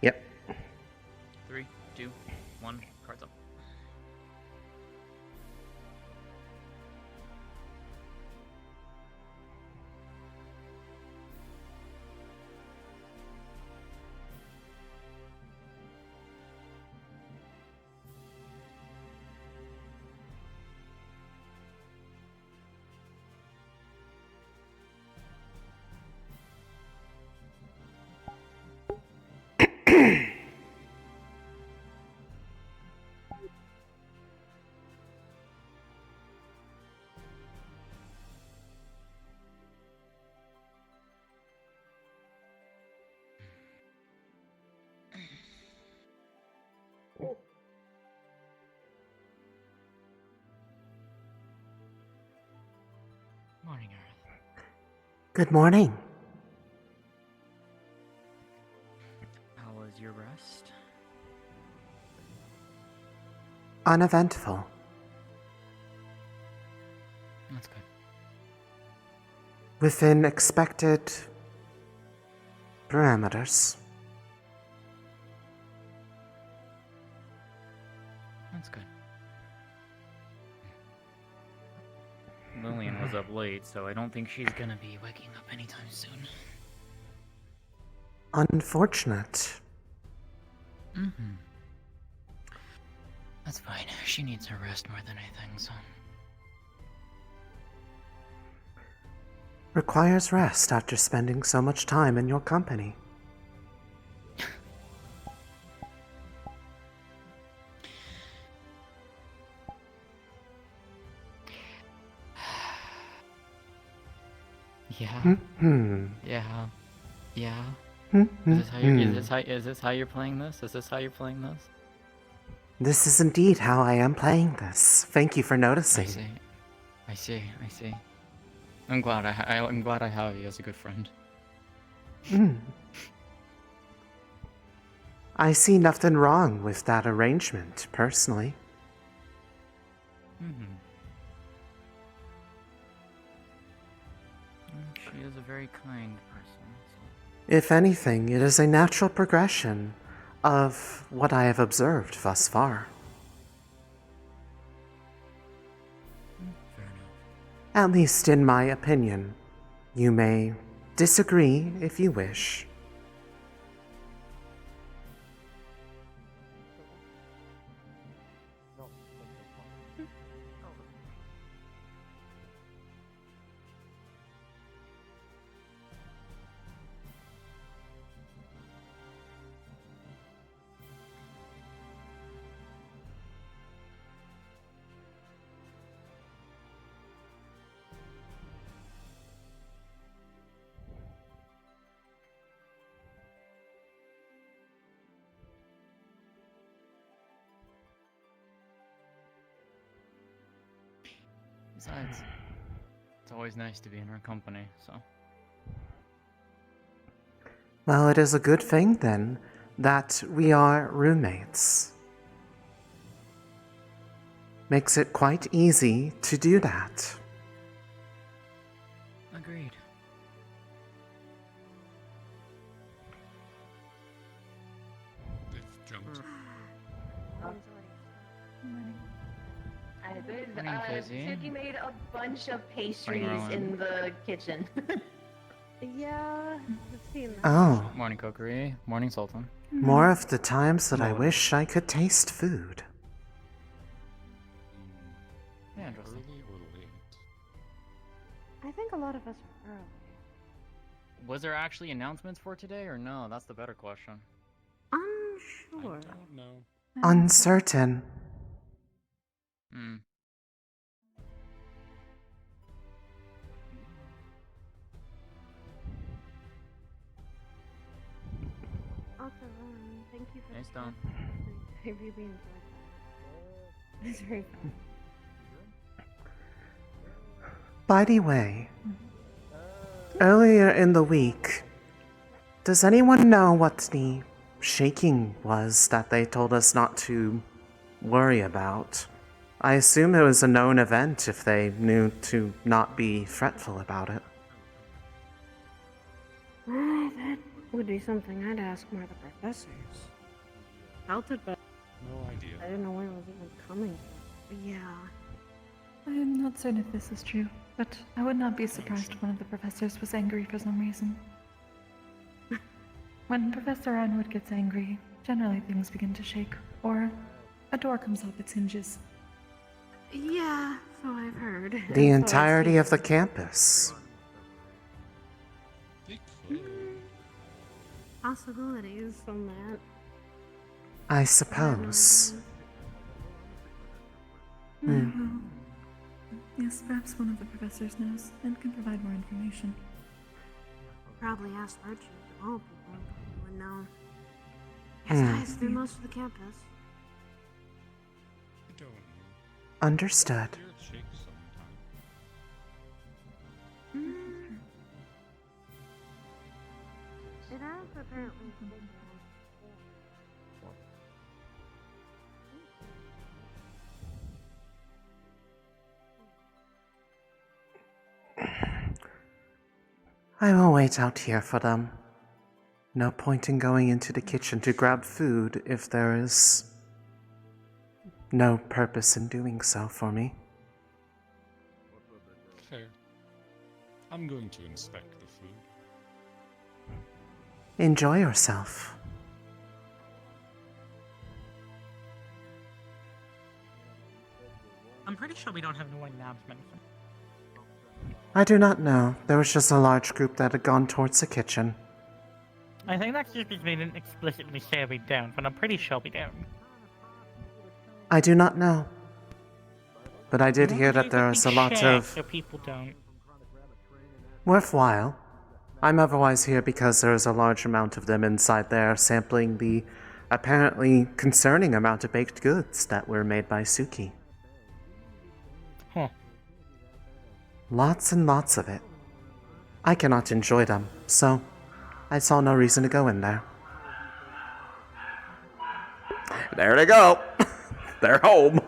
Yep. 3, 2, 1, cards up. Morning, Aerith. Good morning. How was your rest? Uneventful. That's good. Within expected parameters. That's good. Lillian was up late, so I don't think she's gonna be waking up anytime soon. Unfortunate. Mm-hmm. That's fine. She needs her rest more than anything, so... Requires rest after spending so much time in your company. Yeah. Hmm. Yeah. Yeah. Hmm. Is this how you're playing this? Is this how you're playing this? This is indeed how I am playing this. Thank you for noticing. I see. I'm glad I'm glad I have you as a good friend. I see nothing wrong with that arrangement, personally. Mm-hmm. She is a very kind person. So. If anything, it is a natural progression of what I have observed thus far. Fair enough. At least in my opinion. You may disagree if you wish. Besides, it's always nice to be in her company, so... Well, it is a good thing, then, that we are roommates. Makes it quite easy to do that. Agreed. They've jumped. Suki made a bunch of pastries in the kitchen. Yeah, I've seen that. Oh. Morning, Kokiri. Morning, Sultan. More of the times that I wish I could taste food. Yeah, interesting. Early or late? I think a lot of us are early. Was there actually announcements for today, or no? That's the better question. Unsure. I don't know. Uncertain. Hmm. Also, thank you for Thanks, the Dom. I really enjoyed that. It's very fun. By the way, earlier in the week, does anyone know what the shaking was that they told us not to worry about? I assume it was a known event if they knew to not be fretful about it. would be something I'd ask more of the professors. Felt it, but No idea. I didn't know where it was even coming from. But yeah. I am not certain if this is true, but I would not be surprised if one of the professors was angry for some reason. When Professor Ironwood gets angry, generally things begin to shake, or a door comes off its hinges. Yeah, so I've heard. The entirety of the campus. They could. Possibilities on that. I suppose. Hmm. Yes, perhaps one of the professors knows and can provide more information. Probably asked Archie of all people who would know. His eyes through most of the campus. I don't know. Understood. The earth shakes sometimes. It has apparently. I will wait out here for them. No point in going into the kitchen to grab food if there is no purpose in doing so for me. Fair. I'm going to inspect the food. Enjoy yourself. I'm pretty sure we don't have no announcement. I do not know. There was just a large group that had gone towards the kitchen. I think that's just because they didn't explicitly say we don't, but I'm pretty sure we don't. I do not know. But I did hear that there is a lot So of people don't. worthwhile. I'm otherwise here because there is a large amount of them inside there sampling the apparently concerning amount of baked goods that were made by Suki. Huh. Lots and lots of it. I cannot enjoy them, so I saw no reason to go in there. There they go. They're home.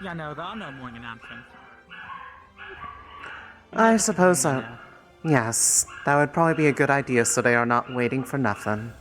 Yeah, no, there are no more announcements. I suppose so. Yes, that would probably be a good idea so they are not waiting for nothing.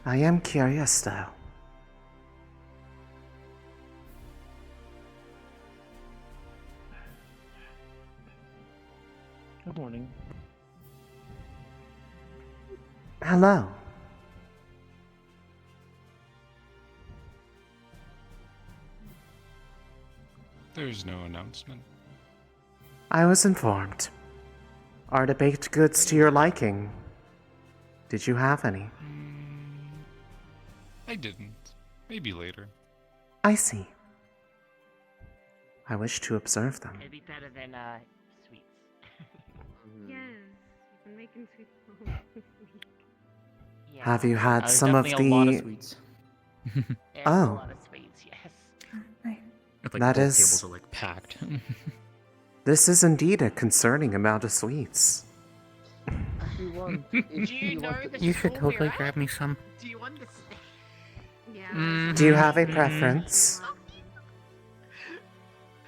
I am curious, though. Good morning. Hello. There's no announcement. I was informed. Are the baked goods to your liking? Did you have any? I didn't. Maybe later. I see. I wish to observe them. It'd be better than sweets. Yes, you've been making sweet potato this week. Yeah. Have you had There's some of definitely a lot of the... sweets. There's Oh. a lot of sweets, yes. Right. It's like That both is- tables are like packed. This is indeed a concerning amount of sweets. Do you know the You should school totally we're grab at? me some. Do you understand? Yeah. Do you have a preference?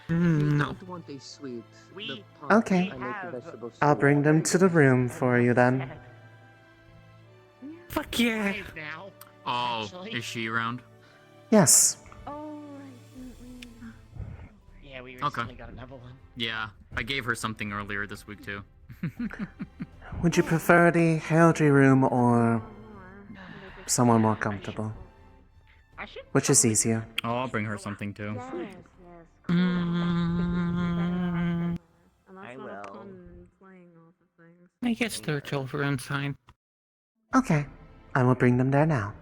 No. I want a sweet. We- Okay. I make the vegetable I'll soup. bring them to the room for you then. Fuck yeah. Five now. Oh, Actually. is she around? Yes. Oh, I didn't Yeah, we Okay. recently got another one. Yeah, I gave her something earlier this week too. Would you prefer the heraldry room or somewhere more comfortable? I should Which is probably- easier? Oh, I'll bring her something too. Yes, yes. Mm, And I that's not a will. pun playing off of things. I guess they're over inside. Okay. I will bring them there now.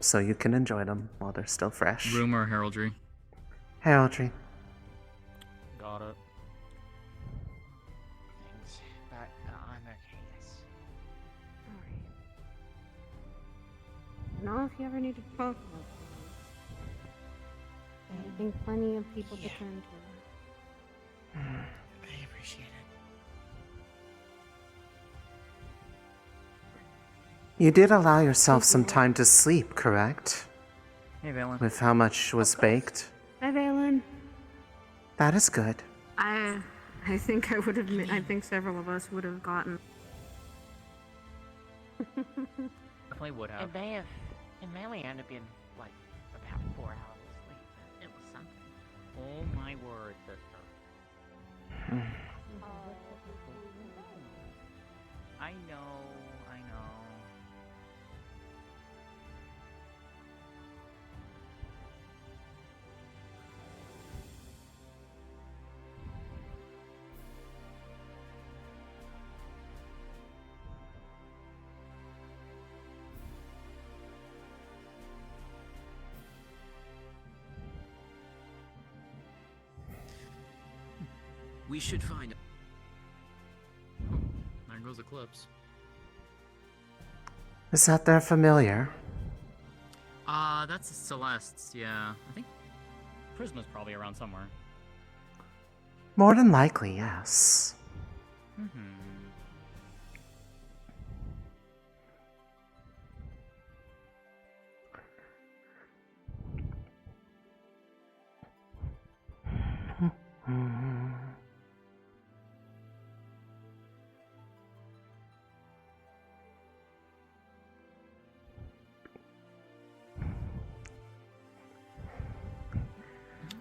So you can enjoy them while they're still fresh. Room or heraldry? Heraldry. Got it. know if you ever need to talk about things. I think plenty of people to turn to. I appreciate it. You did allow yourself some time to sleep, correct? Hey, Valen. With how much was baked? Hi, Valen. That is good. I think I would have. I think several of us would have gotten. Definitely would have. It may only end up being like about 4 hours of sleep. But it was something. Oh my word, sister. I know. We should find. There goes Eclipse. Is that their familiar? That's Celeste's, yeah. I think Prisma's probably around somewhere. More than likely, yes.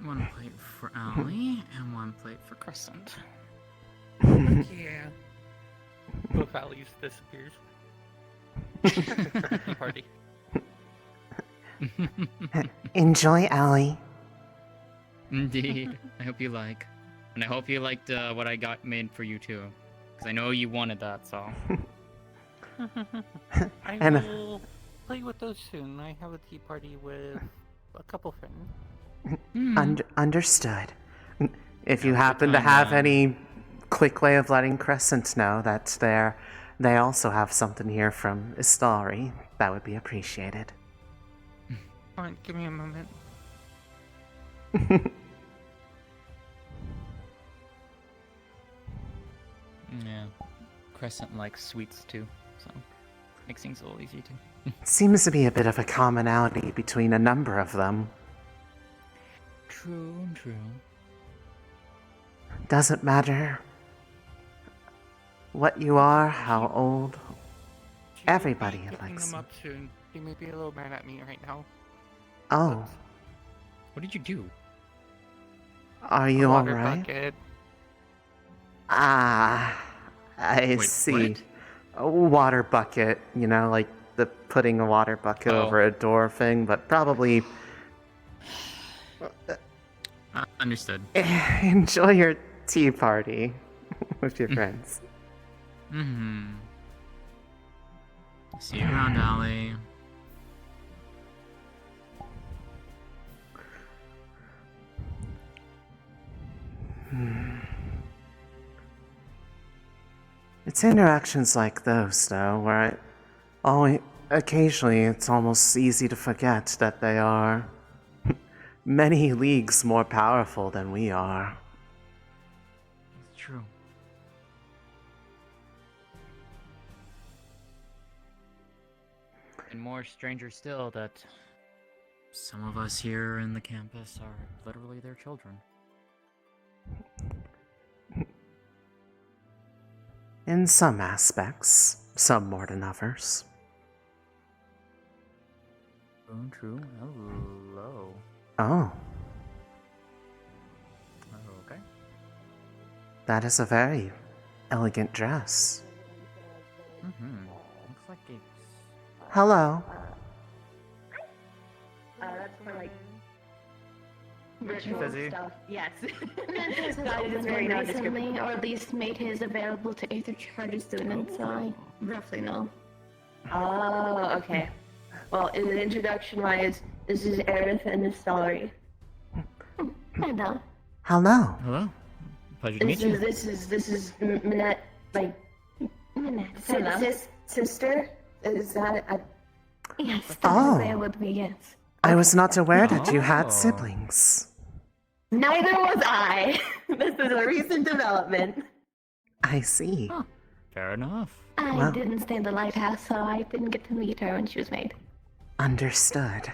One plate for Allie, and one plate for Crescent. Yeah. Both values disappears. Party. Enjoy, Allie. Indeed. I hope you like. And I hope you liked what I got made for you too. Because I know you wanted that, so. I And- will play with those soon. I have a tea party with a couple friends. Understood. If you Yeah, happen good to time, have man. any quick way of letting Crescent know that they also have something here from Istari, that would be appreciated. Alright, give me a moment. Yeah. Crescent likes sweets too, so makes things a little easier too. Seems to be a bit of a commonality between a number of them. True. Doesn't matter what you are, how old. Everybody Picking likes them up soon. They may be a little mad at me right now. Oh, What did you do? are A you water alright? bucket. Ah, I Wait, see. what? A water bucket, you know, like the putting a water bucket Oh. over a door thing, but probably Understood. enjoy your tea party with your friends. See you around, Allie. It's interactions like those, though, where occasionally it's almost easy to forget that they are many leagues more powerful than we are. It's true. And more stranger still that some of us here in the campus are literally their children. In some aspects, some more than others. True. Hello. Oh, Okay. that is a very elegant dress. Looks like it's... Hello. That's for like ritual Fizzy. stuff. Yes. Mentos has That is opened very one nondescript. recently, or at least made his available to Aether Charter students, so I roughly know. Oh, okay. Well, in an introduction wise, this is Aerith and Istari. I know. Hello. Hello. Pleasure to meet you. This is Minette, like Minette. Hello. Sis, sister. Is that Yes, that Oh. there would be, yes. I was not aware that you Oh. had siblings. Neither was I. This is a recent development. I see. Fair enough. I Well- didn't stay in the lighthouse, so I didn't get to meet her when she was made. Understood.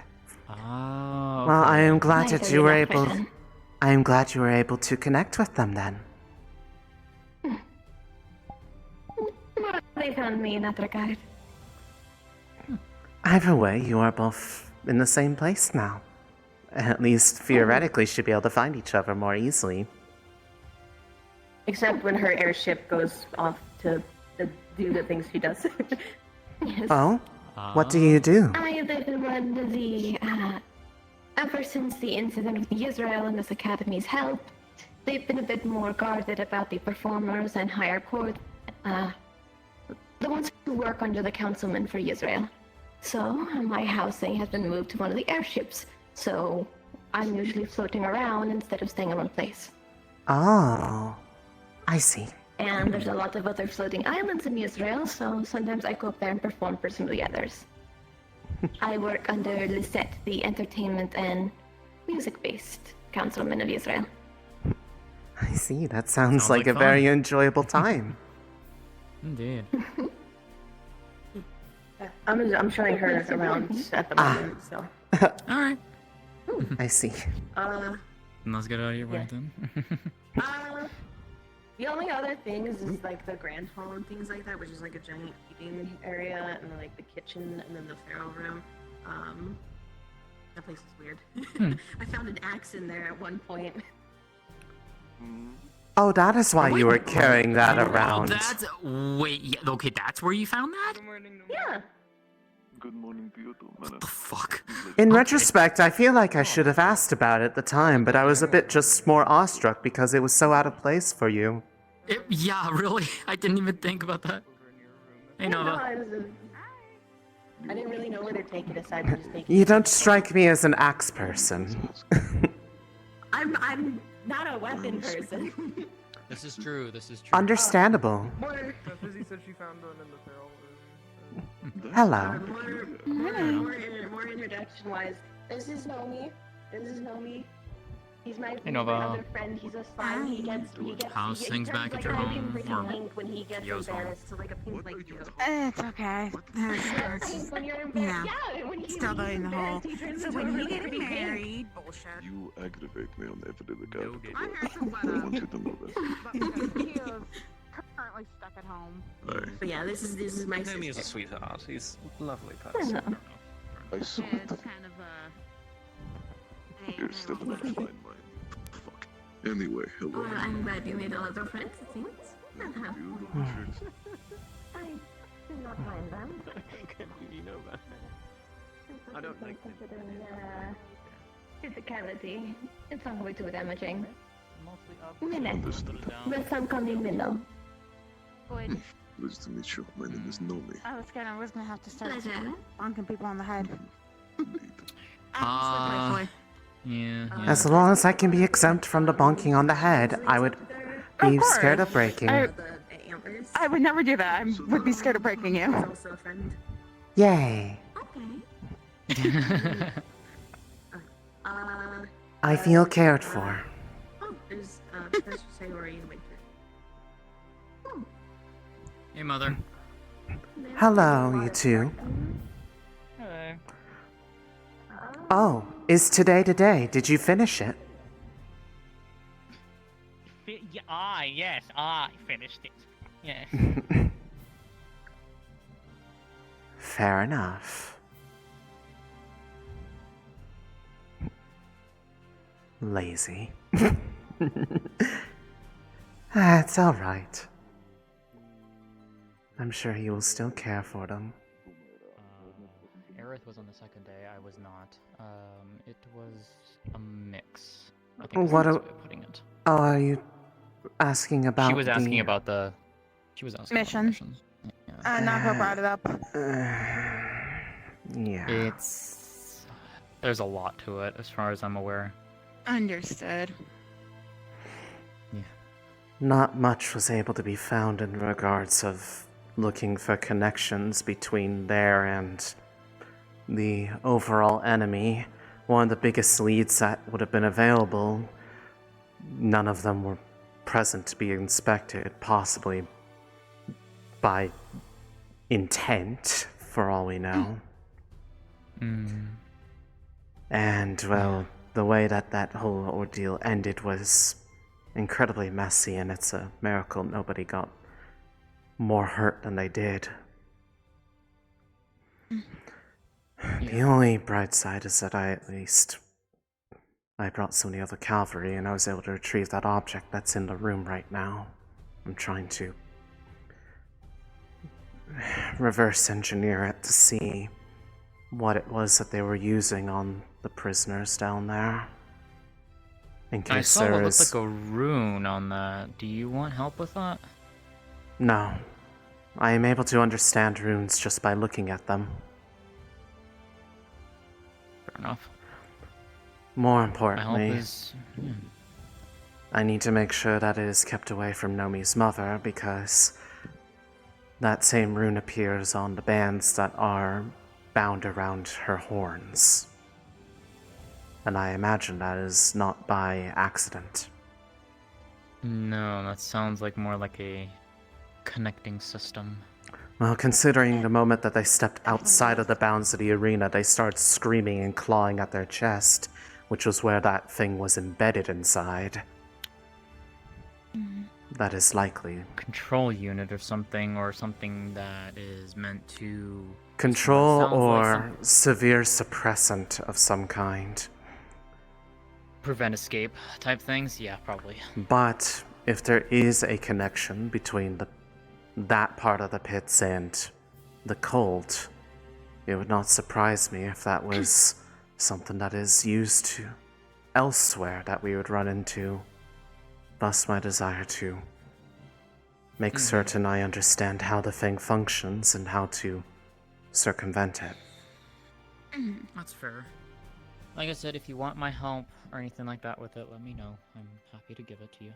Ah. Well, I am okay. glad that Neither you were did able. African. I am glad you were able to connect with them then. They found me in that regard. Either way, you are both in the same place now. At least theoretically, should be able to find each other more easily. Except when her airship goes off to do the things she does. Yes. Oh, what do you do? I have been one of the, ever since the incident with the Israel and this academy's help, they've been a bit more guarded about the performers and higher court, the ones who work under the councilman for Israel. So, my housing has been moved to one of the airships, so I'm usually floating around instead of staying in one place. Oh, I see. And there's a lot of other floating islands in Israel, so sometimes I go up there and perform for some of the others. I work under Lisette, the entertainment and music-based councilman of Israel. I see. That sounds Sounds like like a fun. very enjoyable time. Indeed. I'm showing her around at the moment, so. All right. I see. Let's get out of your way Yeah. then. The only other things is like the grand hall and things like that, which is like a giant eating area, and then like the kitchen, and then the pharaoh room. That place is weird. I found an axe in there at one point. Oh, that is why you were carrying that Oh, around. that's wait. Yeah, okay, that's where you found that. Yeah. Good morning, beautiful man. What the fuck? In retrospect, I feel like I should have asked about it at the time, but I was a bit just more awestruck because it was so out of place for you. Yeah, really. I didn't even think about that. Hey, No, Nova. I didn't really know where to take it aside from just taking You it. don't strike me as an axe person. I'm not a weapon person. This is true. This is true. Understandable. More, Fizzy said she found one in the feral room. Hello. more introduction-wise. This is Nomi. He's my Nova. other friend. He's a slime. He gets. How's he things turns back at like your a home, pink or pink when he gets Kyo's home? embarrassed, so like a pink like you. It's okay. When you're embarrassed, yeah. When he's Still going the whole. embarrassed, he turns So into when a he really gets pretty pink. married, bullshit. You aggravate me on every regard. I heard some I want you to know that. but because he is currently stuck at home. But yeah, this is my Naomi is a sister. sweetheart. He's a lovely person. I saw It's that. kind of You're still in a fine mind. Fuck. Anyway, hello. Well, I'm glad you made a lot of friends, it seems. Beautiful shit. I did not mind them. You know that. I don't like them. Considering, physicality. It's not way too damaging. Mostly up. Minute. Understood. But some come in middle. Wait, Pleased to meet you. My name is Nomi. I was gonna have to start Pleasure. bonking people on the head. Indeed. Uh, Yeah. As long as I can be exempt from the bonking on the head, I would be Of scared course. of breaking. The antlers. I would never do that. I would be scared of breaking you. He's also a friend. Yay. Okay. I feel cared for. Oh, there's Professor Sayori in winter. hey, mother. Hello, you two. Hello. Oh, is today today? Did you finish it? Yes, I finished it. Yes. Fair enough. Lazy. It's alright. I'm sure he will still care for them. Aerith was on the second day. I was not. It was a mix. I think is What the a- best way of putting it. Oh, are you asking about She was asking the... about the. She was asking Mission. About the missions. Yeah. Nako brought it up. Yeah. It's. There's a lot to it, as far as I'm aware. Understood. Not much was able to be found in regards of looking for connections between there and the overall enemy, one of the biggest leads that would have been available, none of them were present to be inspected, possibly by intent, for all we know. And, well, the way that that whole ordeal ended was incredibly messy, and it's a miracle nobody got more hurt than they did. The only bright side is that I brought some of the other cavalry, and I was able to retrieve that object that's in the room right now. I'm trying to reverse engineer it to see what it was that they were using on the prisoners down there. In case I saw there what is... looked like a rune on that. Do you want help with that? No. I am able to understand runes just by looking at them. Fair enough. More My importantly, help is... I need to make sure that it is kept away from Nomi's mother, because that same rune appears on the bands that are bound around her horns. And I imagine that is not by accident. No, that sounds like more like a connecting system. Well, considering the moment that they stepped outside of the bounds of the arena, they started screaming and clawing at their chest, which was where that thing was embedded inside. That is likely. Control unit or something that is meant to... Control sounds or like severe suppressant of some kind. prevent escape type things? Yeah, probably. But if there is a connection between that part of the pits and the cult, it would not surprise me if that was something that is used to elsewhere that we would run into. Thus my desire to make certain I understand how the thing functions and how to circumvent it. That's fair. Like I said, if you want my help or anything like that with it, let me know. I'm happy to give it to you.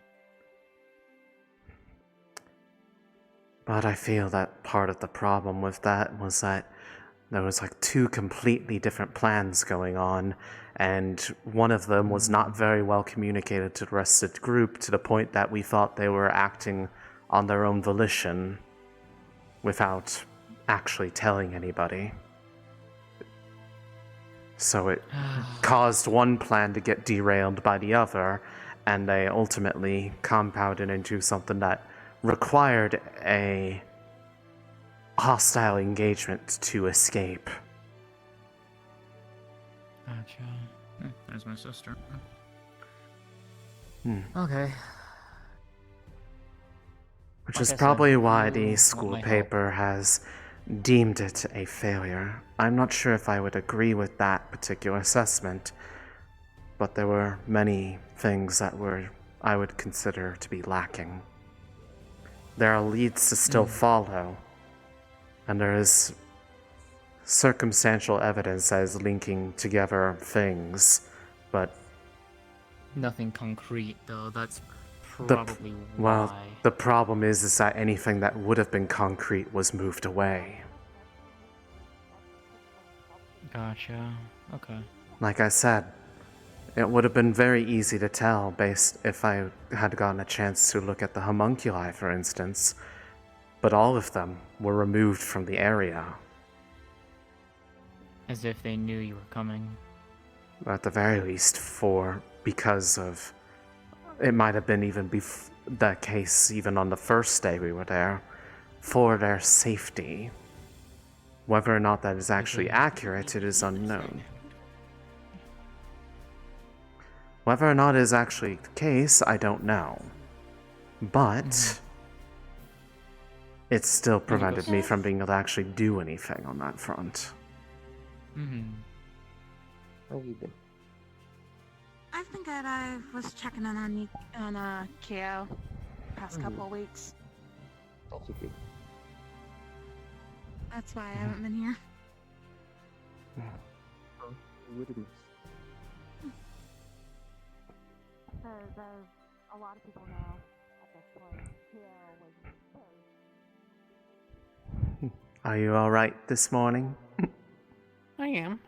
But I feel that part of the problem with that was that there was like two completely different plans going on, and one of them was not very well communicated to the rest of the group, to the point that we thought they were acting on their own volition without actually telling anybody. So it caused one plan to get derailed by the other, and they ultimately compounded into something that required a hostile engagement to escape. Gotcha. There's my sister. Hmm. Okay. Which Like is I said, probably why you the want school my help. paper has deemed it a failure. I'm not sure if I would agree with that particular assessment, but there were many things that I would consider to be lacking. There are leads to still follow, and there is circumstantial evidence that is linking together things, but Nothing concrete, though. That's the probably why. the problem is that anything that would have been concrete was moved away. Gotcha. Okay. Like I said, it would have been very easy to tell based if I had gotten a chance to look at the homunculi, for instance, but all of them were removed from the area. As if they knew you were coming. At the very least, because of... It might have been even the case even on the first day we were there, for their safety. Whether or not that is actually accurate, it is unknown. Whether or not it is actually the case, I don't know. But it still prevented me from being able to actually do anything on that front. How have you been? I've been good. I was checking in on Kyo past couple of weeks. Also good. That's why I haven't been here. Oh, you would have missed. There's a lot of people now at this point. Kyo was Are you alright this morning? I am.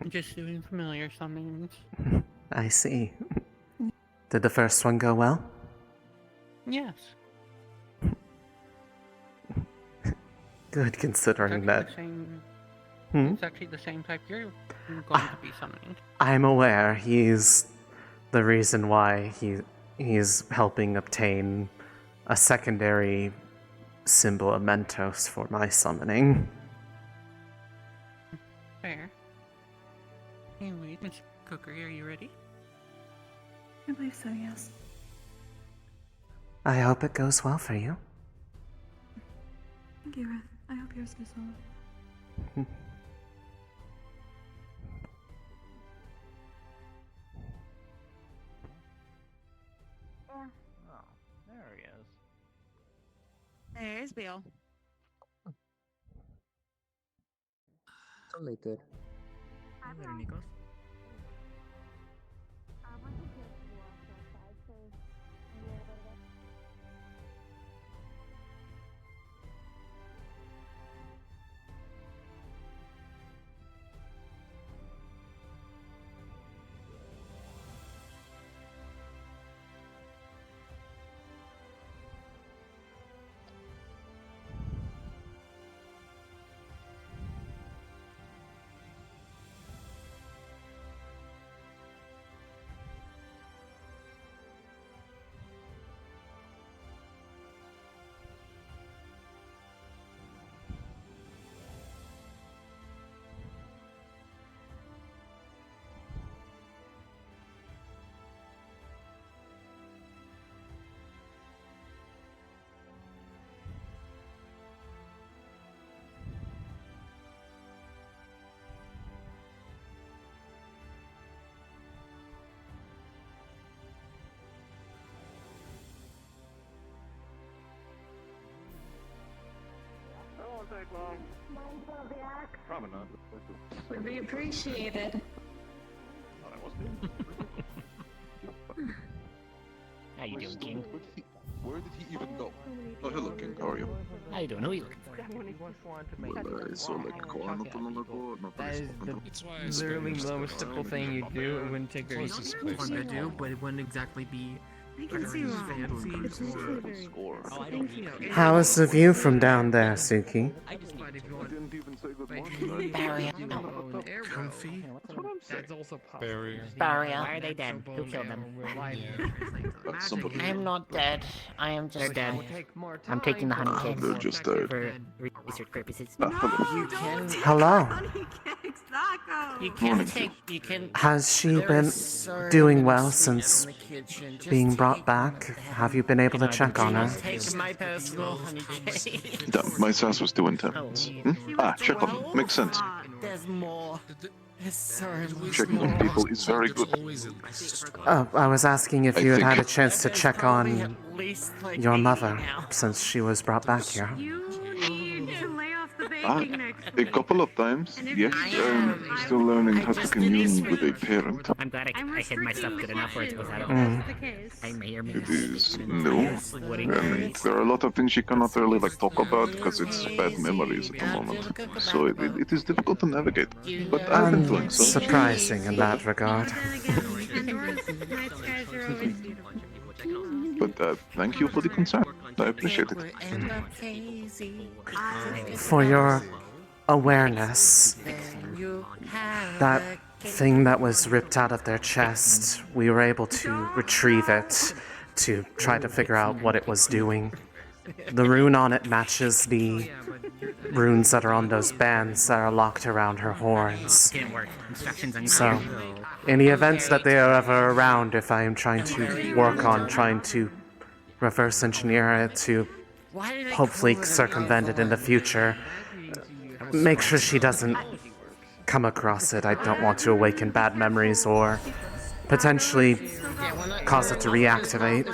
I'm just doing familiar summons. I see. Did the first one go well? Yes. Good, It's considering actually that. the same. Hmm? It's actually the same type you're going to be summoning. I'm aware he's the reason why he's helping obtain a secondary symbol of Mentos for my summoning. Fair. Anyway, Miss Cookery, are you ready? I believe so, yes. I hope it goes well for you. Thank you, Aerith. I hope yours goes well. Oh, there he is. There's Bill. So later. Later, Nikos. That won't take long. Probably not. Would be appreciated. Thought I wasn't. How you doing, King? Where did he even go? Oh, hello, King. How are you? How you doing? Who are you looking for? Well, I saw like corn up on the board. That is the literally most simple thing you do. It wouldn't take very Fun to do, but it wouldn't exactly be. I can see why. It's actually very Score. Thank you. How is the view from down there, Suki? I didn't even say good morning. Barrier. Comfy. That's also possible. Barrier. Barrier. Why are they dead? Who killed them? Somebody. I am not dead. I am just dead. I'm taking the honey cakes They're just dead. for research purposes. Hello. Hello. You can take. You can. Has she There been is sort doing of well an since in the kitchen. Just being take brought back? Have you been able to check on her? Take my personal honey cake. Yeah, my sass was doing 10 minutes. Check on them. Makes sense. There's more. There's so much Checking on people is very good. Oh, I was asking if I you had think- had a chance to check on at least like your 80 mother now. since she was brought back here. You need to lay off the Ah, baking next a week. couple of times, yes. I'm still learning how to commune with a parent. I'm glad I hid myself good enough where it was out of That's the case. I may or may It not. is new, and there are a lot of things she cannot really like talk about because it's bad memories at the moment. So it is difficult to navigate. But I've been doing so. Surprising in that regard. Pandora's night skies are always beautiful. But thank you for the concern. I appreciate it. For your awareness, that thing that was ripped out of their chest, we were able to retrieve it to try to figure out what it was doing. The rune on it matches the runes that are on those bands that are locked around her horns. Didn't work. Instructions on So, in the event that they are ever around, if I am trying to work on trying to reverse engineer it to hopefully circumvent it in the future, make sure she doesn't come across it. I don't want to awaken bad memories or potentially cause it to reactivate.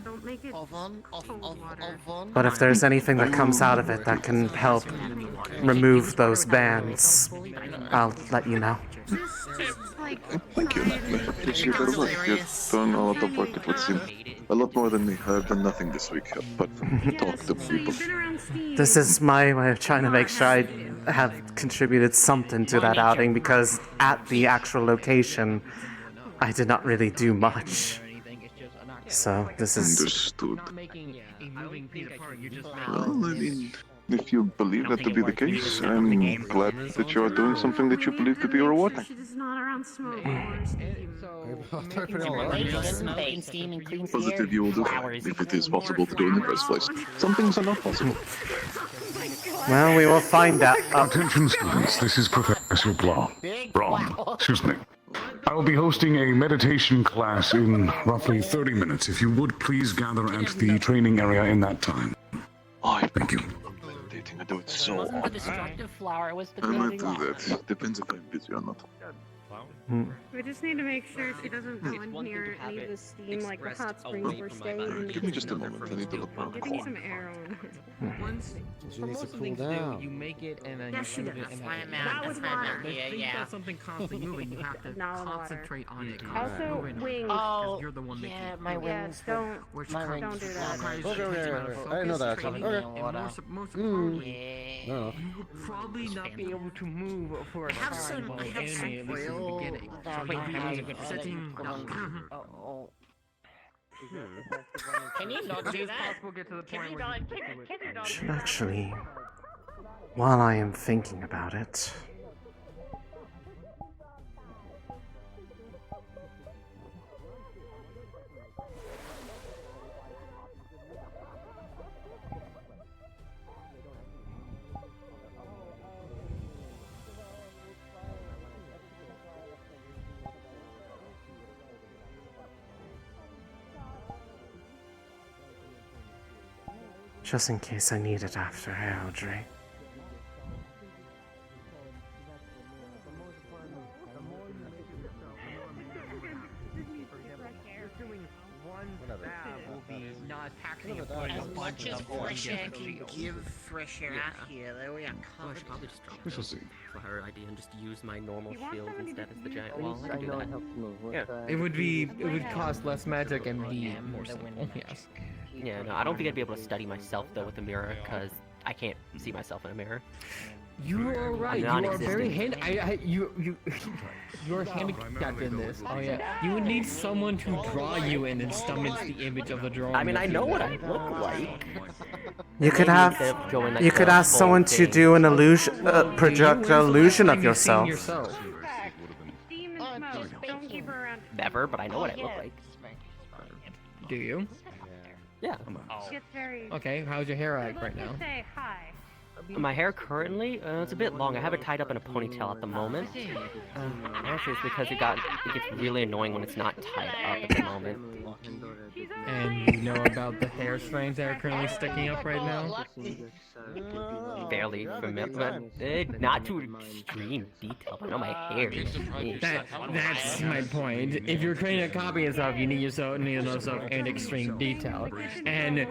Don't make it cold water. But if there's anything that comes out of it that can help remove those bands, I'll let you know. Thank you. I appreciate that work. You've done a lot of work. It would seem a lot more than me. I've done nothing this week, but talk to people. This is my way of trying to make sure I have contributed something to that outing because at the actual location, I did not really do much. So this is Understood. Not making a moving piece apart, you're just Well, I mean, if you believe that to be the case, I'm glad that you are doing something that you believe to be rewarding. She's not around smoke or steam. Steam and clean Positive you will do, if it is possible to do in the first place. Some things are not possible. well, we will find out. Attention students, this is Professor Braun. Excuse me. I will be hosting a meditation class in roughly 30 minutes. If you would please gather at the training area in that time. Thank you. I do it so Wasn't the often. destructive flower was the I might big do that. Depends if I'm busy or not. We just need to make sure she doesn't go in here any of the steam, like the hot springs we're staying in. Give me just a moment. I need to look around the Getting corner. some air on. Once She for needs to most of cool things down. do, you make it and then Yeah, you she shoot it does. and That's then why I'm out. That was That's why I'm water. out But here, think yeah. about something constantly moving, you have to Now in the water. concentrate on it. Also, wings. Oh, You're the one making yeah, it. my Yeah, wings. don't. Which My kind wings. Don't do that. requires Okay, a huge okay, amount of okay. I didn't know focus, that. training, Okay. and most importantly, Yeah. No. you would probably not be able to move for a I have time some- while I have some animated, at least in the oil beginning. that So you'll be I able to have setting. Oh. Can you not do that? We'll get to the Can point you where not? you Can you not? Should actually, while I am thinking about it, just in case I need it after heraldry. not taxing it As much as fresh air can give fresh air out here, though, we are Well, I should probably just drop We shall see. for her idea and just use my normal You want shield somebody instead to as the use giant those? wall. I can do that. Yeah. It would cost less magic and be more simple. Yes. Yeah, no, I don't think I'd be able to study myself though with the mirror because I can't see myself in a mirror. You are right. I'm You are very non-existent. you're handicapped in this. Oh yeah. You would need someone to draw you in and summons the image of the drawing. I mean, I know what I look like. You could Maybe instead have, of going, like, you could the ask full someone to thing. do an illusion, project an illusion of Have you seen yourself. Steam and smoke. Don't keep her around. Never, but I know what I look like. Do you? Yeah. She gets very. Okay. How's your hair like right now? Say hi. My hair currently, it's a bit long. I have it tied up in a ponytail at the moment. Actually, it's because it gets really annoying when it's not tied up at the moment. And you know about the hair strands that are currently sticking up right now? Barely familiar, but not to extreme detail. But I know my hair is. That's my point. If you're creating a copy of yourself, you need to know yourself in extreme detail. And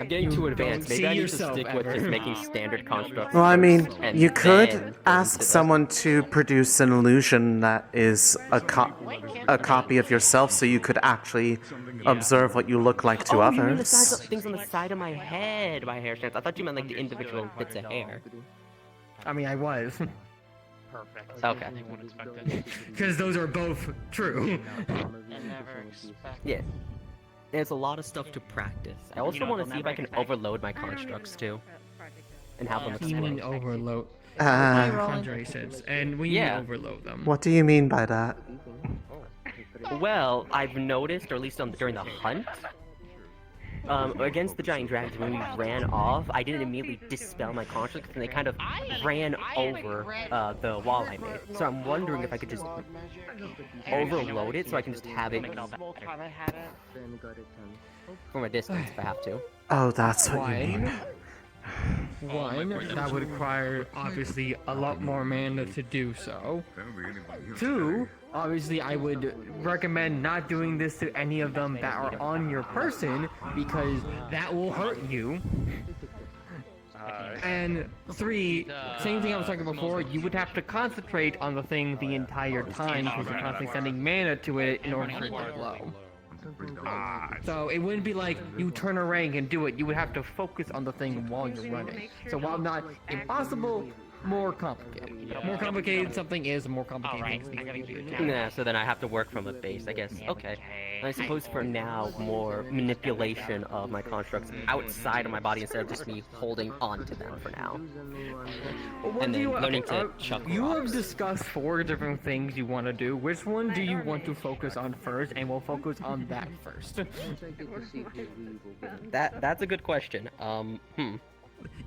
I'm getting too advanced. Maybe I need to yourself stick with ever. just making standard constructs. Well, I mean, and you then could ask someone to produce an illusion that is a copy of yourself, so you could actually observe what you look like to Oh, you mean the others. things on the side of my head, my hair strands. I thought you meant like the individual bits of hair. I mean, I was. Perfect. Okay. Because those are both true. Yeah. There's a lot of stuff to practice. I also want to see if I can overload my constructs too. And have them You mean explode. overload. Conjuring sets, and we Yeah. overload them. What do you mean by that? Well, I've noticed, or at least during the hunt, against the giant dragons, when we ran off, I didn't immediately dispel my constructs, and they kind of ran over the wall I made. So I'm wondering if I could just overload it so I can just have it from a distance if I have to. Oh, that's what you Why? mean. One, that would require obviously a lot more mana to do so. Two, obviously I would recommend not doing this to any of them that are on your person because that will hurt you. And three, same thing I was talking before, you would have to concentrate on the thing the entire time because you're constantly sending mana to it in order for it to glow. So it wouldn't be like you turn a rank and do it. You would have to focus on the thing while you're running. So while not impossible, more complicated. More complicated something is, the more complicated things need to be. Yeah, so then I have to work from a base, I guess. Okay. I suppose for now, more manipulation of my constructs outside of my body instead of just me holding on to them for now. And then learning to chuck You rocks. have discussed 4 different things you want to do. Which one do you want to focus on first? And we'll focus on that first. That's a good question.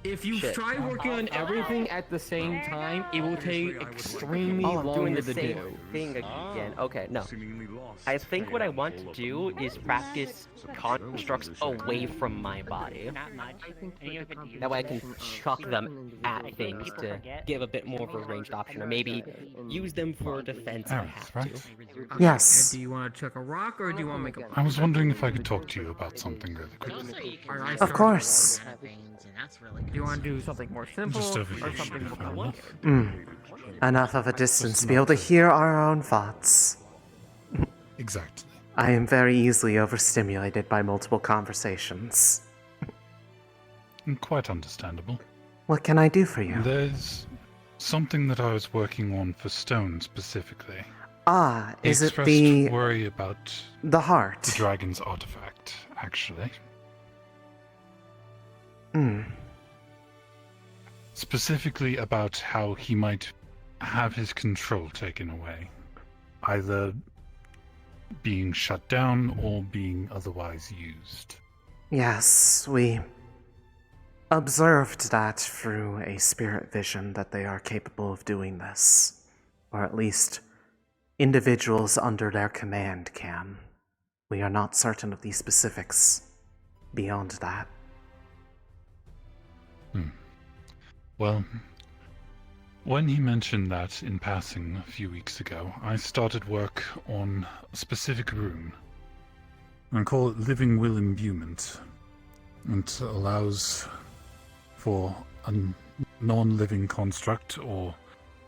If you Shit. try working on everything at the same time, it will take extremely Oh, I'm doing longer the to same do. thing again. Okay, no. I think what I want to do is practice constructs away from my body. That way I can chuck them at things to give a bit more of a ranged option, or maybe use them for defense if I have to. Yes. Do you want to chuck a rock, or do you want to make a... I was wondering if I could talk to you about something really quickly. Of course. Do you want to do something more simple, Just over or here, something should be more fine complicated? Enough of a distance to be able to hear our own thoughts. Exactly. I am very easily overstimulated by multiple conversations. Quite understandable. What can I do for you? There's something that I was working on for Stone specifically. Ah, He is it expressed the worry about the heart? the dragon's artifact, actually. Specifically about how he might have his control taken away, either being shut down or being otherwise used. Yes, we observed that through a spirit vision that they are capable of doing this. Or at least individuals under their command can. We are not certain of the specifics beyond that. Well, when he mentioned that in passing a few weeks ago, I started work on a specific rune. I call it Living Will Imbuement. It allows for a non-living construct or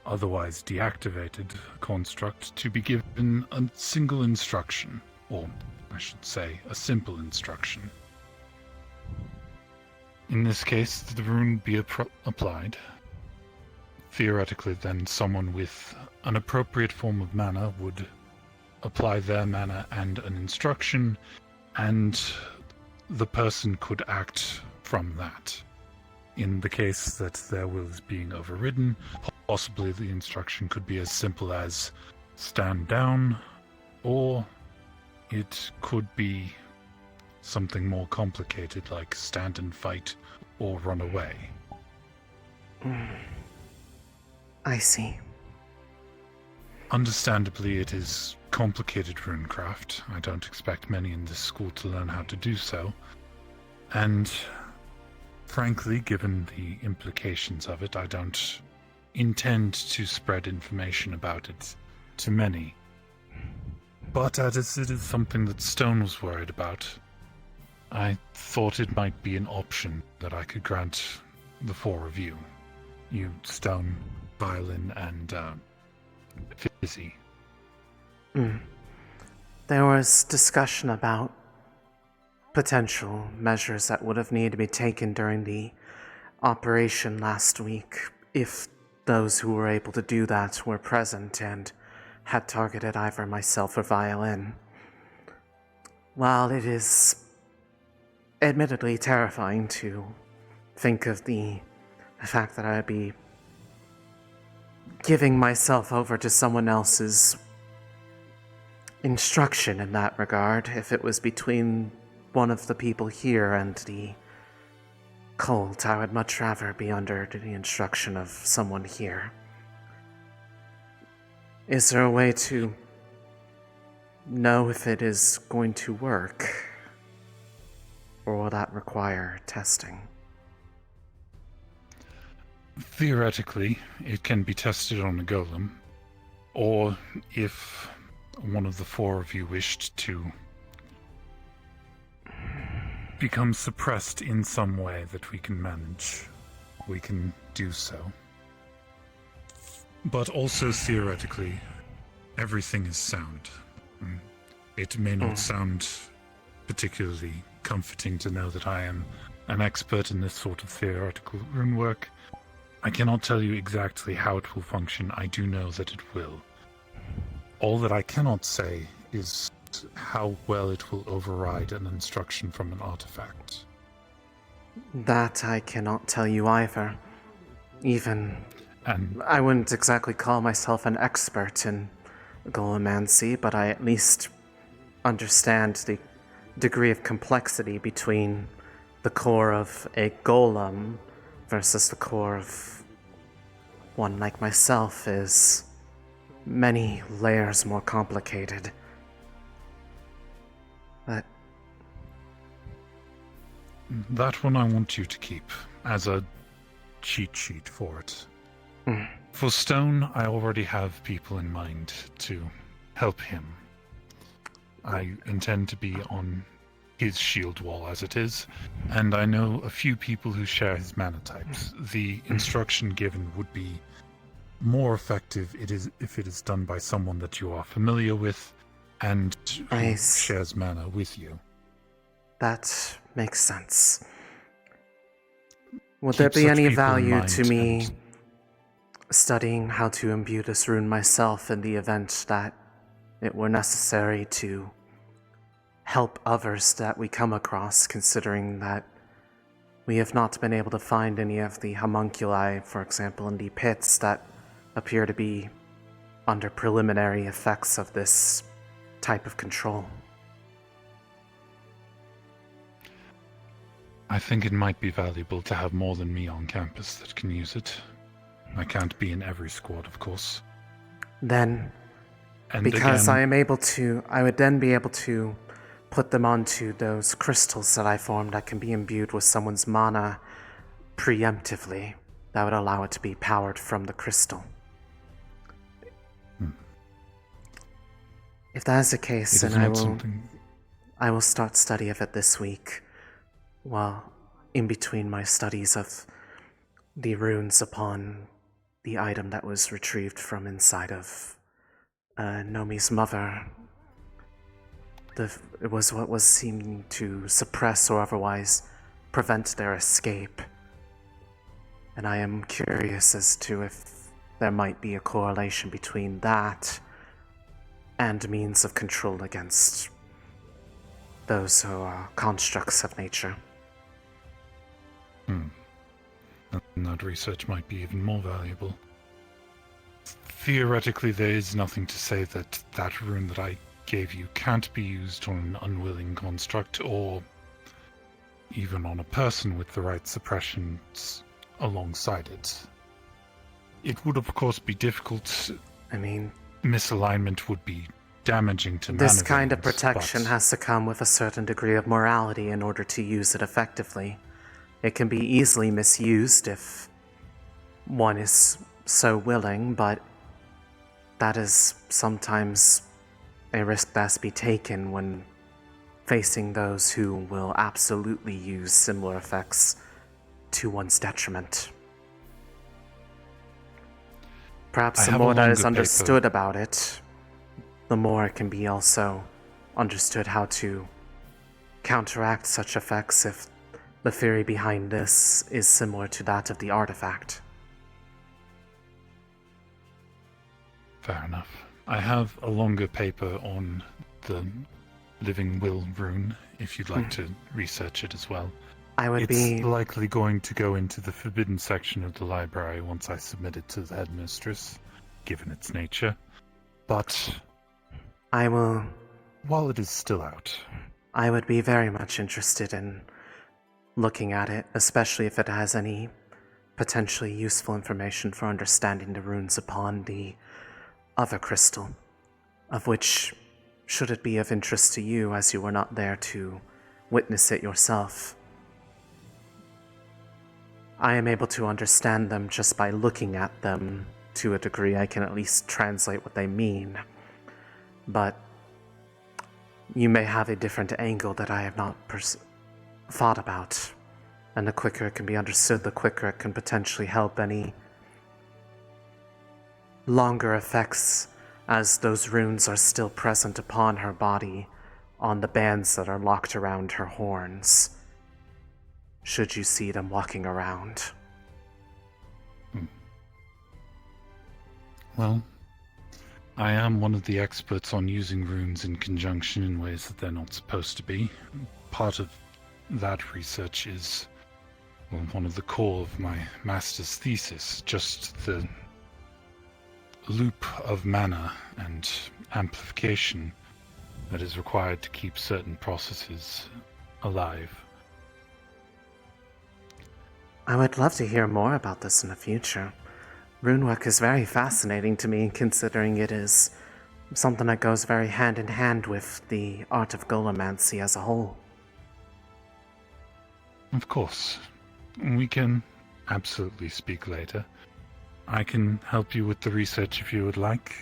otherwise deactivated construct to be given a single instruction, or I should say a simple instruction. In this case, the rune be applied. Theoretically, then, someone with an appropriate form of mana would apply their mana and an instruction, and the person could act from that. In the case that their will is being overridden, possibly the instruction could be as simple as stand down, or it could be something more complicated like stand and fight or run away. I see. Understandably, it is complicated runecraft. I don't expect many in this school to learn how to do so. And frankly, given the implications of it, I don't intend to spread information about it to many. But as it is something that Stone was worried about, I thought it might be an option that I could grant the 4 of you. You, Stone, Violin, and Fizzy. There was discussion about potential measures that would have needed to be taken during the operation last week if those who were able to do that were present and had targeted either myself or Violin. While it is admittedly terrifying to think of the fact that I'd be giving myself over to someone else's instruction in that regard, if it was between one of the people here and the cult, I would much rather be under the instruction of someone here. Is there a way to know if it is going to work? Or will that require testing? Theoretically, it can be tested on a golem, or if one of the 4 of you wished to become suppressed in some way that we can manage, we can do so. But also theoretically, everything is sound. It may not sound particularly comforting to know that I am an expert in this sort of theoretical rune work, I cannot tell you exactly how it will function. I do know that it will. All that I cannot say is how well it will override an instruction from an artifact. That I cannot tell you either. Even... And I wouldn't exactly call myself an expert in golemancy, but I at least understand the degree of complexity between the core of a golem versus the core of one like myself is many layers more complicated. But that one I want you to keep as a cheat sheet for it. For Stone, I already have people in mind to help him. I intend to be on his shield wall as it is, and I know a few people who share his mana types. The instruction given would be more effective if it is done by someone that you are familiar with and who shares mana with you. That makes sense. Would there be any value to me studying how to imbue this rune myself in the event that it were necessary to help others that we come across, considering that we have not been able to find any of the homunculi, for example, in the pits that appear to be under preliminary effects of this type of control? I think it might be valuable to have more than me on campus that can use it. I can't be in every squad, of course. Then, And because again, I am able to, I would then be able to put them onto those crystals that I formed that can be imbued with someone's mana preemptively. That would allow it to be powered from the crystal. If that is the case, then I will start study of it this week, while in between my studies of the runes upon the item that was retrieved from inside of Nomi's mother. It was what was seeming to suppress or otherwise prevent their escape. And I am curious as to if there might be a correlation between that and means of control against those who are constructs of nature. And that research might be even more valuable. Theoretically, there is nothing to say that that rune that I gave you can't be used on an unwilling construct or even on a person with the right suppressions alongside it. It would, of course, be difficult. I mean, misalignment would be damaging to this kind of veins, protection but has to come with a certain degree of morality in order to use it effectively. It can be easily misused if one is so willing, but that is sometimes a risk that has to be taken when facing those who will absolutely use similar effects to one's detriment. Perhaps the more that is understood about it, the more it can be also understood how to counteract such effects if the theory behind this is similar to that of the artifact. Fair enough. I have a longer paper on the Living Will rune, if you'd like to research it as well. It's likely going to go into the forbidden section of the library once I submit it to the headmistress, given its nature. But I will... while it is still out, I would be very much interested in looking at it, especially if it has any potentially useful information for understanding the runes upon the other crystal, of which, should it be of interest to you as you were not there to witness it yourself, I am able to understand them just by looking at them. To a degree, I can at least translate what they mean. But you may have a different angle that I have not thought about. And the quicker it can be understood, the quicker it can potentially help any longer effects, as those runes are still present upon her body on the bands that are locked around her horns, should you see them walking around. Well, I am one of the experts on using runes in conjunction in ways that they're not supposed to be. Part of that research is, well, one of the core of my master's thesis, just the loop of mana and amplification that is required to keep certain processes alive. I would love to hear more about this in the future. Runework is very fascinating to me, considering it is something that goes very hand in hand with the art of golemancy as a whole. Of course. We can absolutely speak later. I can help you with the research if you would like.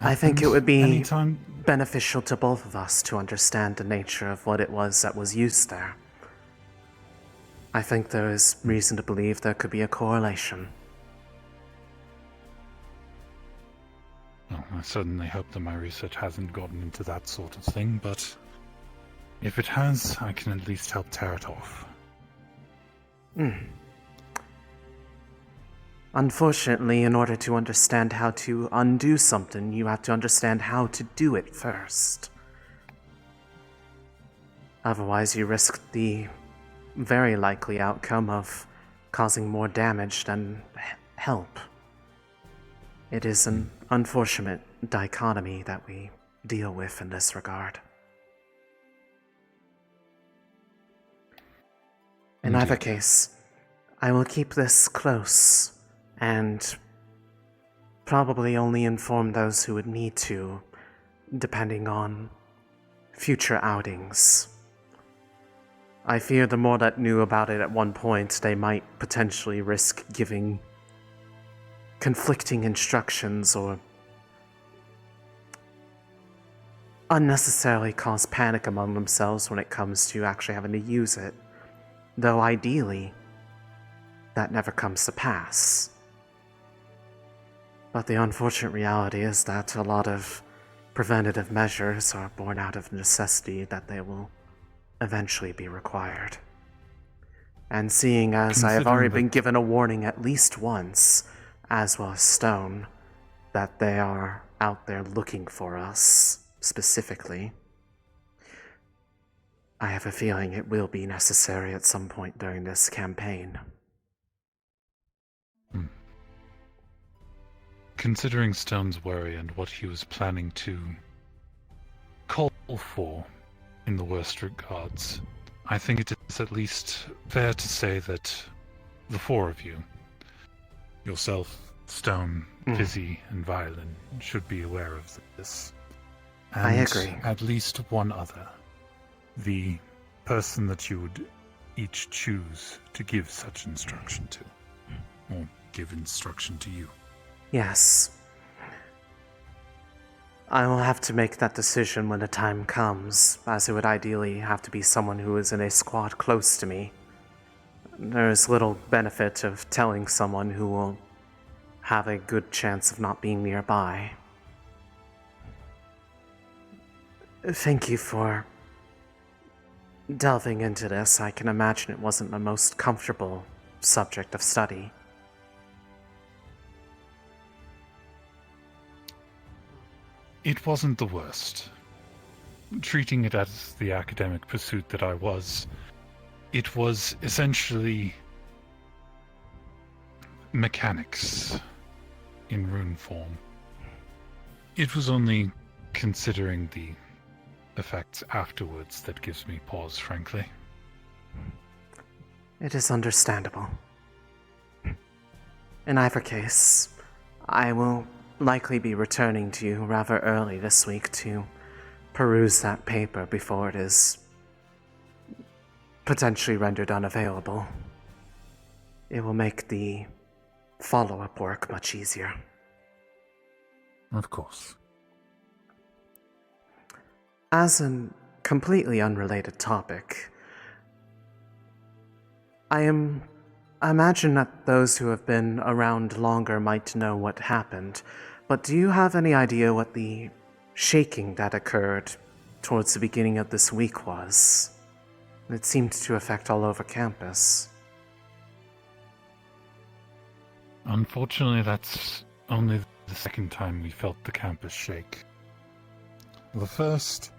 I think it would be anytime beneficial to both of us to understand the nature of what it was that was used there. I think there is reason to believe there could be a correlation. Well, I certainly hope that my research hasn't gotten into that sort of thing, but if it has, I can at least help tear it off. Unfortunately, in order to understand how to undo something, you have to understand how to do it first. Otherwise, you risk the very likely outcome of causing more damage than help. It is an unfortunate dichotomy that we deal with in this regard. In either case, I will keep this close and probably only inform those who would need to, depending on future outings. I fear the more that knew about it at one point, they might potentially risk giving conflicting instructions or unnecessarily cause panic among themselves when it comes to actually having to use it. Though ideally, that never comes to pass. But the unfortunate reality is that a lot of preventative measures are born out of necessity that they will eventually be required. And seeing as I have already been given a warning at least once, as well as Stone, that they are out there looking for us, specifically, I have a feeling it will be necessary at some point during this campaign. Considering Stone's worry and what he was planning to call for in the worst regards, I think it is at least fair to say that the four of you, yourself, Stone, Fizzy, and Violin, should be aware of this. And I agree. At least one other. The person that you would each choose to give such instruction to, or give instruction to you. Yes. I will have to make that decision when the time comes, as it would ideally have to be someone who is in a squad close to me. There is little benefit of telling someone who will have a good chance of not being nearby. Thank you for delving into this. I can imagine it wasn't the most comfortable subject of study. It wasn't the worst. Treating it as the academic pursuit that I was, it was essentially mechanics in rune form. It was only considering the effects afterwards that gives me pause, frankly. It is understandable. In either case, I will likely be returning to you rather early this week to peruse that paper before it is potentially rendered unavailable. It will make the follow-up work much easier. Of course. As a completely unrelated topic, I imagine that those who have been around longer might know what happened, but do you have any idea what the shaking that occurred towards the beginning of this week was? It seemed to affect all over campus. Unfortunately, that's only the second time we felt the campus shake. The first,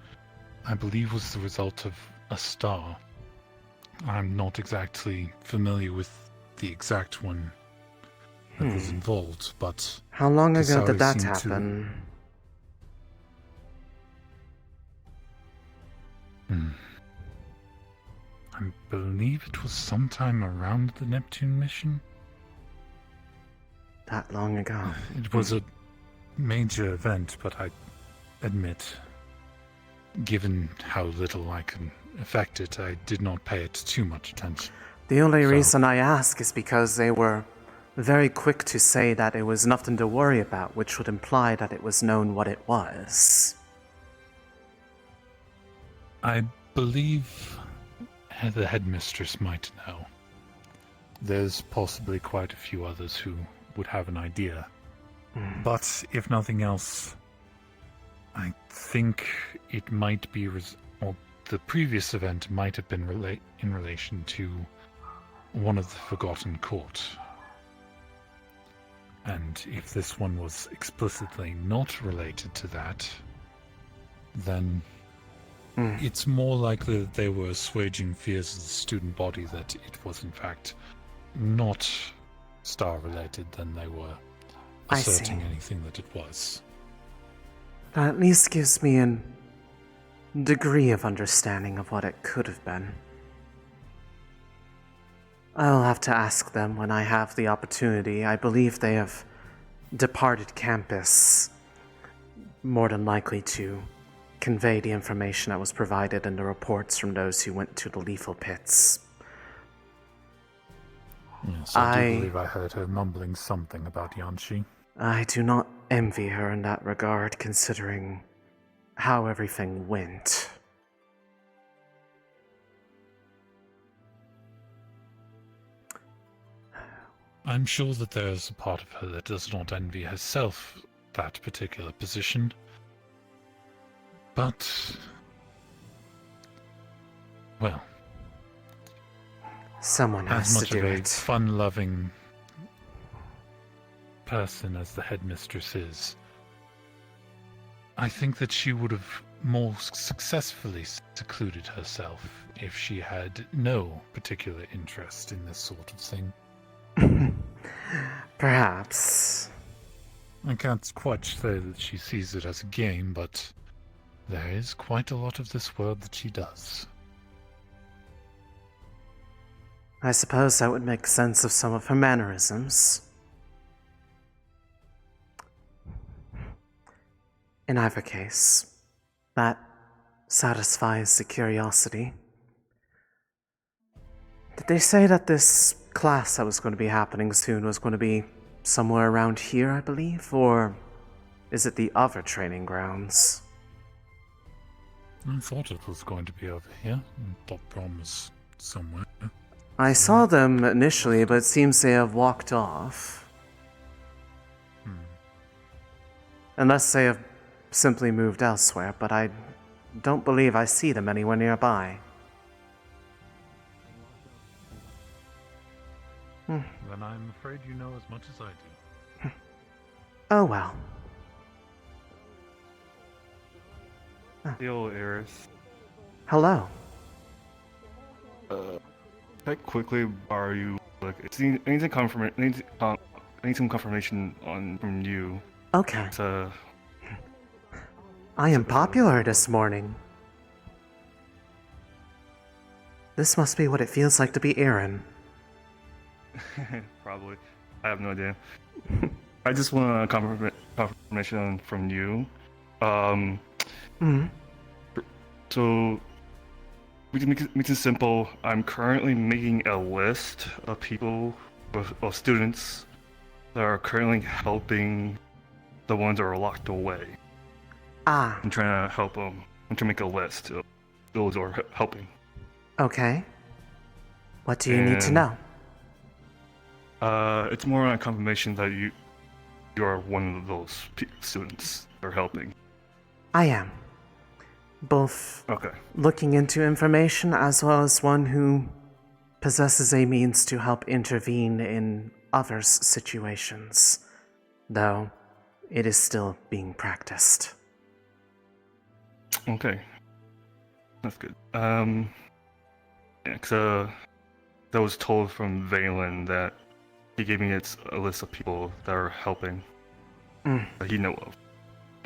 I believe, was the result of a star. I'm not exactly familiar with the exact one that was involved, but... How long the ago did Saris that seemed to- happen? I believe it was sometime around the Neptune mission. That long ago. It was a major event, but I admit, given how little I can affect it, I did not pay it too much attention. The only reason I ask is because they were very quick to say that it was nothing to worry about, which would imply that it was known what it was. I believe the headmistress might know. There's possibly quite a few others who would have an idea. But if nothing else, I think it might be, or the previous event might have been in relation to one of the Forgotten Court. And if this one was explicitly not related to that, then it's more likely that they were assuaging fears of the student body that it was in fact not star-related than they were asserting anything that it was. That at least gives me a degree of understanding of what it could have been. I'll have to ask them when I have the opportunity. I believe they have departed campus, more than likely to convey the information that was provided in the reports from those who went to the lethal pits. Yes, I do believe I heard her mumbling something about Yanshi. I do not envy her in that regard, considering how everything went. I'm sure that there is a part of her that does not envy herself that particular position. But, well, someone has as much to do of a it. fun-loving person as the headmistress is, I think that she would have more successfully secluded herself if she had no particular interest in this sort of thing. Perhaps. I can't quite say that she sees it as a game, but there is quite a lot of this world that she does. I suppose that would make sense of some of her mannerisms. In either case, that satisfies the curiosity. Did they say that this class that was going to be happening soon was going to be somewhere around here, I believe? Or is it the other training grounds? I thought it was going to be over here. I thought Brom was somewhere. I saw them initially, but it seems they have walked off. Unless they have simply moved elsewhere, but I don't believe I see them anywhere nearby. Then I'm afraid you know as much as I do. Oh well. Yo, Aerith. Hello. Can I quickly borrow you? Like, I need some confirmation from you. Okay. I am popular this morning. This must be what it feels like to be Aaron. Probably. I have no idea. I just want a confirmation from you. So, we can make it simple. I'm currently making a list of people, of students, that are currently helping the ones that are locked away. I'm trying to help them. I'm trying to make a list of those who are helping. Okay. What do you need to know? It's more on a confirmation that you are one of those students that are helping. I am. Both looking into information as well as one who possesses a means to help intervene in others' situations. though it is still being practiced. Okay. That's good. Yeah, 'cause, I was told from Valen that he gave me a list of people that are helping that he know of,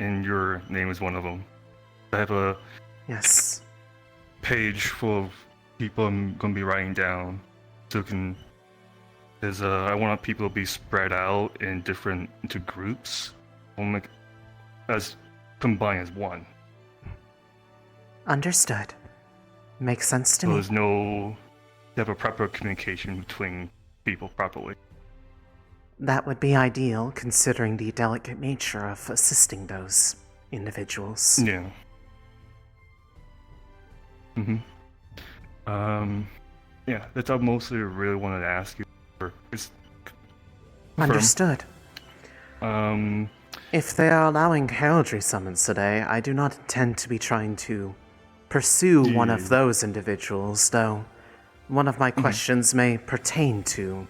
and your name is one of them. I have a page full of people I'm gonna be writing down, so because I want people to be spread out into groups, as combined as one. Understood. Makes sense to So me. there's no have a proper communication between people properly. That would be ideal, considering the delicate nature of assisting those individuals. Yeah. Yeah, that's all mostly really wanted to ask you for. Understood. If they are allowing heraldry summons today, I do not intend to be trying to pursue one of those individuals, though one of my questions may pertain to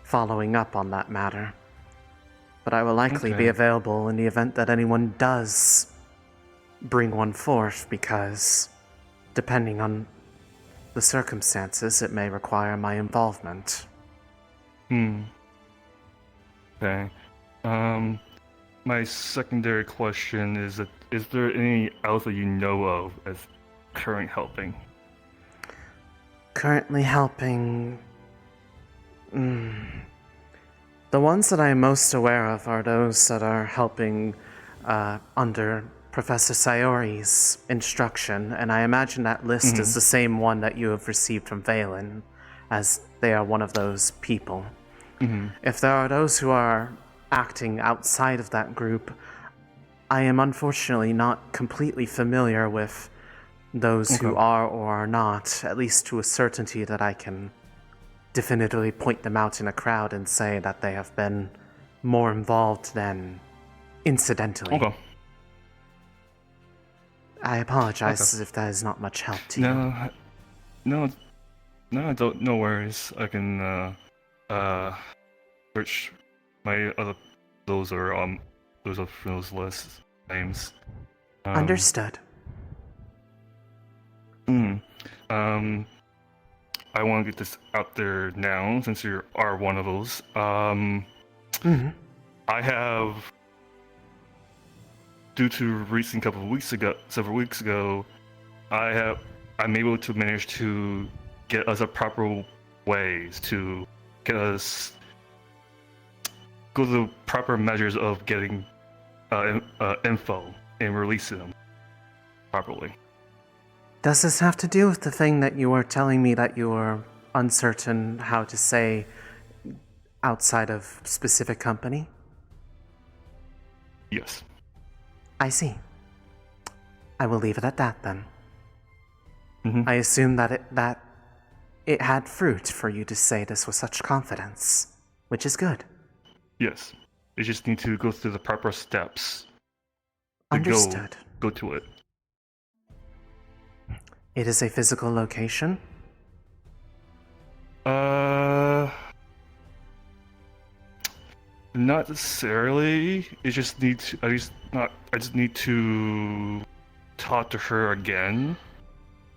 following up on that matter. But I will likely be available in the event that anyone does bring one forth, because depending on the circumstances, it may require my involvement. Okay. My secondary question is that is there any else that you know of as current helping? Currently helping... The ones that I am most aware of are those that are helping under Professor Sayori's instruction, and I imagine that list is the same one that you have received from Valen, as they are one of those people. If there are those who are acting outside of that group, I am unfortunately not completely familiar with those who are or are not, at least to a certainty that I can definitively point them out in a crowd and say that they have been more involved than incidentally. I apologize if that is not much help to you. No worries. I can search my other those are those lists names. Understood. I want to get this out there now, since you are one of those. I have, due to recent several weeks ago, I'm able to manage to get us a proper ways to get us go to the proper measures of getting info and releasing them properly. Does this have to do with the thing that you were telling me that you were uncertain how to say outside of specific company? Yes. I see. I will leave it at that then. I assume that it had fruit for you to say this with such confidence, which is good. Yes. You just need to go through the proper steps. Understood. Go to it. It is a physical location? Not necessarily. I just need to talk to her again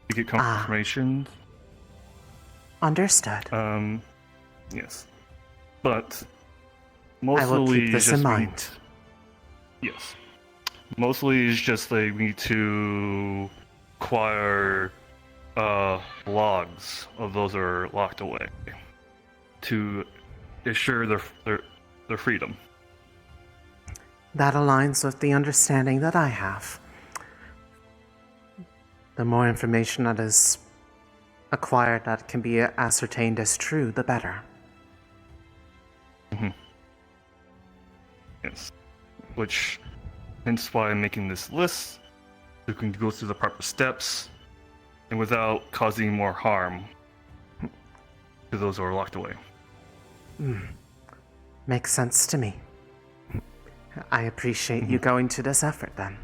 to get confirmation. Understood. Yes. But mostly I will keep this in mind. Yes. Mostly it's just like we need to acquire logs of those that are locked away to assure their freedom. That aligns with the understanding that I have. The more information that is acquired that can be ascertained as true, the better. Yes. Which, hence why I'm making this list. You can go through the proper steps, and without causing more harm to those who are locked away. Makes sense to me. I appreciate you going to this effort then.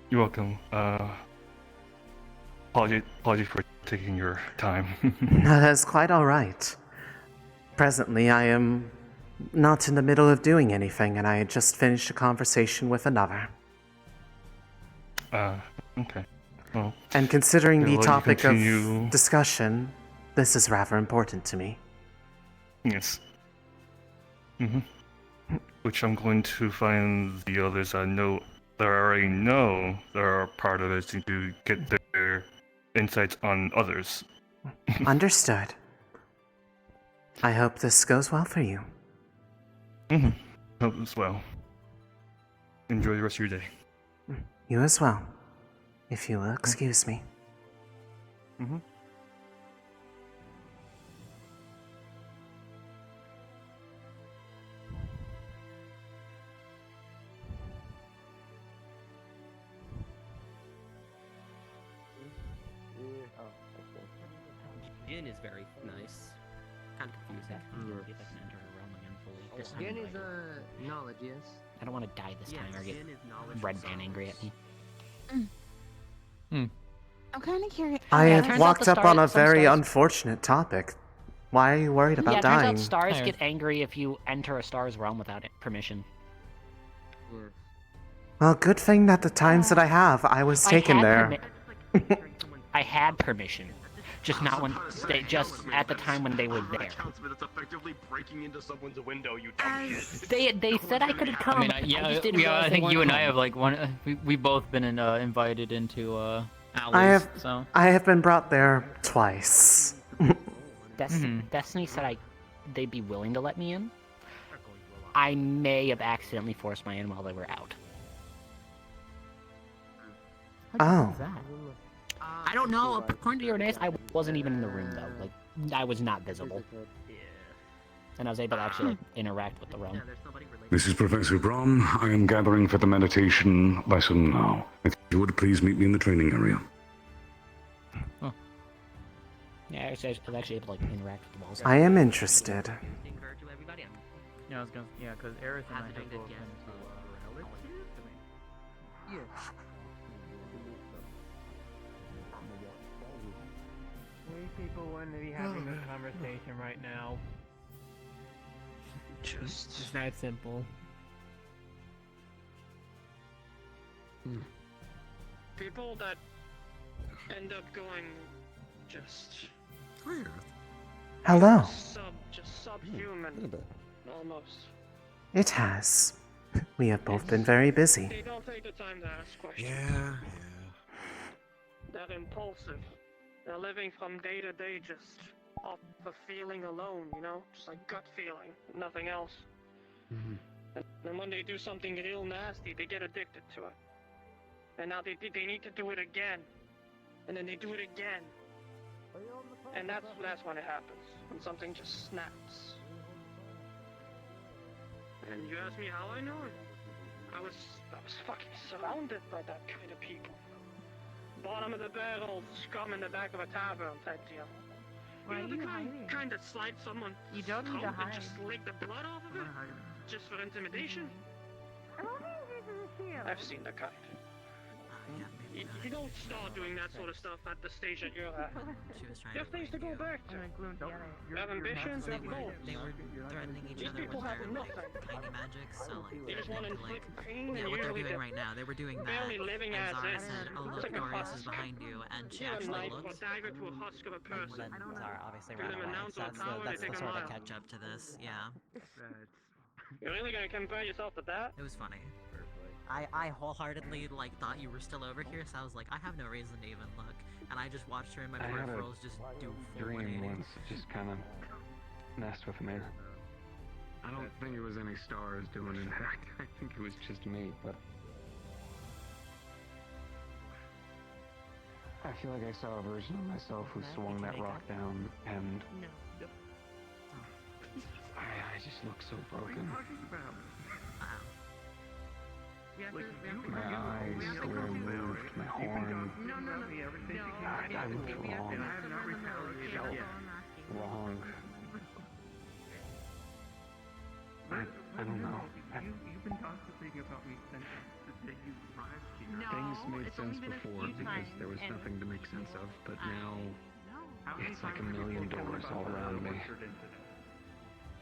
You're welcome. Apology for taking your time. That is quite alright. Presently, I am not in the middle of doing anything, and I had just finished a conversation with another. Okay. Well, And considering I'll the let you topic continue. of discussion, this is rather important to me. Yes. Which I'm going to find the others I know that I already know that are part of it to get their insights on others. Understood. I hope this goes well for you. Hope as well. Enjoy the rest of your day. You as well. If you will excuse me. Jin is very nice. Kind of confusing. See if I can enter her realm again fully. This time, Jin is like, knowledge, yes. I don't want to die this time or get Jin is knowledge Red for Man angry at me. I'm kind of curious. I Yeah, had turns out walked the up on a some very stars- unfortunate topic. Why are you worried about yeah, it dying? turns out stars get angry if you enter a star's realm without permission. Well, good thing that the times that I have, I was taken there. I had permission, just not when just at the time when they were there. It's effectively breaking into someone's window, you dumb shit. They said I could come. I mean, just didn't realize I they think you weren't and I home. have like one. We both been invited into alleys. So I have been brought there twice. Destiny said they'd be willing to let me in. I may have accidentally forced my in while they were out. Oh. I don't know. According to your names, I wasn't even in the room though. Like I was not visible. And I was able to actually like, interact with the realm. This is Professor Braun. I am gathering for the meditation lesson now. If you would please meet me in the training area. Yeah, I was actually able to like interact with the walls. I am interested. Yeah, I was gonna. Yeah, because Aerith and I have both been to We people wouldn't be having this conversation right now. It's that simple. People that end up going just Hello. just subhuman, almost. It has. We have both been very busy. They don't take the time to ask questions. Yeah. They're impulsive. They're living from day to day just off the feeling alone, you know? Just like gut feeling, nothing else. And then when they do something real nasty, they get addicted to it. And now they need to do it again. And then they do it again. And that's when it happens. When something just snaps. And you ask me how I know it? I was fucking surrounded by that kind of people. Bottom of the barrel, scum in the back of a tavern type deal. Why You know, are the you kind that slide someone You don't need to and hide. just lick the blood off of it? Just for intimidation? I've seen the kind. You don't start doing that sort of stuff at the stage that you're at. She was trying You have things to go back to. You have ambitions, you have goals. They were threatening each These other people with have their nothing. tiny magics, so like They just want to inflict pain, yeah, and what they're usually doing they're right now, they were doing that. barely living And as Zara is. said, "Oh It's look, like a Dorius is husk. behind you," and she Give a actually knife or looked. dagger to a husk of a person. Then Zara obviously Give ran them an away. ounce So of power, that's they the take a sort of mile. catch up to this. Yeah, You're really gonna compare yourself to that? it was funny. I wholeheartedly like thought you were still over here, so I was like, I have no reason to even look, and I just watched her in my I had a peripherals just do full dream 180. once that just kind of messed with me. I don't think it was any stars doing it. I think it was just me, but I feel like I saw a version of myself who swung that rock down, and I just look so broken. My eyes, the way I moved, my horn. I looked wrong. Felt wrong. I don't know. You've been gossiping about me since the day you arrived here. Things made sense before because there was nothing to make sense of, but now it's like $1,000,000 all around me.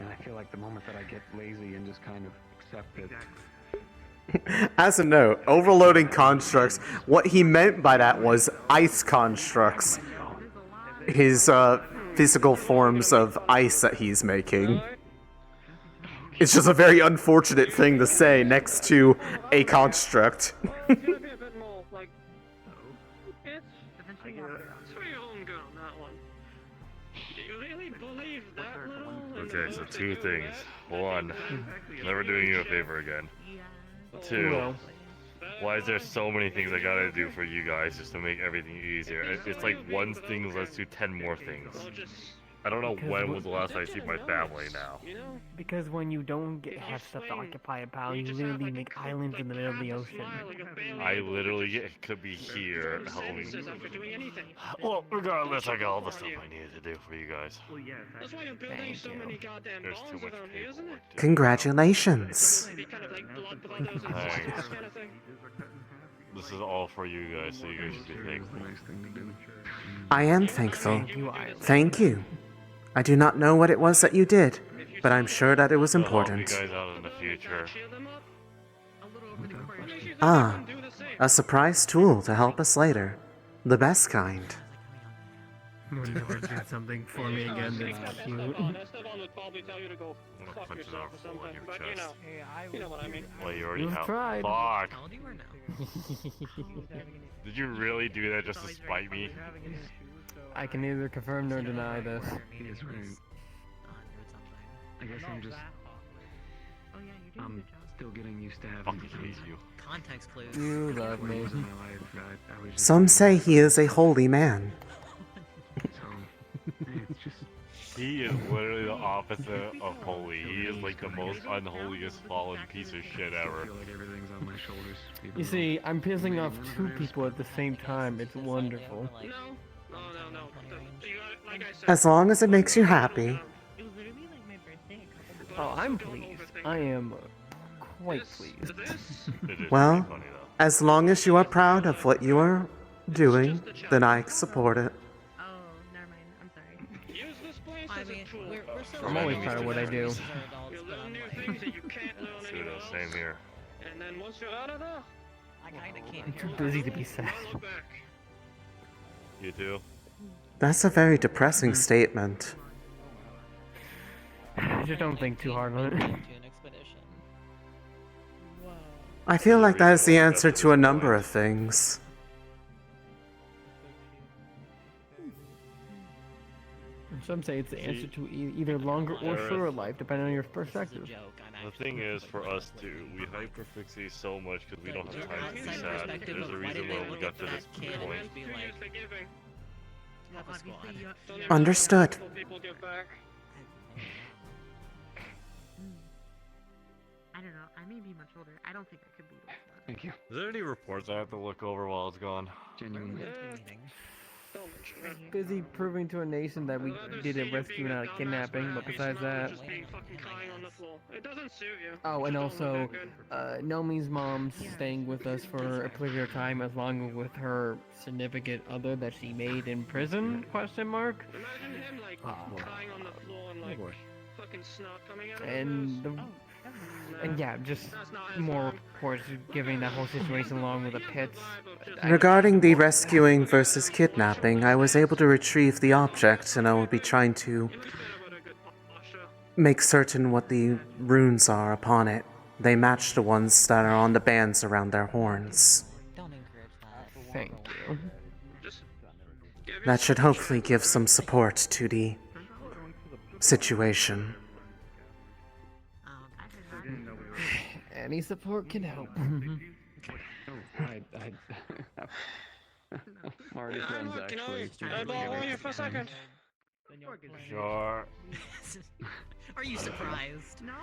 And I feel like the moment that I get lazy and just kind of accept it. As a note, overloading constructs, what he meant by that was ice constructs. His physical forms of ice that he's making. It's just a very unfortunate thing to say next to a construct. It's gonna be a bit more like. It's for your own good on that one. Do you really believe that little? Okay, so two things. One, never doing you a favor again. Two, why is there so many things I gotta do for you guys just to make everything easier? It's like one thing leads to 10 more things. I don't know when was the last time I see my family now. Because when you don't have stuff to occupy a pal, you literally make islands in the middle of the ocean. I literally could be here helping. Well, regardless, I got all the stuff I needed to do for you guys. That's why you're building so many goddamn There's too much around here, isn't it? Congratulations. Thanks. This is all for you guys, so you guys should be thankful. I am thankful. Thank you. I do not know what it was that you did, but I'm sure that it was important. I'll help you guys out in the future. Ah, a surprise tool to help us later. The best kind. Will you ever do something for me again that's cute? Esteban would probably tell you to go fuck yourself or something, but you know what I mean. Well, you already You've have. tried. Fuck. Did you really do that just to spite me? I can neither confirm nor deny this. He is right. I guess I'm just... I'm still getting used to having to hate you. Context clues. You love me. Some say he is a holy man. He is literally the opposite of holy. He is like the most unholiest fallen piece of shit ever. You see, I'm pissing off two people at the same time. It's wonderful. No. Like I said, As long as it makes you happy. Oh, I'm pleased. I am quite pleased. Well, as long as you are proud of what you are doing, then I support it. I'm always proud of what I do. Same here. And then once you're out of there, I'm too busy to be sad. You too? That's a very depressing statement. Just don't think too hard on it. I feel like that is the answer to a number of things. Some say it's the answer to either longer or shorter life, depending on your perspective. The thing is, for us too, we hyperfixate so much because we don't have time to be sad. There's a reason why we got to this point. Understood. I don't know. I may be much older. I don't think I could be like that. Thank you. Is there any reports I have to look over while it's gone? Genuinely. Busy proving to a nation that we did a rescue, not a kidnapping, but besides that... Oh, and also, Nomi's mom's staying with us for a period of time, as long with her significant other that she made in prison, question mark? imagine him like crying on the floor and like fucking snot coming out. And yeah, just more reports giving that whole situation along with the pits. Regarding the rescuing versus kidnapping, I was able to retrieve the object, and I will be trying to make certain what the runes are upon it. They match the ones that are on the bands around their horns. Thank you. That should hopefully give some support to the situation. Any support can help. Already friends, actually. Can I borrow you for a second? Sure. Are you surprised? No.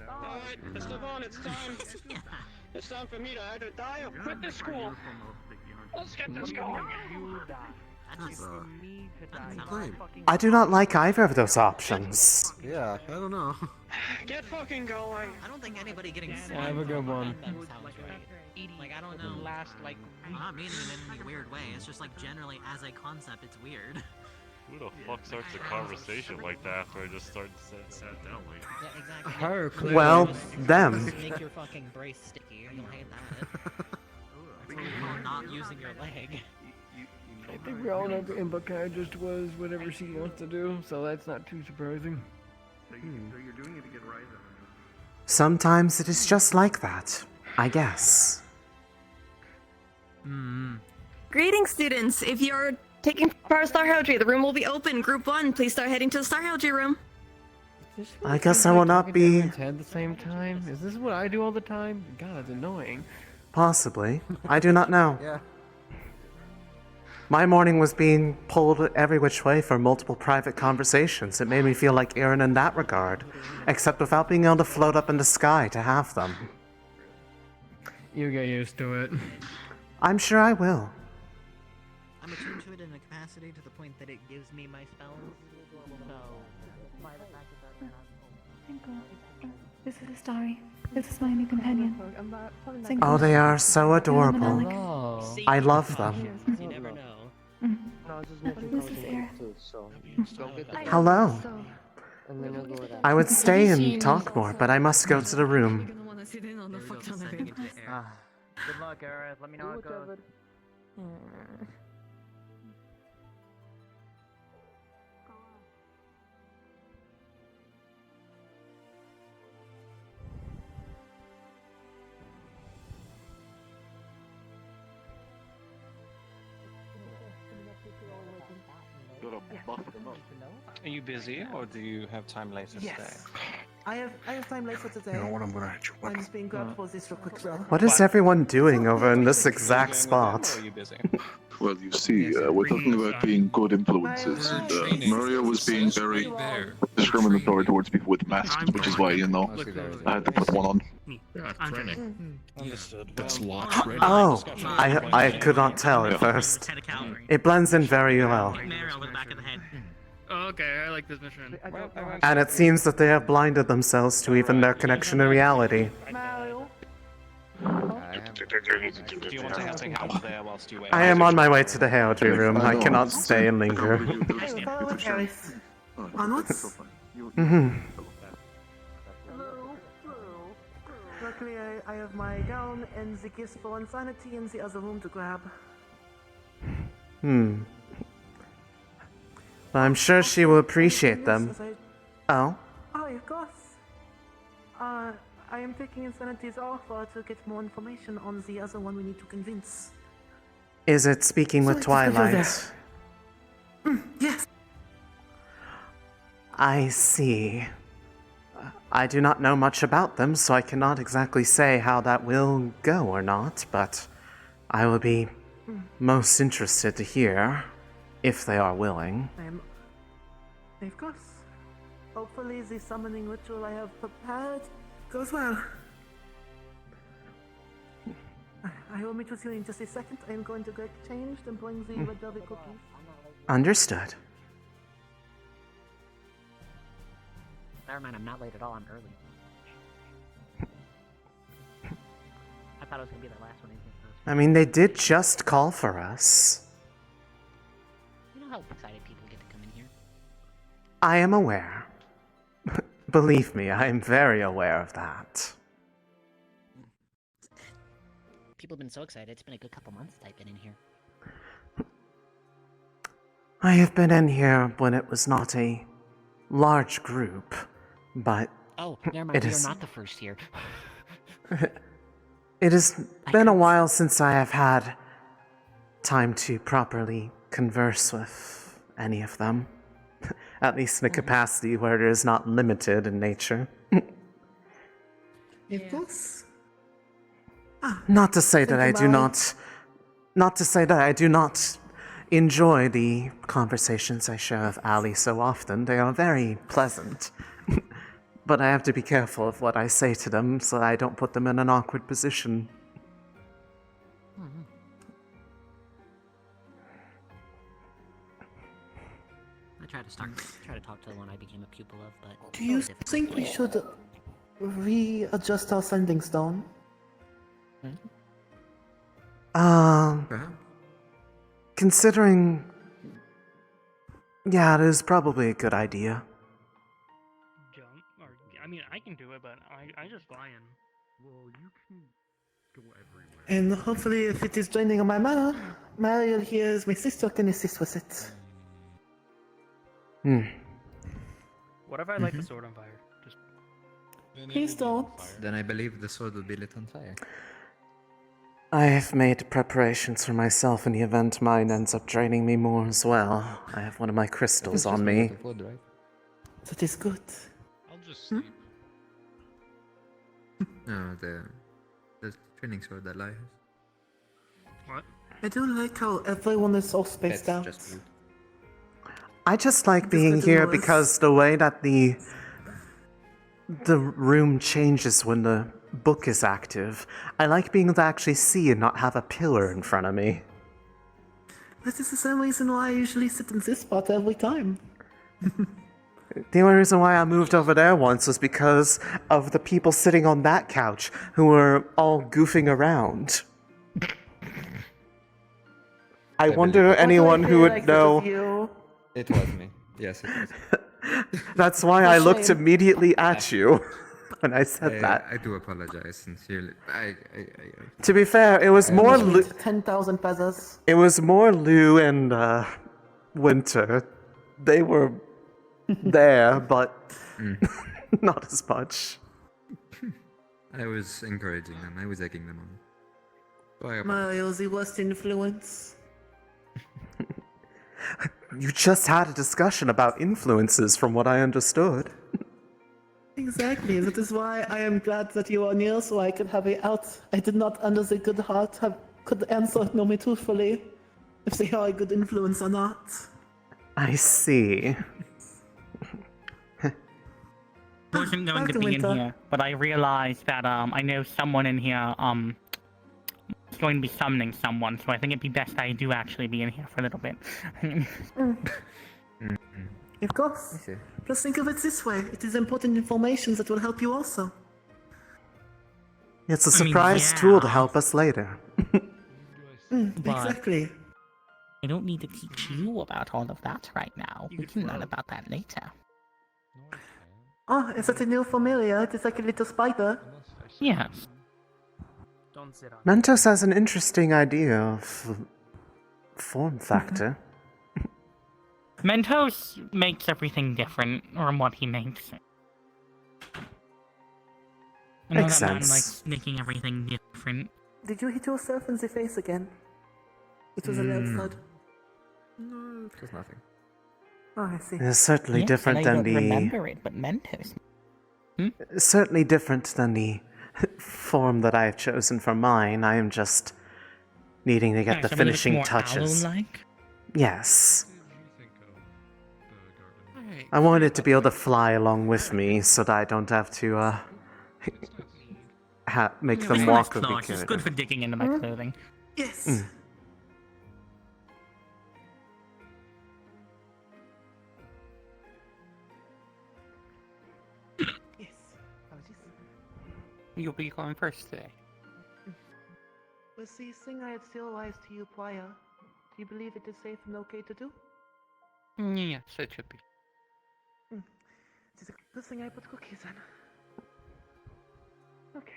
Alright, Esteban, it's time. It's time for me to either die or quit this school. Let's get this going. I do not like either of those options. Yeah, I don't know. Get fucking going. I don't think anybody getting Have a good one. sounds right. Like, I don't know. I'm not meaning it in any weird way. It's just like generally as a concept, it's weird. Who the fuck starts a conversation like that after I just sat down like? Yeah, exactly. Her, clearly. Well, Just them. make your fucking brace sticky. You'll hate that. That's what we call not using your leg. I think we all know the imbocageist was whatever she wants to do, so that's not too surprising. So you're doing it to get Ryza. Sometimes it is just like that, I guess. Greetings, students. If you're taking part of Star Heraldry, the room will be open. Group 1, please start heading to the Star Heraldry room. I guess I will not be... At the same time? Is this what I do all the time? God, it's annoying. Possibly. I do not know. Yeah. My morning was being pulled every which way for multiple private conversations. It made me feel like Aaron in that regard, except without being able to float up in the sky to have them. You get used to it. I'm sure I will. I'm attuned to it in a capacity to the point that it gives me my spells. So, This is Astari. This is my new companion. Oh, they are so adorable. Oh. I love them. you never know. This is Aerith. Hello. I would stay and talk more, but I must go to the room. Good luck, Aerith. Let me know how it goes. Are you busy, or do you have time later today? I have time later today. You know what, I'm gonna hit you I'm just being grabbed for this real quick, bro. What is everyone doing over in this exact spot? Well, you see, we're talking about being good influences, and Maria was being very discriminatory towards people with masks, which is why, you know, I had to put one on. That's locked ready. Oh, I could not tell at first. It blends in very well. Okay, I like this mission. And it seems that they have blinded themselves to even their connection to reality. Do you want to have something help there whilst you wait? I am on my way to the heraldry room. I cannot stay and linger. Onwards? Mm-hmm. Luckily, I have my gown and the gifts for insanity in the other room to grab. I'm sure she will appreciate them. Oh? Oh, of course. I am taking Insanity's offer to get more information on the other one we need to convince. Is it speaking with Twilight? Yes. I see. I do not know much about them, so I cannot exactly say how that will go or not, but I will be most interested to hear, if they are willing. Of course. Hopefully the summoning ritual I have prepared goes well. I will meet with you in just a second. I am going to get changed and bring the red velvet cookies. Understood. Never mind, I'm not late at all, I'm early. I thought it was gonna be the last one. I mean, they did just call for us. You know how excited people get to come in here? I am aware. Believe me, I am very aware of that. People have been so excited, it's been a good couple months that I've been in here. I have been in here when it was not a large group, but Oh, never mind, it you're is... not the first here. It has been a while since I have had time to properly converse with any of them. At least in a capacity where it is not limited in nature. Of course. Not to say that I do not... Not to say that I do not enjoy the conversations I share with Ali so often. They are very pleasant. But I have to be careful of what I say to them so that I don't put them in an awkward position. I tried to talk to the one I became a pupil of, but Do you think we should readjust our sending stone? Considering Yeah, it is probably a good idea. Jump? Or, I mean, I can do it, but I just fly in. Well, you can go everywhere. And hopefully, if it is joining on my manor, Mariel here is my sister can assist with it. What if I light the sword on fire? Just Please don't. Then I believe the sword will be lit on fire. I have made preparations for myself in the event mine ends up draining me more as well. I have one of my crystals on me. Wood, right? That is good. I'll just sleep. No, the training sword that lies. what? I do like how everyone is all spaced out. I just like Just being the here noise. because the way that the room changes when the book is active. I like being able to actually see and not have a pillar in front of me. That is the same reason why I usually sit in this spot every time. The only reason why I moved over there once was because of the people sitting on that couch who were all goofing around. I wonder anyone who would know. It was me. Yes, it was. That's why I looked immediately at you when I said that. I do apologize sincerely. To be fair, it was more 10,000 pesos. It was more Lou and Winter. They were there, but not as much. I was encouraging them. I was egging them on. So I apologize. Mario's the worst influence. You just had a discussion about influences, from what I understood. Exactly. That is why I am glad that you are near, so I could have it out. I did not, under the good heart, could answer no me truthfully if they are a good influence or not. I see. Wasn't going to Welcome, be in Winter. here, but I realized that I know someone in here is going to be summoning someone, so I think it'd be best I do actually be in here for a little bit. Of course. Just think of it this way. It is important information that will help you also. It's a I mean, surprise yeah. tool to help us later. But Exactly. I don't need to teach you about all of that right now. We can learn about that later. Oh, is that a new familiar? It is like a little spider. Yes. Don't sit on. Mentos has an interesting idea of form factor. Mentos makes everything different from what he makes. I know Makes that man sense. likes making everything different. Did you hit yourself in the face again? It was a loud thud. No, it was nothing. Oh, I see. It's certainly Yes, different and I than don't the... remember it, but Mentos. Certainly different than the form that I have chosen for mine. I am just needing to get the Something that's finishing more touches. owl-like? Yes. I wanted it to be able to fly along with me so that I don't have to make It's them nice walk with me. claws. It's good for digging into my clothing. Yes. Yes. You'll be going first today. Was the thing I had theorized to you prior, do you believe it is safe and okay to do? Yes, it should be. It is a good thing I put cookies in. Okay.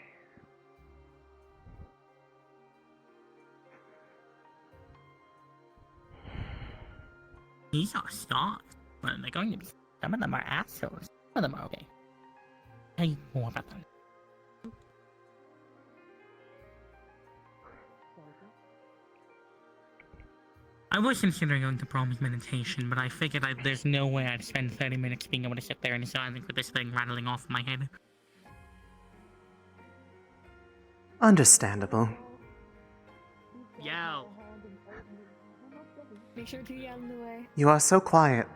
These are stars, but they're going to be. Some of them are assholes. Some of them are okay. Tell you more about them. I was considering going to prom with meditation, but I figured there's no way I'd spend 30 minutes being able to sit there in silence with this thing rattling off my head. Understandable. Yo! Make sure to get out of the way. You are so quiet.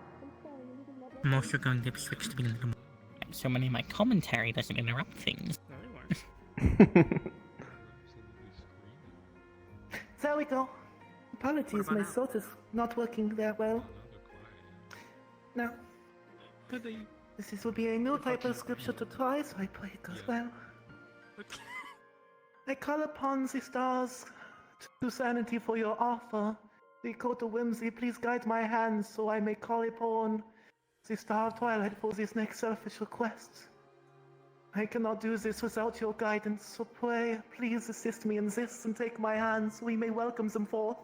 I'm also going to switch to being a little more. So many of my commentary doesn't interrupt things. There we go. Apologies, my throat is not working that well. Now, this will be a new type of scripture to try, so I pray it goes well. I call upon the stars to sanity for your offer, The court of whimsy, please guide my hands so I may call upon the Star of Twilight for this next selfish request. I cannot do this without your guidance, so pray, please assist me in this and take my hand so we may welcome them forth.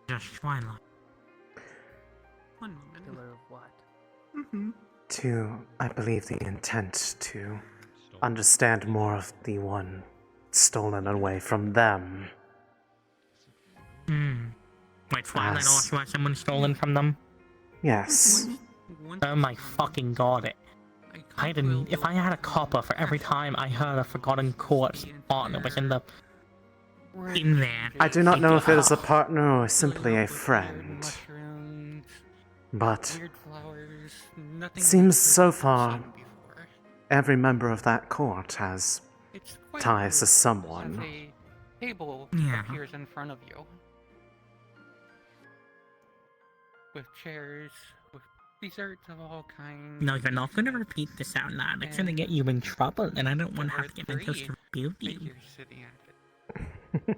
Just Twilight. Pillar of what? I believe, the intent to understand more of the one stolen away from them. Wait, Twilight As- also had someone stolen from them? Yes. Oh my fucking god. If I had a copper for every time I heard a Forgotten Court partner was in there. I do not know if it is a partner or simply a friend. But it seems so far every member of that court has ties to someone. Table Yeah. appears in front of you. With chairs, with desserts of all kinds. No, you're not gonna repeat this out loud. It's gonna get you in trouble, and I don't want to have to get my toast to rebuke that you. you're sitting at.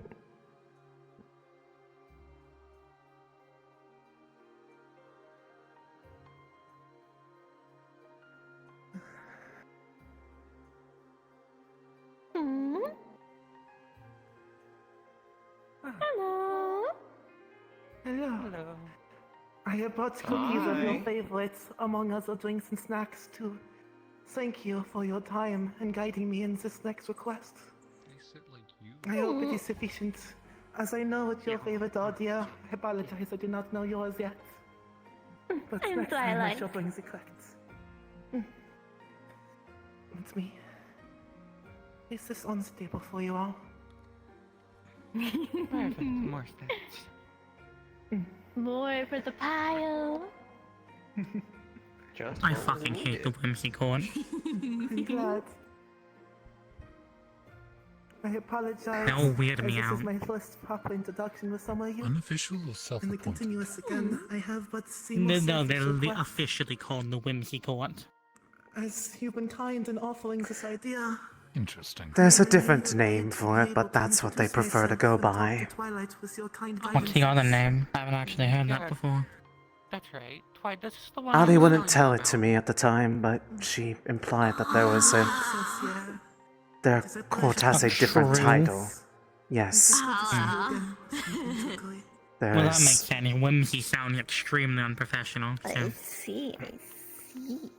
Hello. Hello. I have brought cookies of your favorites, among other drinks and snacks, to thank you for your time and guiding me in this next request. I hope it is sufficient. As I know it's your favorite idea, I apologize I do not know yours yet. But I'm next time I Twilight. shall bring the correct. It's me. Is this on the table for you all? Perfect. More snacks. More for the pile. I fucking hate the whimsy court. I'm glad. I apologize. They all weird as me this out. is my first proper introduction with some of you. Unofficial or And the self-appointed? continuous again, I have but No, seamless they're officially called the whimsy court. As you've been kind in offering this idea, Interesting. There's a different name for it, but that's what they prefer to go by. Twilight with your kind What's the other name? I haven't actually heard that before. That's right. Twilight, this is the one. Ali I was wouldn't telling tell you it to me at the time, but she implied that there was a... Their court has a different True. title. Yes. Ah. There Well, that is... makes any whimsy sound extremely unprofessional. I So. see, I see.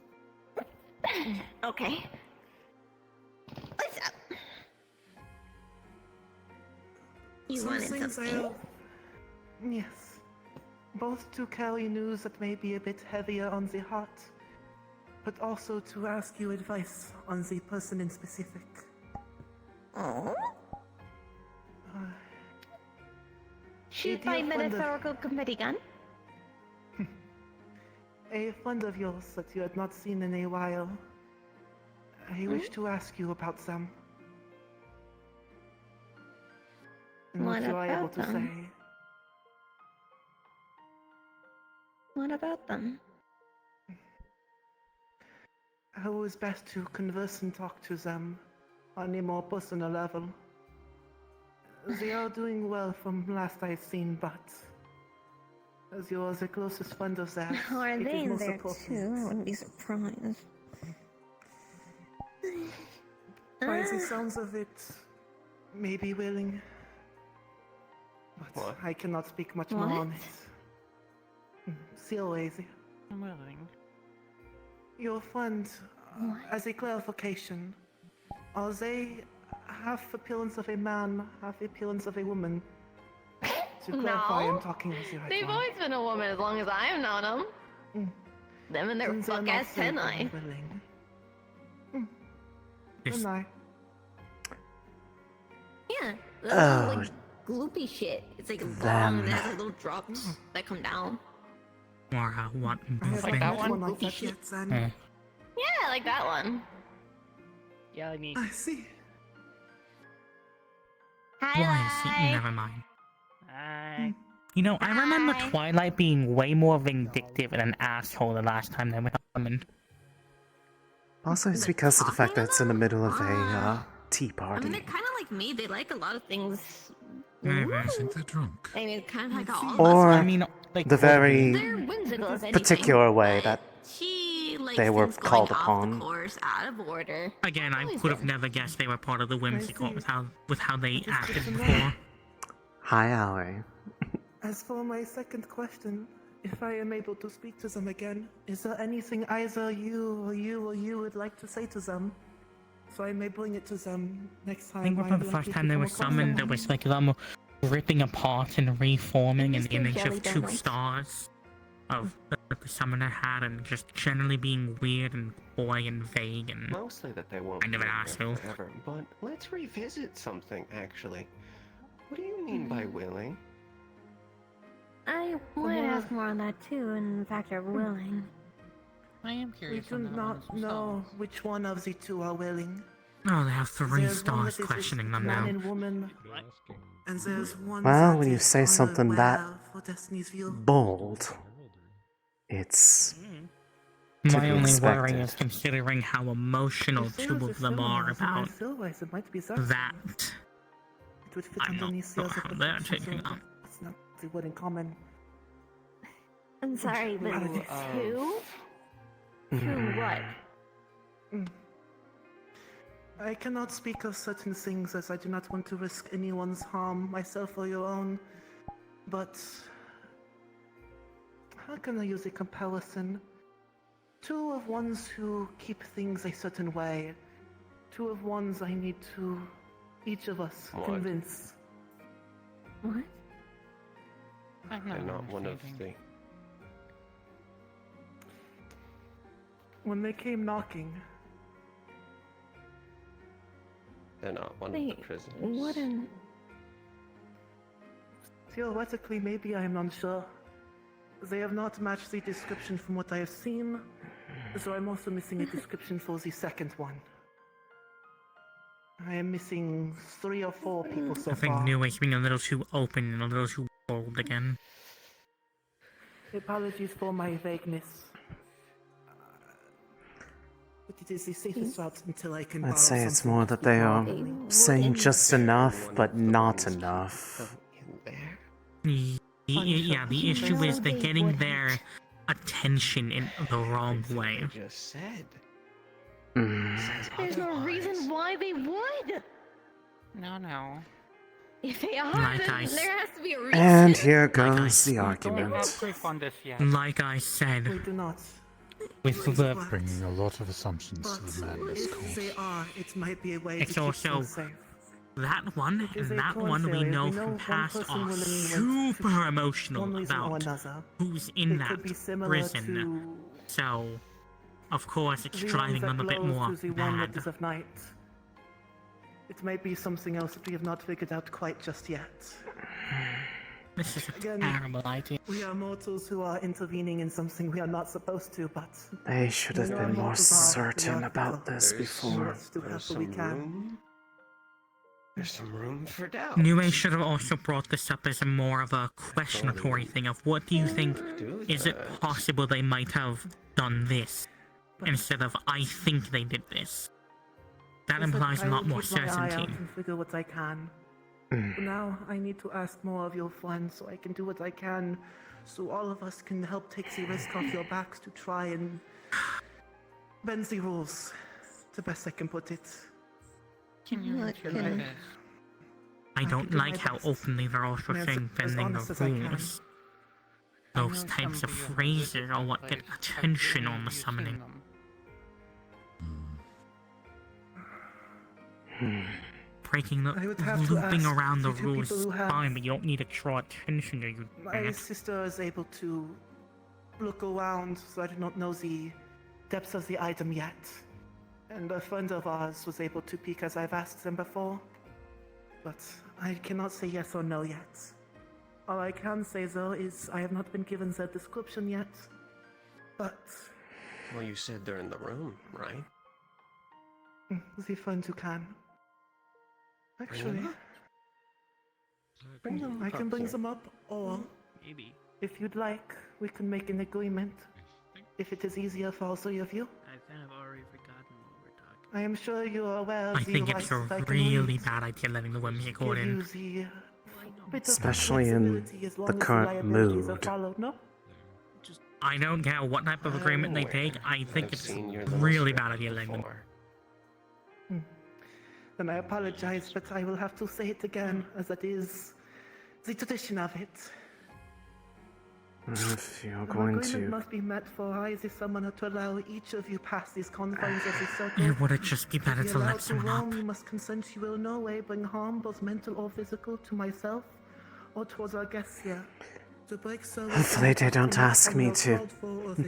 Okay. What's up? You Some wanted things something? Yes. Both to carry news that may be a bit heavier on the heart, but also to ask you advice on the person in specific. Oh? Shoot a by dear friend of- metaphorical confetti gun? A friend of yours that you had not seen in a while. I wish to ask you about them. And What you are able about to them? say. What about them? How is best to converse and talk to them on a more personal level. They are doing well from last I've seen, but as you are the closest friend of theirs, Are it is they most there appropriate. too? I wouldn't be surprised. By the sounds of it, may be willing, but I cannot speak much more on it. Still lazy. I'm willing. Your friend, as a clarification, are they half appearance of a man, half appearance of a woman? To clarify, I'm talking with the right They've one. always been a woman as long as I've known them. Them and their Then they're fuck not ass so henai. willing. Yes. Good night. Yeah, Oh, that's like gloopy shit. It's like long them. and it has like little drops that come down. Or what? Like that one? like Goofy that shit. yet, son. Yeah, like that one. Yeah, I mean. I see. Why is he? Never mind. Hi. You know, I remember Twilight being way more vindictive and an asshole the last time they were women. Also, it's because of the fact that it's in the middle of a tea I party. mean, they're kind of like me. They like a lot of things. I think they're drunk. I mean, kind of like all Or of us. the very They're whimsical, if anything, particular way but that she likes they were things going called off upon. the course, out of order. Again, I Always could have been. never guessed they were part of the whimsical with how they acted before. Hi, Aoi. As for my second question, if I am able to speak to them again, is there anything either you would like to say to them? So I may bring it to them next time. I think from the first time they were summoned, there was like them ripping apart and reforming in the image of two stars of that the summoner had, and just generally being weird and coy and vague and Mostly that they won't kind of be an there asshole. forever, but let's revisit something, actually. What do you mean by willing? I might ask more on that too, in fact, are willing. I am We curious. do not know which one of the two are willing. Oh, they have 3 There's one stars that is questioning them man now. and woman, and there's one Well, that when you is say something that unaware for Destiny's View. bold, it's to My be only expected. worry is considering how emotional If there two is a of them are similar about silhouette, it might be that. It would fit I'm not underneath sure the other how they're protection, taking so up. it's not the word in common. I'm sorry, but two? Two what? I cannot speak of certain things as I do not want to risk anyone's harm, myself or your own. But how can I use a comparison? Two of ones who keep things a certain way. Two of ones I need to, each of us, convince. What? They're not one of the... When they came knocking, They're not one of Wait, the prisoners. what in... theoretically, maybe I am unsure. They have not matched the description from what I have seen, so I'm also missing a description for the second one. I am missing 3 or 4 people so I think far. New Wake's being a little too open and a little too bold again. Apologies for my vagueness. But it is the safest route until I can I'd borrow say it's something more to that they are speak saying just enough, but not enough. Yeah, the issue is they're getting their attention in the wrong way. Just said. There's no reason why they would! No. If they are, Like then I there has to be a reason. And here goes the argument. Like I said, We do not. with the Bringing a lot of assumptions to the madness If course. they are, it might be a way it's to keep also things safe. that one It is and a that torn one we theory. know We from one past person are willing super emotional one reason or about another. who's in It that could be similar prison. to So, of course, it's the driving ones them a that bit blows more to the one that mad. is of night. It may be something else that we have not figured out quite just yet. This is a Again, terrible idea. We are mortals who are intervening in something we are not supposed to, but They should have we been more mortals are, certain we are about this people. before. Let's do There's what we some can. room. There's some room for doubt. New should have also brought this up as a more of a questionatory thing of what do you think, is it possible they might have done this, instead of I think they did this. That I said implies a I lot will more keep my eye out certainty. and figure what I can. For now, I need to ask more of your friends so I can do what I can, so all of us can help take the risk off your backs to try and bend the rules, the best I can put it. Can you implement this? I don't do my like how best. openly they're also As- saying as bending the honest as I can. rules. Those types of phrases are what get attention on the summoning. Breaking I would the have to looping ask around the the two rules people is who have- fine, but you don't need to draw attention to you. My sister is able to look around, so I do not know the depths of the item yet. And a friend of ours was able to peek as I've asked them before. But I cannot say yes or no yet. All I can say though is I have not been given the description yet. But Well, you said they're in the room, right? the friend who can. Actually, Bring them I up can bring here. them up, or Maybe. if you'd like, we can make an agreement. If it is easier for all three of you. I've kind of already forgotten I am sure you are aware. I think it's a really bad idea letting the whimsy court in. Especially in the current mood. I don't care what type of agreement they take, I think it's a really bad idea letting them. Then I apologize, but I will have to say it again, as it is the tradition of it. If you're The going agreement to... must be met for I, as a summoner, to allow each of you past these confines of the circle. It would just be better be to allowed let someone roam, up. You must consent you will no way bring harm, both mental or physical, to myself or towards our guests here. To break so Hopefully they don't ask me to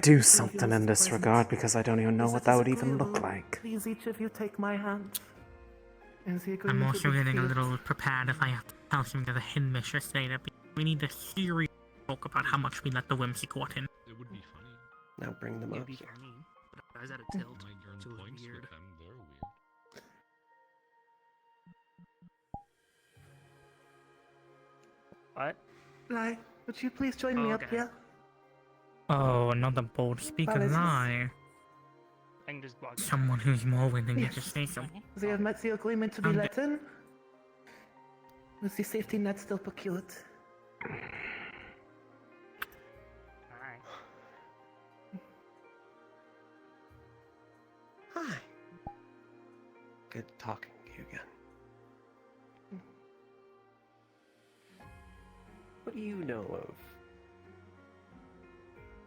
do something in this regard, because I don't even know what that would even look like. Please, each of you take my hand. And the I'm agreement also will be getting a sealed. little prepared if I have to tell something to the head mistress later. We need a serious talk about how much we let the whimsy court in. It would be funny. Now bring them up here. I was at a tilt. So it was weird. What? Lai, would you please join me up Okay. here? Oh, another bold speaker Apologies. lie. I can just walk. Someone who's more willing to just say something. They have met the agreement to be let in. With the safety net still procured. Alright. Hi. Good talking to you again. What do you know of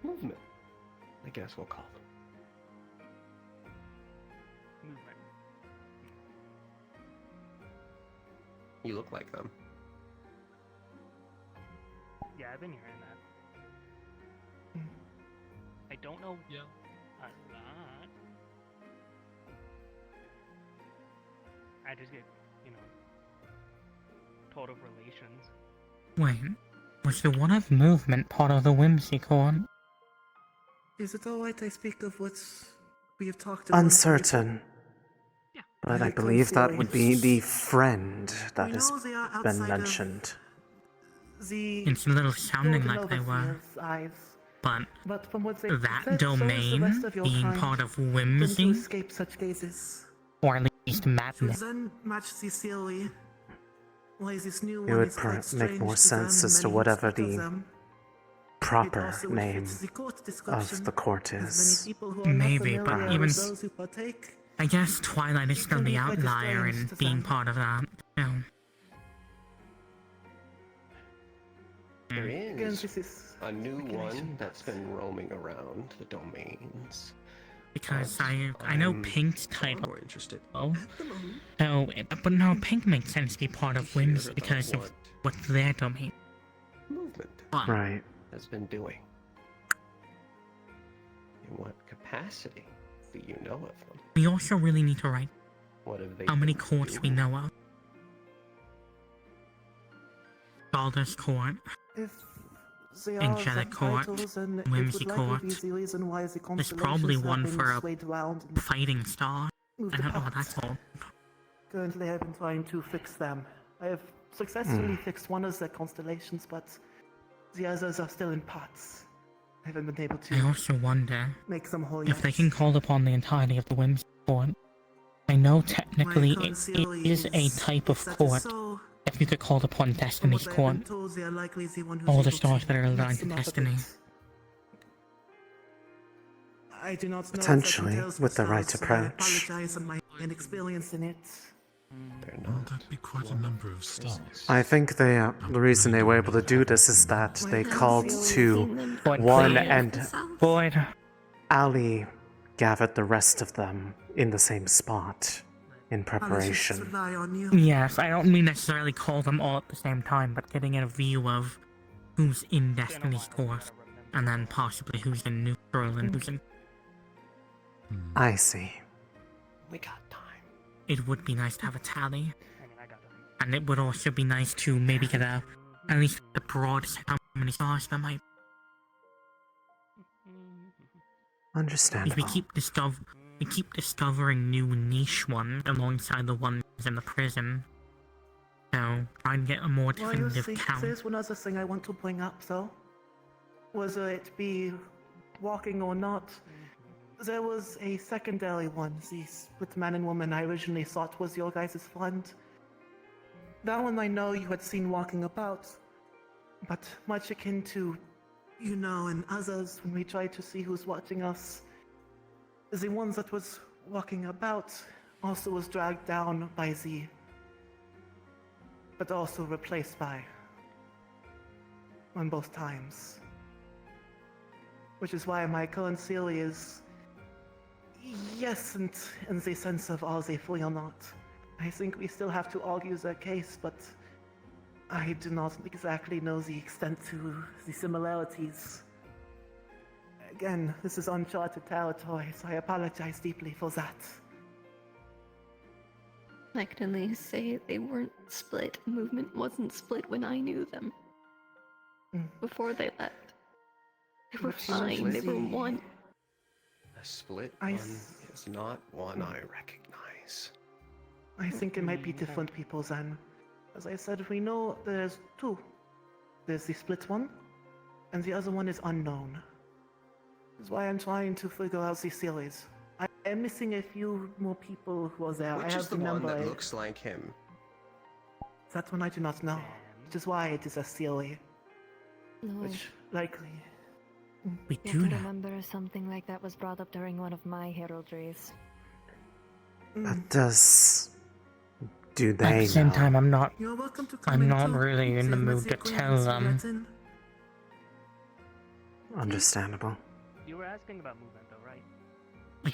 movement? I guess we'll call them. Movement. You look like them. Yeah, I've been hearing that. I don't know a lot. I just get, told of relations. Wait, was the one of movement part of the whimsy court? Is it alright I speak of what we have talked about? Uncertain. But I believe that would be the friend that has been mentioned. It's a little sounding like they were. But from what they that said, so is the domain rest of your being kind. part of Couldn't whimsy, escape such gazes. or at least madness. Then match the theory. Why this new It one would is quite make strange more to sense them, as to many whatever speak of the them. proper also name fits the court of description, the court as is. many people who are not Maybe, but familiar even with those who partake. I guess Twilight is still can the be quite outlier strange in to being them. part of that. No. There Again, is this is a new one that's been roaming around the domains. Because I know Pink's title. More interested. Oh. So, but no, Pink makes sense to be part of whimsy because of what's their domain. Movement Right. has been doing. In what capacity do you know of them? We also really need to write What have they how many been courts we doing? know of. Baldur's Court, If they are Angelic Court, subtitles, and it Whimsy would likely Court. be the reason why the There's probably constellations have one been for a swayed around and Fighting Star. moved I don't know what apart. that's called. Currently, I've been trying to fix them. I have successfully fixed one of their constellations, but the others are still in parts. I haven't been able I to also wonder make them whole if they yet. can call upon the entirety of the Whimsy Court. I know technically My it is a type of that is court. so. If you could call upon From Destiny's what I've Court, been told, they are likely the one who's all the able stars to that are aligned mix to them up a Destiny. bit. I do not know Potentially, if I can tell with the right stars, so I approach. apologize on my inexperience in it. They're not. That'd be quite a number of stars. I think the reason they were able to do this is that they called to one and Boyd. Ali gathered the rest of them in the same spot in preparation. Rely on you. Yes, I don't mean necessarily call them all at the same time, but getting a view of who's in Destiny's Court, and then possibly who's in neutral and who's in. I see. We got time. It would be nice to have a tally, and it would also be nice to maybe get at least a broad sense of how many stars there might. Understandable. We keep discovering new niche ones alongside the ones in the prison. So try and get a more Well, you definitive see, count. there's one other thing I want to bring up, though. Whether it be walking or not, there was a secondary one, the split man and woman I originally thought was your guys' friend. That one I know you had seen walking about, but much akin to, you know, and others when we tried to see who's watching us, the one that was walking about also was dragged down by Z, but also replaced by on both times. Which is why my current theory is yes, and in the sense of are they free or not. I think we still have to argue their case, but I do not exactly know the extent to the similarities. Again, this is uncharted territory, so I apologize deeply for that. I can only say they weren't split. Movement wasn't split when I knew them. Before they left. They were fine, they were one. A split one is not one I recognize. I think it might be different people then. As I said, we know there's two. There's the split one, and the other one is unknown. That's why I'm trying to figure out the series. I am missing a few more people who are there. Which I have is the the one number. that looks like him? That one I do not know. Which is why it is a theory. No. Which likely. We I do can know. remember something like that was brought up during one of my heraldries. But do At they the same know? time, I'm not You're welcome to come I'm in not too. really in the Save my mood to secret tell once we them. get in. Understandable. You were asking about movement, though, right?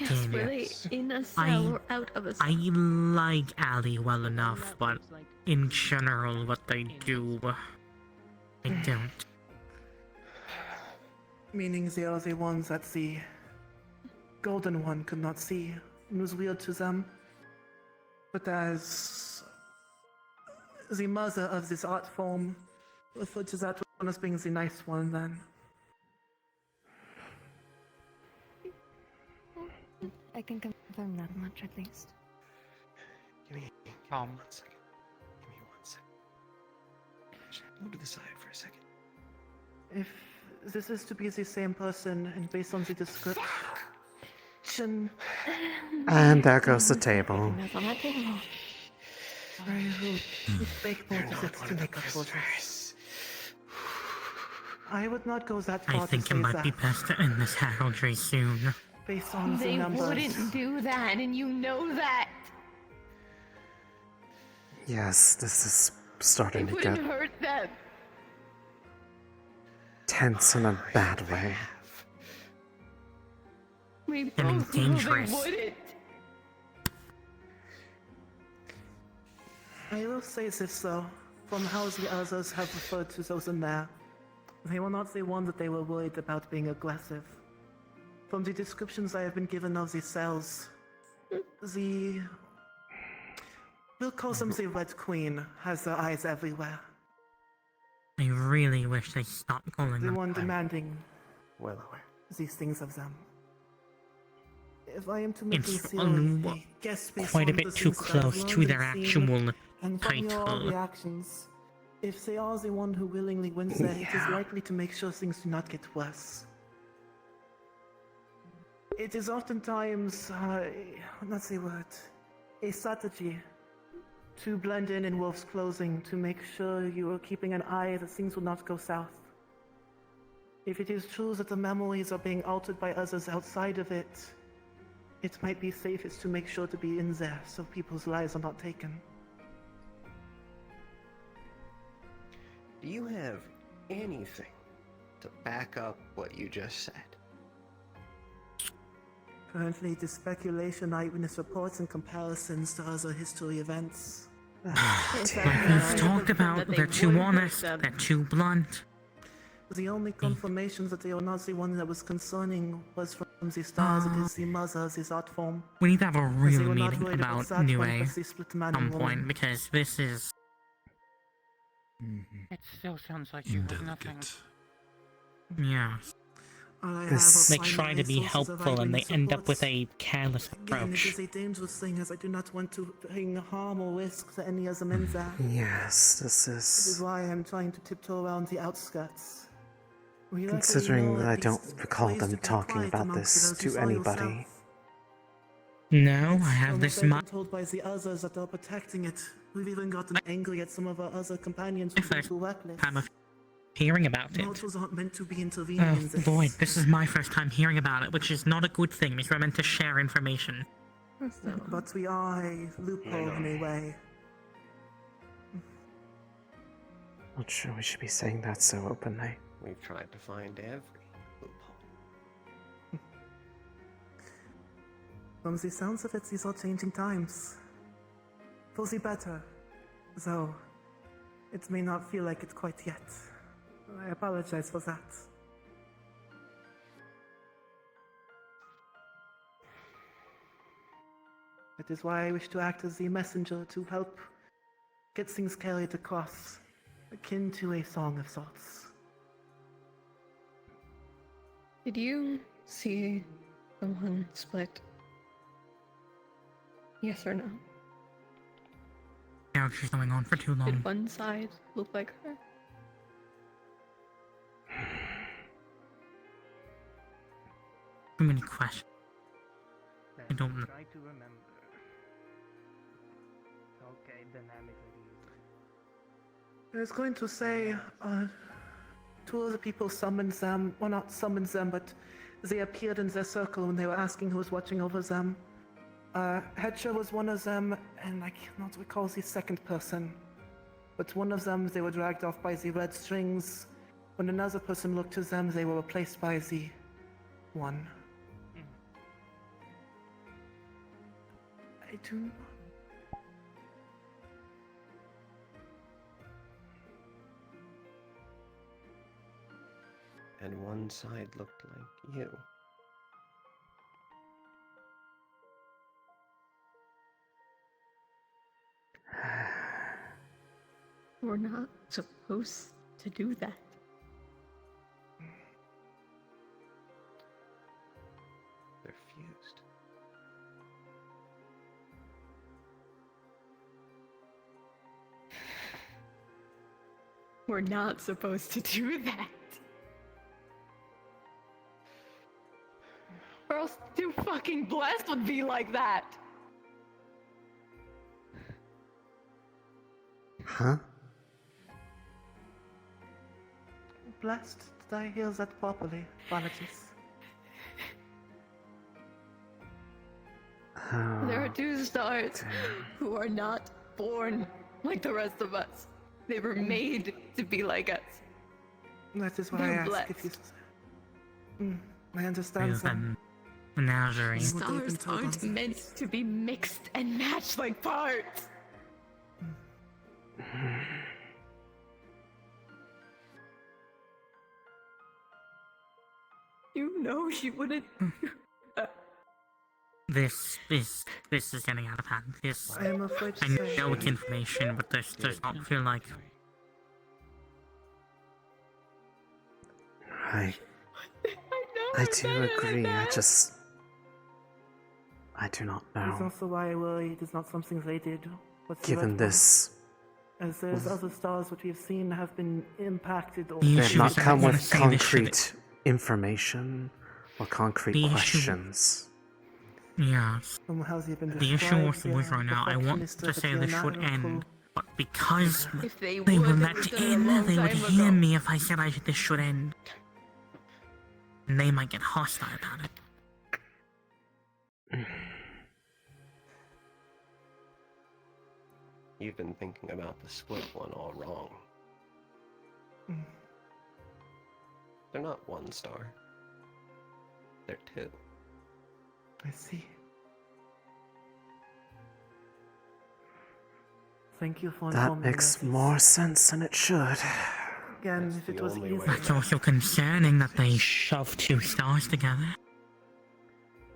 Yes, Again, were they in a cell or out of a cell? I like Ali well enough, but in general, what they do, I don't. Meaning they are the ones that the golden one could not see. It was weird to them. But as the mother of this art form referred to that one as being the nice one then. I can confirm that much at least. Give me 1 second. Give me 1 second. Move to the side for a second. If this is to be the same person and based on the description. And there goes the table. That's on that table. I will make more visits to make up for this. I would not go that far I think to it say might that. be best to end this heraldry soon. Based on the They numbers. wouldn't do that, and you know that. Yes, this is starting It to wouldn't get hurt them. tense in a bad way. We Getting both know they dangerous. wouldn't. I will say this though, from how the others have referred to those in there, they were not the one that they were worried about being aggressive. From the descriptions I have been given of the cells, we'll call them the Red Queen, has their eyes everywhere. I really wish they stopped calling The them. one demanding well aware these things of them. If I am to make a It's theory, I guess based quite a on the bit too things that I've close to learned their and seen, actual and from your title. reactions, if they are the one who willingly wins there, it is likely to make sure things do not get worse. It is oftentimes, not the word, a strategy to blend in wolf's clothing to make sure you are keeping an eye that things will not go south. If it is true that the memories are being altered by others outside of it, it might be safest to make sure to be in there so people's lives are not taken. Do you have anything to back up what you just said? Currently, the speculation, eyewitness reports, and comparisons to other history events. Like we've talked about, they're too honest, they're too blunt. The only confirmation that they are not the one that was concerning was from the stars. It is the mother, this art form. We need to have a As they real were not meeting worried about that New one, A but the split man some and woman. point, because this is... It still sounds like you have nothing. Yeah. All I This- have They are try to be primary sources of helpful and they eyewitness end up with reports. a careless Again, it approach. is a dangerous thing as I do not want to bring harm or risk to any of them in there. Yes, this This is is... why I'm trying to tiptoe around the outskirts. We Considering that I don't recall them talking about this to anybody. No, I have this I've my been told by the others that they're protecting it. We've even gotten angry at some of our other companions who've been too reckless. time of hearing about it. Mortals aren't meant to be intervening in this. Boy, this is my first time hearing about it, which is not a good thing because we're meant to share information. But we are a loophole in a way. Not sure we should be saying that so openly. We've tried to find every loophole. From the sounds of it, these are changing times. For the better. Though, it may not feel like it quite yet. I apologize for that. That is why I wish to act as the messenger to help get things carried across, akin to a song of sorts. Did you see someone split? Yes or no? Yeah, she's going on for too long. Did one side look like her? Too many questions. I don't know. Try to remember. Okay, dynamics I was going to say, two of the people summoned them, well not summoned them, but they appeared in their circle when they were asking who was watching over them. Hedger was one of them, and I cannot recall the second person. But one of them, they were dragged off by the red strings. When another person looked to them, they were replaced by the one. I do not. And one side looked like you. We're not supposed to do that. They're fused. We're not supposed to do that. Or else too fucking blessed would be like that. Huh? Blessed? Did I hear that properly? Apologies. There are two stars who are not born like the rest of us. They were made to be like us. That is why They're I asked blessed. if you... I understand some. Menagerie. Stars aren't meant to be mixed and matched like parts. You know she wouldn't. This is getting out of hand. This I am afraid to I say. know it's information, but this does not feel like. I do agree. I do not It's know. also why I worry it is not something they did. Given this, As those other stars which we have seen have been impacted or... they have not come with concrete information or concrete questions. Yes. How's he been The issue described? with right now, I want Perfectionist to say appear this should natural. end, but because If they they were would, let it was done a in, long they would time hear ago. me if I said this should end. And they might get hostile about it. You've been thinking about the split one all wrong. They're not one star. They're two. I see. Thank you for That informing me. makes more sense than it should. Again, if it was easy. It's also concerning that they shoved two stars together.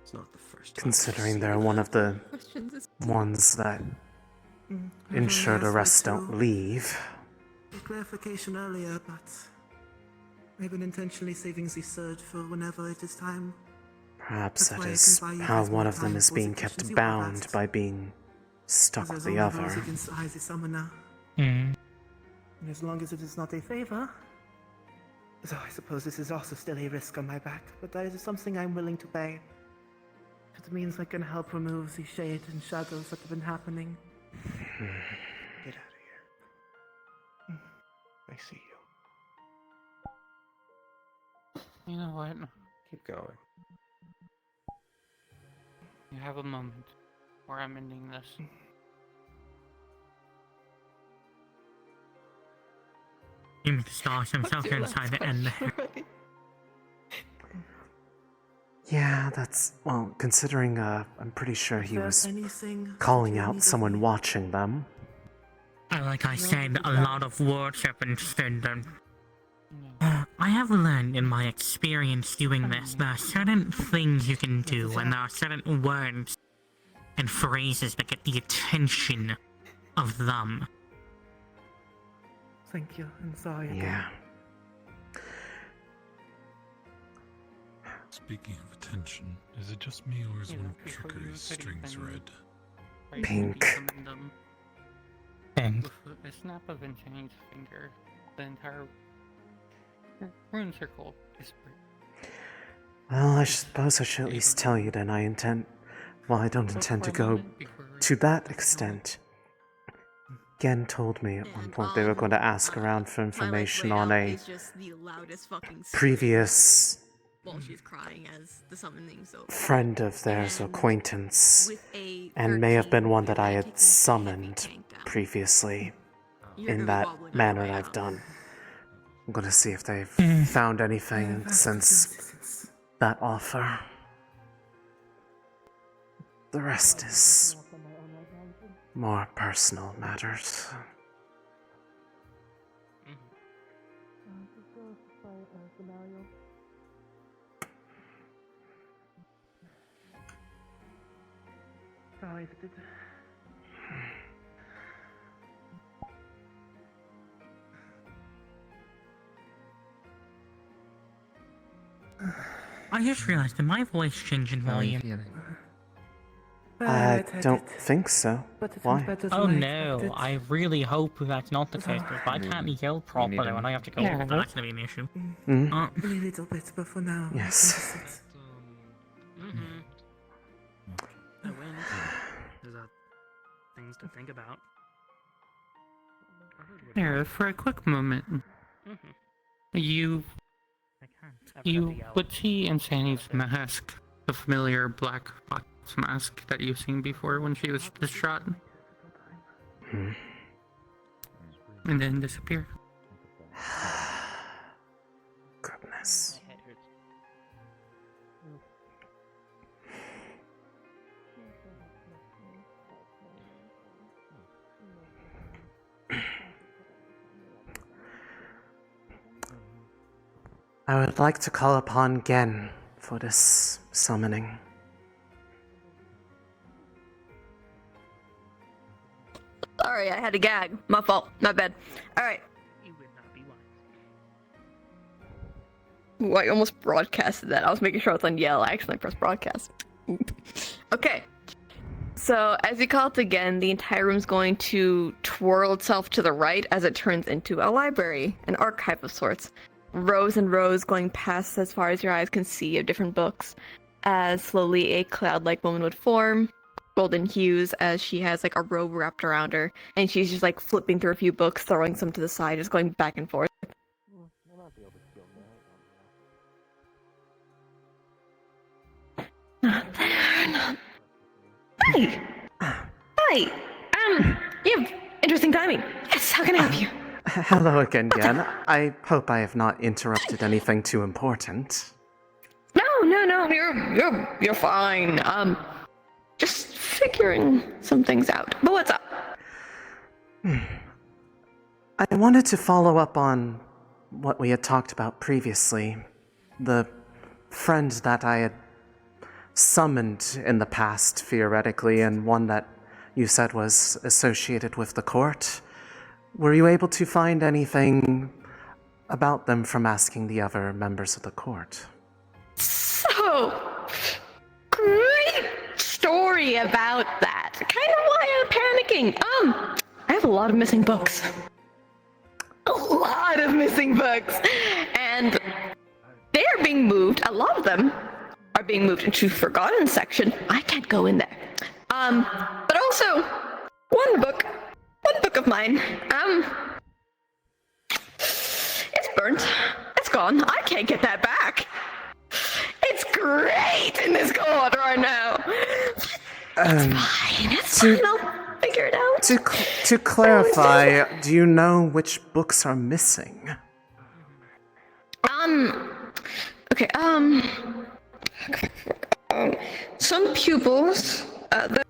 It's not the first time. Considering they're one of the ones that ensure the rest don't leave. A clarification earlier, but I've been intentionally saving the surge for whenever it is time. Perhaps That's that why I is can buy you how guys one more of them time is for being the questions kept you bound have asked. by being stuck There's with the only rules other. against the Icy Summoner. Mm. And as long as it is not a favor, So I suppose this is also still a risk on my back, but that is something I'm willing to pay. If it means I can help remove the shade and shadows that have been happening. Get out of here. I see you. You know what? Keep going. You have a moment where I'm ending this. Even the stars himself inside the end there. Yeah, that's, well, considering, I'm pretty sure he was anything calling you out need someone of me? watching them. Like I said, a lot of words have been said. I have learned in my experience doing this, there are certain things you can do, and there are certain words and phrases that get the attention of them. Thank you, and sorry again. Yeah. Speaking of attention, is it just me or is one of Trickery's strings red? Pink. With a snap of Insane's finger, the entire rune circle is free. Well, I suppose I should at least tell you then I don't intend to go to that extent. Gen told me at one point they were going to ask around for information on a previous while she's crying as the summoning so friend of theirs, acquaintance, and may have been one that I had summoned previously in that manner I've done. I'm gonna see if they've found anything since that offer. The rest is more personal matters. Sorry, I just realized, did my voice change in volume? I don't think so. Why? Oh no, I really hope that's not the case, because if I can't yell properly when I have to go, that's gonna be an issue. A little bit, but for now. Yes. A win. There's things to think about. Aerith, for a quick moment, you would see Insane's mask, the familiar black box mask that you've seen before when she was distraught, and then disappear. Goodness. I would like to call upon Gen for this summoning. Sorry, I had to gag. My fault. My bad. Alright. Ooh, I almost broadcasted that. I was making sure I was on yell. I accidentally pressed broadcast. Okay. So, as you call it again, the entire room's going to twirl itself to the right as it turns into a library, an archive of sorts. Rows and rows going past as far as your eyes can see of different books, as slowly a cloud-like woman would form, golden hues as she has like a robe wrapped around her, and she's just like flipping through a few books, throwing some to the side, just going back and forth. Hey! Hi! You have interesting timing. Yes, how can I help you? Hello again, Gen. I hope I have not interrupted anything too important. No, you're fine. Just figuring some things out. But what's up? I wanted to follow up on what we had talked about previously. The friend that I had summoned in the past, theoretically, and one that you said was associated with the court. Were you able to find anything about them from asking the other members of the court? So, great story about that. Kind of why I'm panicking. I have a lot of missing books. A lot of missing books. And And they are being moved, a lot of them are being moved into Forgotten section. I can't go in there. But also, one book of mine, it's burnt. It's gone. I can't get that back. It's great in this cohort right now. It's fine. I'll figure it out. To clarify, do you know which books are missing? Okay, some pupils,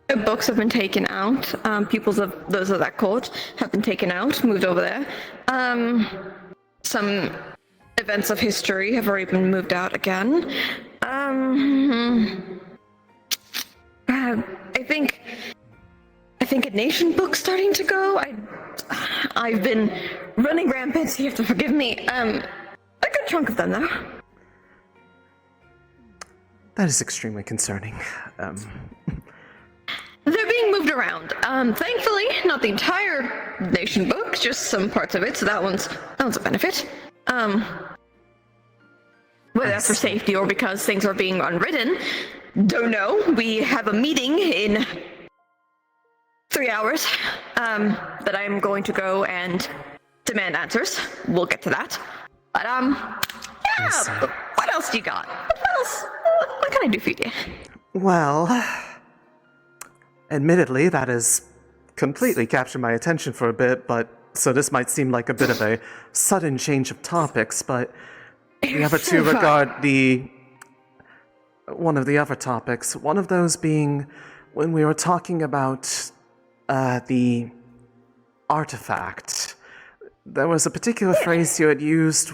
their books have been taken out. Pupils of those of that court have been taken out, moved over there. Some events of history have already been moved out again. I think a nation book's starting to go. I've been running rampant, so you have to forgive me. A good chunk of them, though. That is extremely concerning. They're being moved around. Thankfully, not the entire nation book, just some parts of it, so that one's a benefit. Whether that's for safety or because things are being unwritten, don't know. We have a meeting in 3 hours that I'm going to go and demand answers. We'll get to that. But, yeah, what else do you got? What can I do for you, dear? Well, admittedly, that has completely captured my attention for a bit, so this might seem like a bit of a sudden change of topics, but the other two regard one of the other topics, one of those being when we were talking about the artifact. There was a particular phrase you had used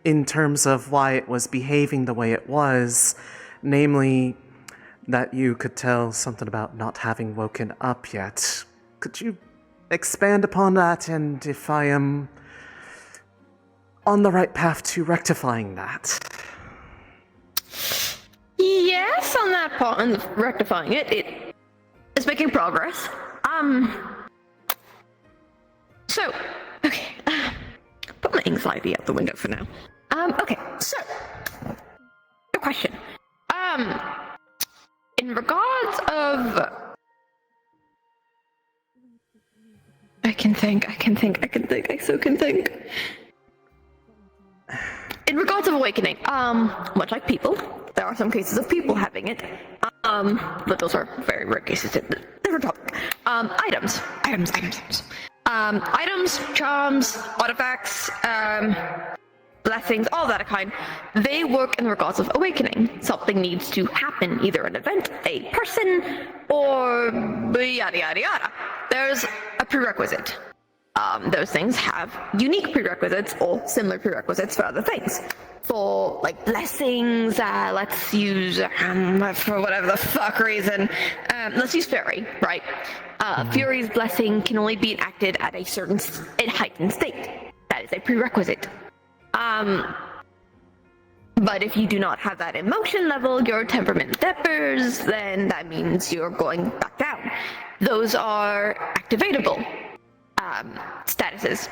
in terms of why it was behaving the way it was, namely that you could tell something about not having woken up yet. Could you expand upon that, and if I am on the right path to rectifying that? Yes, on that part, and rectifying it is making progress. So, okay, put my anxiety out the window for now. Okay, so, your question. In regards of... I so can think. In regards of awakening, much like people, there are some cases of people having it, but those are very rare cases. Different topic. Items, charms, artifacts, blessings, all that kind. They work in regards of awakening. Something needs to happen, either an event, a person, or yada yada yada. There's a prerequisite. Those things have unique prerequisites or similar prerequisites for other things. For, like, blessings, let's use, for whatever the fuck reason, let's use Fury, right? Fury's blessing can only be enacted at a certain heightened state. That is a prerequisite. But if you do not have that emotion level, your temperament differs, then that means you're going back down. Those are activatable statuses.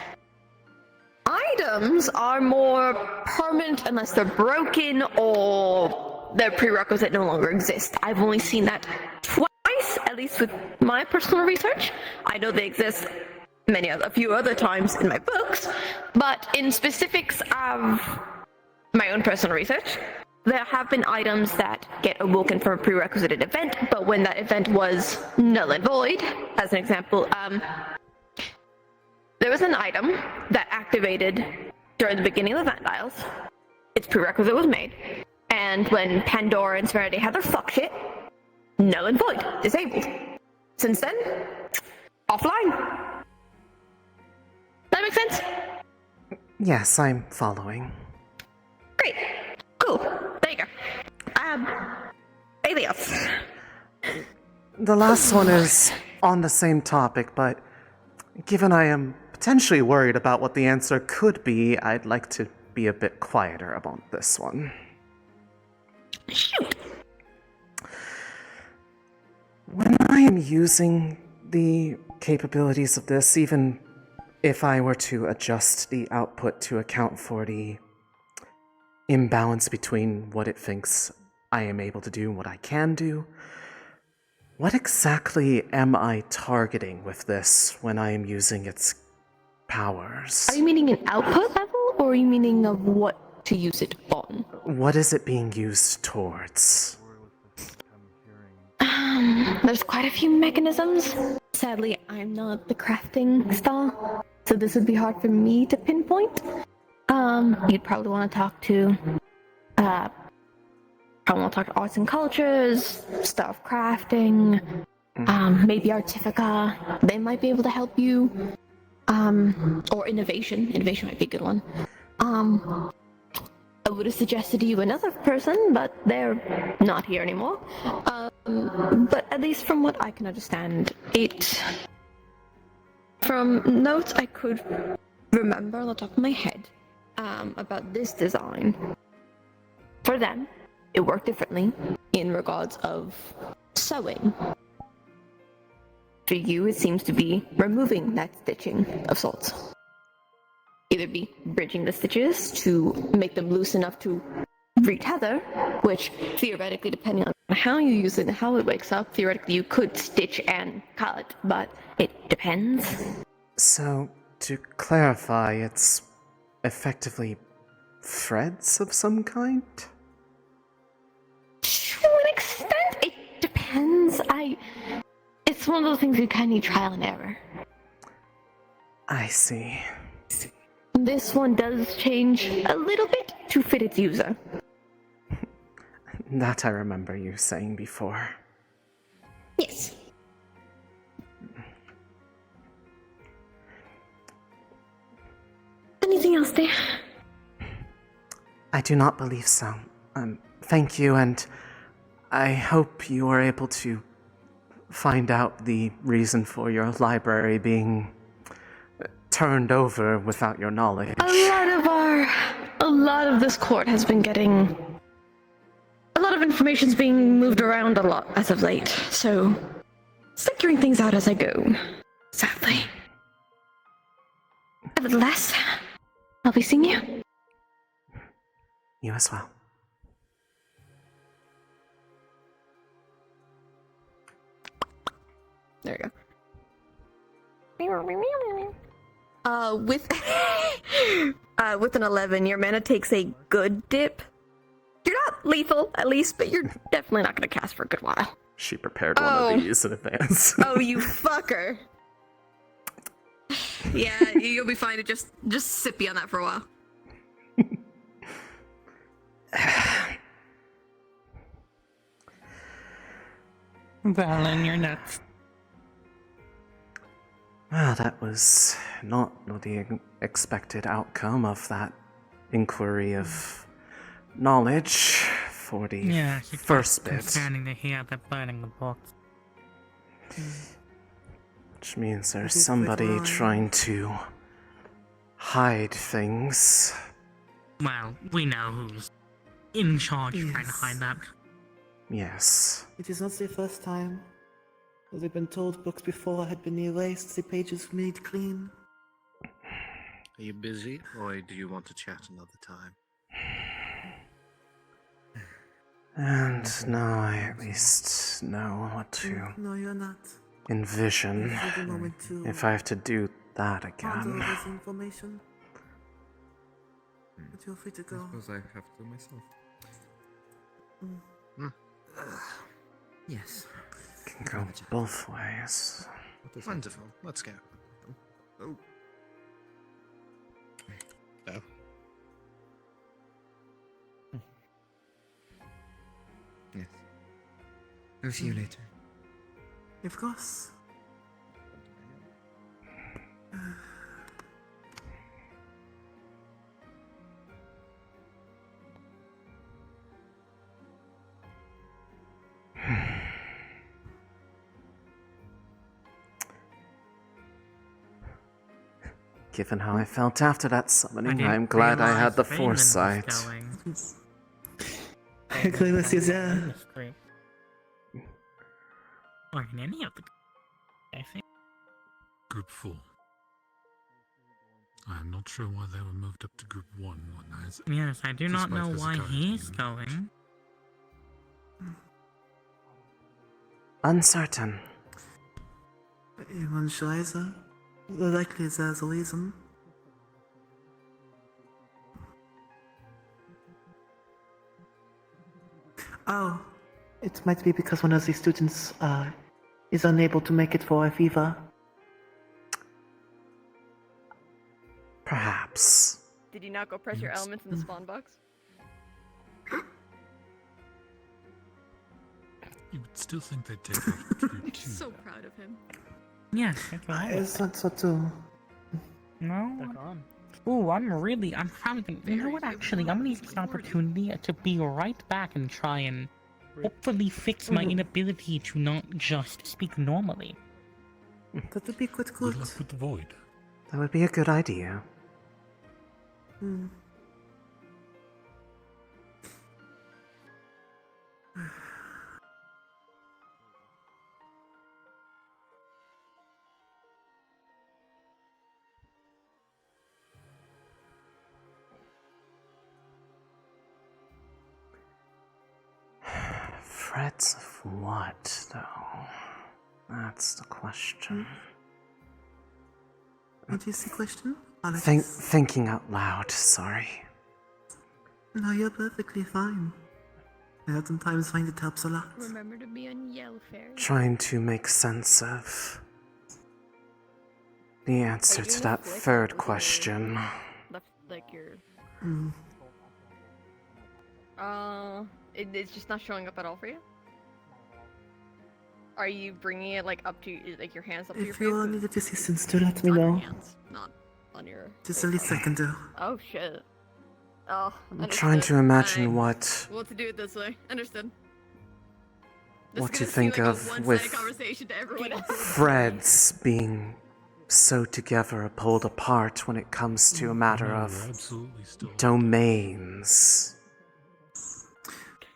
Items are more permanent unless they're broken or their prerequisite no longer exists. I've only seen that twice, at least with my personal research. I know they exist a few other times in my books, but in specifics of my own personal research, there have been items that get awoken from a prerequisited event, but when that event was null and void, as an example, there was an item that activated during the beginning of the Vandiles. Its prerequisite was made, and when Pandora and Serenity had their fuck shit, null and void, disabled. Since then, offline. That make sense? Yes, I'm following. Great. Cool. There you go. Anything else? The last one is on the same topic, but given I am potentially worried about what the answer could be, I'd like to be a bit quieter about this one. Shoot. When I am using the capabilities of this, even if I were to adjust the output to account for the imbalance between what it thinks I am able to do and what I can do. What exactly am I targeting with this when I am using its powers? Are you meaning an output level, or are you meaning of what to use it on? What is it being used towards? There's quite a few mechanisms. Sadly, I'm not the crafting star, so this would be hard for me to pinpoint. You'd probably want to talk to, arts and cultures, stuff crafting, maybe Artifica. They might be able to help you. Or innovation. Innovation might be a good one. I would have suggested you another person, but they're not here anymore. But at least from what I can understand, from notes I could remember on the top of my head, about this design, for them, it worked differently in regards of sewing. For you, it seems to be removing that stitching of sorts. Either be bridging the stitches to make them loose enough to retether, which theoretically, depending on how you use it and how it wakes up, theoretically you could stitch and cut, but it depends. So, to clarify, it's effectively threads of some kind? To an extent, it depends. It's one of those things you kind of need trial and error. I see. This one does change a little bit to fit its user. That I remember you saying before. Yes. Anything else there? I do not believe so. Thank you, and I hope you are able to find out the reason for your library being turned over without your knowledge. A lot of this court has been getting... A lot of information's being moved around a lot as of late, so... figuring things out as I go, sadly. Nevertheless, I'll be seeing you. You as well. There you go. With an 11, your mana takes a good dip. You're not lethal, at least, but you're definitely not going to cast for a good while. She prepared one of these in advance. Oh, you fucker. Yeah, you'll be fine to just sippy on that for a while. Valen, you're nuts. Well, that was not the expected outcome of that inquiry of knowledge for the first bit. Concerning to hear the burning the books. Which means there's somebody trying to hide things. Well, we know who's in charge trying to hide that. Yes. It is not the first time. As I've been told, books before had been erased, the pages made clean. Are you busy, or do you want to chat another time? And now I at least know what to No, you're not. envision Take a moment to if I have to do that ponder again. this information. But you're free to go. I suppose I have to myself. Yes. Can go both ways. Wonderful. Let's go. Oh. No. Yes. I'll see you later. Of course. Given how I felt after that summoning, I'm glad I had the foresight. Clearness is Or in any of the... I think. Group 4. I'm not sure why they were moved up to Group 1 when there's... Yes, I do not despite know why physicality he's and- going. Uncertain. Evangelisa. Likely there's a reason. Oh, it might be because one of the students is unable to make it for a fever. Perhaps. Did you not go press your elements in the spawn box? You would still think they'd take out Group 2. So proud of him. Yes, that's right. It's not so too. No. I'm probably gonna, you know what, actually, I'm gonna use this opportunity to be right back and try and hopefully fix my inability to not just speak normally. That would be quite Good good. luck with the void. That would be a good idea. Threats of what, though? That's the question. What is the question? Alex? Thinking out loud, sorry. No, you're perfectly fine. I sometimes find it helps a lot. Remember to be on Yellow Fairy. Trying to make sense of the answer to that third question. Left, like your. Mm. It's just not showing up at all for you. Are you bringing it like up to like your hands up to your If face? you all need assistance, do let me On your know. hands, not on your. Just the least I can do. Oh shit. Oh. I'm trying to imagine what We'll have to do it this way. Understood. This what is to gonna seem think like a of one-sided with conversation to everyone else. threads being sewed together or pulled apart when it comes to a matter No, of we're absolutely still... domains.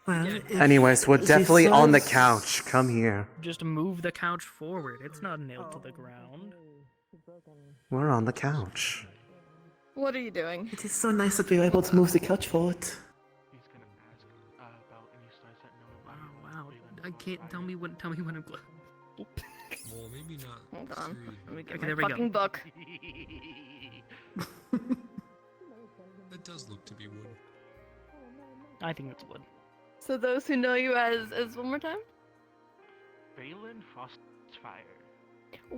Well, if Anyways, we're the definitely on the threads- couch. Come here. Just move the couch forward. It's not nailed to the ground. We're on the couch. What are you doing? It is so nice that we were able to move the couch forward. Wow, I can't tell me when I'm close. Well, maybe not. Hold on. Let me get Okay, my there we go. fucking book. That does look to be wood. I think it's wood. So those who know you as one more time? Valen Frostfire.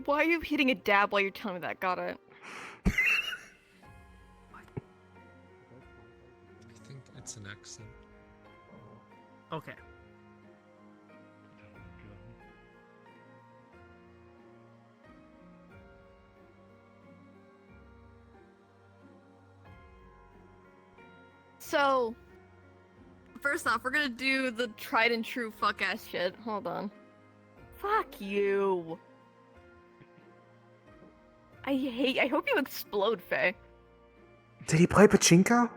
Why are you hitting a dab while you're telling me that? Got it. I think it's an accent. Okay. So, first off, we're gonna do the tried and true fuck ass shit. Hold on. Fuck you. I hope you explode, Faye. Did he play pachinko?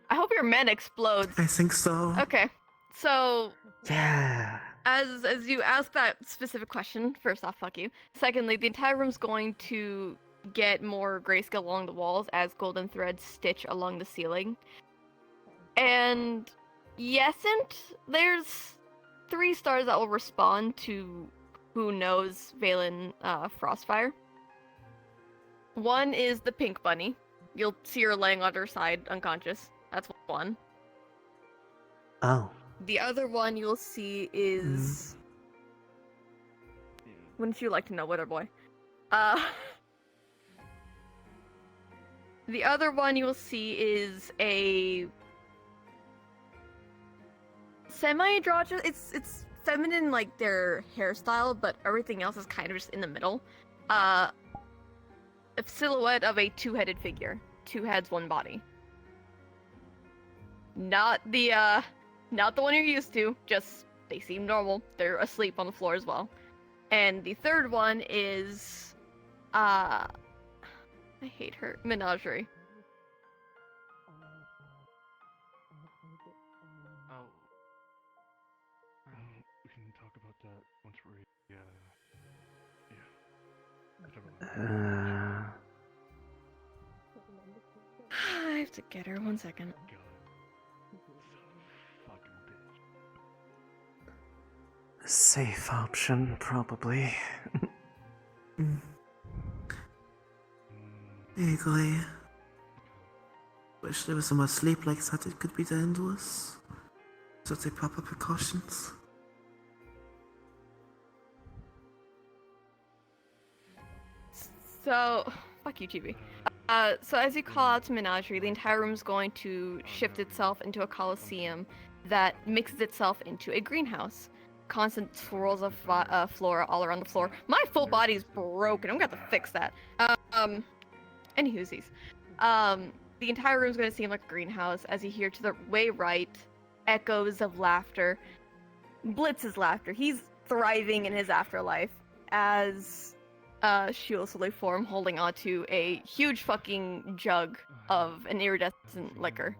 I hope your man explodes. I think so. Okay. So, Yeah. as you ask that specific question, first off, fuck you. Secondly, the entire room's going to get more grayscale along the walls as golden threads stitch along the ceiling. And yesn't, there's 3 stars that will respond to who knows Valen Frostfire. One is the pink bunny. You'll see her laying on her side, unconscious. That's one. Oh. The other one you'll see is... Wouldn't you like to know, Witter Boy? The other one you'll see is a... semi-androgynous. It's feminine, like their hairstyle, but everything else is kind of just in the middle. A silhouette of a 2-headed figure. 2 heads, 1 body. Not the one you're used to, just they seem normal. They're asleep on the floor as well. And the third one is I hate her. Menagerie. Oh. We can talk about that once we're have to get her. 1 second. Safe option, probably. Vaguely. Wish there was so much sleep like that it could be dangerous. So take proper precautions. So, fuck you, Chibi. So as you call out to Menagerie, the entire room is going to shift itself into a coliseum that mixes itself into a greenhouse. Constant swirls of flora all around the floor. My full body is broken. I'm gonna have to fix that. Anywhoosies. The entire room is going to seem like a greenhouse as you hear to the way right echoes of laughter. Blitz's laughter. He's thriving in his afterlife as she'll slowly form, holding onto a huge fucking jug of an iridescent liquor.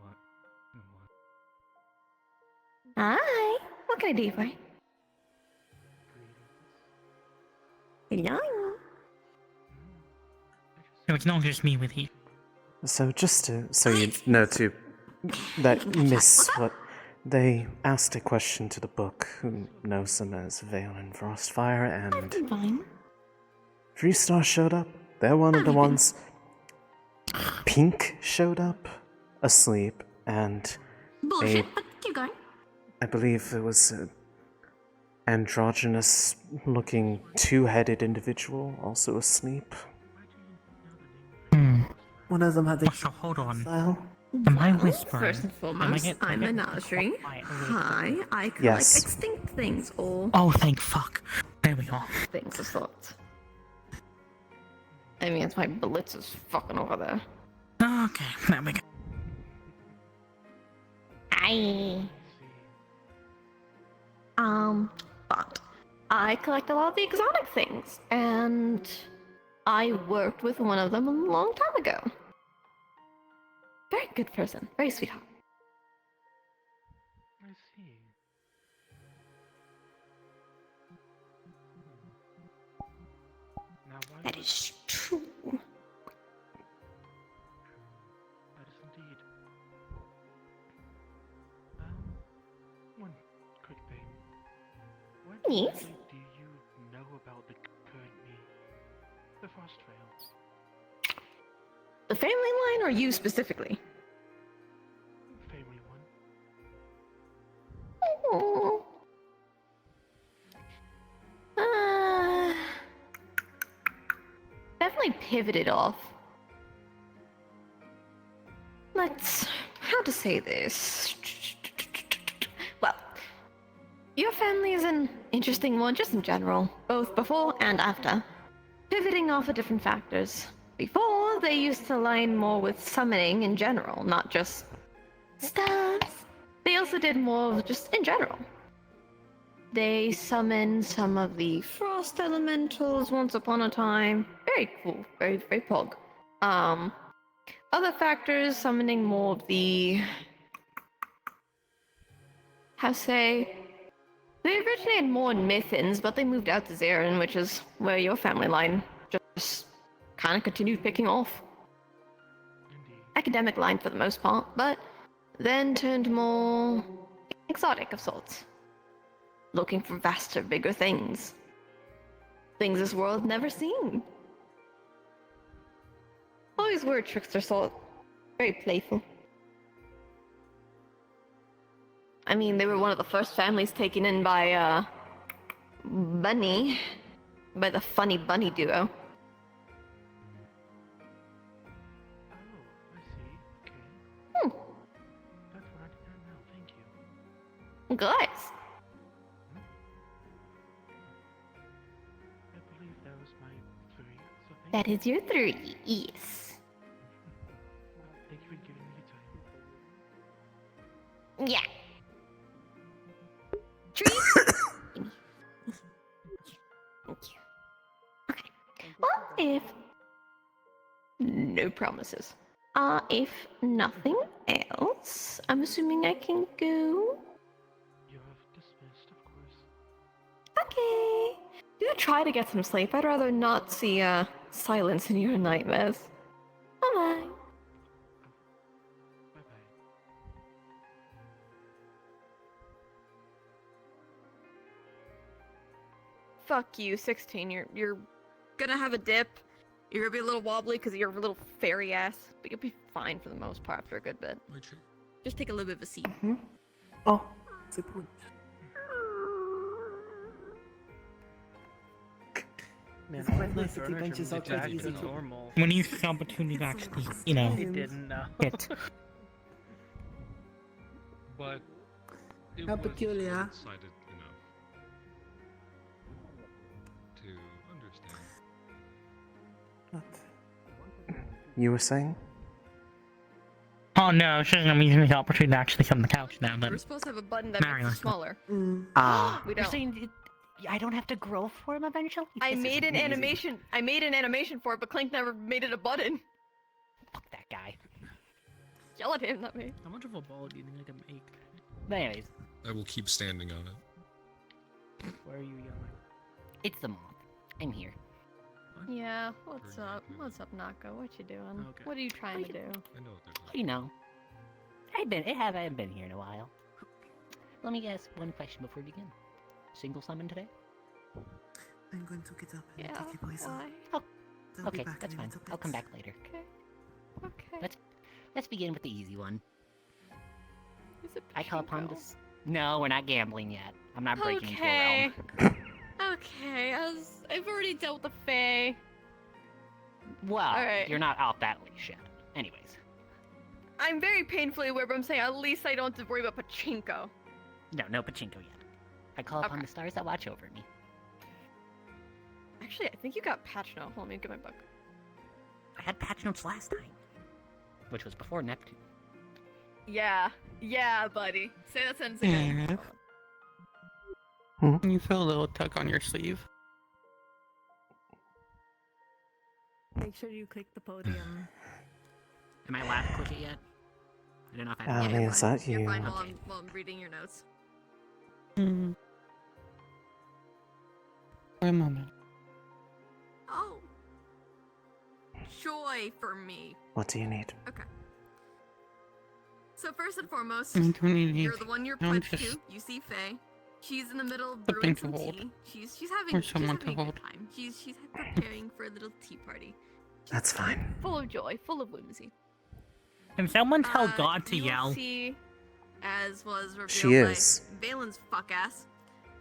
Hi, what can I do for you? Hello. So it's not just me with you. So just so you know too, that miss what they asked a question to the book who knows them as Vale and Frostfire, and Fine. 3 Star showed up. They're one of the ones. Pink showed up, asleep, and Bullshit, but keep going. I believe it was an androgynous-looking 2-headed individual also asleep. One of them had the So hold on. style. Am I whispering? First and foremost, I'm Menagerie. Hi, I collect Yes. extinct things or Oh, thank fuck. There we are. things of sorts. I mean, it's my Blitz is fucking over there. Okay, there we go. Hi. But I collect a lot of the exotic things, and I worked with one of them a long time ago. Very good person, very sweetheart. I see. Now, why That is true. That is indeed. One quick thing. What Yes? exactly do you know about the current me? The Frost Trails? The family line, or you specifically? Family one. Oh. Definitely pivoted off. How to say this? Well, your family is an interesting one just in general, both before and after. Pivoting off of different factors. Before, they used to align more with summoning in general, not just stars. They also did more of just in general. They summoned some of the frost elementals once upon a time. Very cool, very, very pog. Other factors, summoning more of the... They originated more in Mythins, but they moved out to Zarin, which is where your family line just kind of continued picking off. Academic line for the most part, but then turned more exotic of sorts. Looking for vaster, bigger things. Things this world never seen. Always were a trickster sort. Very playful. I mean, they were one of the first families taken in by, Bunny. By the funny bunny duo. That's what I didn't know. Thank you. Good. I believe that was my 3, so thank That you. is your 3, yes. Thank you for giving me your time. Yeah. Well, if... No promises. If nothing else, I'm assuming I can go. You have dismissed, of course. Okay. Do try to get some sleep. I'd rather not see, silence in your nightmares. Bye-bye. fuck you, 16. You're gonna have a dip. You're gonna be a little wobbly because you're a little fairy ass, but you'll be fine for the most part for a good bit. Just take a little bit of a seat. Oh, c'est cool. Man, It's quite nice to keep benches out quite easy to. normal. When you have the opportunity to actually, you know, He didn't know. hit. But it How was peculiar. decided enough to understand. What? You were saying? Oh no, she's gonna be using the opportunity to actually sit on the couch now. We're But supposed to have a button that Mary, makes it let's go. smaller. Ah. We You're don't. saying I don't have to grow for him eventually? I This made is an amazing. animation. I made an animation for it, but Clink never made it a button. Fuck that guy. Yell at him, not me. How much of a ball do you think I can make? But anyways, I will keep standing on it. Where are you yelling? it's the moth. I'm here. Yeah, what's up? What's up, Naka? What you doing? Okay. What are you trying to do? I know what they're You know, I haven't been here in a while. Let me ask one question before we begin. Single summon today? I'm going to get up and Yeah, take a place why? I'll be Okay, back that's in a fine. little I'll bit. come back later. Okay. Let's begin with the easy one. Is it I call upon Pachinko? this. No, we're not gambling yet. I'm not breaking into a Okay. realm. Okay, I've already dealt with the Fae. Well, Alright. you're not off that leash yet. Anyways, I'm very painfully aware, but I'm saying at least I don't have to worry about Pachinko. no pachinko yet. I call upon Okay. the stars that watch over me. Actually, I think you got patch note. Hold on, let me get my book. I had patch notes last time, which was before Neptune. Yeah, buddy. Say that sentence again. You feel a little tug on your sleeve. Make sure you click the podium. Am I allowed to click it yet? I don't know if I Ali, have is that You're you? fine Okay. while I'm reading your notes. For a moment. Oh. Joy for me. What do you need? Okay. So first and foremost, I don't need you're the one you're don't pledged just to. You see Faye. She's in the middle of something brewing to some hold. tea. She's Or having someone to a hold. good time. She's preparing for a little tea party. That's fine. Full of joy, full of whimsy. Can someone tell God to you yell? will see, as was revealed She is. by Valen's fuck ass,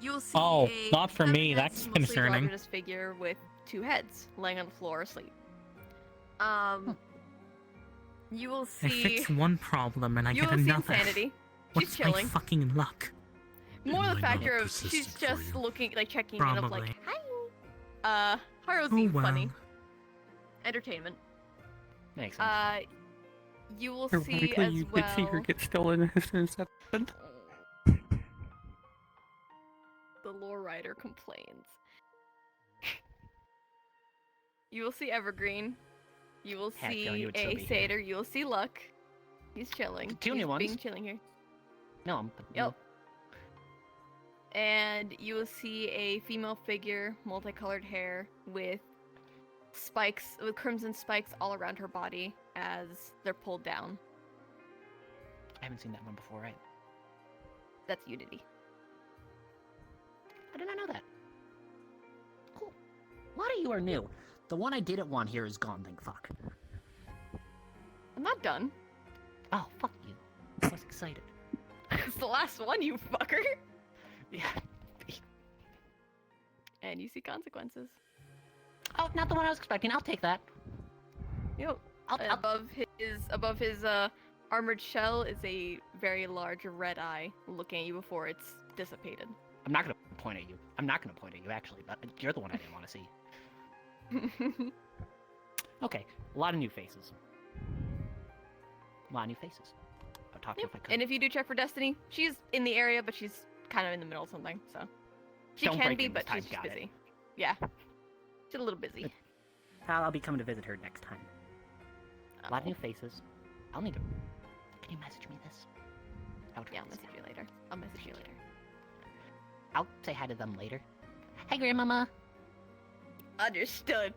you will see Oh, a not for me, feminine, that's mostly concerning. androgynous figure with two heads laying on the floor asleep. You will I see fix one problem and I you get will see another. Insanity. She's What's chilling. my fucking luck? More the might factor not of she's persistent for just you. looking, like checking in of like, Probably. hi. Haru's Oh being well. funny. Entertainment. Makes sense. You will see Ironically, as you well. did see her get stolen in this episode. The lore writer complains. You will see Evergreen. You will Had a feeling see you would still a be here. satyr. You will see Luck. He's chilling. Two He's new ones. being chilling here. No, I'm. Yep. And you will see a female figure, multicolored hair, with spikes, with crimson spikes all around her body as they're pulled down. I haven't seen that one before, right? That's Unity. I did not know that. Cool. A lot of you are new. The one I didn't want here is gone, thank fuck. I'm not done. Oh, fuck you. I was excited. It's the last one, you fucker. Yeah. And you see consequences. Oh, not the one I was expecting. I'll take that. Yep. I'll- Above his armored shell is a very large red eye looking at you before it's dissipated. I'm not gonna point at you. I'm not gonna point at you, actually, but you're the one I didn't want to see. Okay, a lot of new faces. A lot of new faces. I'll talk to you if I could. And if you do check for Destiny, she's in the area, but she's kind of in the middle of something, so. She Don't can break be, in this but time, she's just got it. busy. Yeah. She's a little busy. I'll be coming to visit her next time. A lot of new faces. I'll need to... Can you message me this? Yeah, I'll message you later. I'll message you later. I'll say hi to them later. Hi, Grandmama. Understood.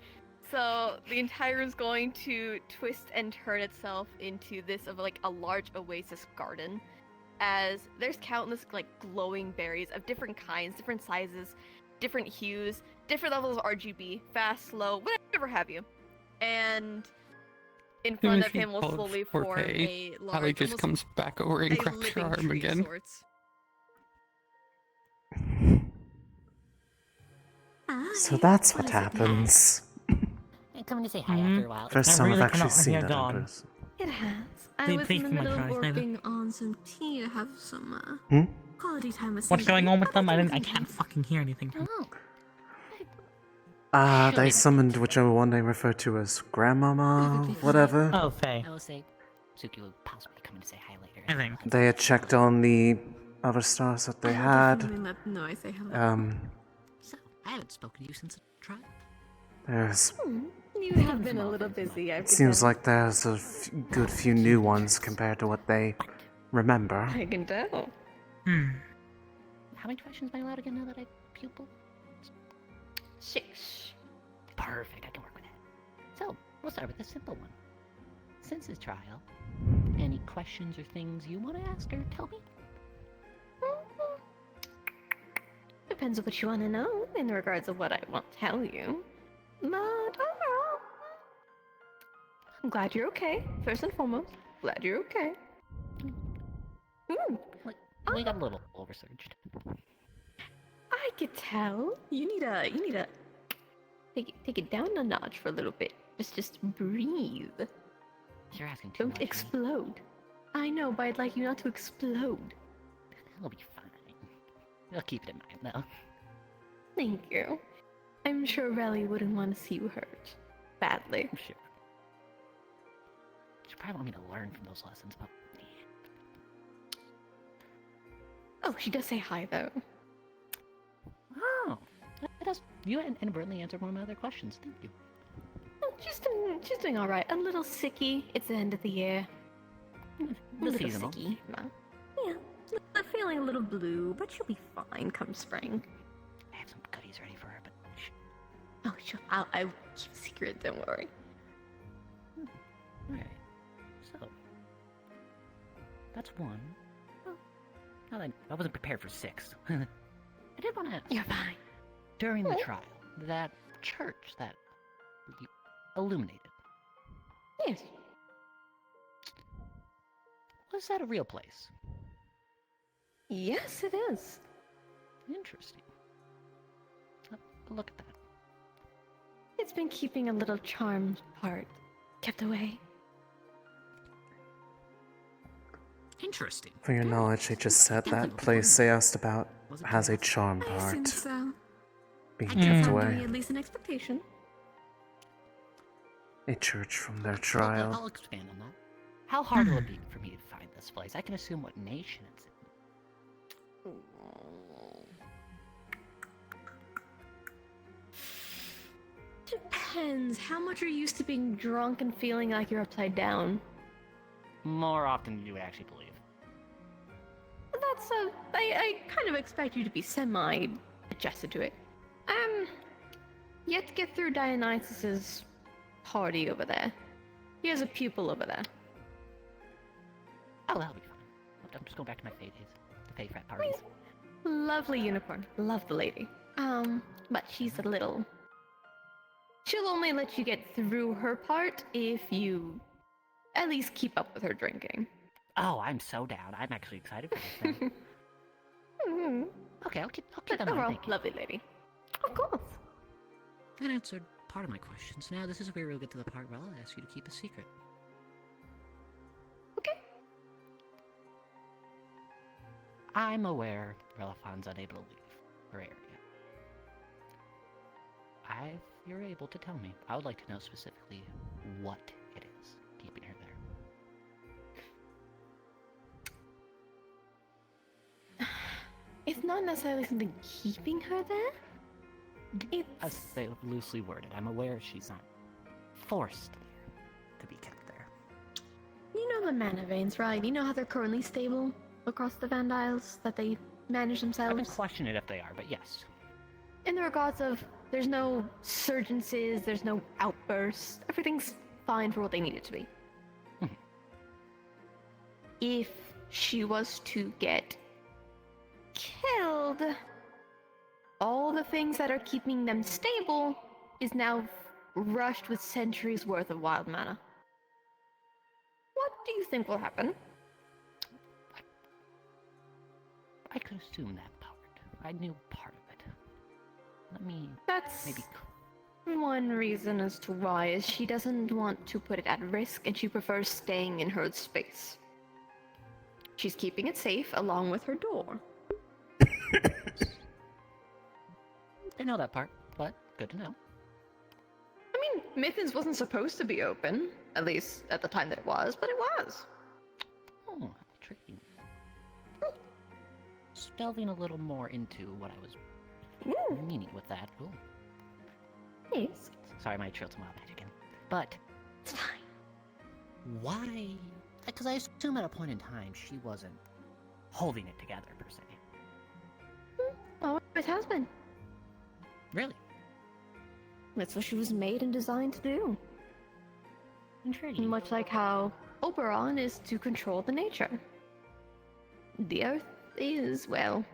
So the entire room's going to twist and turn itself into this of like a large oasis garden, as there's countless like glowing berries of different kinds, different sizes, different hues, different levels of RGB, fast, slow, whatever have you. And in front of him will slowly form a large, Allie just almost comes back over and a grabs your living arm tree of again. sorts. So that's what happens. Hey, coming to say hi after a while. First time I've actually seen that in person. It has. I Please- was please in the do not middle of try, Snyder. working on some tea to have some Hmm? quality time with What's going somebody. on with them? I can't fucking hear anything. They summoned whichever one they refer to as Grandmama, whatever. Oh, Faye. I will say, Suki will possibly come in to say hi later. I think. They had checked on the other stars that they I will had. definitely let them know I say hello. So, I haven't spoken to you since the trial. There's. You have been a little busy. It seems like there's a good few new ones compared to what they remember. I can tell. How many questions am I allowed again now that I pupil? 6. Perfect, I can work with that. So, we'll start with a simple one. Since his trial, any questions or things you want to ask or tell me? Depends on what you want to know in regards of what I want to tell you. But overall, I'm glad you're okay. First and foremost, glad you're okay. We got a little oversurged. I could tell. You need a take it down a notch for a little bit. Just breathe. You're asking too Don't much. explode. I know, but I'd like you not to explode. It'll be fine. I'll keep it in mind, though. Thank you. I'm sure Rivele wouldn't want to see you hurt badly. Sure. She probably want me to learn from those lessons, but Oh, she does say hi though. oh, that does. You inadvertently answered one of my other questions. Thank you. Oh, she's doing all right. A little sicky. It's the end of the year. A little seasonal. sicky. Yeah, I'm feeling a little blue, but she'll be fine come spring. I have some goodies ready for her, but Oh, I'll keep a secret. Don't worry. Alright. So, that's one. Well, now that I wasn't prepared for 6. I did want to ask. You're fine. During the trial, that church that you illuminated, Yes. was that a real place? Yes, it is. Interesting. Look at that. It's been keeping a little charmed part kept away. Interesting. For your knowledge, they just said that place they asked about has a charm I assume part so. being I kept guess I'm away. doing at least an expectation. A church from their I'll trial. expand on that. How hard will it be for me to find this place? I can assume what nation it's in. Depends. How much are you used to being drunk and feeling like you're upside down? More often than you would actually believe. That's I kind of expect you to be semi-adjusted to it. You have to get through Dionysus's party over there. He has a pupil over there. Oh, that'll be fine. I'm just going back to my Fae days. The Fae frat parties. Lovely unicorn. Love the lady. But she's a little... She'll only let you get through her part if you at least keep up with her drinking. Oh, I'm so down. I'm actually excited for this thing. Okay, I'll keep that in mind. Overall, Thank you. lovely lady. Of course. That answered part of my questions. Now this is where we'll get to the part where I'll ask you to keep a secret. I'm aware Relifon's unable to leave her area. If you're able to tell me, I would like to know specifically what it is keeping her there. It's not necessarily something keeping her there. As they loosely worded, I'm aware she's not forced to be kept there. You know the mana veins, right? You know how they're currently stable across the Vandiles, that they manage I've been themselves? questioning if they are, but yes. In the regards of, there's no surgences, there's no outbursts, everything's fine for what they need it to be. If she was to get killed all the things that are keeping them stable is now rushed with centuries worth of wild mana. What do you think will happen? I could assume that part. I knew part of it. Let me That's maybe. one reason as to why is she doesn't want to put it at risk and she prefers staying in her space. She's keeping it safe along with her door. I know that part, but good to know. I mean, Mythins wasn't supposed to be open, at least at the time that it was, but it was. Oh, tricky. Just delving a little more into what I was meaning with that. Ooh. Yes. Sorry, my trail to wild magic again. But it's fine. Why? Because I assume at a point in time she wasn't holding it together per se. Always has been. Really? That's what she was made and designed to do. Intriguing. Much like how Oberon is to control the nature. The Earth is, well,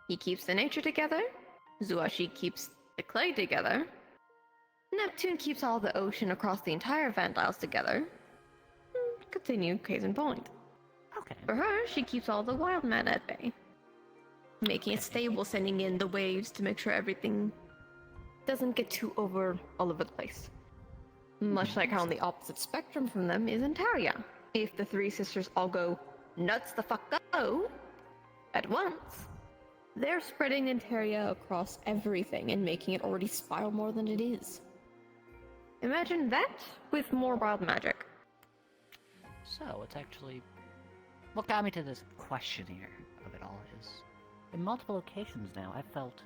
he keeps the nature together, Zuashi keeps the clay together, Neptune keeps all the ocean across the entire Vandiles together. Continue, case in point. Okay. For her, she keeps all the wild mana at bay, making it stable, sending in the waves to make sure everything doesn't get too all over the place. Much like how on the opposite spectrum from them is Antaria. If the three sisters all go nuts the fuck go at once, they're spreading Antaria across everything and making it already spiral more than it is. Imagine that with more wild magic. So, it's actually... What got me to this question here of it all is, in multiple occasions now, I felt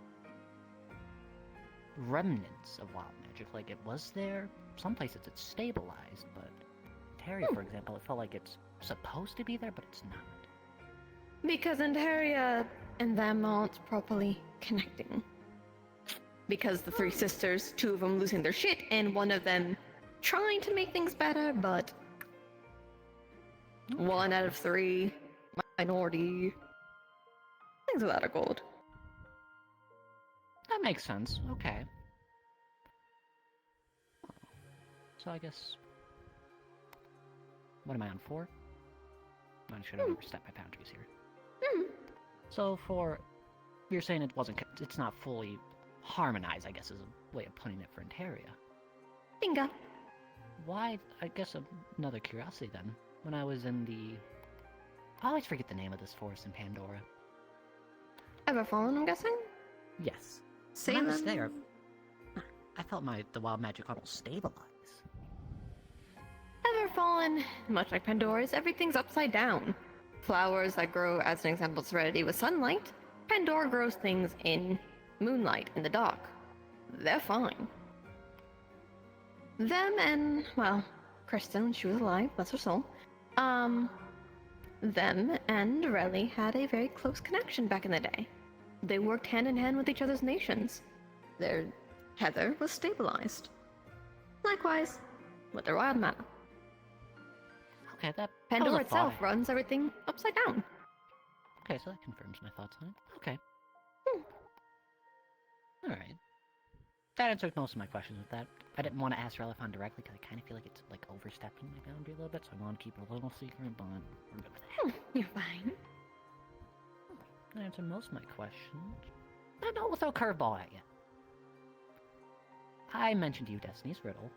remnants of wild magic. Like, it was there, some places it's stabilized, but Antaria, for example, it felt like it's supposed to be there, but it's not. Because Antaria and them aren't properly connecting. Because the three sisters, two of them losing their shit, and one of them trying to make things better, but one out of three, minority, things of that are gold. That makes sense. Okay. So I guess... What am I on, 4? I should have overstepped my boundaries here. So for... You're saying it's not fully harmonized, I guess is a way of putting it for Antaria. Bingo. Why, I guess another curiosity then. When I was in the... I always forget the name of this forest in Pandora. Everfallen, I'm guessing? Yes. Say When I was them. there, I felt the wild magic almost stabilize. Everfallen, much like Pandora's, everything's upside down. Flowers that grow, as an example, serenity with sunlight. Pandora grows things in moonlight, in the dark. They're fine. Them and, well, Kristen, when she was alive, bless her soul, them and Rivele had a very close connection back in the day. They worked hand in hand with each other's nations. Their heather was stabilized. Likewise, with their wild mana. Okay, that Pandora was a thought itself runs everything upside down. Okay, so that confirms my thoughts on it. Okay. Alright. That answered most of my questions with that. I didn't want to ask Relifon directly because I kind of feel like it's like overstepping my boundary a little bit, so I want to keep it a little secret, but we're good with that. You're fine. That answered most of my questions. I know we'll throw a curveball at you. I mentioned to you Destiny's Riddle.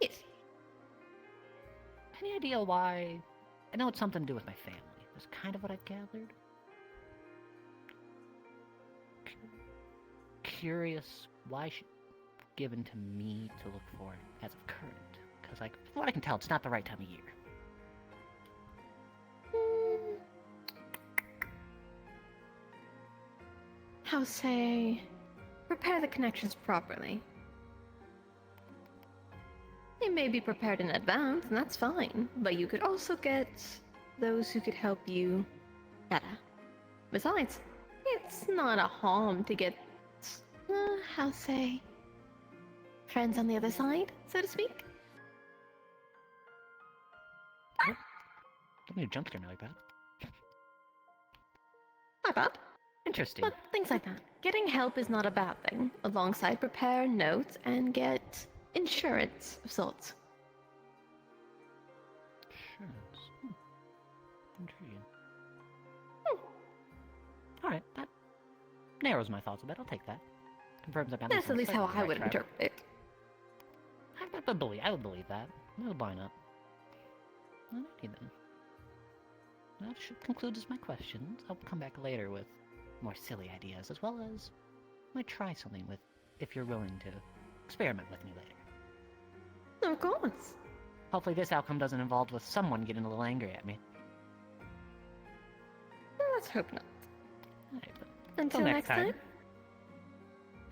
Yes. Any idea why? I know it's something to do with my family. That's kind of what I've gathered. Curious why she given to me to look for as of current. Because, like, from what I can tell, it's not the right time of year. How say, prepare the connections properly. They may be prepared in advance, and that's fine, but you could also get those who could help you better. Besides, it's not a harm to get, how say, friends on the other side, so to speak. Don't need a jump scare me like that. Not bad. Interesting. But things like that. Getting help is not a bad thing. Alongside, prepare notes and get insurance of sorts. Insurance. Intriguing. Alright, that narrows my thoughts a bit. I'll take that. Confirms I'm That's at least how I would interpret it. I would believe that. Why not? Alrighty then. That should conclude my questions. I'll come back later with more silly ideas, as well as might try something with, if you're willing to experiment with me later. Of course. Hopefully this outcome doesn't involve with someone getting a little angry at me. Let's hope not. Alright, but Until next time.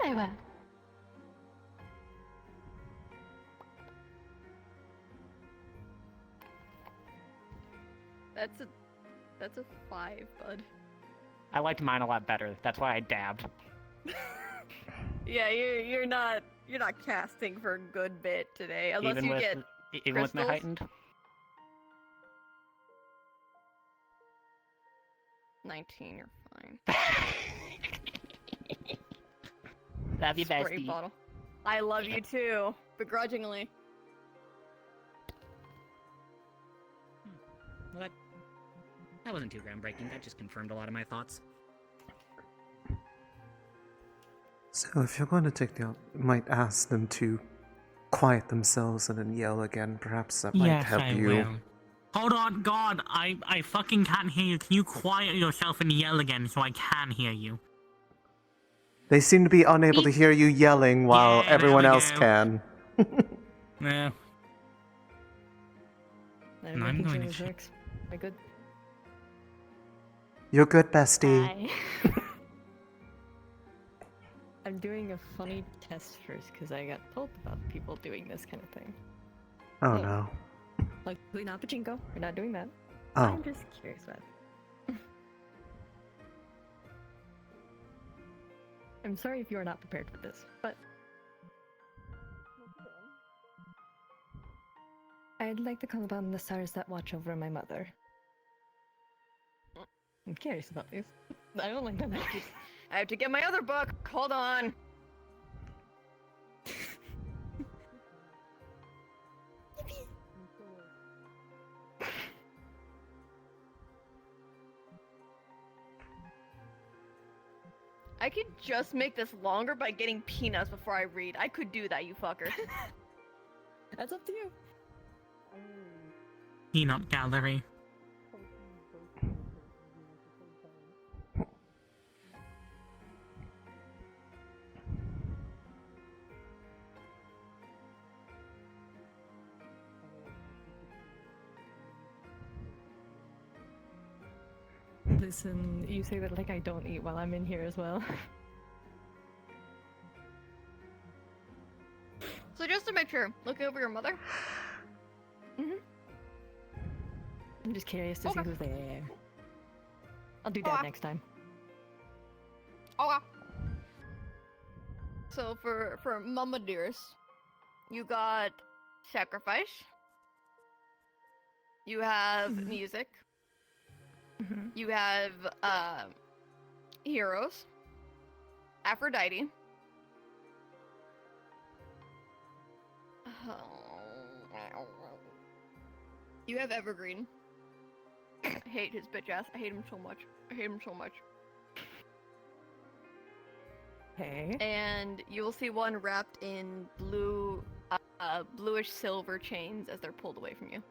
Farewell. That's a 5, bud. I liked mine a lot better. That's why I dabbed. Yeah, you're not casting for a good bit today, unless even you with, get even with my crystals. heightened. 19, you're fine. Love you, Spray bestie. bottle. I love you too, begrudgingly. Well, that wasn't too groundbreaking. That just confirmed a lot of my thoughts. So if you're going to take the, might ask them to quiet themselves and then yell again. Perhaps that might help I you. will. Hold on, God, I fucking can't hear you. Can you quiet yourself and yell again so I can hear you? They seem to be unable to hear you yelling while Yeah, everyone there we else go. can. Yeah. I'm I'm making going sure to this check. works. Am I good? You're good, bestie. I'm doing a funny test first because I got told about people doing this kind of thing. Oh no. Luckily not pachinko. We're not doing that. Oh. I'm just curious about it. I'm sorry if you are not prepared for this, but I'd like to call upon the stars that watch over my mother. I'm curious about these. I don't like them. I have to get my other book. Hold on. I could just make this longer by getting peanuts before I read. I could do that, you fucker. That's up to you. Peanut gallery. Listen, you say that like I don't eat while I'm in here as well. So just to make sure, look over your mother. I'm just curious to see who's there. I'll do that next time. Okay. So for Mama Dearest, you got sacrifice. You have music. You have heroes. Aphrodite. You have Evergreen. I hate his bitch ass. I hate him so much. I hate him so much. Hey. And you will see one wrapped in blue, bluish silver chains as they're pulled away from you.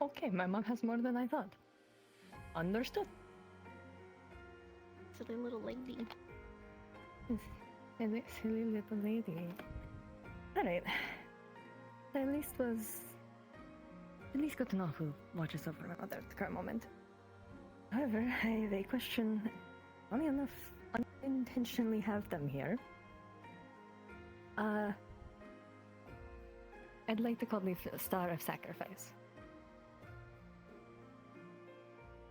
Okay, my mom has more than I thought. Understood. Silly little lady. Silly little lady. Alright. At least good to know who watches over my mother at the current moment. However, I have a question. Funny enough, unintentionally have them here. I'd like to call the Star of Sacrifice.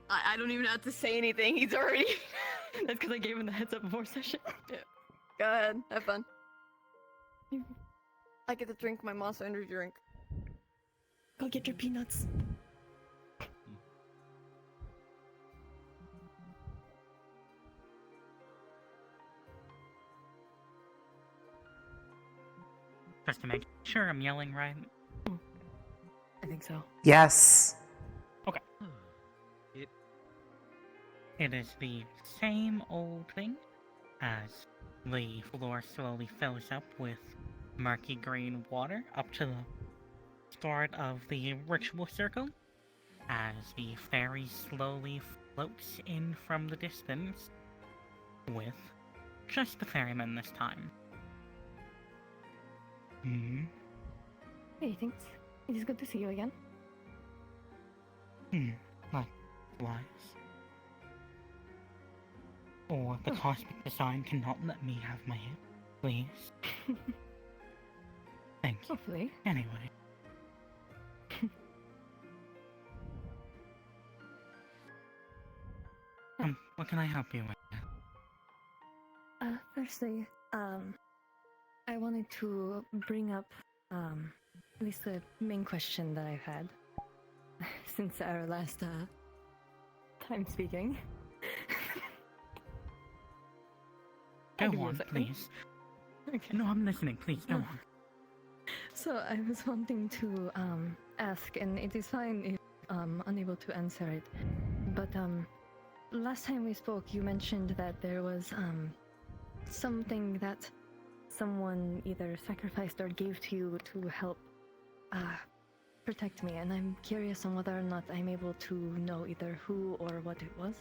I don't even have to say anything. He's already. That's because I gave him the heads up before session. Yeah. Go ahead. Have fun. I get to drink my Monster Energy drink. Go get your peanuts. Just to make sure I'm yelling right. I think so. Yes. Okay. It is the same old thing as the floor slowly fills up with murky green water up to the start of the ritual circle, as the fairy slowly floats in from the distance with just the ferryman this time. Hey, thanks. It is good to see you again. Likewise. Or the cosmic design cannot let me have my hip, please. Thank you. Hopefully. Anyway. What can I help you with? Firstly, I wanted to bring up, at least the main question that I've had since our last, time speaking. Go on, please. Okay. No, I'm listening. Please, go on. So I was wanting to, ask, and it is fine if I'm unable to answer it, but, last time we spoke, you mentioned that there was, something that someone either sacrificed or gave to you to help protect me, and I'm curious on whether or not I'm able to know either who or what it was.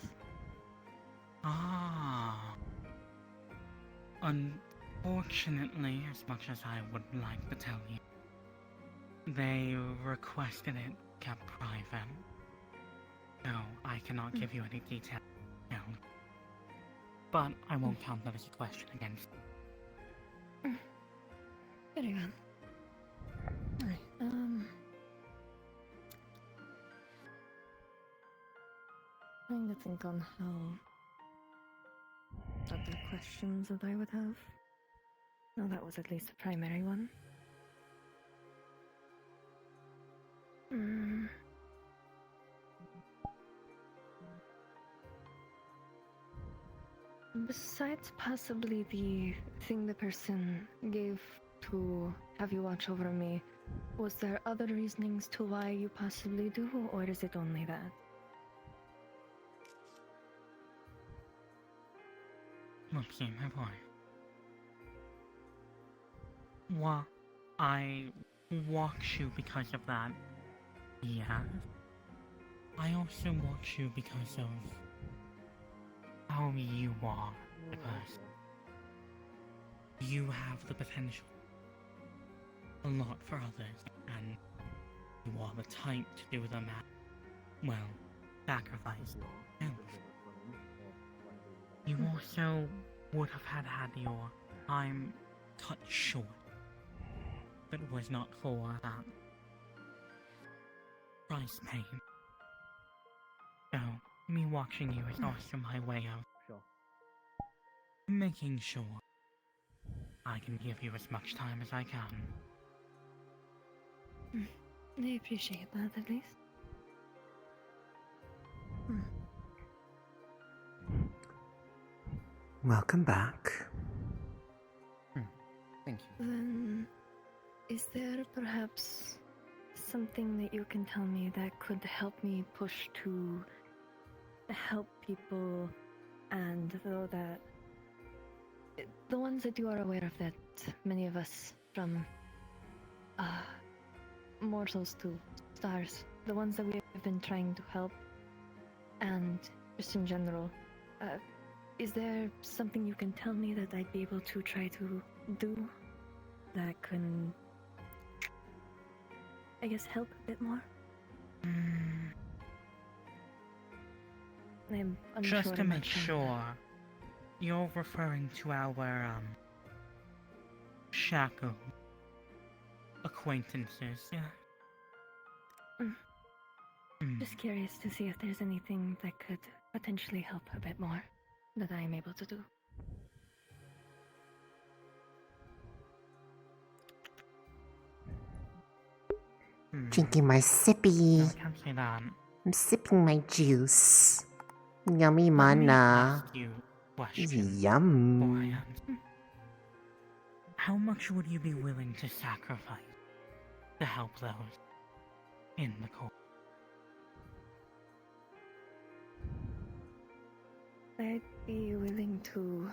Unfortunately, as much as I would like to tell you, they requested it kept private. So I cannot give you any details now. But I won't count that as a question against you. Very well. Alright, trying to think on how other questions that I would have. No, that was at least the primary one. Besides possibly the thing the person gave to have you watch over me, was there other reasonings to why you possibly do, or is it only that? Whoopsie, my boy. Well, I watch you because of that. Yes. I also watch you because of how you are, because you have the potential a lot for others, and you are the type to do them at, well, sacrifice yourself. You also would have had your time cut short, but it was not for that price paid. So, me watching you is also my way of making sure I can give you as much time as I can. I appreciate that, at least. Welcome back. Thank you. Then, is there perhaps something that you can tell me that could help me push to help people, and though that the ones that you are aware of, that many of us, from mortals to stars, the ones that we have been trying to help, and just in general, is there something you can tell me that I'd be able to try to do that can, I guess, help a bit more? I'm unsure Just to make much on sure, you're referring to our, shackle acquaintances, yeah? Just curious to see if there's anything that could potentially help a bit more that I am able to do. Drinking my sippy. No, I can't say that. I'm sipping my juice. Yummy Let me mana. ask you a question. Yum. Before I answer. how much would you be willing to sacrifice to help those in the cause? I'd be willing to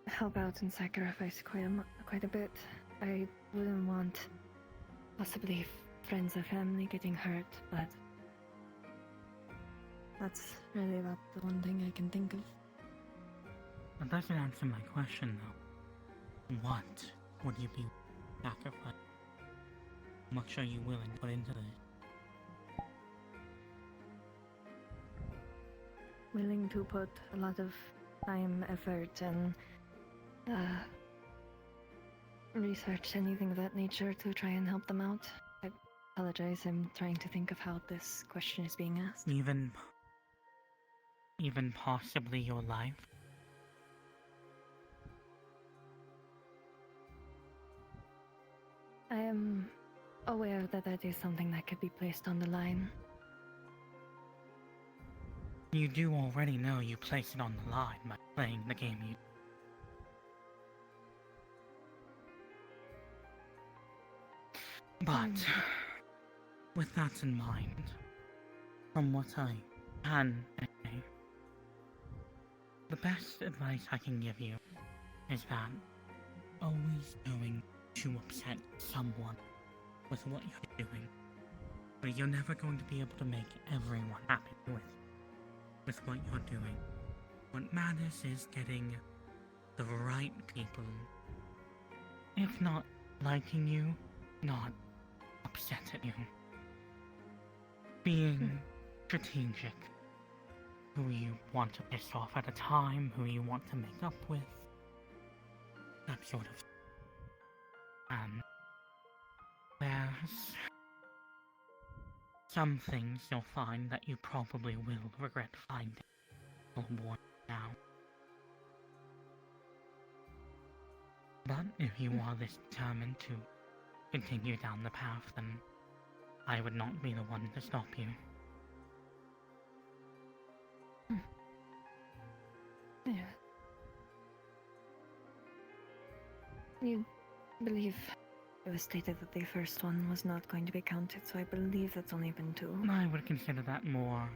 help out and sacrifice quite a bit. I wouldn't want possibly friends or family getting hurt, but that's really about the one thing I can think of. That doesn't answer my question, though. What would you be sacrificing? How much are you willing to put into this? Willing to put a lot of time, effort, and research, anything of that nature to try and help them out. I apologize, I'm trying to think of how this question is being asked. Even possibly your life? I am aware that that is something that could be placed on the line. You do already know you place it on the line by playing the game you... But, with that in mind, from what I can say, the best advice I can give you is that always knowing to upset someone with what you're doing, but you're never going to be able to make everyone happy with what you're doing. What matters is getting the right people, if not liking you, not upset at you. Being strategic. Who you want to piss off at a time, who you want to make up with. That sort of thing. And there's some things you'll find that you probably will regret finding. I'll warn you now. But if you are this determined to continue down the path, then I would not be the one to stop you. Yeah. You believe it was stated that the first one was not going to be counted, so I believe that's only been 2. I would consider that more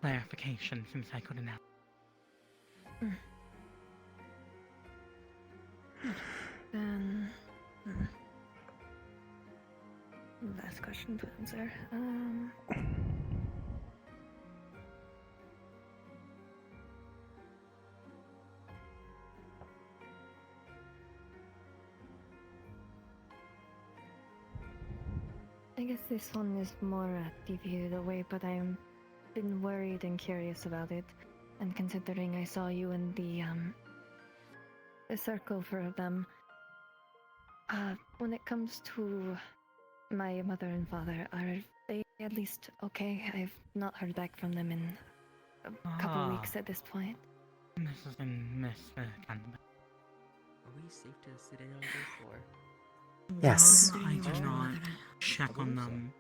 clarification since I couldn't have. Then... last question to answer. I guess this one is more deviated away, but I've been worried and curious about it. And considering I saw you in the circle for them, when it comes to my mother and father, are they at least okay? I've not heard back from them in a couple weeks at this point. Miss Canterbury. Are we safe to sit in on this, or...? Yes. I do not check on them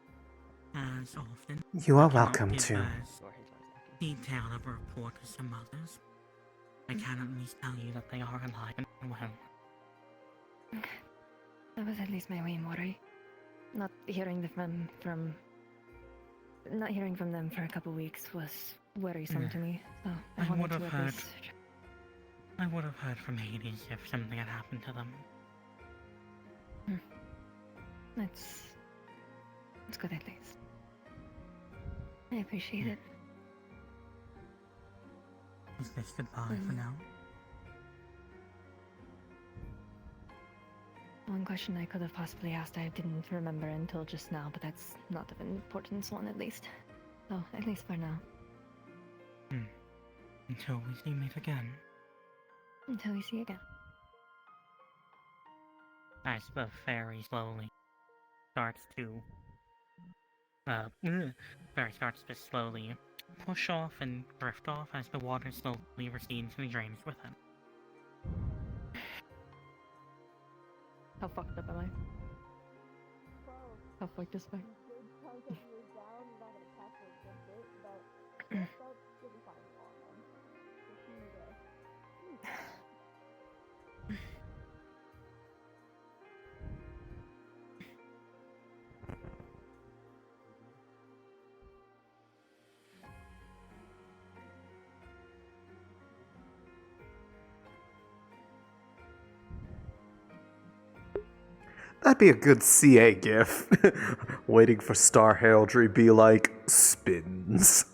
as often. You are I cannot welcome give to. as detailed of a report as some others. I can at least tell you that they are alive and well. That was at least my main worry. Not hearing them from them for a couple weeks was worrisome to me. So I wanted to at least... I would have heard from Hades if something had happened to them. That's good at least. I appreciate it. Is this goodbye for now? One question I could have possibly asked I didn't remember until just now, but that's not of importance one at least. So, at least for now. Until we meet again. Until we see again. As the fairy slowly starts to slowly push off and drift off as the water slowly recedes and drains with it. How fucked up am I? How fucked is I? That'd be a good CA gif. Waiting for Star Heraldry be like, spins.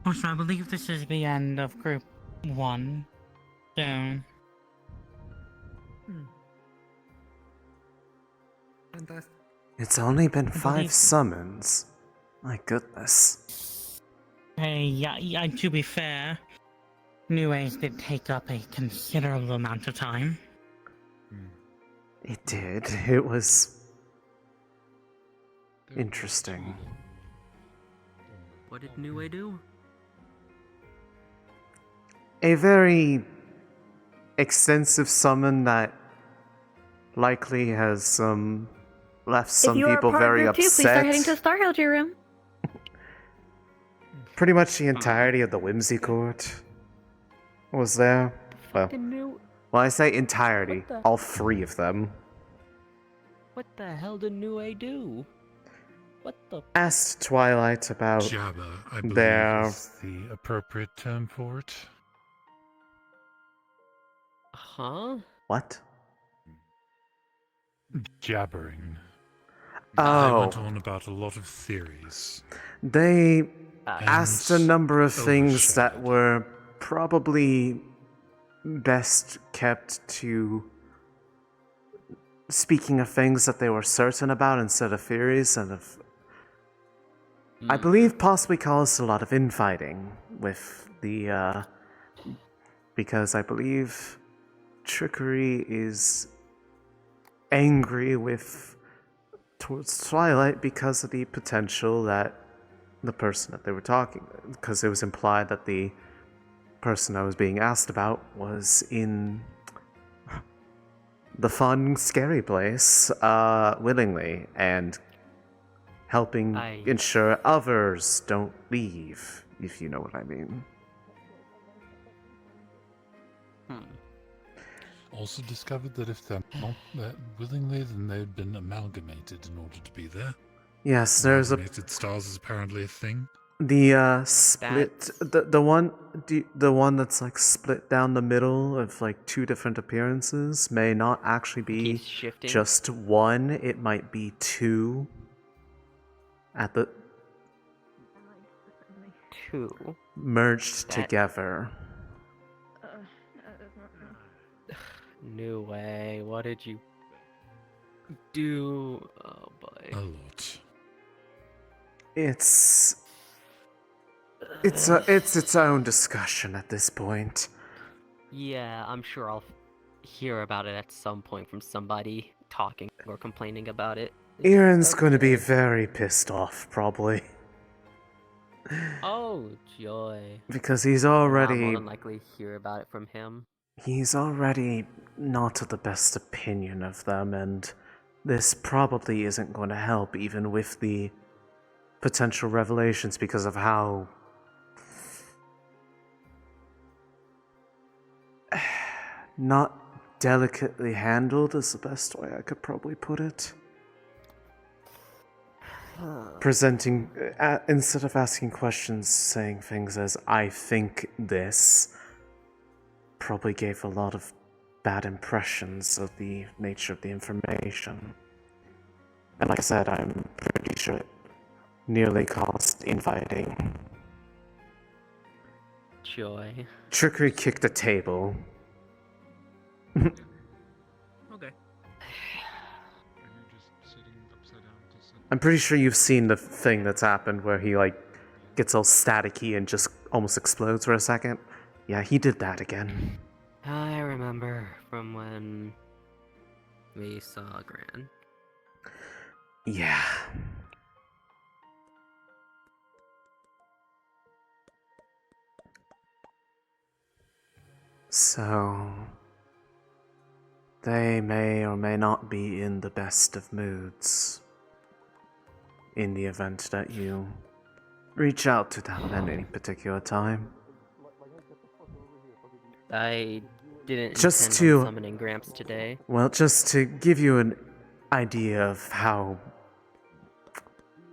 Also, I believe this is the end of Group 1. So... Fantastic. It's only been 5 believe- summons. My goodness. Hey, yeah, to be fair, New Age did take up a considerable amount of time. It did. It was interesting. What did New Way do? A very extensive summon that likely has left some if you people are part very of Group 2, please start heading to the upset. Star Heraldry room. Pretty much the entirety of the Whimsy Court was there. Well, I say entirety. What the- All 3 of them. What the hell did New Way do? What the? Asked Twilight about Jabba, I believe, their... is the appropriate term for it. Huh? What? Jabbering. Oh. They went on about a lot of theories. They asked a number of things that were probably best kept to speaking of things that they were certain about instead of theories, and of I believe possibly caused a lot of infighting with the because I believe Trickery is angry with towards Twilight because of the potential that the person that they were talking, because it was implied that the person I was being asked about was in the fun, scary place willingly and helping ensure others don't leave, if you know what I mean. Also discovered that if they're not there willingly, then they've been amalgamated in order to be there. Yes, there's a... Amalgamated stars is apparently a thing. The split, the one that's like split down the middle of like 2 different appearances may not actually be just 1. It might be 2. At the 2 merged together. New Way, what did you do? Oh boy. A lot. It's its own discussion at this point. Yeah, I'm sure I'll hear about it at some point from somebody talking or complaining about it. Aaron's going to be very pissed off, probably. Oh, joy. Because he's I'll already... more than likely hear about it from him. He's already not of the best opinion of them, and this probably isn't going to help, even with the potential revelations, because of how... not delicately handled is the best way I could probably put it. Presenting, instead of asking questions, saying things as, I think this, probably gave a lot of bad impressions of the nature of the information. And like I said, I'm pretty sure it nearly caused infighting. Joy. Trickery kicked a table. Okay. I'm pretty sure you've seen the thing that's happened where he, like, gets all staticky and just almost explodes for a second. Yeah, he did that again. I remember from when we saw Gran. Yeah. So... they may or may not be in the best of moods in the event that you reach out to them at any particular time. I didn't Just intend to- on summoning Gramps today. Well, just to give you an idea of how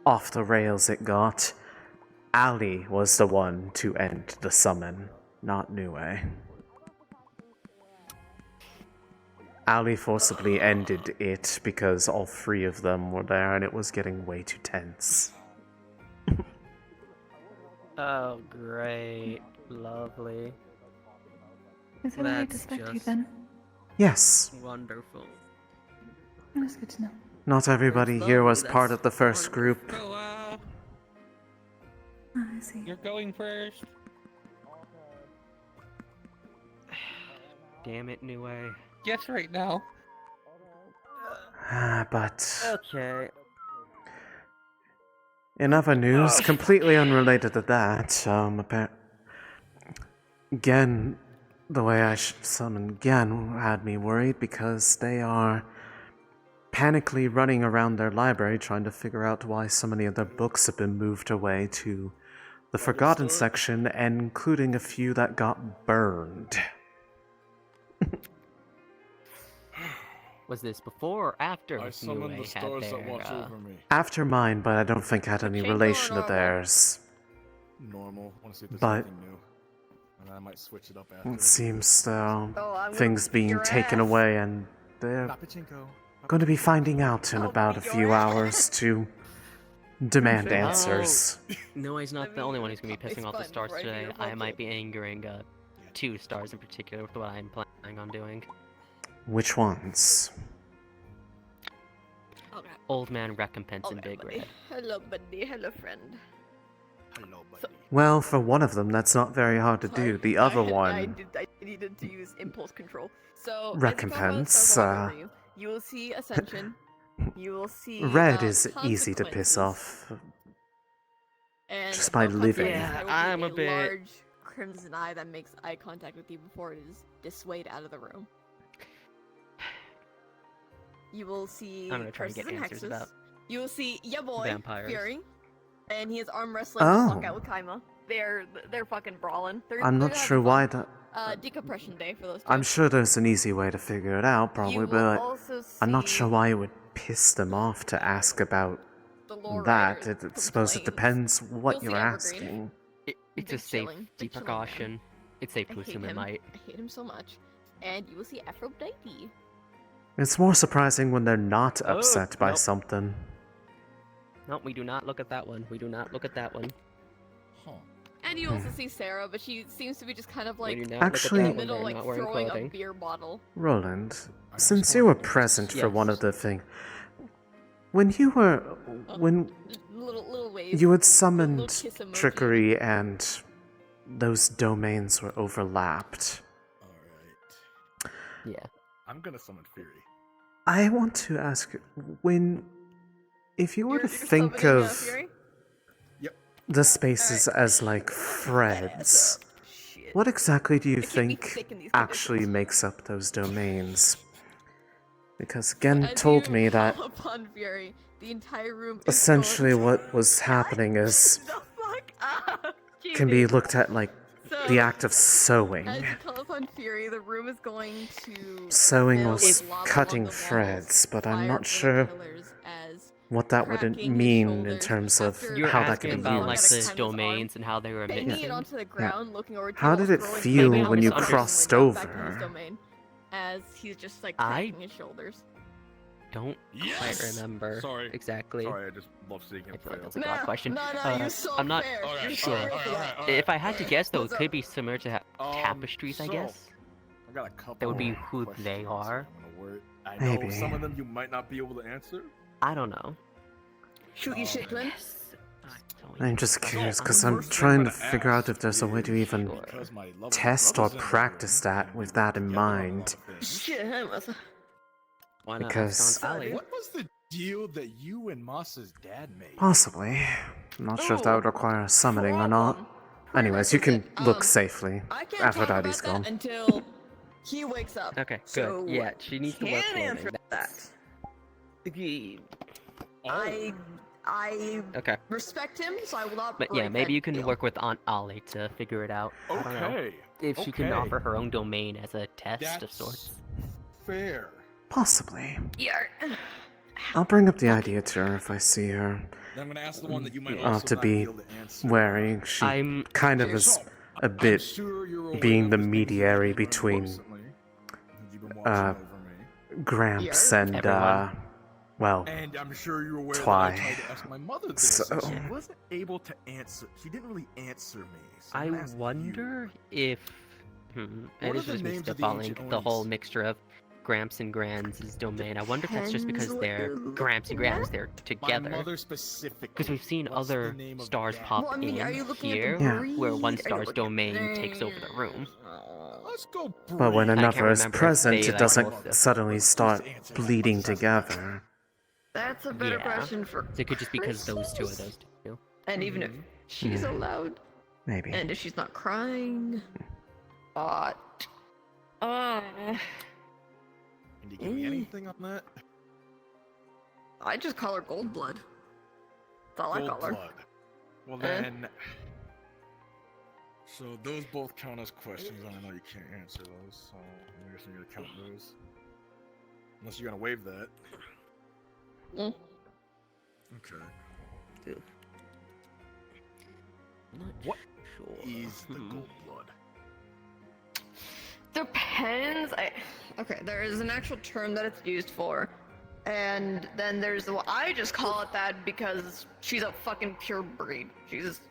off the rails it got, Ali was the one to end the summon, not Nue. Ali forcibly ended it because all three of them were there and it was getting way too tense. Oh, great. Lovely. Is it alright to That's spectate just then? Yes. wonderful. That's good to know. Not everybody That's here lovely, was part that's of the first group. Oh, I see. You're going first. Damn it, Nue. Yes, right now. But Okay. in other news, completely unrelated to that, Gen, the way I summoned Gen had me worried because they are panically running around their library trying to figure out why so many of their books have been moved away to the Forgotten section, and including a few that got burned. Was this before or after I summoned Nue the stars had that their, watch over me. After mine, but I don't think it had any relation to theirs. Normal. Want to see if there's But something new. And I might switch it up after. it seems I'm gonna things beat being your taken ass. away, and they're Napachinko. going to be finding out in about a few hours to demand answers. Nue's not the only one who's going to be pissing off the stars today. I might be angering 2 stars in particular with what I'm planning on doing. Which ones? Old Man Recompense and Big Red. Hello, buddy. Hello, friend. Hello, buddy. Well, for one of them, that's not very hard to do. The other I one, needed to use impulse control. So Recompense, you will see Ascension. You will see Red is easy to piss off. And just by above living. Consequences, there will I'm be a bit- large crimson eye that makes eye contact with you before it is dissuaded out of the room. You will see I'm gonna try and curses get and answers hexes. about You will see ya boy vampires. Fury, and he is arm wrestling Oh. the fuck out with Kaima. They're fucking brawling. I'm not sure why that. Decompression day for those two. I'm sure there's an easy way to figure it out, probably, will but also I'm not see sure why it would piss them off to ask about the lore that. writers I suppose it depends what You'll you're see Evergreen. asking. It's a Big safety chilling, big chilling precaution. It's safe I to hate assume it him. might. I hate him so much. And you will see Aphrodite. It's more surprising when they're not Oh, upset by nope. something. No, we do not look at that one. We do not look at that one. And you also see Sarah, but she seems to be just kind of like do not look at Actually- that in the one, middle, they're like not wearing throwing a clothing. beer bottle. Roland, since you were present for one of the thing, when you were when Little waves. you had little summoned kiss emoji. trickery and those domains were overlapped, Yeah. I'm gonna summon Fury. I want to ask if you were to You're think summoning, of Fury? the spaces as like threads, what exactly do you think thick in these actually makes up those domains? Because Gen As told you me that call upon Fury, the entire room is essentially going what was happening is the fuck up. can be Jesus. looked at like the So, act of sewing. As you call upon Fury, the room is going to Sewing fill was with lava cutting along the walls, threads, but I'm fire not from the sure pillars as what that would cracking his mean in shoulders terms of after You're how that asking could be about like used. the Timeless domains and how they were banging mixing. it onto the ground, looking over to How while did it throwing feel it when you back crossed to his over? domain, as he's just like I- cracking his shoulders. Don't quite remember Sorry. exactly. Sorry, I just love seeing him I feel fail. like that's a broad question. you're so I'm not fair. Alright, You're sure. so fair for that. If I had to guess, though, it What's could up? be similar to tapestries, I so, guess. I got a couple. That would be of who questions they are. I'm gonna word. I know Maybe. some of them you might not be able to answer. I don't know. Shoot your shit, Glenn. I'm just curious because I'm I'm first trying to gonna figure out ask if there's a way to even Because my lovely test or brother's in the practice room, that with that in mind. Shit, him. Why not Because- ask Aunt Sally? What was the deal that you and Moss's dad made? Possibly. I'm not sure if that would require a summoning or not. Anyways, you can look safely. I can't talk about Aphrodite's that gone. until He wakes up. Okay, good. So Yeah, she needs to wear can clothing. answer that. I Okay. respect him, so I will not. But yeah, break maybe that you can deal. work with Aunt Ollie to figure it out. I don't know. Okay, If she can okay. offer her own domain as a test of That's sorts. fair. Possibly. Yeah. I'll bring up the idea to her if I see her. Then I'm gonna ask the one that you might Ought also to not be able to answer. wary. She I'm- kind of is a bit sure you're aware being of the the things mediary you've learned between recently. You've been watching over me. Gramps and well, And I'm sure you're aware Twy. that I tried to ask my mother this, So- and she wasn't able to answer. She didn't really answer me. So I I'm asking wonder if. It What is are the just me names of the spitballing ancient the whole Onis? mixture of Gramps and Grans' domain. I wonder if that's just because Depends what they're you're Gramps and Grans, they're My together. mother specifically. Because we've seen What's the other name of stars that? pop Well, I mean, are you in looking at the here, Yeah. where one breed? Are you star's looking at domain takes over the room. Let's go. but when I can't another is remember if present, they, it like, doesn't both- suddenly start bleeding together. That's a better Yeah. question for. So it could just because those two are those two. And even if she's Hmm. allowed, Maybe. and if she's not crying, Can you give me anything on that? I just call her Gold Blood. That's all I call her. Blood. Well then. So those both count as questions, and I know you can't answer those. So I'm guessing you're gonna count those. Unless you're gonna waive that. Mm. Okay. What is the gold blood? Depends. Okay, there is an actual term that it's used for, and then there's the. I just call it that because she's a fucking pure breed. She's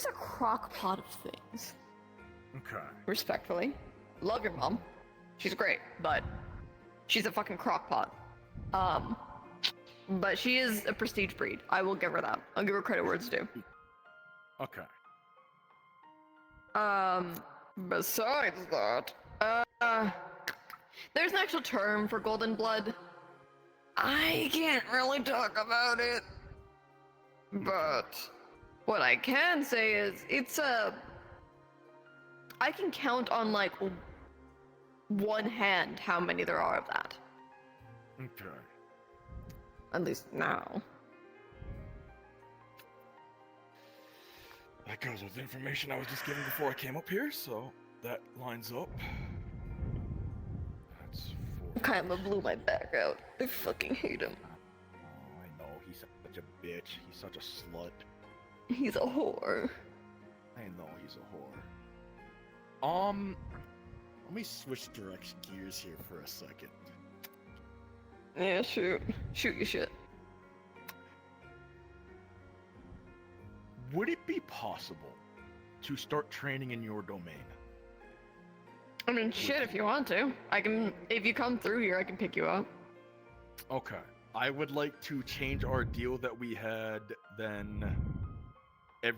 a crock pot of things. Okay. Respectfully, love your mom. She's great, but she's a fucking crock pot. But she is a prestige breed. I will give her that. I'll give her credit where it's due. Okay. Besides that, there's an actual term for golden blood. I can't really talk about it, but what I can say is I can count on like one hand how many there are of that. Okay. At least now. That goes with the information I was just given before I came up here, so that lines up. That's Kyla blew my back out. I fucking hate him. Oh, I know, he's such a bitch. He's such a slut. He's a whore. I know he's a whore. Let me switch gears here for a second. Yeah, shoot. Shoot your shit. Would it be possible to start training in your domain? I mean, shit, if you want to. If you come through here, I can pick you up. Okay. I would like to change our deal that we had then I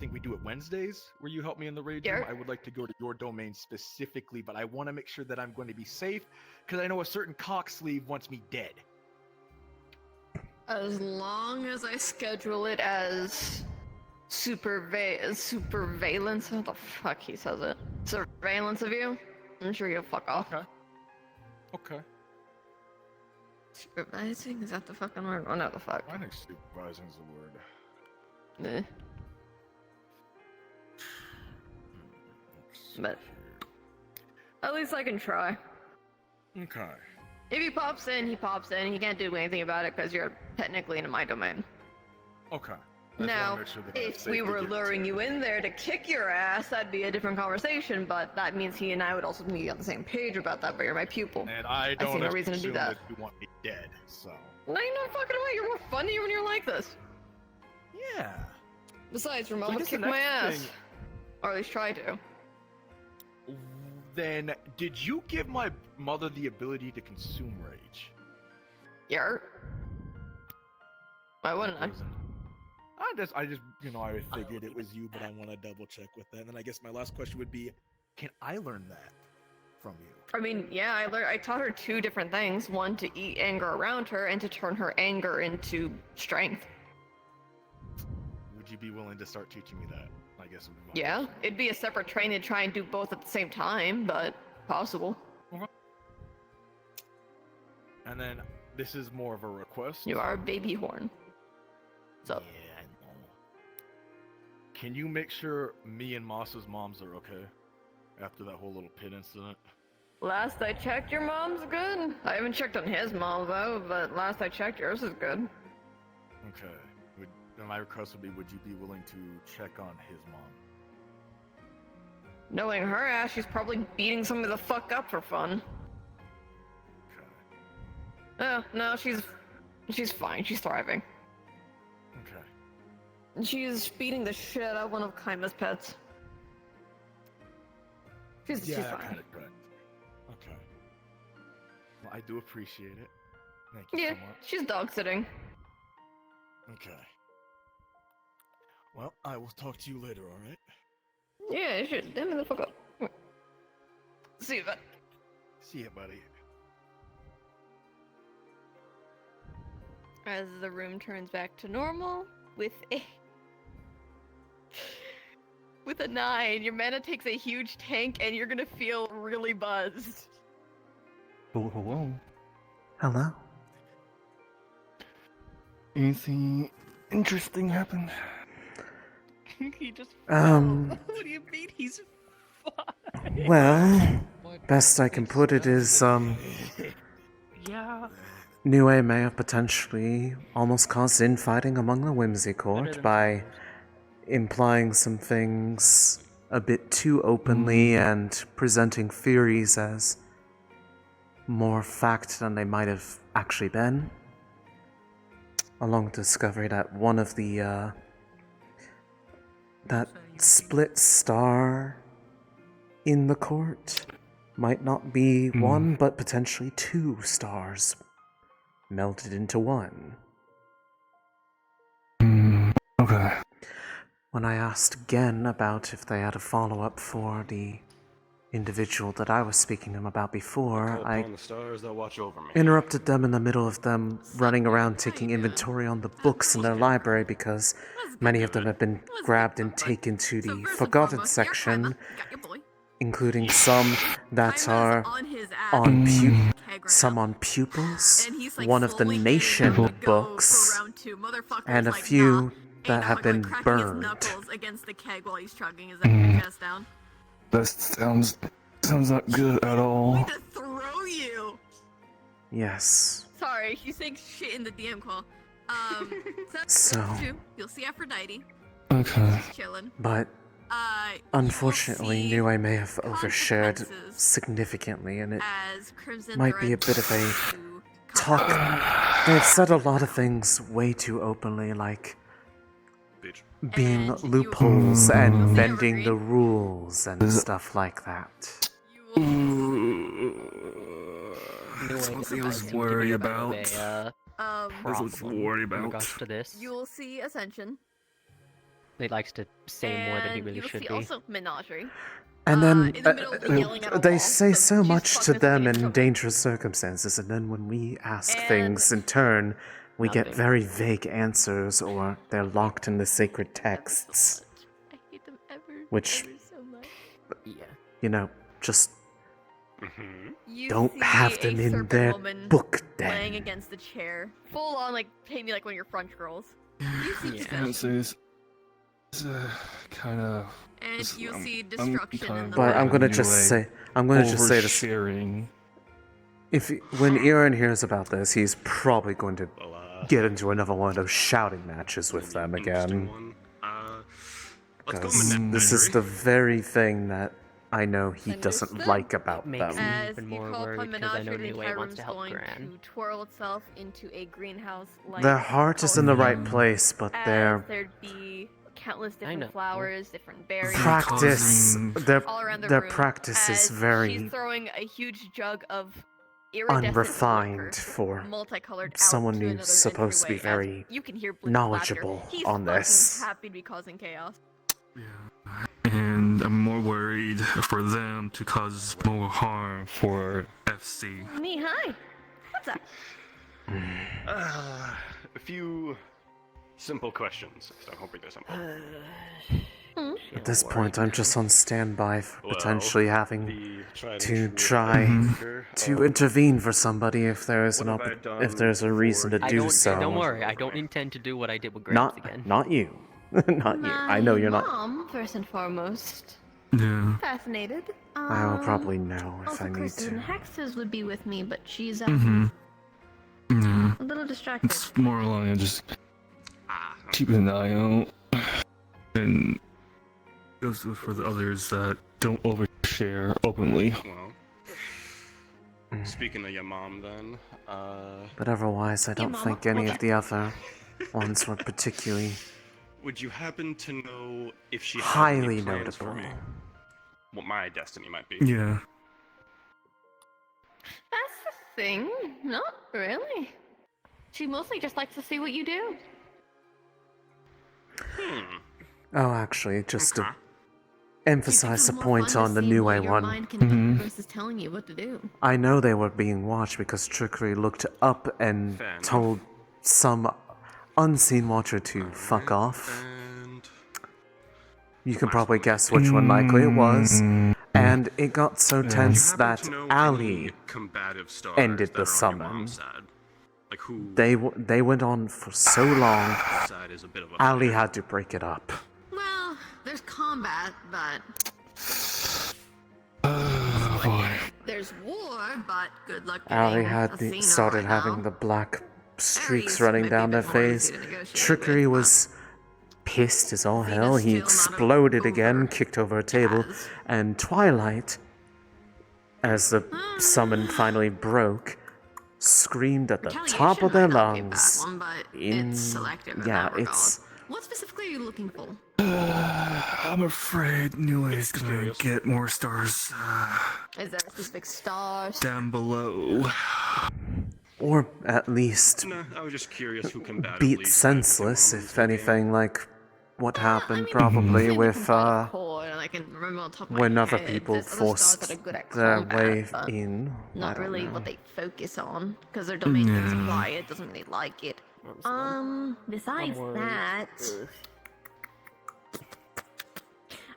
think we do it Wednesdays, where you help me in the raid room. I would like to go to your domain specifically, but I want to make sure that I'm going to be safe, because I know a certain cock sleeve wants me dead. As long as I schedule it as surveillance, how the fuck he says it? Surveillance of you? I'm sure you'll fuck off. Okay. Supervising? Is that the fucking word? Oh, no, the fuck. I think supervising is the word. Eh. But at least I can try. Okay. If he pops in, he pops in. He can't do anything about it because you're technically in my domain. Okay. Now, if we were luring you in there to kick your ass, that'd be a different conversation, but that means he and I would also be on the same page about that, but you're my pupil. And I don't see no reason to do assume that. you want me dead, so. No, you're not fucking away. You're more funny when you're like this. Yeah. Besides, your So I mom would guess the kick my next ass. thing- Or at least try to. Then, did you give my mother the ability to consume rage? Yeah. Why wouldn't I? I just, I figured it was you, but I want to double check with that. And then I guess my last question would be, can I learn that from you? I mean, yeah, I taught her two different things. One, to eat anger around her, and to turn her anger into strength. would you be willing to start teaching me that? I guess. Would be my Yeah, it'd be a separate train to try and do both at the same time, but possible. And then this is more of a request. You are a baby horn. What's up? Yeah, I know. Can you make sure me and Moss's moms are okay after that whole little pit incident? Last I checked, your mom's good. I haven't checked on his mom though, but last I checked, yours is good. Okay. My request would be, would you be willing to check on his mom? Knowing her ass, she's probably beating somebody the fuck up for fun. Okay. No, she's fine. She's thriving. Okay. She's beating the shit out of one of Kaima's pets. She's fine. Kind of correct. Okay. Well, I do appreciate it. Thank you Yeah, so much. she's dog sitting. Okay. Well, I will talk to you later, alright? Yeah, you should. Damn the fuck up. See you, bud. See ya, buddy. As the room turns back to normal, with a 9, your mana takes a huge tank and you're gonna feel really buzzed. Oh, hello. Hello. Anything interesting happened? He just What do you mean he's fine? Well, best I can put it is, Yeah. Nue may have potentially almost caused infighting among the Whimsy Court by implying some things a bit too openly and presenting theories as more fact than they might have actually been. Along with the discovery that one of the, that split star in the court might not be one, but potentially 2 stars melted into one. Okay. When I asked again about if they had a follow-up for the individual that I was speaking to them about before, I the stars that watch over me. interrupted them in the middle of them running around taking inventory on the books in their library because many of them have been grabbed and taken to the forgotten section, including some that are on some on pupils, one of the nation books, and a few that have been burned. Against the keg while he's chugging his chest down. That sounds not good at all. To throw you. Yes. Sorry, he's saying shit in the DM call. So. You'll see Aphrodite. Okay. She's chilling. But unfortunately, knew I may have overshared significantly, and it might be a bit of a talk. They've said a lot of things way too openly, like being loopholes and bending the rules and stuff like that. Something I was worried about. Problem in regards to this. You will see Ascension. He likes to say more than he really should be. Also Menagerie. And then they say so much to them in dangerous circumstances, and then when we ask things in turn, we get very vague answers, or they're locked in the sacred texts. I hate them Which, so much. you know, just You don't see have them a in serpent their woman book laying then. against the chair. Full on, like, paint me like one of your French girls. You see This is kind of. And you see destruction in the But I'm gonna just say this. Oversharing. When Aaron hears about this, he's probably going to get into another one of those shouting matches with them again. Because this is the very thing that I know he doesn't like about Makes them. me As even you more call upon worried because I know Menagerie, the Niue entire wants room's to help going Gran. to twirl itself into a greenhouse-like Their heart is in the right place, but their there'd be countless different flowers, different berries, practice, all around the their room, practice is as very she's throwing a huge jug of iridescent unrefined liquor, for multicolored out someone to who's another supposed to be entryway, as very you can hear Blue's knowledgeable laughter. He's on fucking this. happy to be causing chaos. And I'm more worried for them to cause more harm for FC. Me, hi. What's up? A few Simple questions. So I'm hoping they're simple. At this point, I'm just on standby for Well, potentially having the tried and to true try maker to of intervene for somebody if there is what an have I done if there's a reason to for do you? so. Don't worry, I don't intend to do what I did with Gramps again. Not you, not you. I know you're not. Mom, first and foremost. Yeah. Fascinated. I will probably know if Also, I need Kristen to. Hexes would be with me, but she's Yeah. a little distracted. It's more like just keeping an eye out, and just for the others that don't overshare openly. Well, speaking of your mom, then. But otherwise, I don't Mama, think any okay. of the other ones were particularly Would you happen to know if she had highly any plans for notable. me? What my destiny might be? Yeah. That's the thing. Not really. She mostly just likes to see what you do. Oh, actually, just to It's emphasize the more point fun to on the see new what A your one. mind can do versus telling you what to do. I know they were being watched because Trickery looked up and Fair enough. told some unseen watcher to fuck off. You can probably guess which one likely it was. And it got so tense that Ali Combative stars ended that the are on your summon. mom's side. Like who? They went on for so long, Side is a bit of a Ali had to break it up. Well, there's combat, but Oh boy. there's war, but good luck Ali getting had a scene started right having now. the black streaks Aerith running might be down a their bit more face. easy to negotiate Trickery with, was pissed as all hell. Venus He still not exploded again, kicked over a table, and Twilight, as the summon finally broke, screamed at the top of their lungs. It's selective in yeah, that regard. it's What specifically are you looking for? I'm afraid New A's gonna get more stars Is there a specific star? down below. or at least Nah, I was just curious who combatively beat senseless, if anything, like what happened probably with Core, and I can remember on top of my when other head, people there's other stars forced that are good at their combat, way but in. I Not don't really know. what they focus on, because their domain can Yeah. supply it, doesn't really like it. Besides that,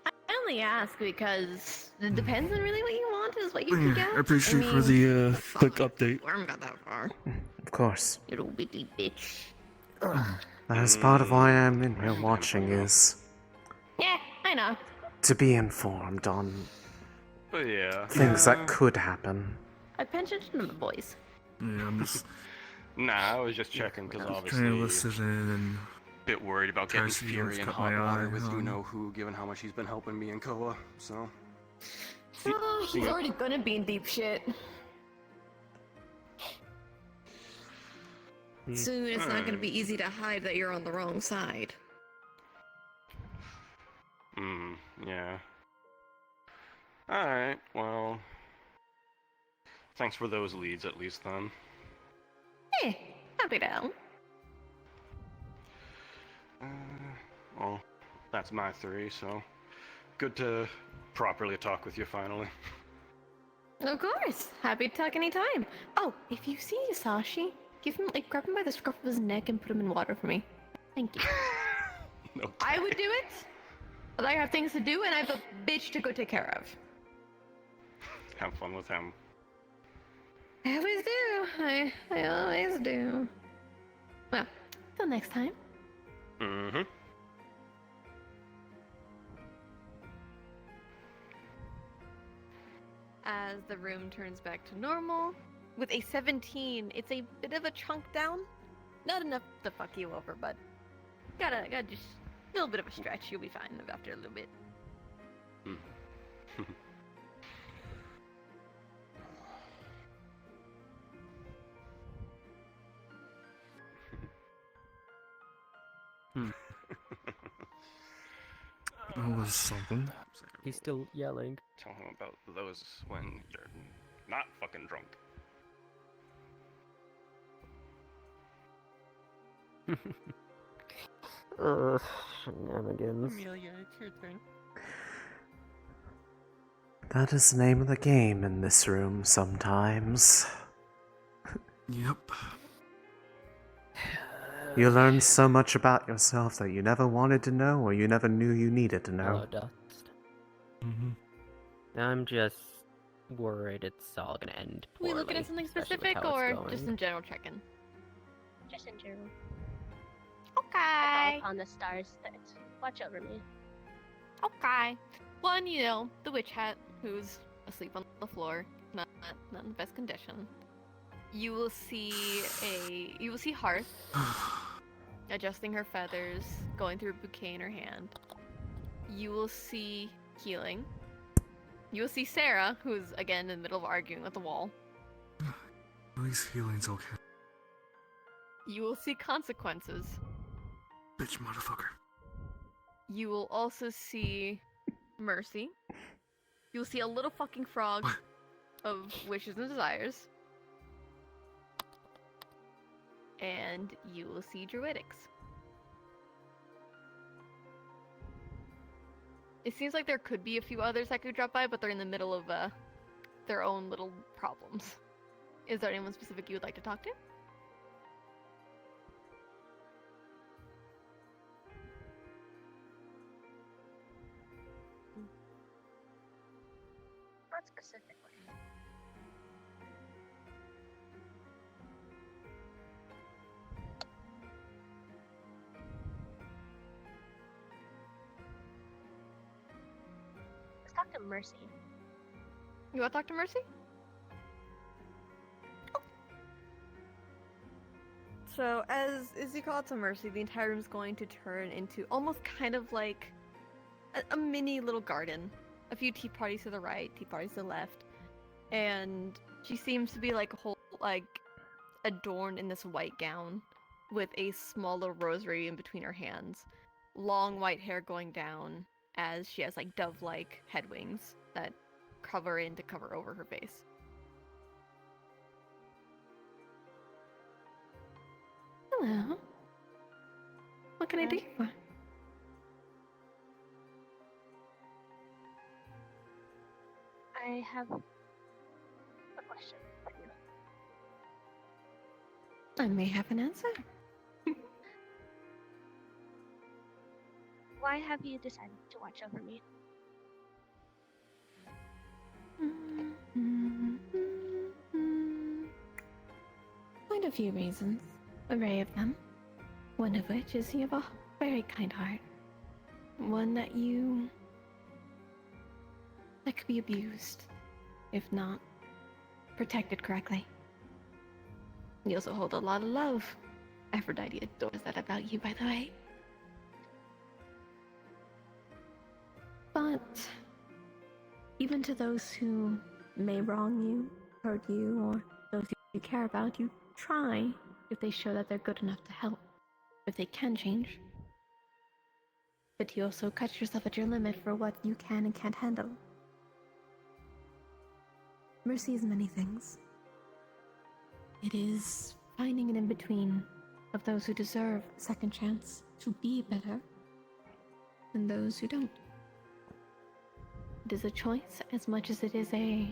I only ask because it depends on really what you want is what you can get. I appreciate I for mean, the quick update. Worm got that far. Of course. You little bitty bitch. That is part of why I'm in here watching is Yeah, I know. to be informed on But yeah. things that could happen. I pensioned to the boys. Yeah, I'm just Nah, I was just checking because trying to obviously listen and bit worried about try to getting see Fury what's in caught hot my water eye with you on. know who, given how much he's been helping me and Koa. So. Oh, he's already gonna be in deep shit. Soon it's not gonna be easy to hide that you're on the wrong side. Yeah. Alright, well. Thanks for those leads at least then. Hey, happy to help. Well, that's my 3, so. Good to properly talk with you finally. Of course, happy to talk anytime. Oh, if you see Yusashi, grab him by the scruff of his neck and put him in water for me. Thank you. No. I would do it, but I have things to do and I have a bitch to go take care of. Have fun with him. I always do. I always do. Well, till next time. Mm-hmm. As the room turns back to normal, with a 17, it's a bit of a chunk down. Not enough to fuck you over, but gotta just a little bit of a stretch. You'll be fine after a little bit. that was something. He's still yelling. Tell him about those when you're not fucking drunk. Shenanigans. Amelia, it's your turn. That is the name of the game in this room sometimes. Yep. You learned so much about yourself that you never wanted to know or you never knew you needed to know. Hello, Dust. I'm just worried it's all gonna end We poorly. looking at something especially with specific how it's or going. just in general check-in? Just in general. Okay. I call upon the stars that watch over me. Okay. One, the witch hat, who's asleep on the floor, not in the best condition. You will see Hearth adjusting her feathers, going through a bouquet in her hand. You will see healing. You will see Sarah, who's again in the middle of arguing with the wall. At least healing's okay. You will see consequences. Bitch motherfucker. You will also see Mercy. You'll see a little fucking frog of wishes and desires. And you will see Druidics. It seems like there could be a few others that could drop by, but they're in the middle of their own little problems. Is there anyone specific you would like to talk to? Not specifically. Let's talk to Mercy. You want to talk to Mercy? So, as you call it to Mercy, the entire room's going to turn into almost kind of like a mini little garden. A few tea parties to the right, tea parties to the left. And she seems to be like adorned in this white gown with a small little rosary in between her hands. Long white hair going down as she has like dove-like head wings that cover over her face. Hello. What can I do for? I have a question for you. I may have an answer. Why have you decided to watch over me? Quite a few reasons. Array of them. One of which is you have a very kind heart. One that could be abused, if not protected correctly. You also hold a lot of love. Aphrodite adores that about you, by the way. But even to those who may wrong you, hurt you, or those you care about, you try if they show that they're good enough to help, if they can change. But you also cut yourself at your limit for what you can and can't handle. Mercy is many things. It is finding an in-between of those who deserve a second chance to be better and those who don't. It is a choice as much as it is a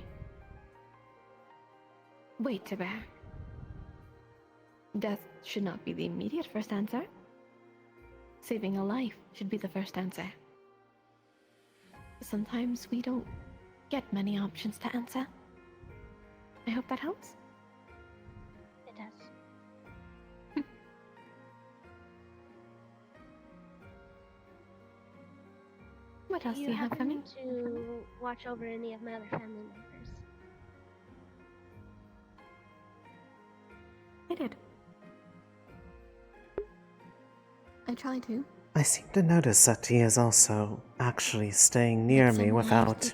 weight to bear. Death should not be the immediate first answer. Saving a life should be the first answer. Sometimes we don't get many options to answer. I hope that helps. It does. What else do you have for me? To watch over any of my other family members? I did. I try to. I seem to notice that he is also actually staying near me without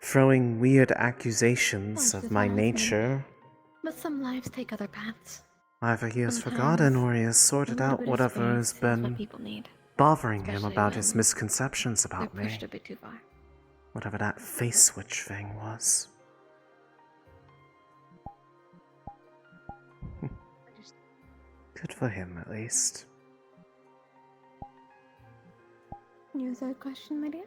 throwing weird accusations of my nature. But some lives take other paths. Either he has Sometimes forgotten or he has sorted a little out bit of whatever has space is what been people need. bothering him Especially about his when misconceptions about they're me. pushed a bit too far. Whatever that face switch thing was. Good for him, at least. Your third question, my dear?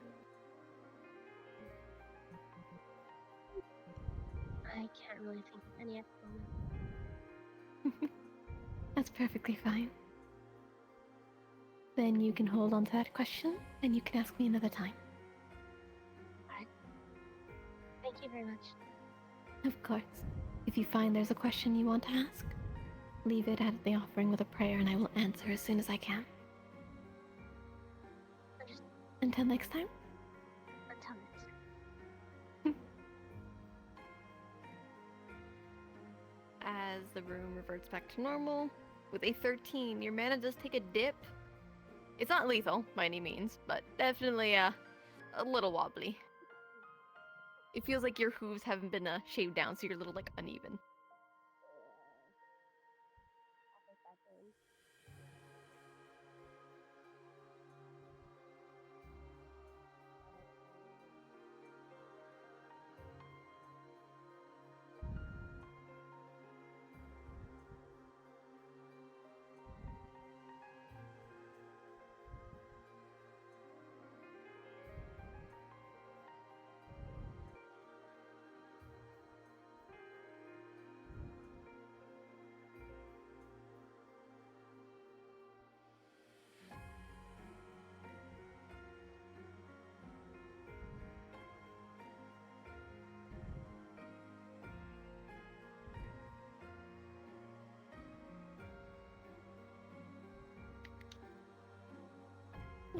I can't really think of any at the moment. That's perfectly fine. then you can hold on to that question and you can ask me another time. Thank you very much. Of course. If you find there's a question you want to ask, leave it at the offering with a prayer and I will answer as soon as I can. Until next time. Until next time. As the room reverts back to normal, with a 13, your mana does take a dip. It's not lethal by any means, but definitely a little wobbly. It feels like your hooves haven't been shaved down, so you're a little like uneven.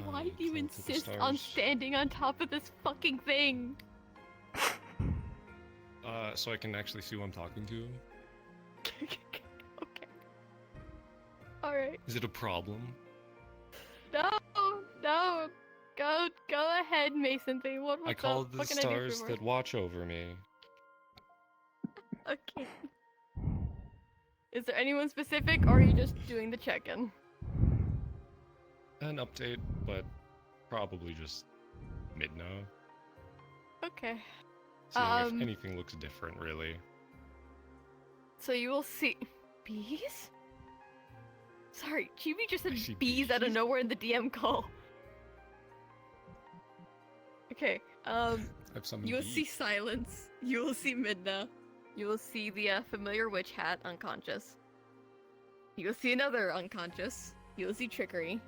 Why do you insist on standing on top of this fucking thing? So I can actually see who I'm talking to? Okay. Alright. Is it a problem? No! Go ahead, Mason thing. What's I call up? the What can I do stars for that watch over me. Okay. Is there anyone specific, or are you just doing the check-in? An update, but probably just Midna. Okay. Seeing if anything looks different, really. So you will see... Bees? Sorry, Chibi just said bees out of nowhere in the DM call. Okay, you will see Silence, you will see Midna, you will see the familiar witch hat unconscious, you will see another unconscious, you will see Trickery,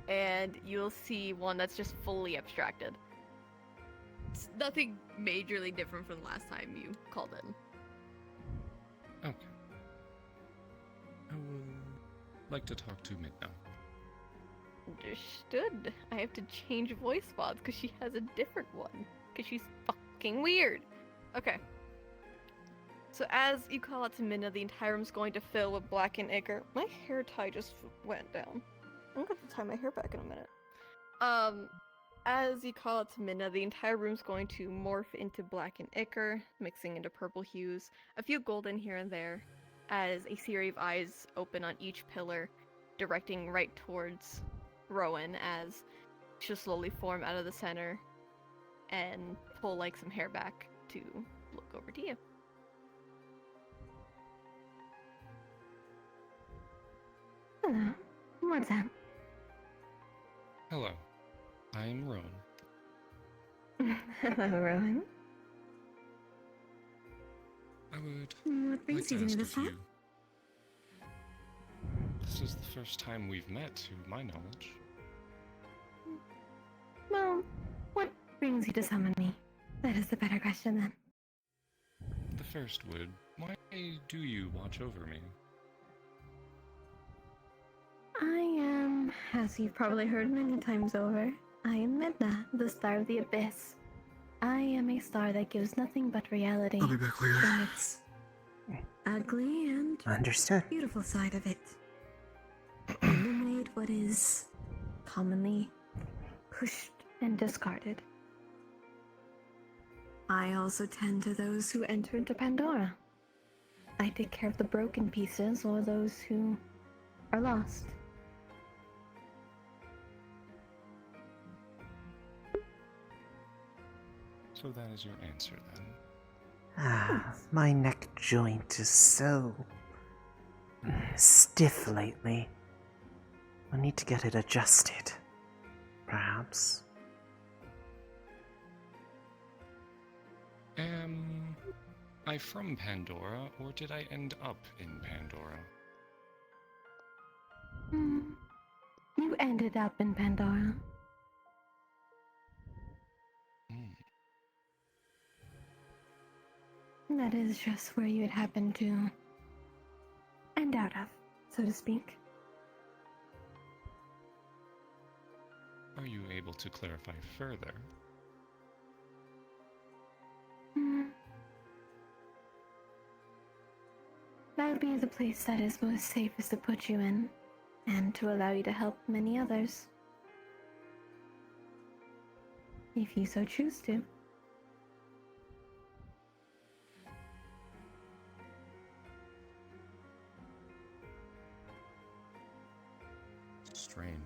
and you'll see one that's just fully abstracted. It's nothing majorly different from the last time you called in. Okay. I would like to talk to Midna. Understood. I have to change voice spots because she has a different one. Because she's fucking weird. Okay. So as you call out to Midna, the entire room's going to fill with blackened ichor. My hair tie just went down. I'm gonna have to tie my hair back in a minute. As you call out to Midna, the entire room's going to morph into blackened ichor, mixing into purple hues, a few golden here and there, as a series of eyes open on each pillar, directing right towards Rowan as she'll slowly form out of the center and pull like some hair back to look over to you. Hello. What's up? Hello. I'm Rowan. Hello, Rowan. I would What brings like you to to ask this of you. This is the first time we've met, to my knowledge. Well, what brings you to summon me? That is the better question then. The first would, why do you watch over me? I am, as you've probably heard many times over, I am Midna, the star of the abyss. I am a star that gives nothing but reality. I'll be back later. From its ugly and Understood. beautiful side of it. Illuminate what is commonly pushed and discarded. I also tend to those who enter into Pandora. I take care of the broken pieces or those who are lost. So that is your answer then. Ah, my neck joint is so stiff lately. I need to get it adjusted. Perhaps. Am I from Pandora, or did I end up in Pandora? You ended up in Pandora. That is just where you had happened to end out of, so to speak. Are you able to clarify further? That would be the place that is most safest to put you in, and to allow you to help many others. If you so choose to. Strange.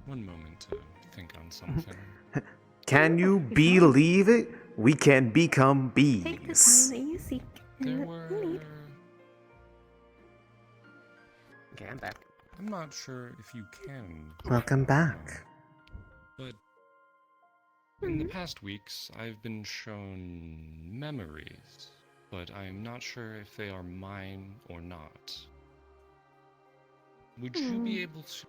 One moment to think on something. Can you believe it? We can become bees. Take the time that you seek and There that were. you need. Okay, I'm back. I'm not sure if you can. Welcome back. But in the past weeks, I've been shown memories, but I am not sure if they are mine or not. Would you be able to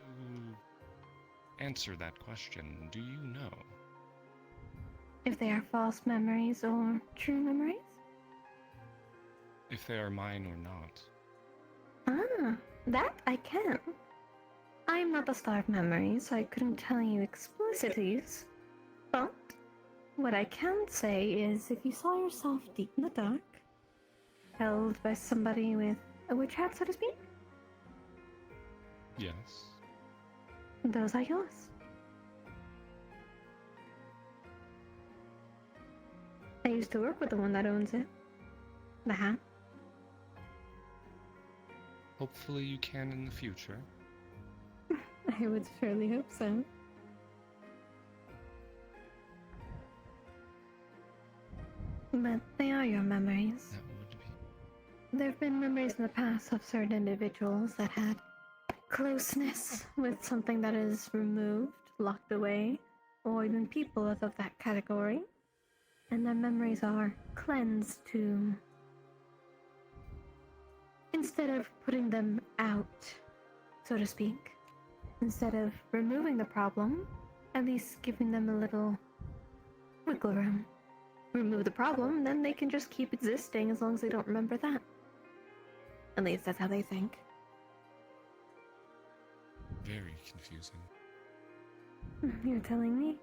answer that question? Do you know? If they are false memories or true memories? If they are mine or not? Ah, that I can. I'm not the star of memories, so I couldn't tell you explicities. But what I can say is if you saw yourself deep in the dark, held by somebody with a witch hat, so to speak, Yes. those are yours. I used to work with the one that owns it. The hat. Hopefully you can in the future. I would surely hope so. But they are your memories. That would be. There have been memories in the past of certain individuals that had closeness with something that is removed, locked away, or even people of that category. And their memories are cleansed to... Instead of putting them out, so to speak, instead of removing the problem, at least giving them a little wiggle room. Remove the problem, then they can just keep existing as long as they don't remember that. At least that's how they think. Very confusing. You're telling me?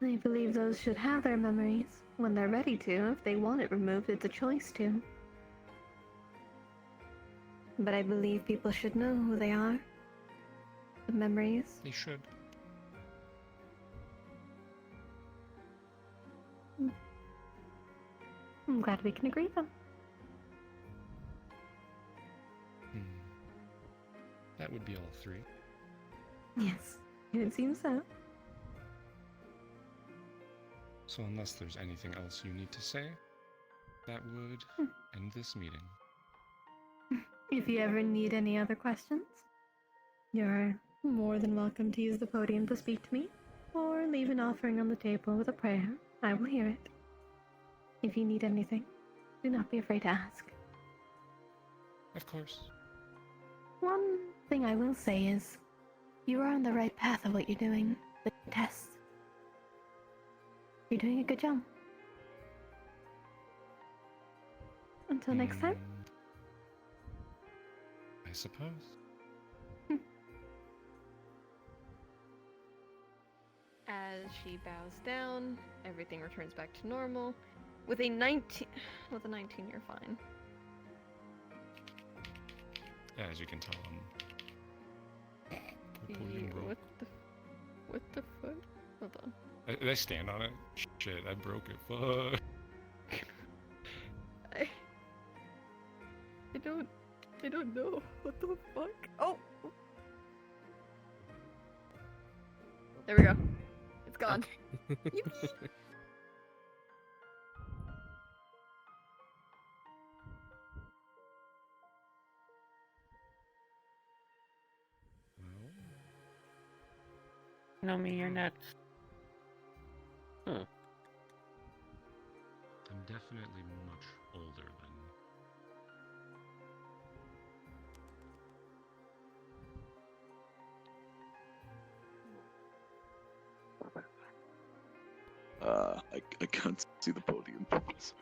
I believe those should have their memories when they're ready to. If they want it removed, it's a choice to. But I believe people should know who they are. The memories. They should. I'm glad we can agree then. That would be all three. Yes, it would seem so. So unless there's anything else you need to say, that would end this meeting. If you ever need any other questions, you're more than welcome to use the podium to speak to me, or leave an offering on the table with a prayer. I will hear it. If you need anything, do not be afraid to ask. Of course. One thing I will say is, you are on the right path of what you're doing. The tests. You're doing a good job. Until next time. I suppose. As she bows down, everything returns back to normal. With a 19, you're fine. Yeah, as you can tell, What the fuck? Hold on. Did I stand on it? Shit, I broke it. Fuck. I don't know. What the fuck? Oh! There we go. It's gone. Yippee! Nomi, you're next. I'm definitely much older than. I can't see the podium, Professor.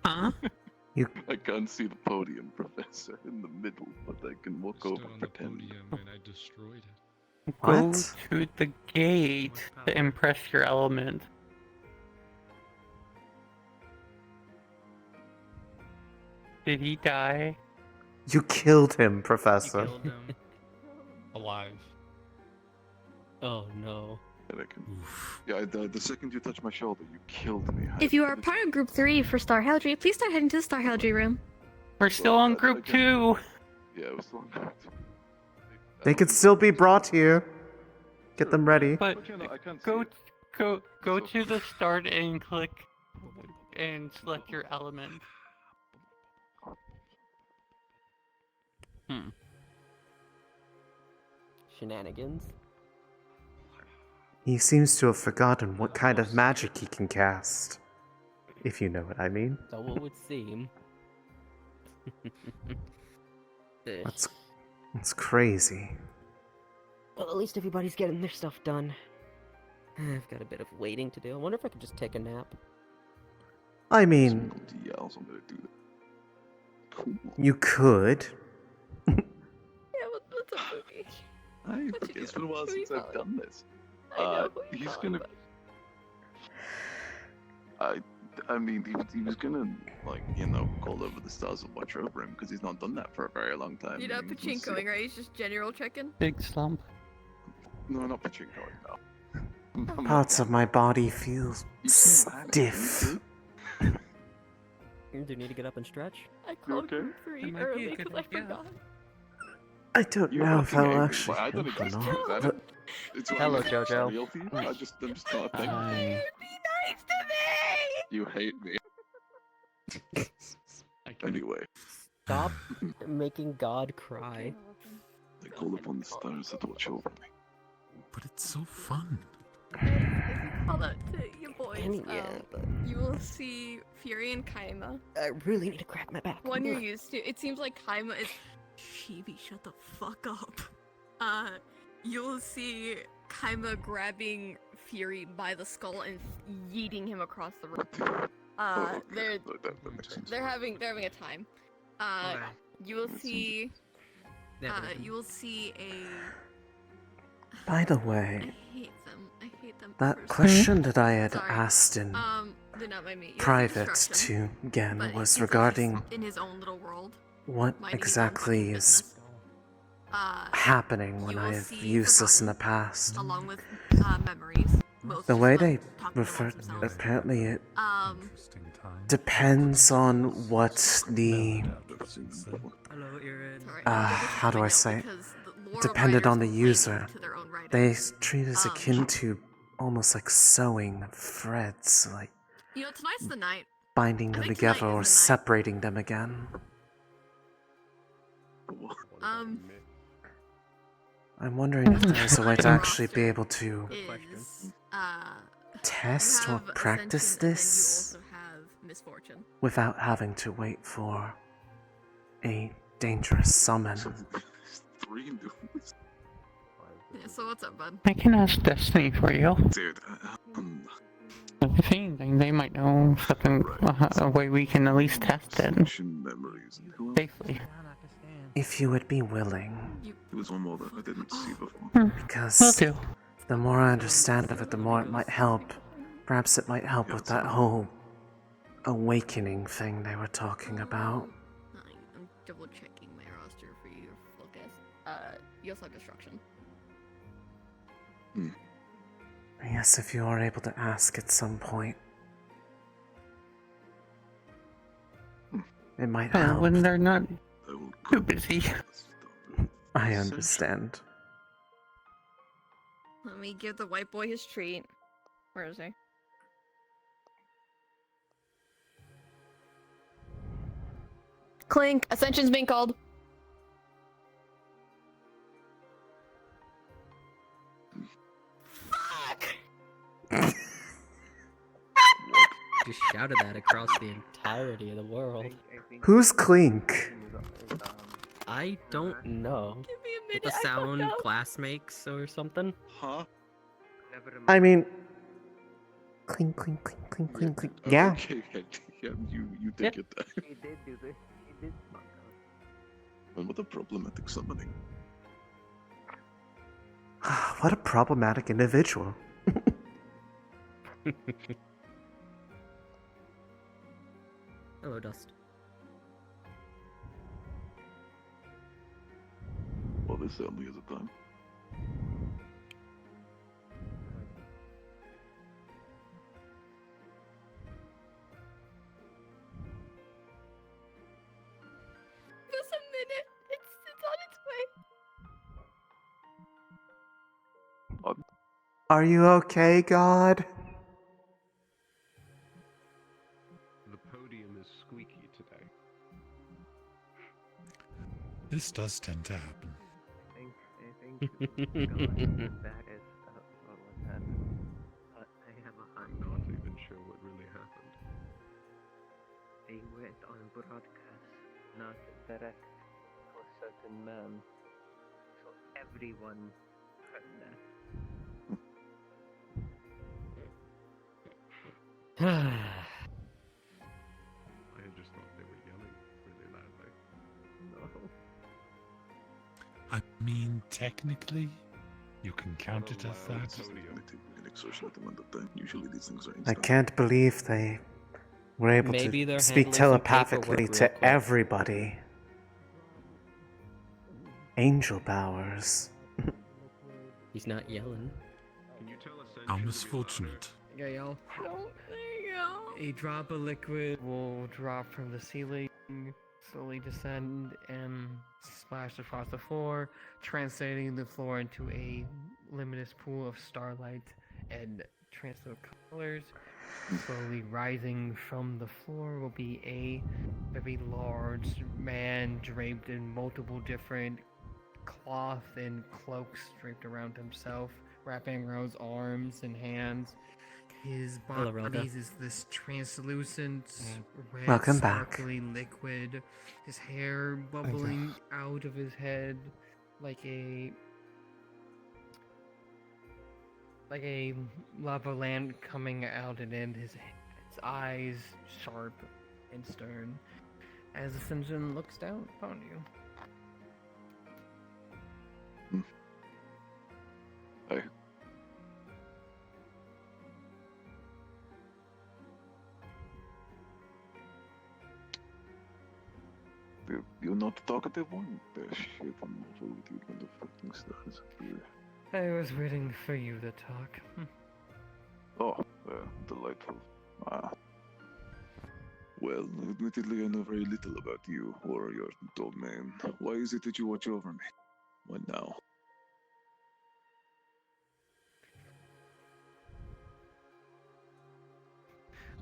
Huh? I can't see the podium, Professor, in the middle, but I can walk over and pretend. And I destroyed it. Go to the gate to impress your element. Did he die? You killed him, Professor. Killed him. Alive. Oh no. And I can... Yeah, I died the second you touched my shoulder. You killed me. If you are part of Group 3 for Star Heraldry, please start heading to the Star Heraldry room. We're still on Group 2. Yeah, it was still on Group 2. They could still be brought here. Get them ready. But go to the start and click and select your element. Shenanigans. He seems to have forgotten what kind of magic he can cast. If you know what I mean. So it would seem. That's crazy. Well, at least everybody's getting their stuff done. I've got a bit of waiting to do. I wonder if I could just take a nap. I mean, you could. Yeah, what's up, Boogie? It's been a while since I've done this. I know He's gonna. I mean, he was gonna, like, call over the stars and watch over him because he's not done that for a very long time. You're not pachinkoing, right? He's just general checking. Big slump. No, not pachinkoing, no. Parts of my body feel stiff. Do you need to get up and stretch? I called Group 3 early because I forgot. I don't know if I'll actually I don't help or agree. not. That- it's Hello, I'm Jojo. real to you. I'm just not a thing. Be nice to me! You hate me. Anyway. Stop making God cry. I call upon the stars to watch over me. But it's so fun. Hold up to your boys. Yeah, but You will see Fury and Kaima. I really need to crack my back. One you're used to. It seems like Kaima is. Shibi, shut the fuck up. You'll see Kaima grabbing Fury by the skull and yeeting him across the room. They're having a time. You will see. You will see a. By the way, I hate them. that question that I had Sorry. asked in Did not mind me. Yes, private instruction, to Gen but was he's regarding in his own little world. what minding his own exactly is happening when you I will have see used this in the Forgotten, past. along with memories. Both The just, way like, they talking refer, amongst themselves. apparently it Time. depends on what the Hello, Aaron. how do I say it? because the lore Depended on the writers will play user. to their own writing. They treat it as akin to almost like sewing threads, like You know, tonight's the night. binding I them think together tonight or is the night. separating them again. I'm wondering if there's a way to actually be able to Is test you or have practice Ascension, this and then you also have Misfortune. without having to wait for a dangerous summon. Yeah, so what's up, bud? I can ask Destiny for you. Dude, If anything, they might know something, a way we can at least test it safely. If you would be willing. There was one more that I didn't see before. Because Will do. the more I understand of it, the more it might help. Perhaps it might help with that whole awakening thing they were talking about. I'm double checking my roster for your full guess. You also have Destruction. Yes, if you are able to ask at some point. It might help. When they're not too busy. I understand. Let me give the white boy his treat. Where is he? Clink! Ascension's being called! Just shouted that across the entirety of the world. Who's Clink? I don't know. With the sound glass makes or something? Huh? I mean, clink, clink, clink, clink, clink, clink. Yeah. Okay, yeah, you did get that. He did do this. He did fuck And what a problematic summoning. What a problematic individual. Hello, Dust. Well, this certainly is a time. Just a minute. It's on its way. Are you okay, God? The podium is squeaky today. This does tend to happen. I think that is what happened. I have a hunch. I'm not even sure what really happened. They went on broadcast, not direct to a certain man. So everyone heard that. I just thought they were yelling really loudly. No. I mean, technically, you can count it as that. Usually these things are I instant. can't believe they were able Maybe to they're speak handling some telepathically paperwork real to quick. everybody. Angel powers. He's not yelling. Can you tell us? How misfortunate. Yeah, y'all. No, there you go. A drop of liquid will drop from the ceiling, slowly descend and splash across the floor, translating the floor into a luminous pool of starlight and translucent colors. Slowly rising from the floor will be a very large man draped in multiple different cloth and cloaks draped around himself, wrapping around his arms and hands. His Hello, Rhoda. body is this translucent, red, Welcome back. sparkling liquid. His hair bubbling out of his head like a lava lamp coming out, and then his eyes sharp and stern as Ascension looks down upon you. Hey. You're not the talkative one. There's shit I'm over with you kind of fucking stars here. I was waiting for you to talk. Oh, delightful. Well, admittedly, I know very little about you or your domain. Why is it that you watch over me? What now?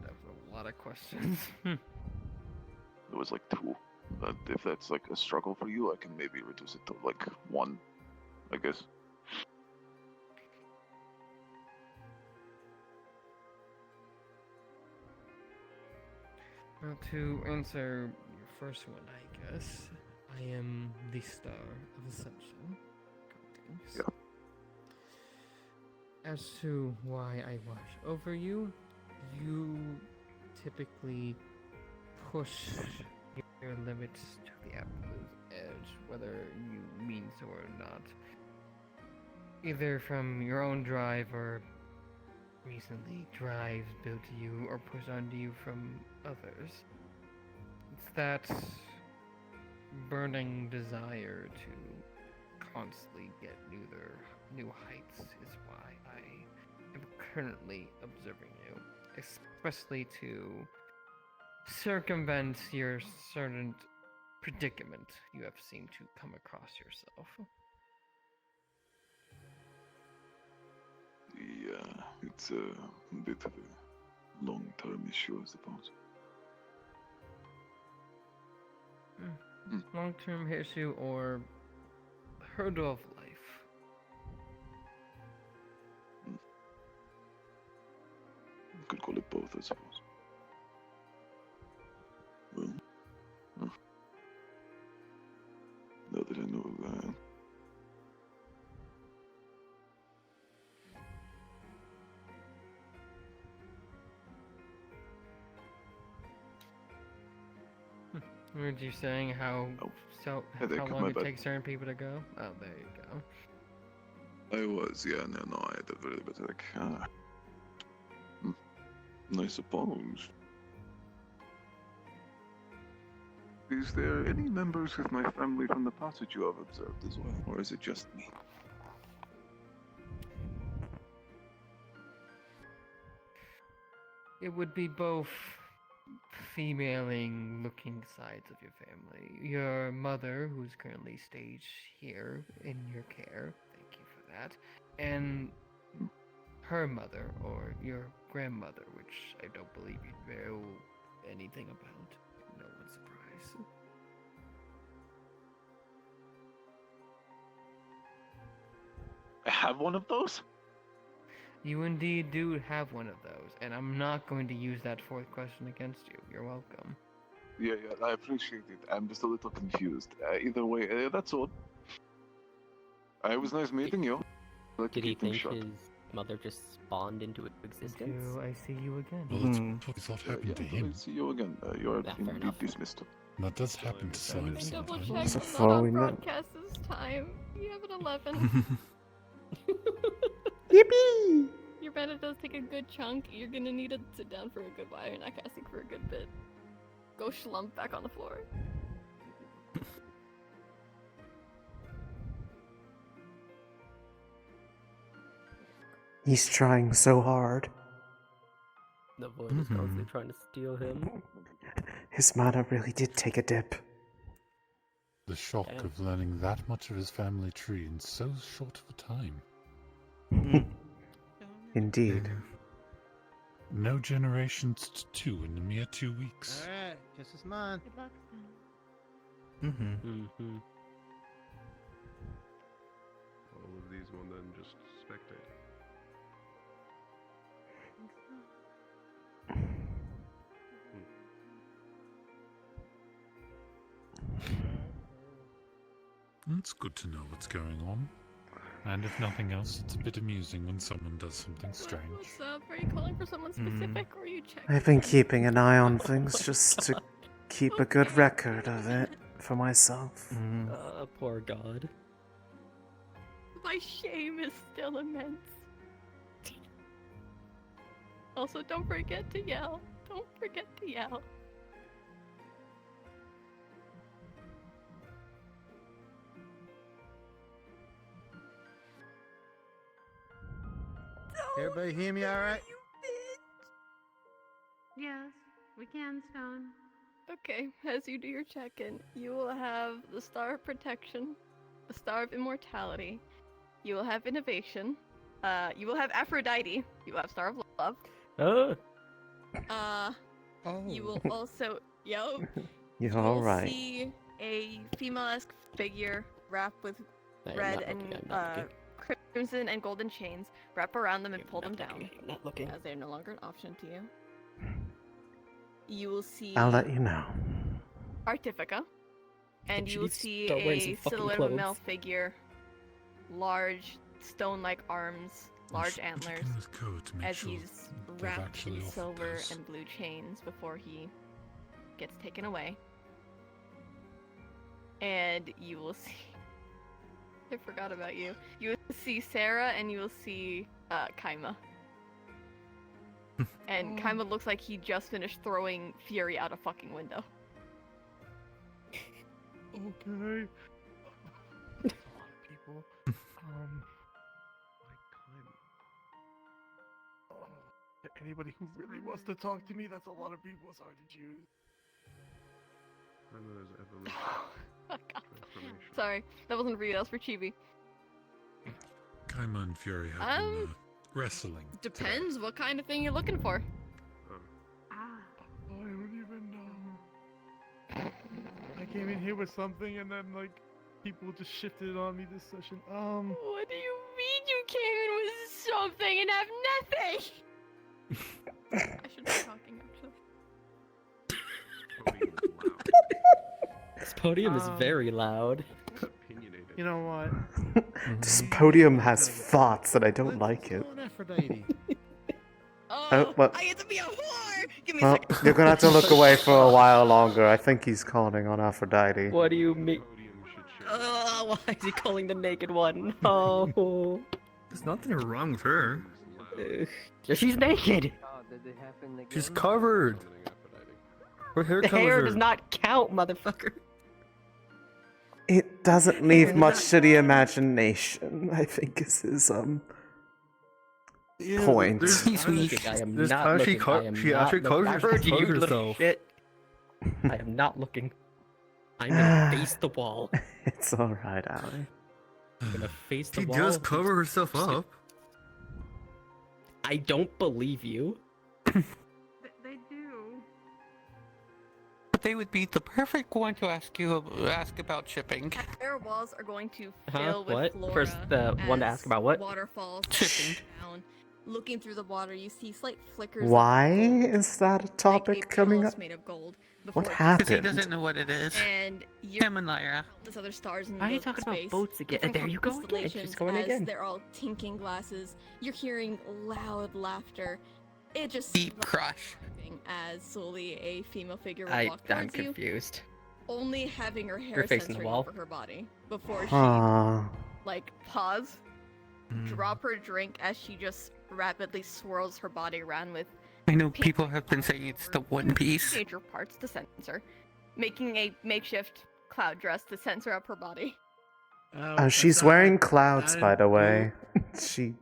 That was a lot of questions. There was like two. If that's like a struggle for you, I can maybe reduce it to like one, I guess. Well, to answer your first one, I guess, I am the Star of Ascension. Yeah. As to why I watch over you, you typically push your limits to the absolute edge, whether you mean so or not. Either from your own drive or recently drives built to you or pushed onto you from others. It's that burning desire to constantly get new heights is why I am currently observing you, especially to circumvent your certain predicament you have seemed to come across yourself. Yeah, it's a bit of a long-term issue, I suppose. Long-term issue or hurdle of life. could call it both, I suppose. Well, now that I know that. Weren't you saying how headache, how my long it bad. takes certain people to go? Oh, there you go. I was, yeah, no, I had a very bad headache. I suppose. Is there any members of my family from the past that you have observed as well, or is it just me? It would be both femaling looking sides of your family. Your mother, who's currently staged here in your care, thank you for that, and her mother, or your grandmother, which I don't believe you know anything about. No one's surprised. I have one of those? You indeed do have one of those, and I'm not going to use that fourth question against you. You're welcome. Yeah, I appreciate it. I'm just a little confused. Either way, that's all. It was nice meeting you. Did he think his mother just spawned into existence? Until I see you again. Well, that's probably thought happened to him. I see you again. You are fair indeed enough. dismissed. That does happen to some Double sometimes. check, it's not on broadcast this time. You have an 11. Yippee! Your mana does take a good chunk. You're gonna need to sit down for a good while. You're not casting for a good bit. Go schlump back on the floor. He's trying so hard. The void is constantly trying to steal him. His mana really did take a dip. The shock Damn. of learning that much of his family tree in so short of a time. Indeed. No generations to two in a mere 2 weeks. Alright, just this month. Good luck. Mm-hmm. All of these will then just spectate. It's good to know what's going on. And if nothing else, it's a bit amusing when someone does something strange. What's up? Are you calling for someone specific or are you checking? I've been keeping an eye on things just to keep a good record of it for myself. Poor god. My shame is still immense. Also, don't forget to yell. Don't forget to yell. Everybody hear me alright? Yes, we can, Stone. Okay, as you do your check-in, you will have the Star of Protection, the Star of Immortality, you will have Innovation, you will have Aphrodite, you will have Star of Love. You will also, You're you will alright. see a female-esque figure wrapped with I am red not and looking, I'm not looking. crimson and golden chains. Wrap around them and pull them down, I'm not looking. as they are no longer an option to you. You will see I'll let you know. Artifica, and She you will needs to see start wearing a some fucking silhouette of a male clothes. figure, large stone-like arms, large antlers, his coat to make as sure he's they've wrapped actually in offered silver this. and blue chains before he gets taken away. And you will see. I forgot about you. You will see Sarah, and you will see Kaima. And Kaima looks like he just finished throwing Fury out a fucking window. Okay. That's a lot of people. Anybody who really wants to talk to me, that's a lot of people. It's hard to choose. Kaima's evolution. Transformation. Sorry, that wasn't for you. That was for Chibi. Kaima and Fury have been wrestling. Depends what kind of thing you're looking for. Ah. I don't even know. I came in here with something and then like people just shifted it on me this session. What do you mean you came in with something and have nothing? podium is very loud. You know what? This podium has thoughts and I don't like it. Aphrodite. Oh, well, I get to be a whore! Give me a well, second. you're gonna have to look away for a while longer. I think he's calling on Aphrodite. What do you mean? Why is he calling the naked one? Oh. There's nothing wrong with her. She's naked. She's covered. Her hair The covers hair her. does not count, motherfucker. It doesn't leave much to the imagination, I think is his point. He's weak. I am There's not how looking. I am she not actually looking. I covers heard you, you little herself. shit. I am not looking. I'm gonna face the wall. It's alright, Ali. I'm gonna face the She wall. does cover herself up. I don't believe you. They do. They would be the perfect one to ask about shipping. Their walls are going to Huh? fill with What? flora. First, the one to as ask about what? Waterfalls Shipping. down. Looking through the water, you see slight flickers. Why of is that a topic coming up? made of gold. What before it happened? Because he doesn't know what it is. And you're Him and Lyra. There's other stars in Why are you the talking about space, boats again? different There you go again. constellations She's going as again. They're all tinking glasses. You're hearing loud laughter. It just Deep crush. as slowly a female figure will I'm walk towards you, confused. only having her hair You're facing the censoring wall. over her body before she Aww. like pause, drop her drink as she just rapidly swirls her body around with I know people have been saying it's the One Piece. major parts to censor, making a makeshift cloud dress to censor up her body. Oh, she's wearing clouds, by the way. She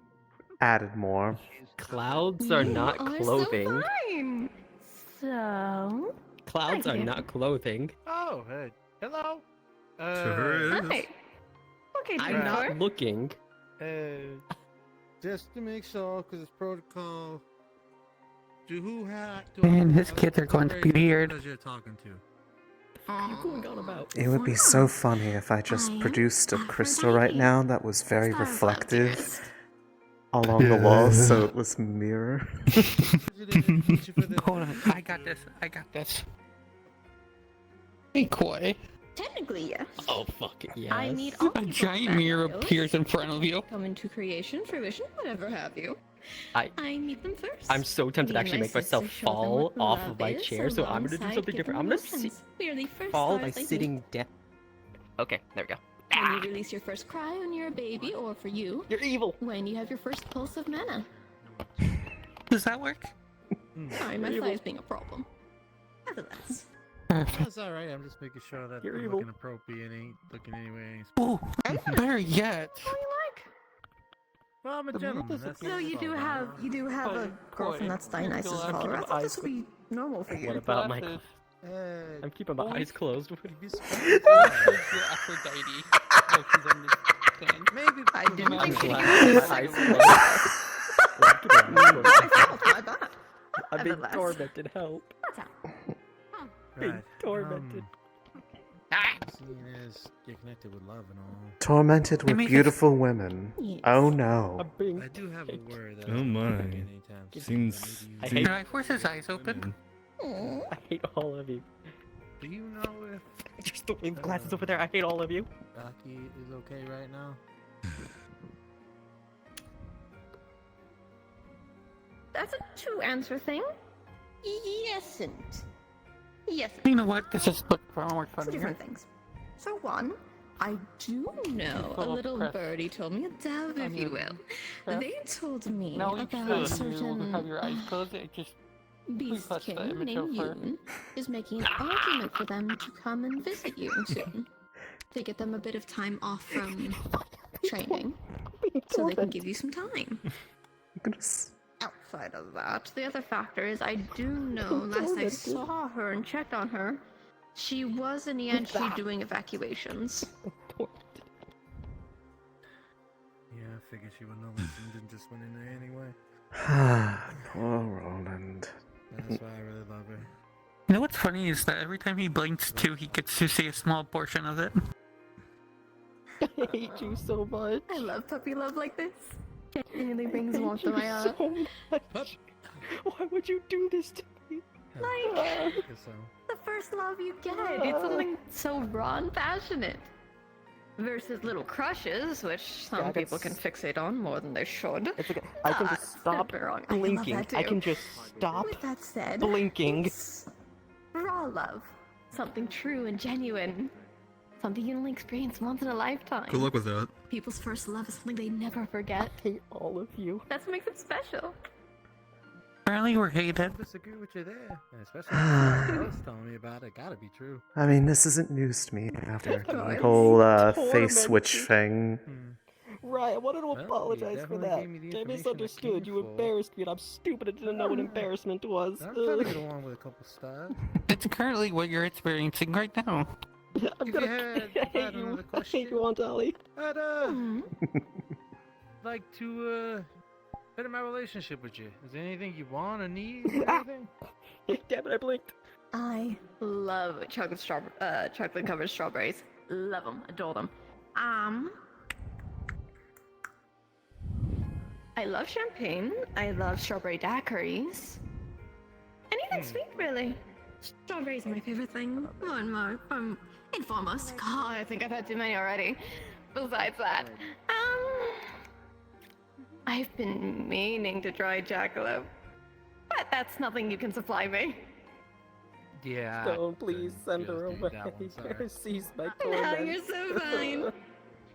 added more. Clouds are not clothing. Fine. So Clouds are not clothing. Oh, hello. Sure is. Hi. Okay, I'm not looking. Just to make sure, because it's protocol. Man, his kids are going to be weird. You're talking to. You going on about? It would be so funny if I just produced a crystal right now that was very reflective along the walls, so it was mirror. Hold on, I got this. I got this. Hey, Koi. Technically, yes. Oh fuck it, yes. I need all A people giant that mirror know. appears in front of you. Come into creation, fruition, whatever have you. I meet them first. I'm so tempted to Me and actually my make myself sister show them fall what off love of my is, chair, so I'm gonna do alongside something different. I'm gonna emotions. We are the first fall stars by they meet. sitting down. Okay, there we go. When you release your first cry when you're a baby, or for you, you're evil. When you have your first pulse of mana. Does that work? Sorry, my thigh's being a problem. Nevertheless. That's alright, I'm just making sure that You're I'm evil. looking appropriate, ain't looking anyway. Oh, there yet. Well, I'm a gentleman. That's So you do have a girlfriend that's Dionysus still have follower. I your thought eyes this would be normal for you. What about my? Glasses. I'm keeping my eyes closed. You're Aphrodite. No, she's on this stand. Maybe I didn't I'm think she'd glad give my me eyes a closed. my bad. I'm being Nevertheless. tormented. Help! Being Right, tormented. Seeing as you're connected with love and all. Tormented with mean, beautiful women. Yes. Oh no. I'm being. I do have a word that Oh my. Seems. I Can hate. I force his eyes open? I hate all of you. Do you know if Just the wave glasses over there. I hate all of you. Aki is okay right now? That's a two-answer thing. Yesn't. Yes. You know what? This is far more fun. Two different things. For one, I do know a Little little press. birdie told me, a dove, if you will. Press. They told me No, you about a should. You have certain your eyes closed. It just beast touch the king image named of her. Yoon is making an argument for them to come and visit you soon. To get them a bit of time off from training. So they can give you some time. Outside of that, the other factor is I do know last I saw her and checked on her, she was in the entry doing evacuations. Yeah, I figured she would know and didn't just went in there anyway. Poor Roland. That's why I really love her. You know what's funny is that every time he blinks too, he gets to see a small portion of it. I hate you so much. I love puppy love like this. It really brings warmth to my heart. So much. Why would you do this to me? Like, guess so. the first love you get. It's something so raw and passionate. Versus little crushes, which some people can fixate on more than they should. It's okay. I can just stop blinking. I can just stop With that said, blinking. it's raw love. Something true and genuine. Something you only experience once in a lifetime. Good luck with that. People's first love is something they never forget. I hate all of you. That's what makes it special. Apparently we're hated. I disagree with you there. And especially if someone else telling me about it. Gotta be true. I mean, this isn't news to me after the I'm whole face tormented. switch thing. Right, I wanted to Well, apologize for definitely that. gave me the I information I misunderstood. came You for. embarrassed me, and I'm stupid and didn't know what embarrassment was. I'm trying to get along with a couple stars. It's currently what you're experiencing right now. I'm If gonna you had I hate another you. I question, hate you, Aunt Ollie. I'd like to better my relationship with you. Is there anything you want or need or anything? Damn it, I blinked. I love chocolate covered strawberries. Love them, adore them. I love champagne. I love strawberry daiquiris. Anything sweet, really. Strawberries are my favorite thing. More and more. And foremost. God, I think I've had too many already. Besides that, I've been meaning to try jackalope, but that's nothing you can supply me. Yeah. Don't please send her away. Cease my torment. Now you're so fine.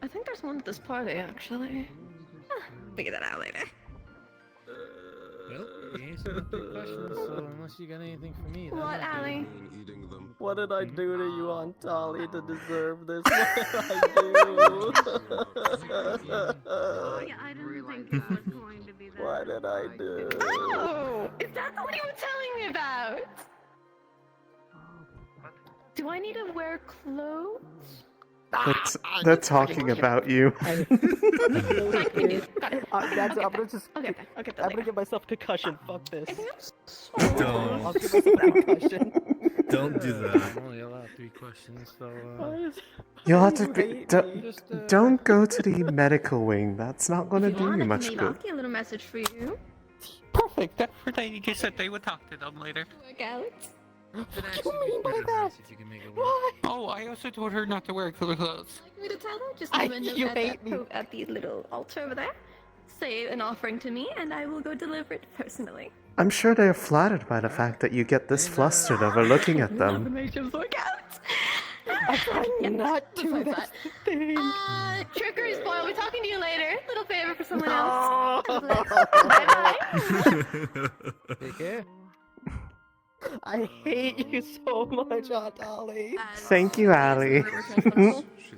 I think there's one at this party, actually. Figure that out later. Well, you answered my three questions, so unless you got anything for me, then What, Allie? What did I do to you, Aunt Ollie, to deserve this? What did I Yeah, I didn't think it was going to be that. What did I do? Oh! Is that the one you were telling me about? Do I need to wear clothes? They're talking about you. I'm gonna just. Okay. I'm gonna give myself a concussion. Fuck this. Don't. I'll give myself a concussion. Don't do that. I'm only allowed 3 questions, so You'll have to don't go to the medical wing. That's not going to do you much good. A little message for you. Perfect. That's what they just said they would talk to them later. Work out. What do you mean by that? What? Oh, I also told her not to wear clothes. Like me to tell her? Just leave a note at the little altar over there. Say an offering to me, and I will go deliver it personally. I'm sure they're flattered by the fact that you get this flustered over looking at them. Affirmations work out. I'm trying not to. That's the thing. Trickery spoil. We're talking to you later. Little favor for someone else. Bye-bye. Take care. I hate you so much, Aunt Ollie. Thank you, Allie.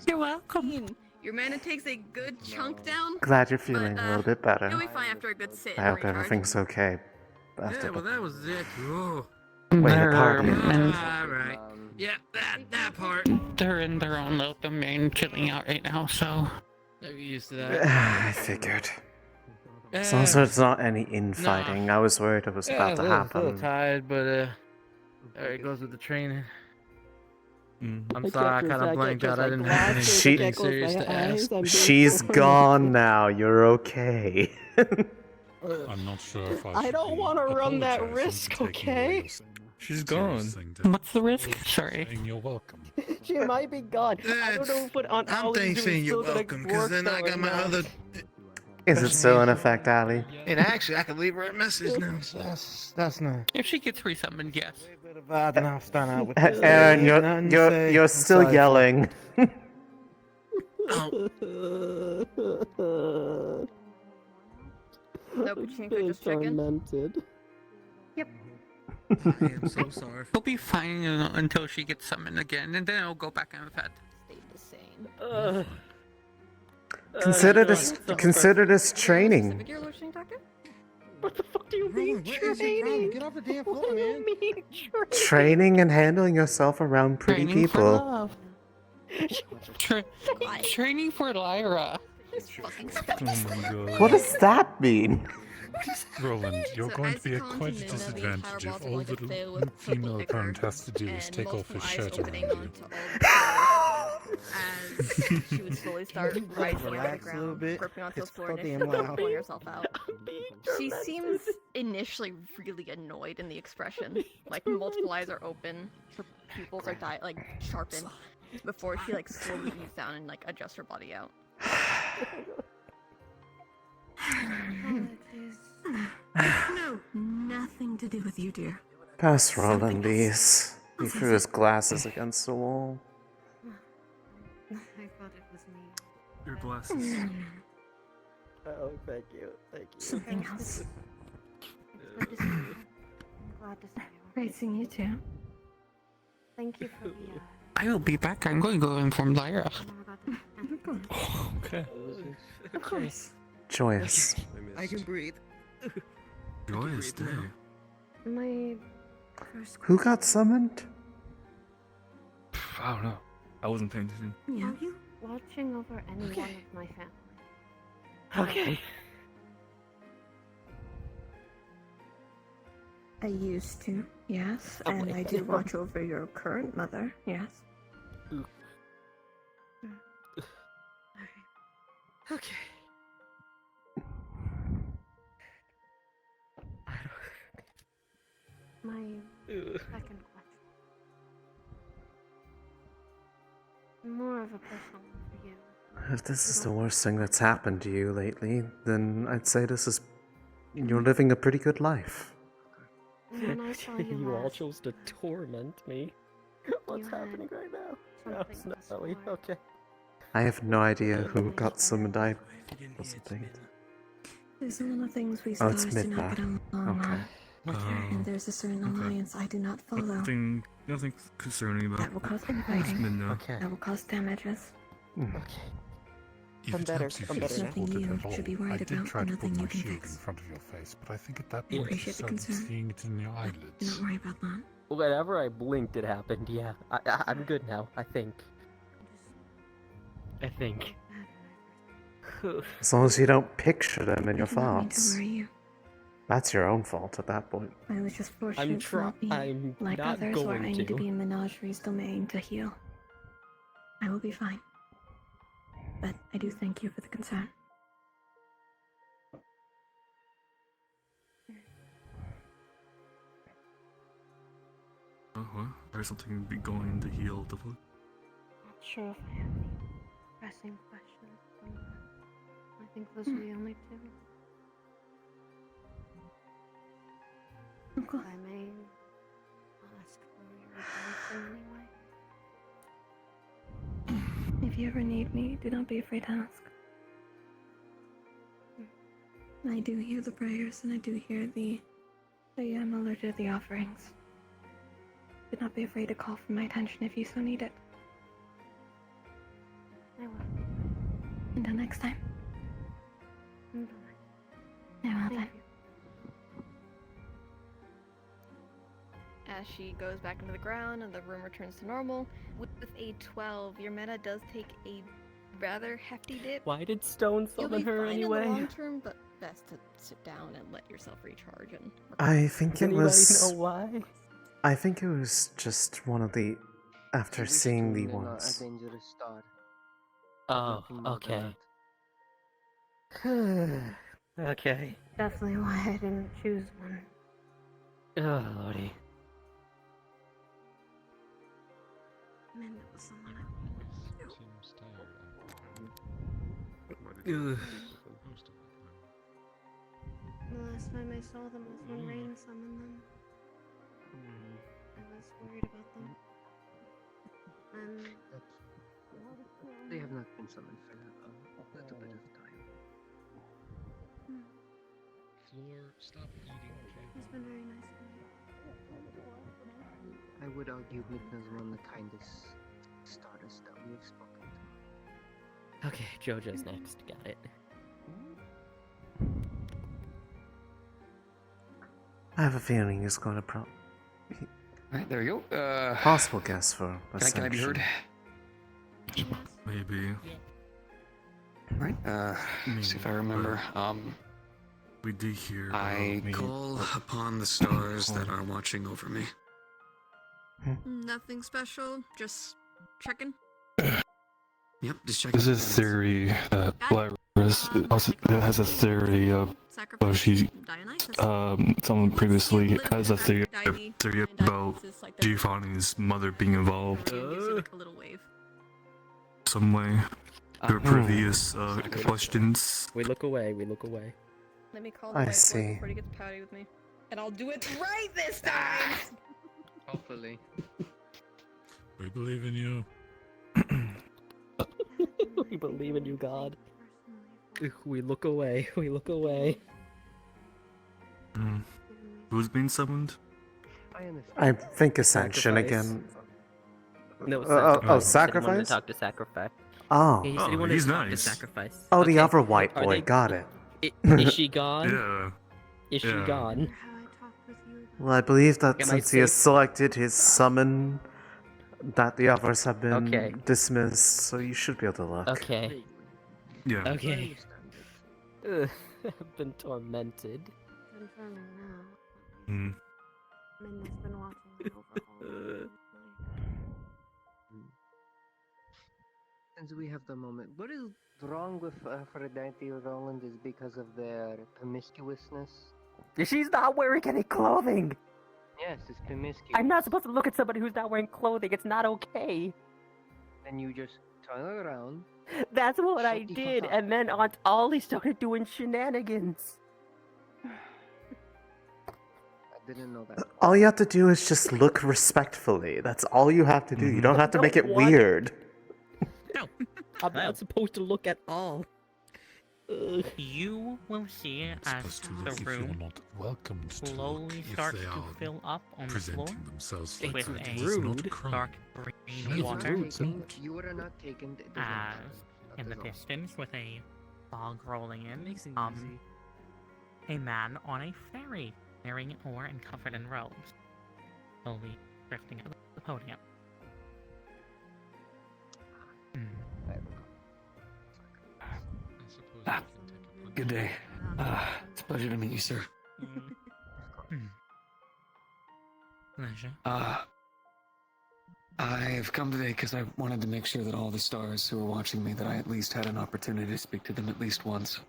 You're welcome. Your mana takes a good chunk down. Glad you're feeling a little bit better. You'll be fine after a good sit. I hope everything's okay. After Yeah, well, that was it. Oh. the party. Alright. Yeah, that part. They're in their own little domain, chilling out right now, so. Get used to that. I figured. As long as there's not any infighting, I was worried it was about to A happen. little tired, but there it goes with the training. I'm I sorry, I can't kind of prove blanked that out. I 'cause didn't I have glasses, She- I anything can't close serious my to eyes, ask. I'm being She's tormented. gone now. You're okay. I'm not sure if I don't want to run that risk, okay? She's gone. What's the risk? Sorry. You're welcome. She might be gone. I don't know what Aunt I'm Ollie's thinking doing you're still welcome, gonna work because then I though got or my not. other. Is it still in effect, Allie? And actually, I could leave her a message now. So that's not. If she gets resummoned, yes. Then I'll start out with Aaron, you're still yelling. Nope, you think they're just chicken? Tormented. Yep. I am so sorry. We'll be fine until she gets summoned again, and then it'll go back in effect. Stay the same. Consider this training. You're lotioning, Doctor? What the fuck do you mean training? Get off the damn floor, What do you man. mean training? Training and handling yourself around pretty Training for people. love. Training for Lyra. Oh my god. What does that mean? Roland, you're So going as to be you at continue, quite a then the disadvantage if fireballs all are the going to fill with female purple opponent liquor has to do is and take off his multiple eyes shirt around opening you. onto all the as she would slowly start rising out of the Relax a little ground, bit. gripping onto the It's floor so damn initially, loud. pulling herself out. She seems initially really annoyed in the expression. Like multiple eyes are open, her pupils are sharpened before she slowly eats down and adjusts her body out. No, nothing to do with you, dear. Pass Roland these. He threw his glasses against the wall. I thought it was me. Your glasses. Oh, thank you. Thank you. Something else. Glad to see you. I'm glad to see you. Great seeing you too. Thank you for the. I will be back. I'm going to go inform Lyra. Okay. Of course. Joyous. I can breathe. Joyous day. My Who got summoned? I don't know. I wasn't paying attention. Are you watching over any one of my family? Okay. I used to, yes, and I do watch over your current mother, yes. Okay. My second question. More of a personal one for you. If this is the worst thing that's happened to you lately, then I'd say you're living a pretty good life. When I saw you You all last, chose to torment me. What's You had happening right now? something Oh, Snowy. Okay. I have no idea who got summoned. I wasn't thinking. There's a lot of things we Oh, it's stars do not midnight. get along Okay. on, and there's a certain alliance I do not follow. Nothing concerning about That will cause It's infighting. midnight. That will cause damages. Okay. If I'm it better. helps you I'm feel better now. Nothing supported you at all, should be I worried did about, try and to put nothing my you can shield in fix. front of your face, but I think at that I point you appreciate the started concern. seeing it in your Do eyelids. not worry about that. Whenever I blinked, it happened. Yeah, I'm good now. I think. As long as you don't picture them in your I do not mean to thoughts. worry you. That's your own fault at that point. I was just fortunate to try- not be I'm like not others where going I need to to. be in Menagerie's domain to heal. I will be fine. But I do thank you for the concern. Oh, what? There's something be going to heal the foot. Not sure if I have any pressing questions. I think those are the only two. If I may ask for your advice in any way. If you ever need me, do not be afraid to ask. I do hear the prayers, and I do hear the alerted to the offerings. Do not be afraid to call for my attention if you so need it. I will. Until next time. Bye. Farewell Thank then. you. As she goes back into the ground and the room returns to normal, with a 12, your meta does take a rather hefty dip. Why did Stone You'll summon be her fine anyway? in the long term, but best to sit down and let yourself recharge and I think Does it anybody was. know why? I think it was just one of the. After seeing the A ones. dangerous star. Oh, Nothing more than okay. Okay. Definitely why I didn't choose one. Oh, lordy. Man, that was someone I Seems tired Ugh. The last time I saw them was when Rain summoned them. I was worried about them. And They have not been summoned for a little bit of time. Floor, stop eating, okay? he's been very nice to me. I would argue Midna is one of the kindest stardust that we have spoken to. Okay, JoJo's next. Got it. I have a feeling he's got a Alright, there we go. possible guess for Can I be heard? Maybe. Right. See if I remember. We do hear. I call upon the stars that are watching over me. Hmm. Hmm. Nothing special, just checking. Yep, just check. There's a theory that Lyra's also has a theory of. So she, someone previously has a theory about Giovanni's mother being involved some way. Her previous questions. We look away. We look away. Let me call I the white boy see. before he gets pouty with me. And I'll do it right this time! Hopefully. We believe in you. We believe in you, God. We look away. We look away. Who's being summoned? I think Ascension again. No, Sacrifice? He wanted to talk to Sacrifice. Oh. Yeah, he said he wanted he's to talk to nice. Sacrifice. Oh, the Okay, other white are boy. they- Got it. Is she gone? Yeah. Is she Yeah. gone? Well, I believe that Am I since he has safe? selected his summon, that the others have been Okay. dismissed, so you should be able to look. Okay. Yeah. Okay. I've been tormented. Confirming now. Hmm. Minna's been watching it over. Since we have the moment, what is wrong with Aphrodite Roland is because of their promiscuousness? She's not wearing any clothing! Yes, it's promiscuous. I'm not supposed to look at somebody who's not wearing clothing. It's not okay. Then you just turn around. That's what I Shut the did, fuck up. and then Aunt Ollie started doing shenanigans. I didn't know that. All you have to do is just look respectfully. That's all you have to do. You don't have to make it What? weird. No, I'm not supposed to look at all. You will see as Supposed to the look if you're room not welcomed to look slowly if starts they to are fill up on the floor presenting themselves with like that. a It is not rude, crime. dark green Never water taken. You are not taken. It does not as count. in the That is all. distance with a fog rolling in, Makes it a man on a ferry carrying an oar and covered in robes, slowly drifting up the podium. Good day. It's a pleasure to meet you, sir. Pleasure. I've come today because I wanted to make sure that all the stars who are watching me, that I at least had an opportunity to speak to them at least once.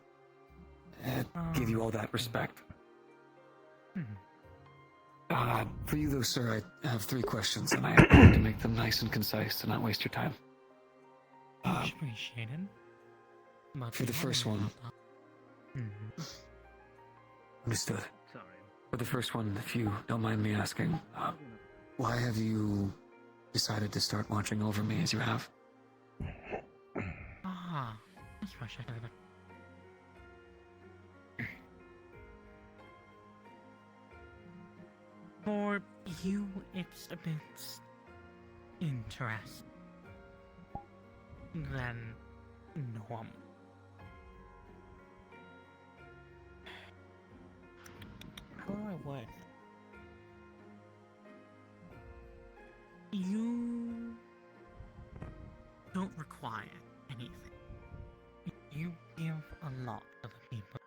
Give you all that respect. For you though, sir, I have 3 questions, and I want to make them nice and concise to not waste your time. Much appreciated. But For the first one, understood. Sorry. For the first one, if you don't mind me asking, why have you decided to start watching over me as you have? That's why I could have. For you, it's a bit interesting than normal. How do I word? You don't require anything. You give a lot to the people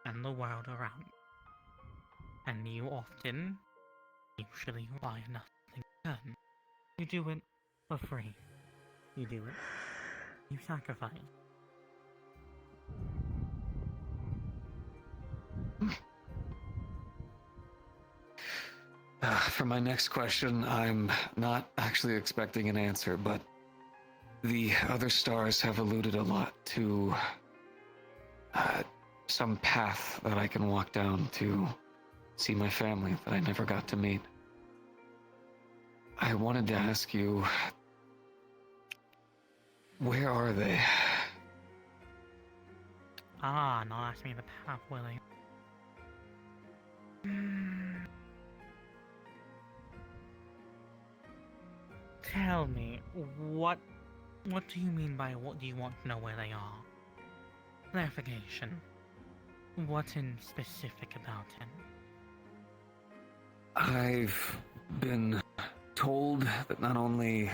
and the world around you. And you often, usually rely on nothing in return. You do it for free. You do it. You sacrifice. For my next question, I'm not actually expecting an answer, but the other stars have alluded a lot to some path that I can walk down to see my family that I never got to meet. I wanted to ask you, where are they? Now ask me the path, Willie. Tell me, what do you mean by what do you want to know where they are? Clarification. What in specific about him? I've been told that not only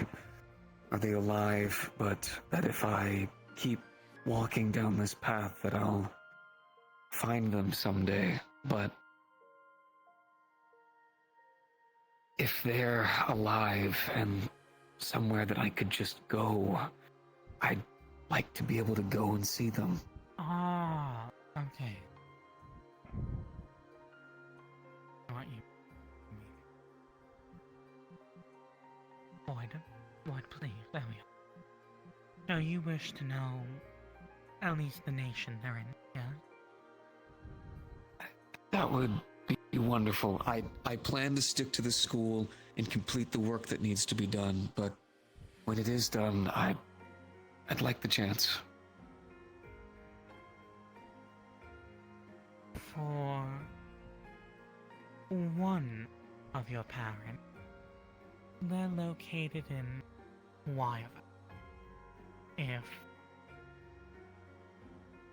are they alive, but that if I keep walking down this path that I'll find them someday. But if they're alive and somewhere that I could just go, I like to be able to go and see them. Ah, okay. Got you. What, please, there we are. So you wish to know at least the nation they're in, yeah? That would be wonderful. I plan to stick to the school and complete the work that needs to be done, but when it is done, I'd like the chance. For one of your parents, they're located in Wyvern. If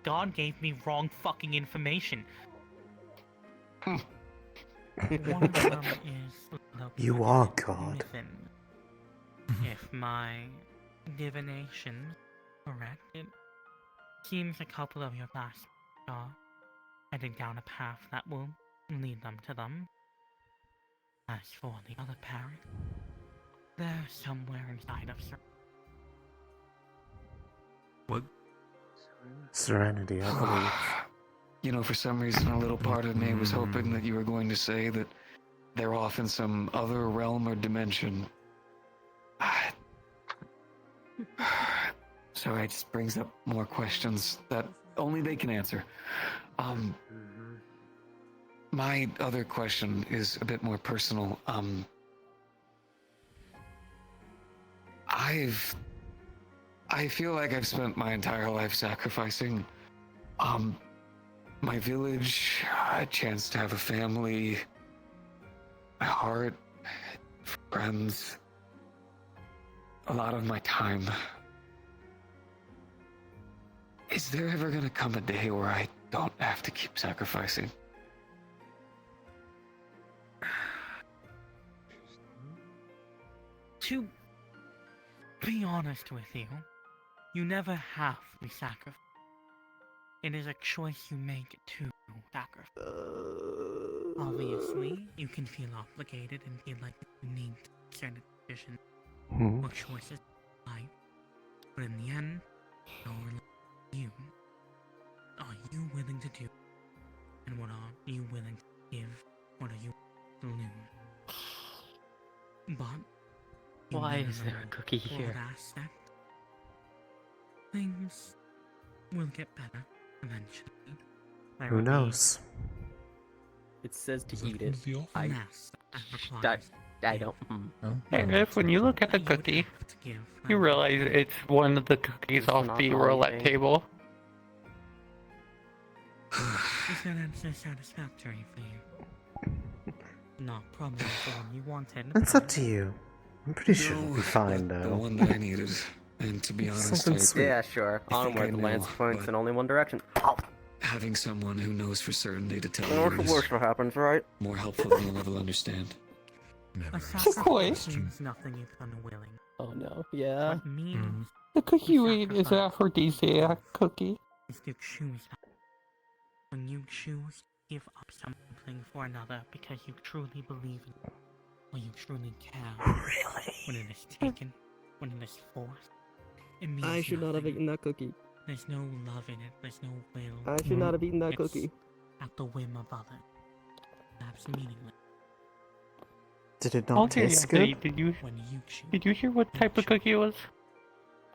God gave me wrong fucking information. One of them is located You are God. within. If my divination correct, it seems a couple of your classmates are heading down a path that will lead them to them. As for the other parent, they're somewhere inside of What? Serenity, I believe. You know, for some reason, a little part of me was hoping that you were going to say that they're off in some other realm or dimension. Sorry, it just brings up more questions that only they can answer. My other question is a bit more personal. I feel like I've spent my entire life sacrificing my village, a chance to have a family, my heart, friends, a lot of my time. Is there ever gonna come a day where I don't have to keep sacrificing? To be honest with you, you never have to be sacrificed. It is a choice you make to sacrifice. Obviously, you can feel obligated and feel like you need certain decisions or choices in life, but in the end, you. Are you willing to do? And what are you willing to give? What are you willing to lose? But Why is there a cookie here? Aspect, things will get better eventually. Who knows? It says to eat it. I don't. Aerith, when you look at the cookie, you realize it's one of the cookies off the roulette table. Is that answer satisfactory for you? Not probably the one you wanted. It's up to you. I'm pretty sure it'll be fine, The though. one that I needed. And to be honest, Something sweet. Yeah, sure. I think I Onward, the lance know, points but in only one direction. having someone who knows for certainty to tell Or you the is worst what happens, right? more helpful than you'll ever understand. A sacrifice means nothing if unwilling. Oh no. Yeah. What means The cookie you eat is an aphrodisiac cookie. is to choose that. When you choose to give up something for another because you truly believe in it, or you truly care. Really? When it is taken, when it is forced, it means I should not have nothing. eaten that cookie. There's no love in it, there's no will. I should not have eaten that It's cookie. at the whim of others. Perhaps meaningless. Did it not taste good? Did you When you choose. did you hear what type of cookie it was?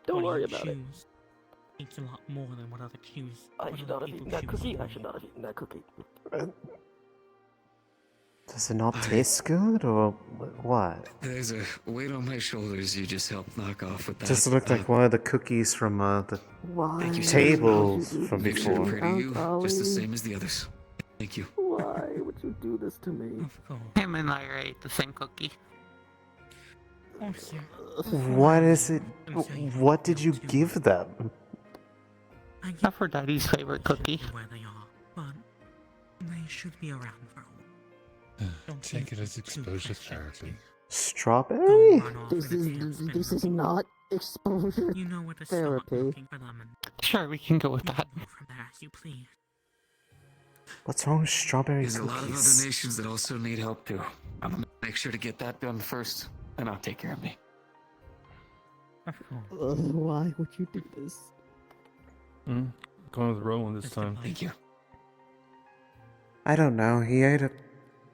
Don't what worry you about it. choose It's a lot more than what other choose. I what should other not have people eaten that choose cookie. for I should you. not have eaten that cookie. Does it not taste good, or what? There's a weight on my shoulders you just helped knock off with that. Just looked like one of the cookies from the Why? table from Make sure to before. pray to you, just the Golly. same as the others. Thank you. Why would you do this to me? Of course. Him and I ate the same cookie. Oh, sir. What is it? What did you give them? I get Aphrodite's favorite cookie. where they are, but they should be around for a while. Don't Take it as too exposure precious. therapy. Strawberry? Run off This in a is tailspin. this is not exposure You know where to therapy. start looking for them, and Sure, we can go with you that. can go from there as you please. What's wrong with strawberry There's a lot of other cookies? nations that also need help too. I'm gonna make sure to get that done first, and I'll take care of me. Of course. Why would you do this? Going with Roland this time. Thank you. I don't know. He ate a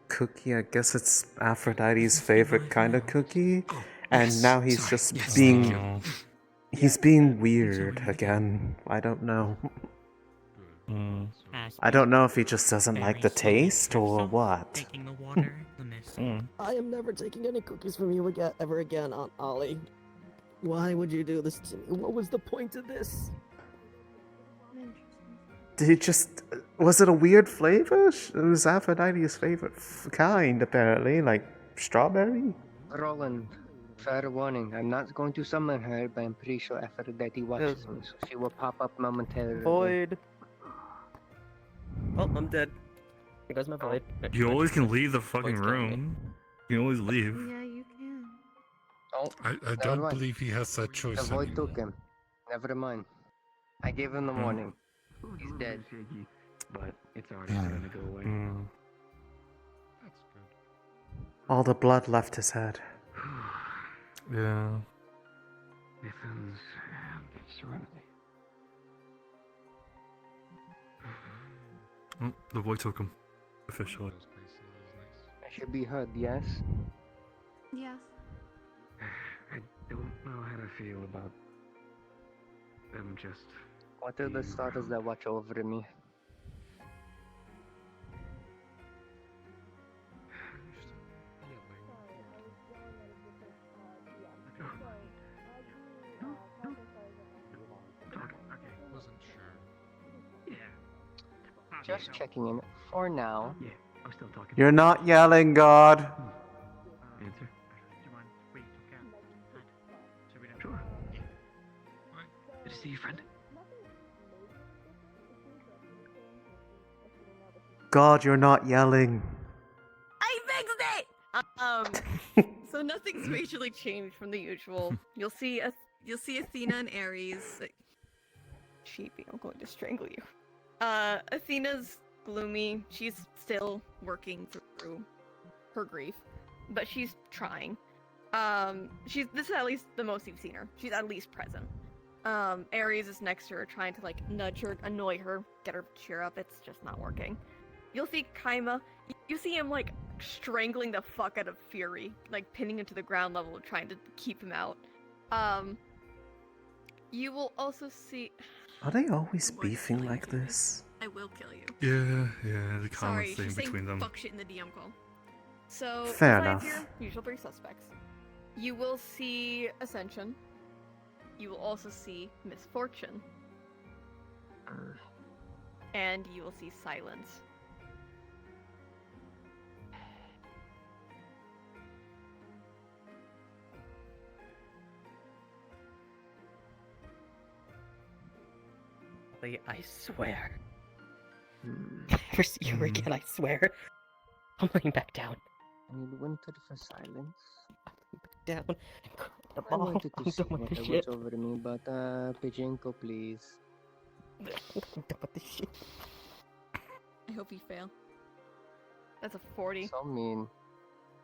cookie. I guess it's Aphrodite's favorite kind of cookie. And now he's just being... He's being weird again. I don't know. I don't know if he just doesn't like the taste or what. I am never taking any cookies from you again, ever again, Aunt Ollie. Why would you do this to me? What was the point of this? Did he just... Was it a weird flavor? It was Aphrodite's favorite kind, apparently. Like, strawberry? Roland, fair warning. I'm not going to summon her, but I'm pretty sure Aphrodite watches me, so she will pop up momentarily. Void. Oh, I'm dead. There goes my void. You always can leave the fucking room. You can always leave. Yeah, you can. Oh, I don't believe he has that choice the void anymore. took him. Never mind. I gave him the warning. He's dead. But it's already starting to go away. All the blood left his head. Yeah. Ethan's serenity. Oh, the void took him. Officially. I should be heard, yes? Yes. I don't know how to feel about them just... What are the stars that watch over me? Just checking in for now. Yeah, I'm still talking. You're not yelling, God. Answer. Sure. Good to see you, friend. God, you're not yelling. I fixed it. So nothing's racially changed from the usual. You'll see Athena and Ares. Sheepy, I'm going to strangle you. Athena's gloomy. She's still working through her grief, but she's trying. This is at least the most you've seen her. She's at least present. Ares is next to her, trying to like nudge her, annoy her, get her to cheer up. It's just not working. You'll see Kaima. You see him like strangling the fuck out of Fury, like pinning him to the ground level, trying to keep him out. You will also see. Are they always beefing like this? I will kill you. Yeah, the common Sorry, thing she's between saying them. fuck shit in the DM call. So, Fair besides enough. your usual three suspects, you will see Ascension. You will also see Misfortune. And you will see Silence. I swear. Never see you again, I swear. I'm laying back down. I need winter for silence. Down. The I ball. wanted I'm to see done with what this was shit. over me, but Pachinko, please. I'm done with this shit. I hope you fail. That's a 40. So mean.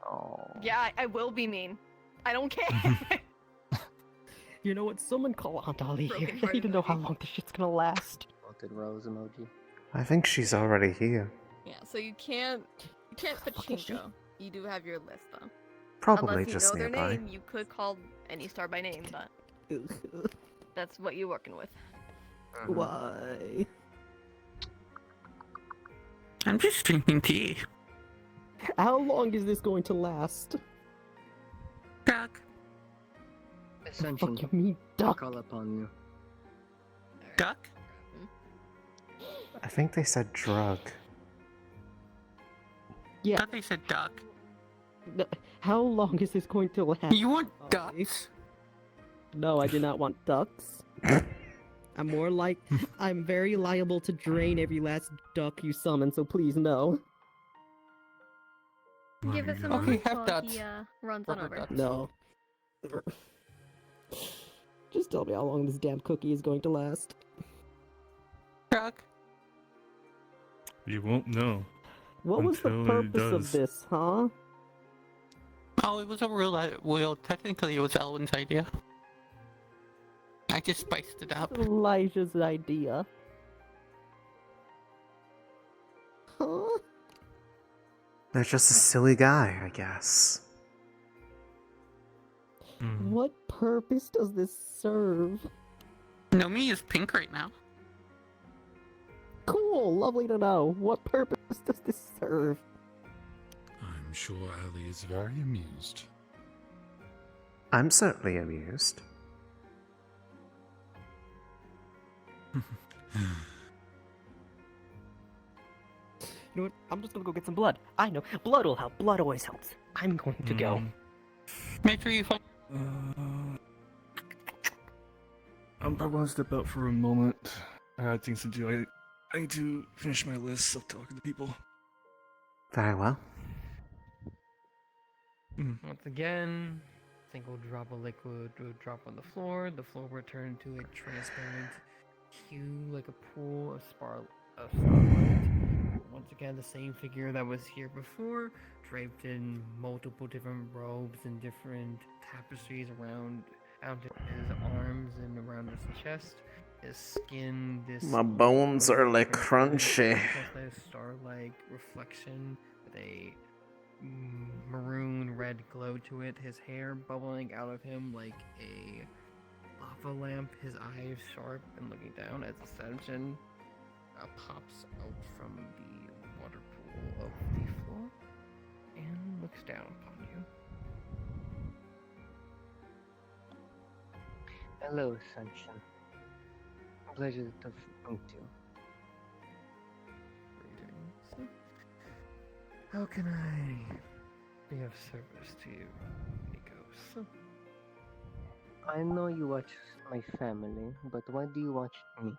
Oh. Yeah, I will be mean. I don't care. You know what? Someone call Aunt Ollie here. I Broken-hearted need to know how long this shit's gonna last. Melted rose emoji. I think she's already here. Yeah, so you can't Pachinko. You do have your list though. Probably Unless you just know their nearby. name, you could call any star by name, but that's what you're working with. Why? I'm just drinking tea. How long is this going to last? Duck. Ascension. Fuck me, duck. Call upon you. Duck? I think they said drug. Yeah. I thought they said duck. How long is this going to last? You want ducks? No, I do not want ducks. I'm more like, I'm very liable to drain every last duck you summon, so please no. Give us a Okay, moment have while ducks. he runs on over. No. Just tell me how long this damn cookie is going to last. Duck. You won't know. What was the until it purpose of does. this, huh? Oh, it was a real, well, technically it was Elwin's idea. I just spiced it up. Elijah's idea. Huh? They're just a silly guy, I guess. What purpose does this serve? Nomi is pink right now. Cool, lovely to know. What purpose does this serve? I'm sure Ali is very amused. I'm certainly amused. You know what? I'm just gonna go get some blood. I know. Blood will help. Blood always helps. I'm going to go. Make sure you find. I'm going to step out for a moment. I had things to do. I need to finish my list of talking to people. Very well. Once again, single drop of liquid will drop on the floor. The floor will turn to a transparent hue, like a pool of starlight. Once again, the same figure that was here before, draped in multiple different robes and different tapestries around his arms and around his chest. His skin, this My bones are like crunchy. This star-like reflection with a maroon red glow to it. His hair bubbling out of him like a lava lamp. His eyes sharp and looking down as Ascension pops out from the water pool of the floor and looks down upon you. Hello, Ascension. Pleasure to meet you. Greetings. How can I be of service to you, Nikos? I know you watch my family, but why do you watch me?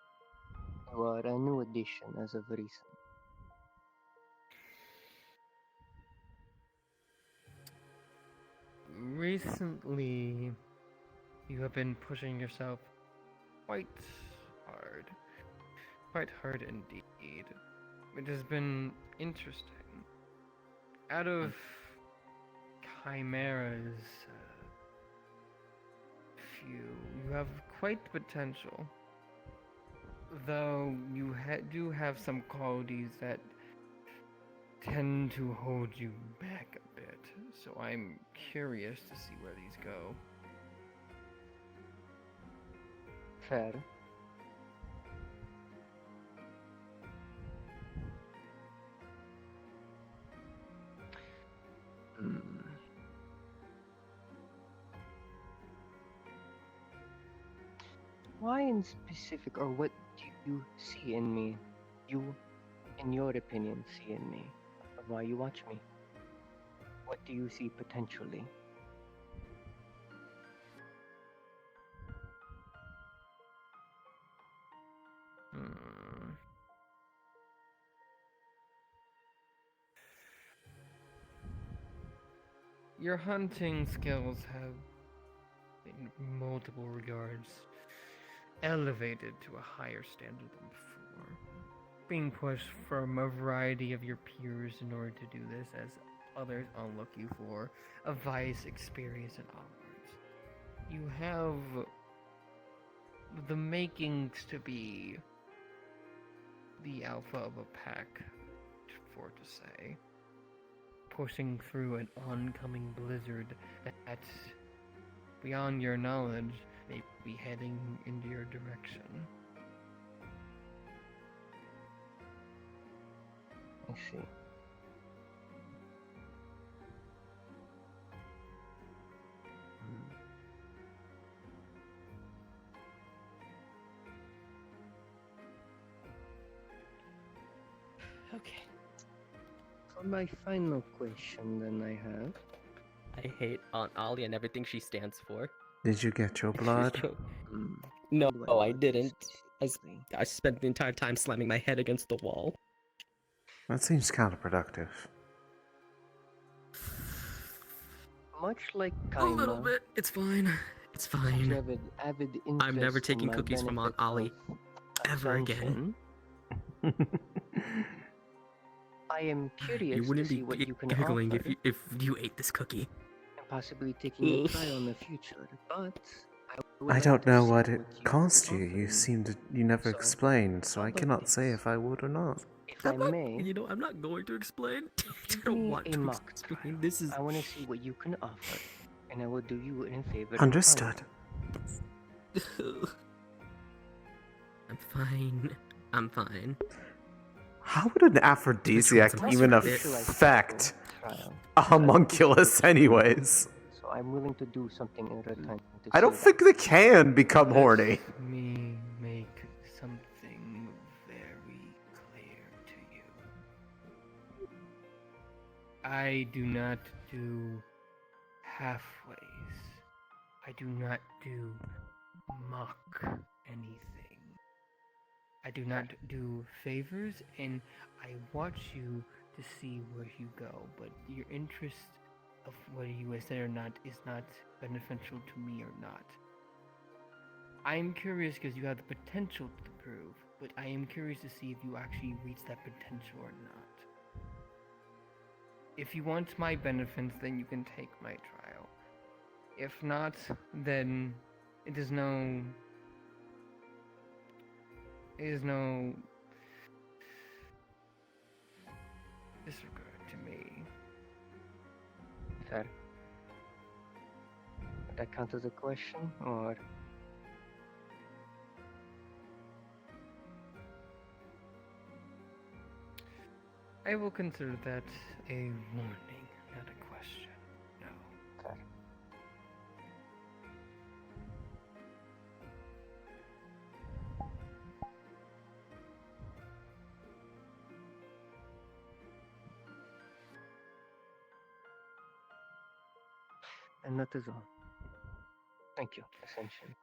You are a new addition as of recent. Recently, you have been pushing yourself quite hard. Quite hard indeed. It has been interesting. Out of Chimera's few, you have quite the potential. Though you do have some qualities that tend to hold you back a bit. So I'm curious to see where these go. Fair. Why in specific, or what do you see in me? You, in your opinion, see in me? Why you watch me? What do you see potentially? Your hunting skills have, in multiple regards, elevated to a higher standard than before. Being pushed from a variety of your peers in order to do this, as others unlook you for advice, experience, and onwards. You have the makings to be the alpha of a pack, for to say. Pushing through an oncoming blizzard that, beyond your knowledge, may be heading into your direction. I see. Okay. For my final question, then I have. I hate Aunt Ollie and everything she stands for. Did you get your blood? No, I didn't. I spent the entire time slamming my head against the wall. That seems counterproductive. Much like A Kaima, little bit. It's fine. It's fine. avid I'm never interest in taking my cookies from Aunt benefit Ollie. of Ever again. I am curious You to wouldn't see be what you can giggling offer, if you ate this cookie. and possibly taking a try on the future. But I don't know what it cost you. You never explained, so I cannot say if I would or not. If I may, You know, I'm not going to explain. I give don't me want a to mock explain. trial. This is. I want to see what you can offer, and I will do you in favor. Understood. I'm fine. I'm fine. How would an aphrodisiac even affect a homunculus, anyways? So I'm willing to do something in return. I don't think they can become horny. Let me make something very clear to you. I do not do halfways. I do not do mock anything. I do not do favors, and I watch you to see where you go, but your interest of whether you accept or not is not beneficial to me or not. I'm curious because you have the potential to prove, but I am curious to see if you actually reach that potential or not. If you want my benefits, then you can take my trial. If not, then it is no disregard to me. Fair. Would that count as a question, or? I will consider that a warning, not a question. No. Fair. And that is all. Thank you, Ascension.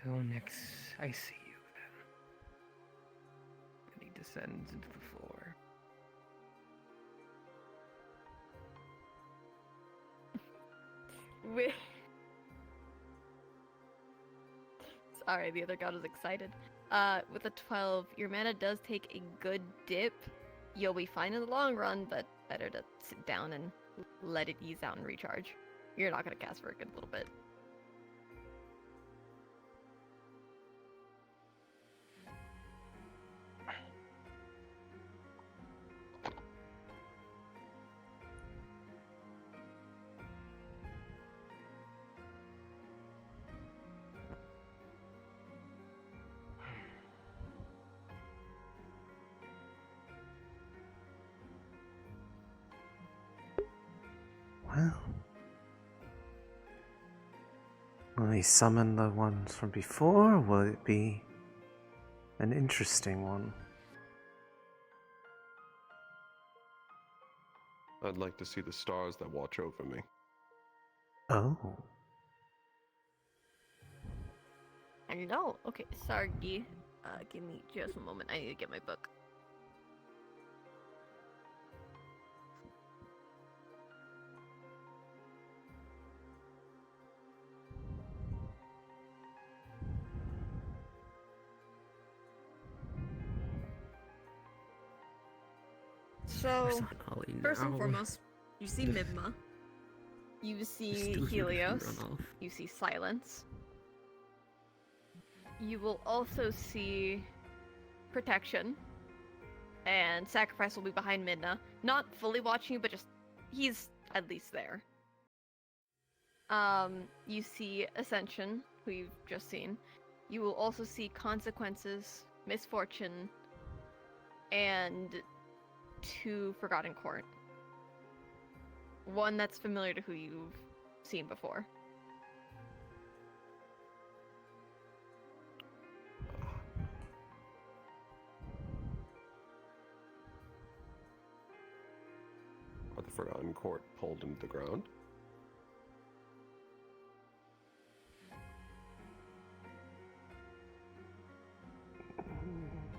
Till next I see you, then. And he descends into the floor. Sorry, the other god was excited. With a 12, your mana does take a good dip. You'll be fine in the long run, but better to sit down and let it ease out and recharge. You're not gonna cast for a good little bit. Well, will he summon the ones from before, or will it be an interesting one? I'd like to see the stars that watch over me. Oh. Hello. Okay, Sargi. Give me just a moment. I need to get my book. So, first and foremost, you see Mibma. You see Helios. You see Silence. You will also see Protection. And Sacrifice will be behind Midna. Not fully watching you, but just, he's at least there. You see Ascension, who you've just seen. You will also see Consequences, Misfortune, and 2 Forgotten Court. One that's familiar to who you've seen before. Are the Forgotten Court pulled into the ground?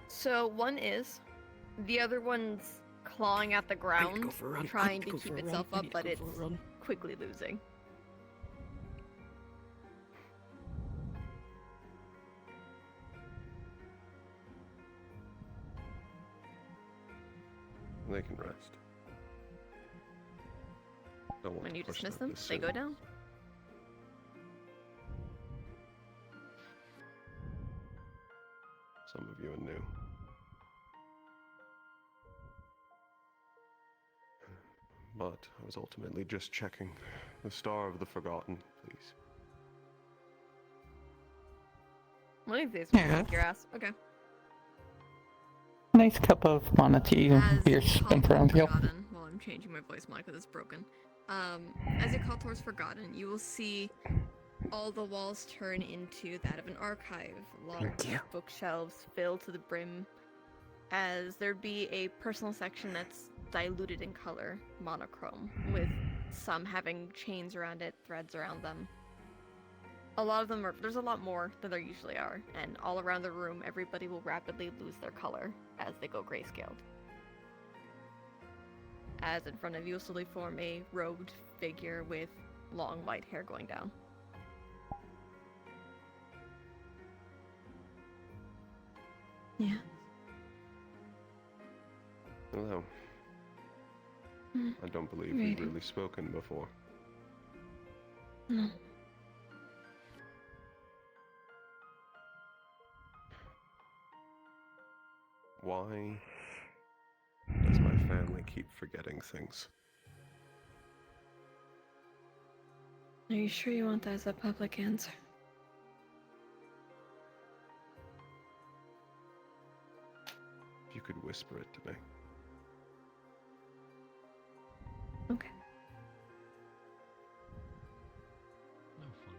So one is, the other one's clawing at the ground, trying to keep itself up, but it's quickly losing. They can rest. Don't want When to you push dismiss them them, this they soon. go down. But I was ultimately just checking the Star of the Forgotten, please. What is this? Yeah. Your ass. Okay. Nice cup of mana tea and beer in front of you. Forgotten. Well, I'm changing my voice mic because it's broken. As you call towards Forgotten, you will see all the walls turn into that of an archive. Large bookshelves filled to the brim, as there'd be a personal section that's diluted in color, monochrome, with some having chains around it, threads around them. A lot of them there's a lot more than there usually are, and all around the room, everybody will rapidly lose their color as they go grayscaled. As in front of you will slowly form a robed figure with long white hair going down. Yeah. Hello. I don't believe Reading. we've really spoken before. No. Why does my family keep forgetting things? Are you sure you want that as a public answer? If you could whisper it to me. Okay. No fun.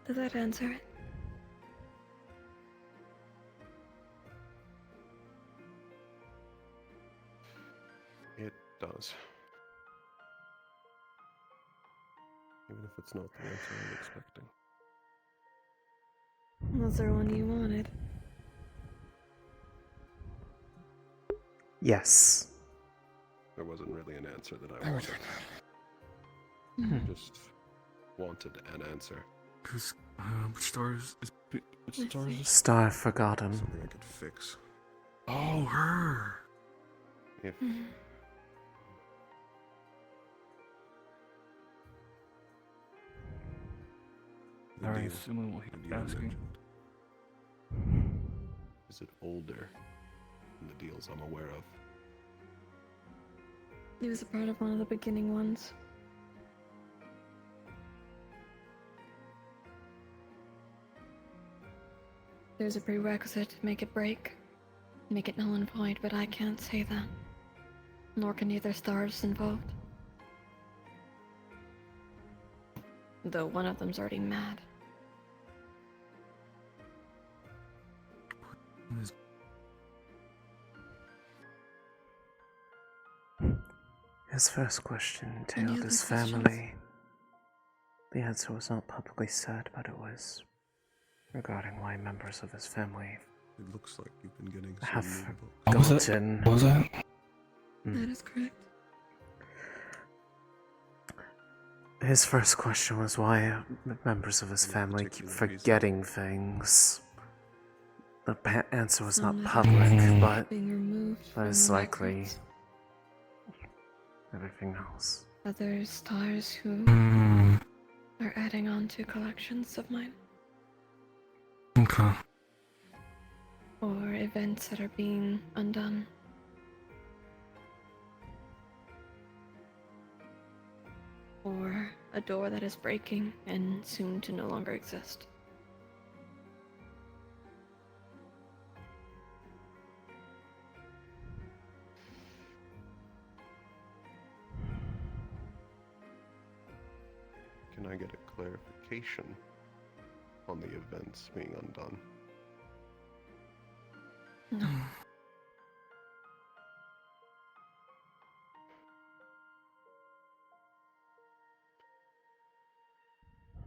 Does that answer it? It does. Even if it's not the answer I'm expecting. Was there one you wanted? Yes. There wasn't really an answer that I wanted. I just wanted an answer. Which stars is which stars is Star Forgotten. Something I could fix. Oh, her. If Very similar to what he was asking. Is it older than the deals I'm aware of? It was a part of one of the beginning ones. There's a prerequisite to make it break. Make it null and void, but I can't say that. Nor can the other stars involved. Though one of them's already mad. His first question Any entailed other his questions? family. The answer was not publicly said, but it was regarding why members of his family It looks like you've been getting have some new books. What was it? forgotten. What was that? That is correct. His first question was why members of his family keep forgetting things. The answer was not Some public, but being removed from most the likely records. everything else. Other stars who are adding on to collections of mine. Okay. Or events that are being undone. Or a door that is breaking and soon to no longer exist. Can I get a clarification on the events being undone? No.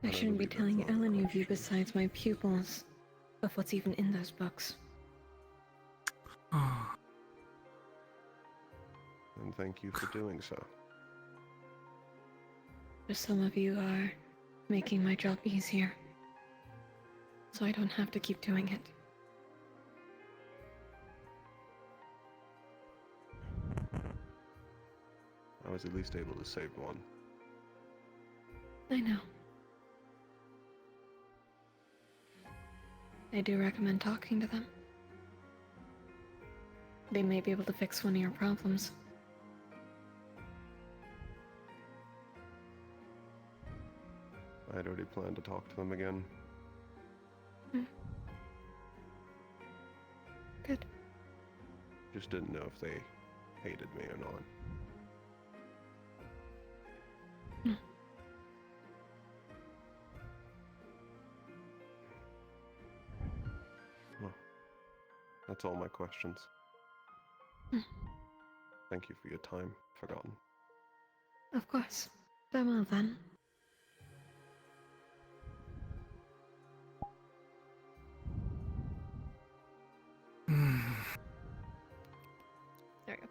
I shouldn't be telling any of you besides my pupils of what's even in those books. And thank you for doing so. Some of you are making my job easier, so I don't have to keep doing it. I was at least able to save one. I know. I do recommend talking to them. They may be able to fix one of your problems. I had already planned to talk to them again. Good. Just didn't know if they hated me or not. Well, that's all my questions. Thank you for your time, Forgotten. Of course. Farewell then. There we go.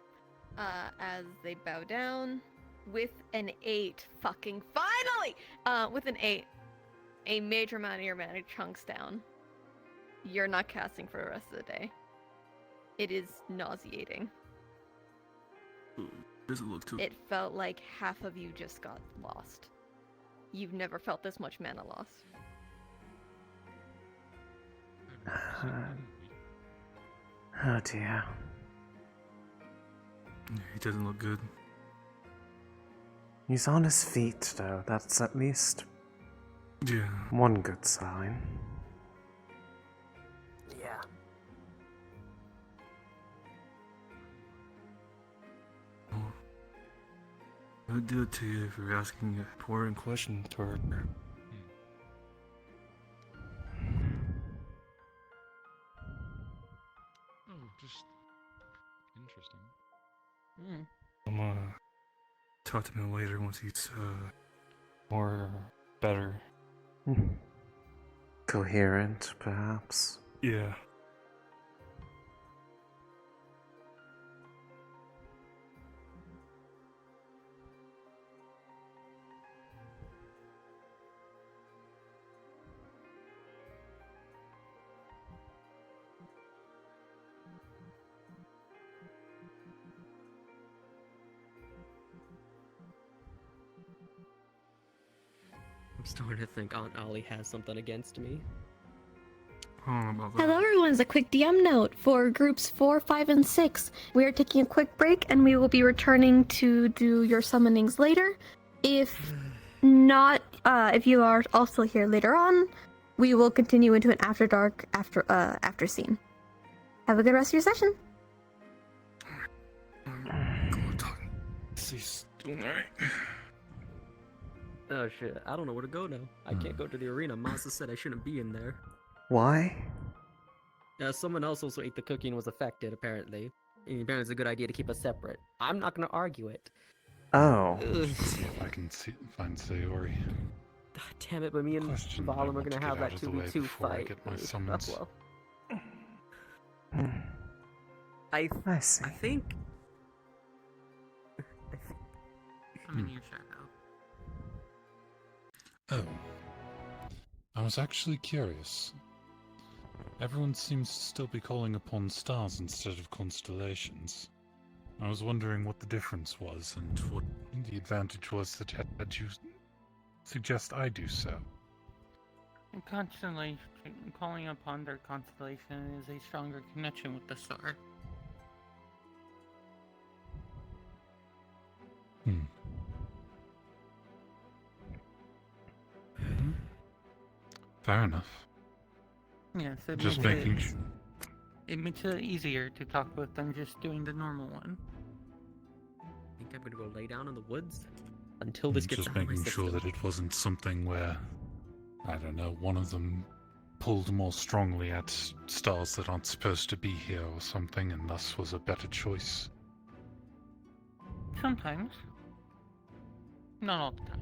As they bow down with an 8, fucking finally! With an 8, a major amount of your mana chunks down. You're not casting for the rest of the day. It is nauseating. Doesn't look too. It felt like half of you just got lost. You've never felt this much mana loss. Oh dear. He doesn't look good. He's on his feet, though. That's at least Yeah. one good sign. Yeah. I would do it to you if you're asking a important question to her. Oh, just interesting. I'm talk to him later once he's more better. Coherent, perhaps. Yeah. I'm starting to think Aunt Ollie has something against me. Hello everyone, as a quick DM note for groups 4, 5, and 6. We are taking a quick break and we will be returning to do your summonings later. If not, if you are also here later on, we will continue into an after dark after scene. Have a good rest of your session. He's doing alright. Oh shit, I don't know where to go now. I can't go to the arena. Masa said I shouldn't be in there. Why? Someone else also ate the cookie and was affected, apparently. And apparently it's a good idea to keep us separate. I'm not gonna argue it. Oh. See if I can find Sayori. Damn it, but me and Question Valum I are want to gonna get have out that of the way 2v2 before I fight. get my Oh, summons. well. I see. I think... I'm in your shadow. Oh. I was actually curious. Everyone seems to still be calling upon stars instead of constellations. I was wondering what the difference was and what the advantage was that had you suggest I do so. Constellation, calling upon their constellation is a stronger connection with the star. Fair enough. Yes, it Just makes making it, it makes it easier to talk with than just doing the normal one. I think I'm gonna go lay down in the woods until this gets just out of my making sure system. that it wasn't something where, I don't know, one of them pulled more strongly at stars that aren't supposed to be here or something, and thus was a better choice. Sometimes. Not all the time.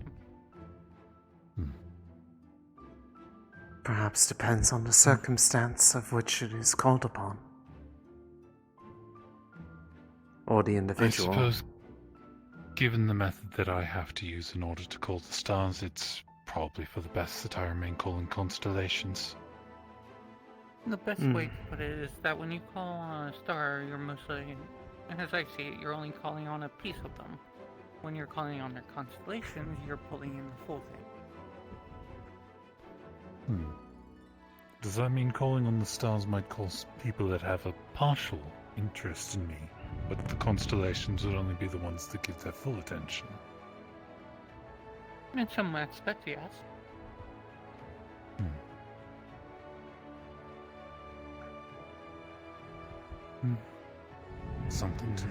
Perhaps depends on the circumstance of which it is called upon. or the I individual. suppose, given the method that I have to use in order to call the stars, it's probably for the best that I remain calling constellations. The best way to put it is that when you call on a star, you're mostly, as I see it, you're only calling on a piece of them. When you're calling on their constellations, you're pulling in the full thing. Does that mean calling on the stars might cause people that have a partial interest in me, but the constellations would only be the ones that give their full attention? In some aspect, yes. Something to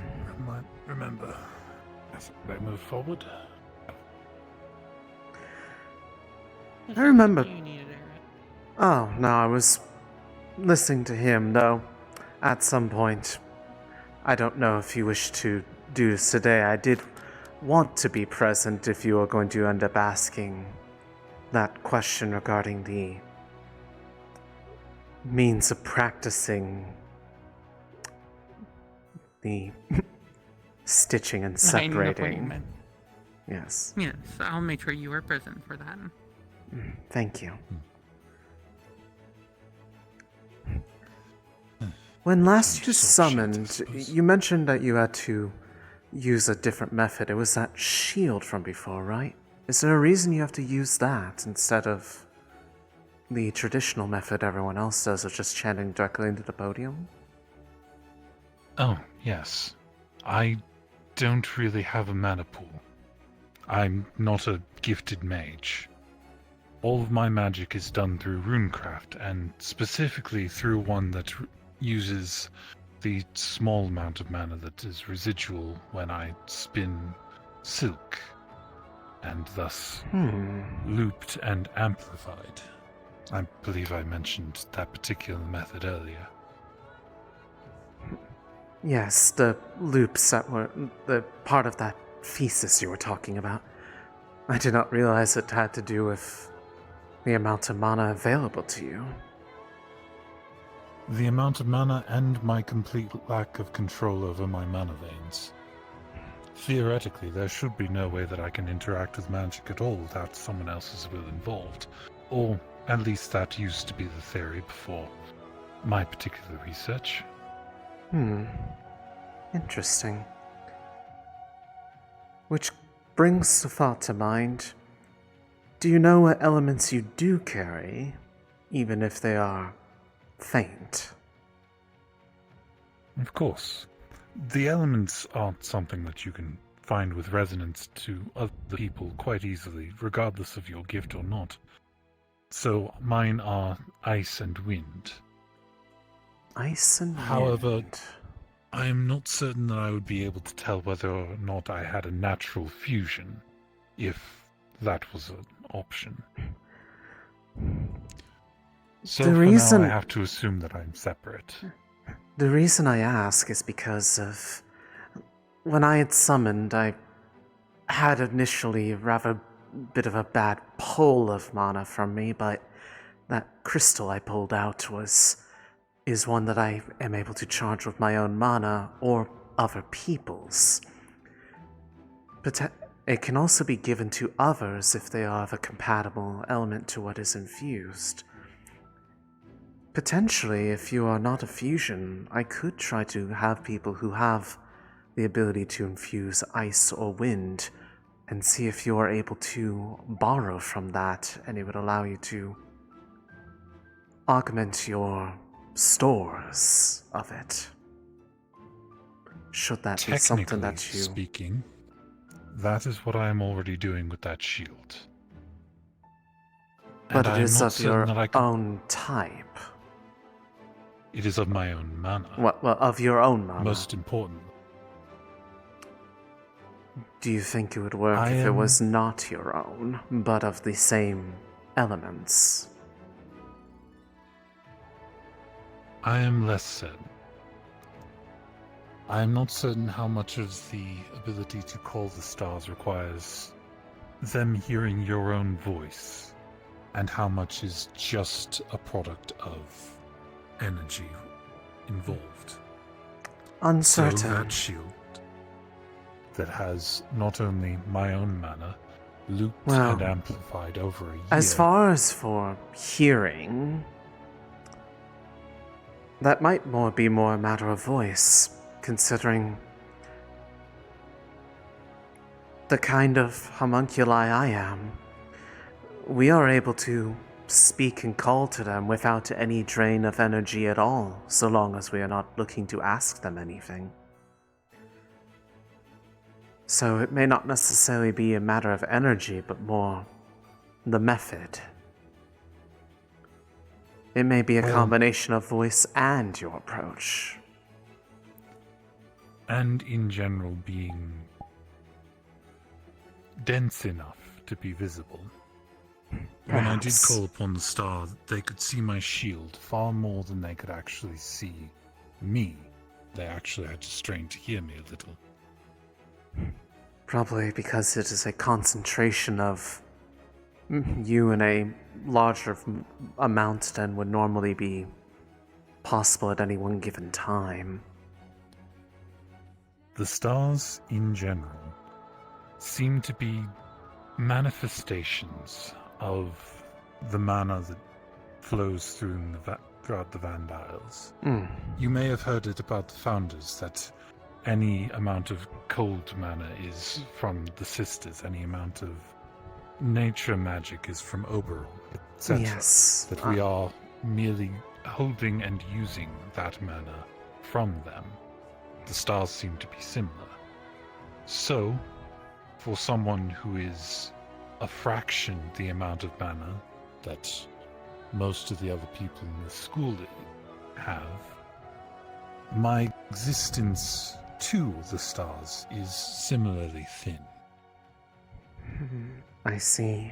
remember as I move forward. I remember. Oh, no, I was listening to him, though, at some point. I don't know if you wish to do this today. I did want to be present if you are going to end up asking that question regarding the means of practicing the stitching and I know what you separating. meant. Yes. Yes, I'll make sure you are present for that. Thank you. When last you summoned, you mentioned that you had to use a different method. It was that shield from before, right? Is there a reason you have to use that instead of the traditional method everyone else does of just chanting directly into the podium? Oh, yes. I don't really have a mana pool. I'm not a gifted mage. All of my magic is done through runecraft, and specifically through one that uses the small amount of mana that is residual when I spin silk, and thus looped and amplified. I believe I mentioned that particular method earlier. Yes, the loops that were the part of that thesis you were talking about. I did not realize it had to do with the amount of mana available to you. The amount of mana and my complete lack of control over my mana veins. Theoretically, there should be no way that I can interact with magic at all without someone else's will involved. Or at least that used to be the theory before my particular research. Interesting. Which brings the thought to mind. Do you know what elements you do carry, even if they are faint? Of course. The elements aren't something that you can find with resonance to other people quite easily, regardless of your gift or not. So mine are ice and wind. Ice and However, wind. I am not certain that I would be able to tell whether or not I had a natural fusion, if that was an option. So The for reason- now, I have to assume that I'm separate. The reason I ask is because of when I had summoned, I had initially a rather bit of a bad pull of mana from me, but that crystal I pulled out is one that I am able to charge with my own mana or other people's. But it can also be given to others if they are of a compatible element to what is infused. Potentially, if you are not a fusion, I could try to have people who have the ability to infuse ice or wind and see if you are able to borrow from that, and it would allow you to augment your stores of it. Should that be something that you... speaking, that is what I am already doing with that shield. But And it I is am not of your certain that I can... own type. It is of my own mana. Well, of your own mana. Most important. Do you think it would work if it was not your own, but of the same elements? I am less certain. I am not certain how much of the ability to call the stars requires them hearing your own voice, and how much is just a product of energy involved. Uncertain. So that shield that has not only my own mana, looped Well, and amplified over a year. As far as for hearing, that might be more a matter of voice, considering the kind of homunculi I am. We are able to speak and call to them without any drain of energy at all, so long as we are not looking to ask them anything. So it may not necessarily be a matter of energy, but more the method. It may be a combination of voice and your approach. And in general being dense enough to be visible. When I did call upon the star, they could see my shield far more than they could actually see me. They actually had to strain to hear me a little. Probably because it is a concentration of you in a larger amount than would normally be possible at any one given time. The stars, in general, seem to be manifestations of the mana that flows throughout the Vandiles. You may have heard it about the founders, that any amount of cold mana is from the sisters, any amount of nature magic is from Oberon, etc. Yes. That we are merely holding and using that mana from them. The stars seem to be similar. So, for someone who is a fraction the amount of mana that most of the other people in the school have, my existence to the stars is similarly thin. I see.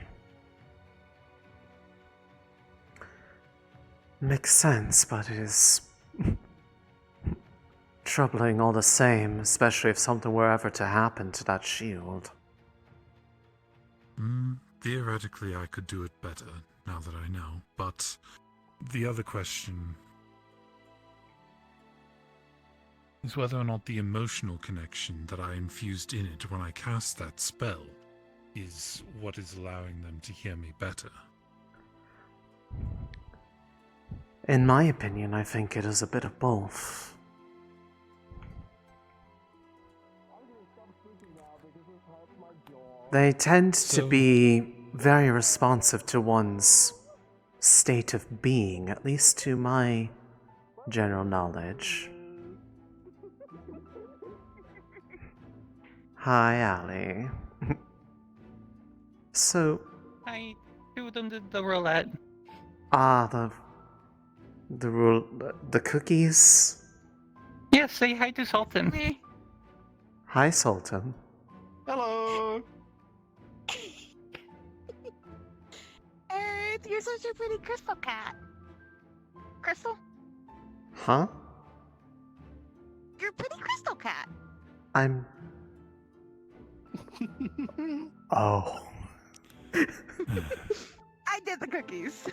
Makes sense, but it is troubling all the same, especially if something were ever to happen to that shield. Theoretically, I could do it better, now that I know, but the other question is whether or not the emotional connection that I infused in it when I cast that spell is what is allowing them to hear me better. In my opinion, I think it is a bit of both. They tend to be very responsive to one's state of being, at least to my general knowledge. Hi, Allie. So... I do them the roulette. The cookies? Yes, say hi to Sultan. Hi, Sultan. Hello. Aerith, you're such a pretty crystal cat. Crystal? Huh? You're a pretty crystal cat. I'm... Oh. I did the cookies.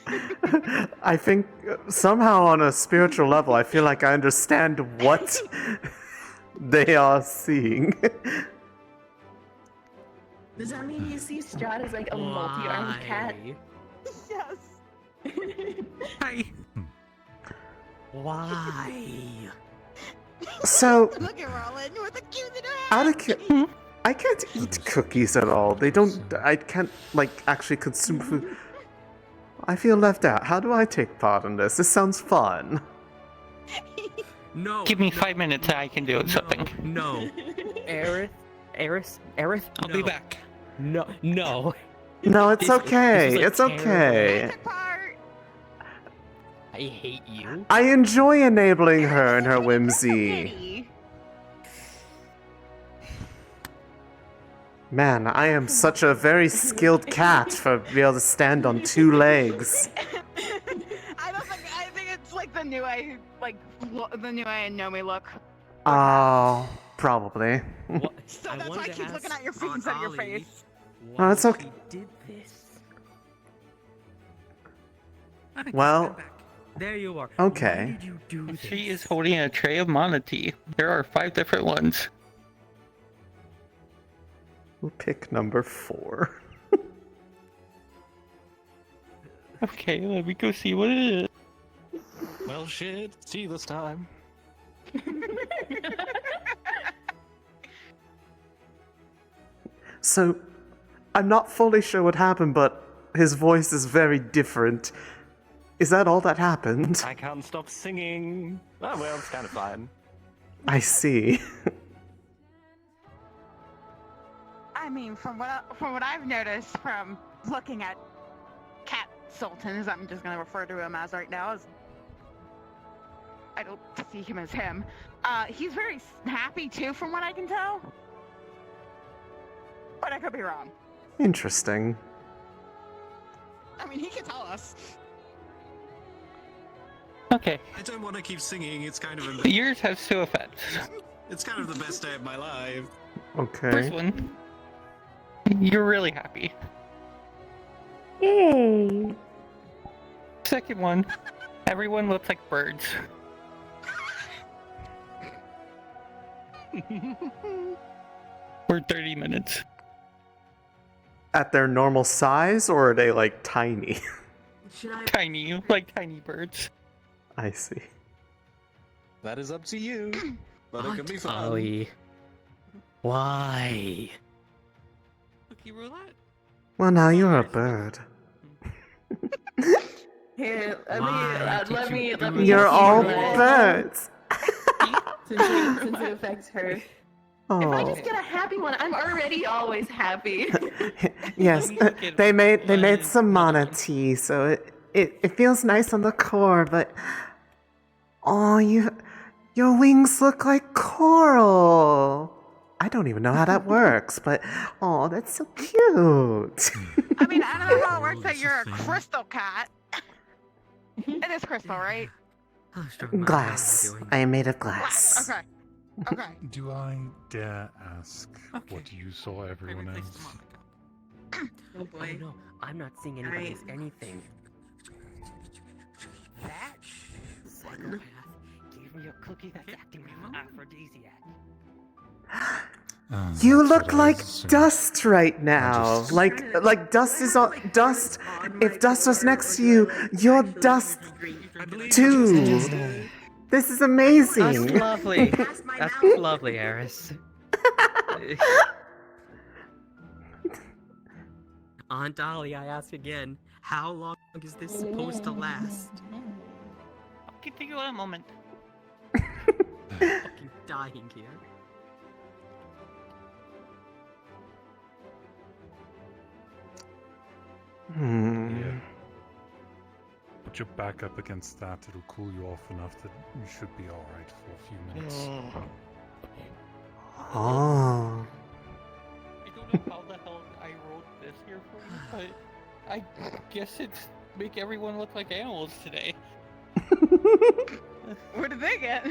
I think somehow on a spiritual level, I feel like I understand what they are seeing. Does that mean you see Strahd as like a multi-armed cat? Yes. Hi. Why? So, Look at Roland with a cute little out of I can't eat cookies at all. I can't, actually consume food. I feel left out. How do I take part in this? This sounds fun. Give me 5 minutes, I can do something. No. Aerith? I'll be back. No. No, it's okay. It's okay. I hate you. I enjoy enabling her and her whimsy. Man, I am such a very skilled cat for being able to stand on 2 legs. I think it's like the new I know me look. Oh, probably. So that's why I keep looking at your face instead of your face. Oh, it's okay. Did this? Well, there you are. okay. Why did you do this? She is holding a tray of mana tea. There are 5 different ones. Pick number 4. Okay, let me go see what it is. Well, shit. See you this time. So, I'm not fully sure what happened, but his voice is very different. Is that all that happened? I can't stop singing. Oh, well, it's kind of fine. I see. I mean, from what I've noticed from looking at Cat Sultan, as I'm just gonna refer to him as right now, as I don't see him as him. He's very happy too, from what I can tell. But I could be wrong. Interesting. I mean, he can tell us. Okay. I don't want to keep singing. It's kind of Yours has 2 effects. It's kind of the best day of my life. Okay. First one, you're really happy. Yay! Second one, everyone looks like birds. For 30 minutes. At their normal size, or are they like tiny? Tiny, like tiny birds. I see. That is up to you. But it could be fun. Ollie. Why? Cookie roulette? Well, now you're a bird. Here, let me. You're all roulette. birds. Since it affects her. If I Oh. just get a happy one, I'm already always happy. Yes, they made some mana tea, so it feels nice on the core, but oh, your wings look like coral. I don't even know how that works, but oh, that's so cute. I mean, I don't know how it works that you're a crystal cat. It is crystal, right? Glass. I am made of glass. Okay. Okay. Do I dare ask what you saw everyone else? Oh boy. Oh no, I'm not seeing anybody as anything. That psychopath gave me a cookie that's acting like an aphrodisiac. You That's look what I like assumed. Dust right now. Like Dust is on Dust. If Dust was next to you, you're Dust too. This is amazing. That's lovely. That's lovely, Aerith. Aunt Dolly, I ask again, how long is this supposed to last? I'll continue in a moment. Fucking dying here. Yeah. Put your back up against that, it'll cool you off enough that you should be alright for a few minutes. Oh. I don't know how the hell I wrote this here for you, but I guess it's make everyone look like animals today. What did they get?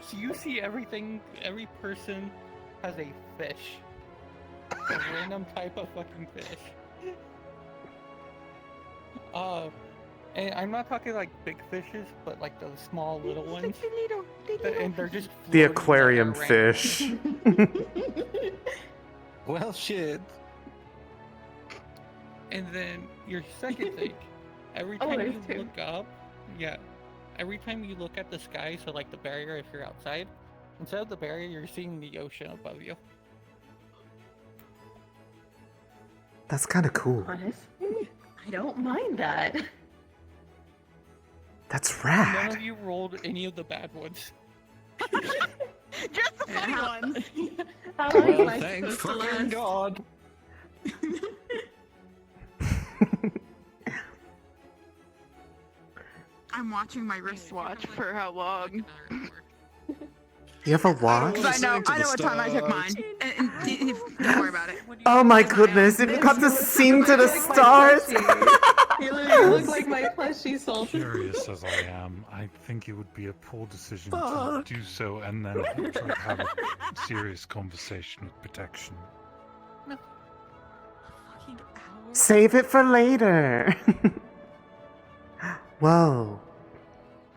So you see everything, every person has a fish. A random type of fucking fish. And I'm not talking like big fishes, but like those small little ones. And they're just The floating aquarium around. fish. Well, shit. And then your second thing, every Oh, time there's you two. look up, every time you look at the sky, so like the barrier if you're outside, instead of the barrier, you're seeing the ocean above you. That's kind of cool. Honestly, I don't mind that. That's None rad. of you rolled any of the bad ones. Just the funny ones. How long Well, am I thank supposed to fucking last? God. I'm watching my wristwatch for how long. You have a watch? Because I know what time I took mine. And don't worry about it. Oh my goodness, if you got to sing to the stars. You literally look like my plushie soul. Curious as I am, I think it would be a poor decision to do so and then try to have a serious conversation with protection. Save it for later. Whoa.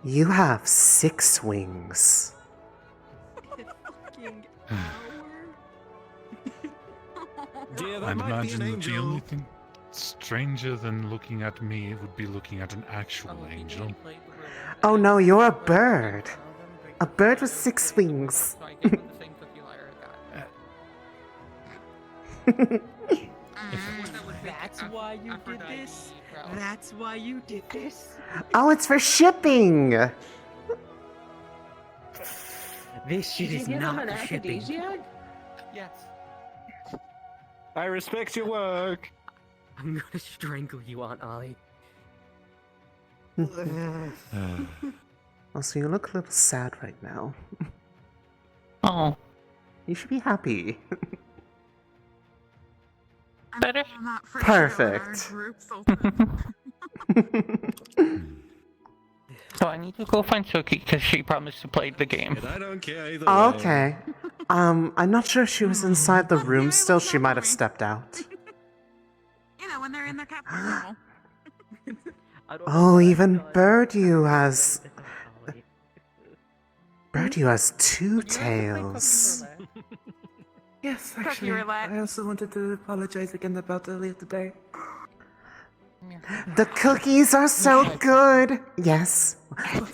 You have 6 wings. I'd imagine that the only thing stranger than looking at me would be looking at an actual angel. Oh no, you're a bird. A bird with 6 wings. That's why you did this? That's why you did this? Oh, it's for shipping! This shit is not for shipping. Yes. I respect your work. I'm gonna strangle you, Aunt Ollie. Oh, so you look a little sad right now. Oh. You should be happy. Better? Perfect. So I need to go find Suki because she promised to play the game. I don't care either Oh, way. okay. I'm not sure if she was inside the room still. She might have stepped out. You know, when they're in their cat normal. Oh, even Birdew has 2 tails. Yes, actually, I also wanted to apologize again about earlier today. The cookies are so good. Yes. I'm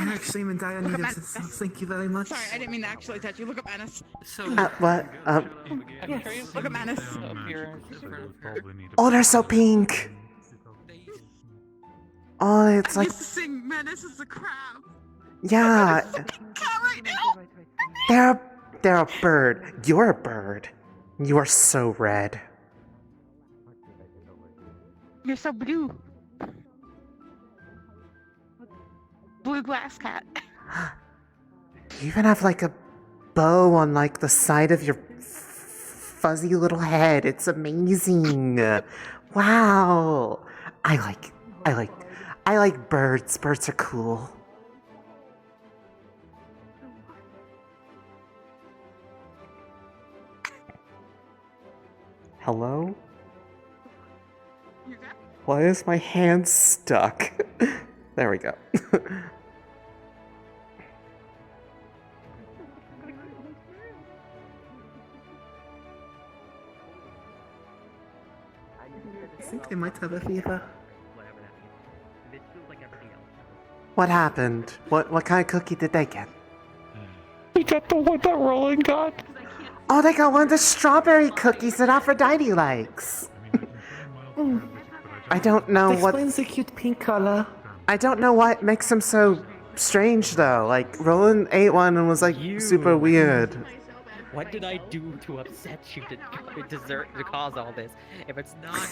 actually in dire need of this, so thank you very much. Sorry, I didn't mean to actually touch you. Look up Annis. What? Yes. Look up Annis. Oh, they're so pink. Oh, it's I like, used to sing Menace is a crab. yeah. Cat right now. They're a bird. You're a bird. You are so red. You're so blue. Blue glass cat. You even have like a bow on like the side of your fuzzy little head. It's amazing. Wow. I like birds. Birds are cool. Hello? Why is my hand stuck? There we go. I think I might have a fever. What happened? What kind of cookie did they get? We got the one that Roland got. Oh, they got one of the strawberry cookies that Aphrodite likes. I don't know what. Explains the cute pink color. I don't know what makes them so strange though. Like Roland ate one and was like super weird. What did I do to upset you to cause all this? If it's not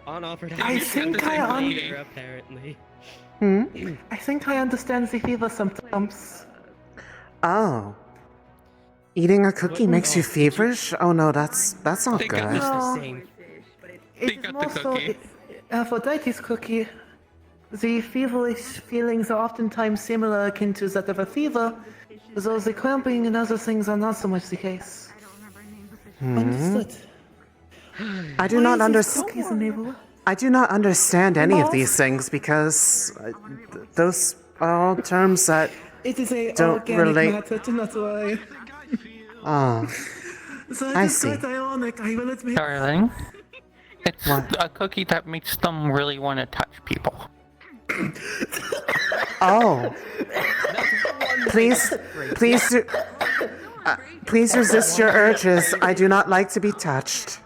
on Aphrodite, I think I later, apparently. I think I understand the fever symptoms. Oh. Eating a cookie makes you feverish? Oh no, that's not good. No, it's more so Aphrodite's cookie. The feverish feelings are oftentimes similar akin to that of a fever, though the cramping and other things are not so much the case. Understood. I do not understand. I do not understand any of these things because those are all terms that It is a don't organic relate. matter, do not worry. Oh, So I it is see. quite ironic, I will admit. Darling, it's a cookie that makes them really want to touch people. Oh. Please resist your urges. I do not like to be touched.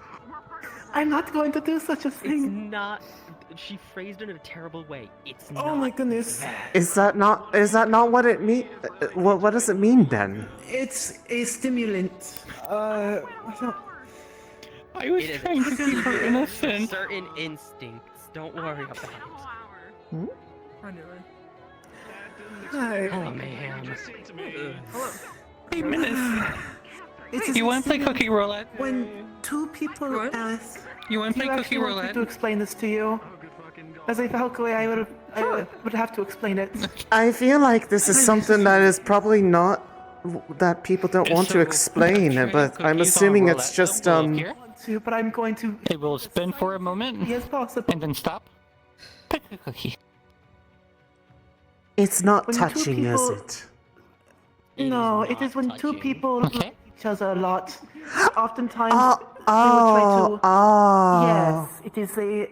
I'm not going to do such a It's thing. not. She phrased it in a terrible way. It's not. Oh my goodness. Is that not what it mean? What does it mean then? It's a stimulant. I don't... I was trying to keep her innocent. Certain instincts. Don't worry about it. Hi. Oh man. Hey, Menace. It is You want to play stimulant cookie roulette? When two people, Alice, You want to do play you cookie actually want me roulette? to explain this to you? As a Valkyrie, I would have to explain it. I feel like this is something that is probably not that people don't want to explain, but I'm assuming it's just But I'm going to. It will spin for a moment. Yes, possible. And then stop. Pick a cookie. It's not When two touching, is people- it? No, it is when two people Okay. each other a lot. Oftentimes, Oh, oh. Yes, it is a.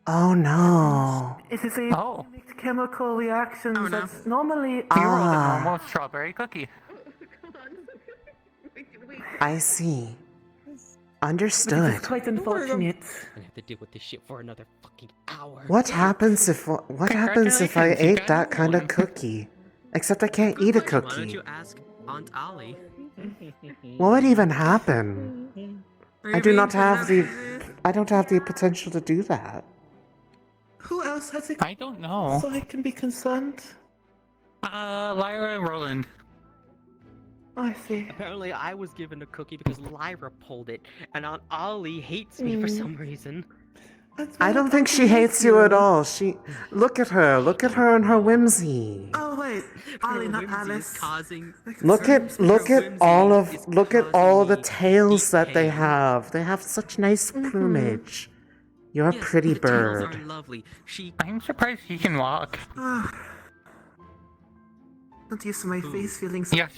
Oh no. It is a chemical reaction that's normally. You rolled a normal strawberry cookie. I see. It is Understood. quite unfortunate. I'm gonna have to deal with this shit for another fucking hour. What happens if I Congratulations, you ate got that kind of one. cookie? Except I can't eat a Why don't cookie. you ask Aunt Ollie? What would even happen? I don't have the potential to do that. Who else has it? I don't know. So I can be concerned. Lyra and Roland. I see. Apparently, I was given a cookie because Lyra pulled it, and Aunt Ollie hates me for some reason. I don't think she hates you at all. Look at her and her whimsy. Oh wait, Ollie, not Whimsy Alice. is causing. Look at all the tails that they have. They have such nice plumage. You're a pretty the tails bird. are lovely. I'm surprised she can walk. Not used to my face feelings. Yes,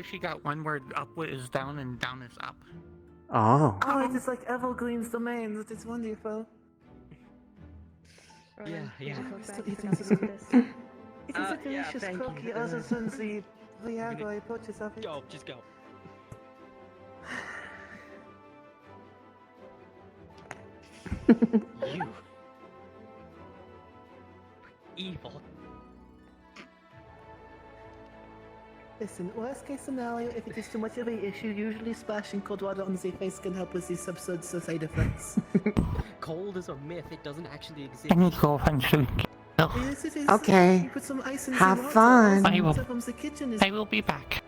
she got one where up is down and down is up. Oh. Oh, it is like Evergreen's domain. That is wonderful. Yeah. Still eating this cookie. It is a delicious cookie, other than the Viagra I purchased of it. Go, just go. You. Evil. Listen, worst case scenario, if it is too much of an issue, usually splashing cold water on the face can help with these absurd side effects. Cold is a myth. It doesn't actually exist. I need to go eventually. Yes, it is. Okay. You put some ice in Have the water. fun. The kitchen is. I will be back.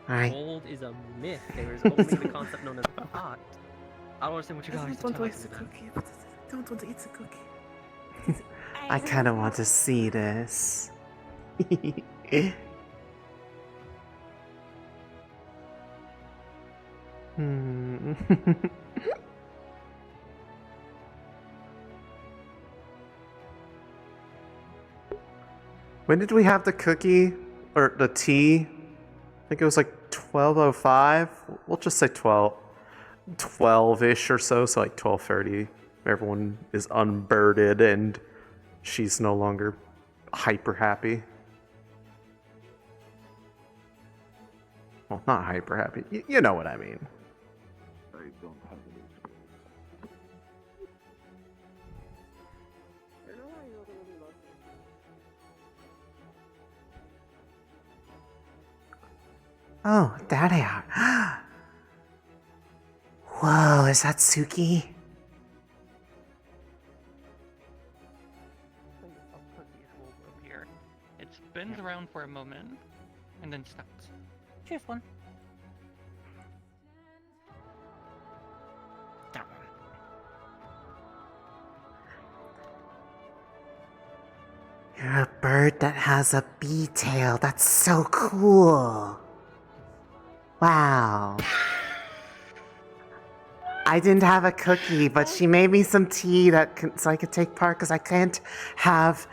Alright. Cold is a myth. There is only the concept known as hot. I don't understand what you guys are don't want talking to about. cookie, but I don't want to eat the cookie. I kind of want to see this. When did we have the cookie? Or the tea? I think it was like 12:05. We'll just say 12-ish or so, so like 12:30. Everyone is unbirded and she's no longer hyper happy. Well, not hyper happy. You know what I mean. I don't have any Oh, there they are. Whoa, is that Suki? Cookies will appear. It spins around for a moment and then stops. Here's one. That one. You're a bird that has a bee tail. That's so cool. Wow. I didn't have a cookie, but she made me some tea so I could take part because I can't have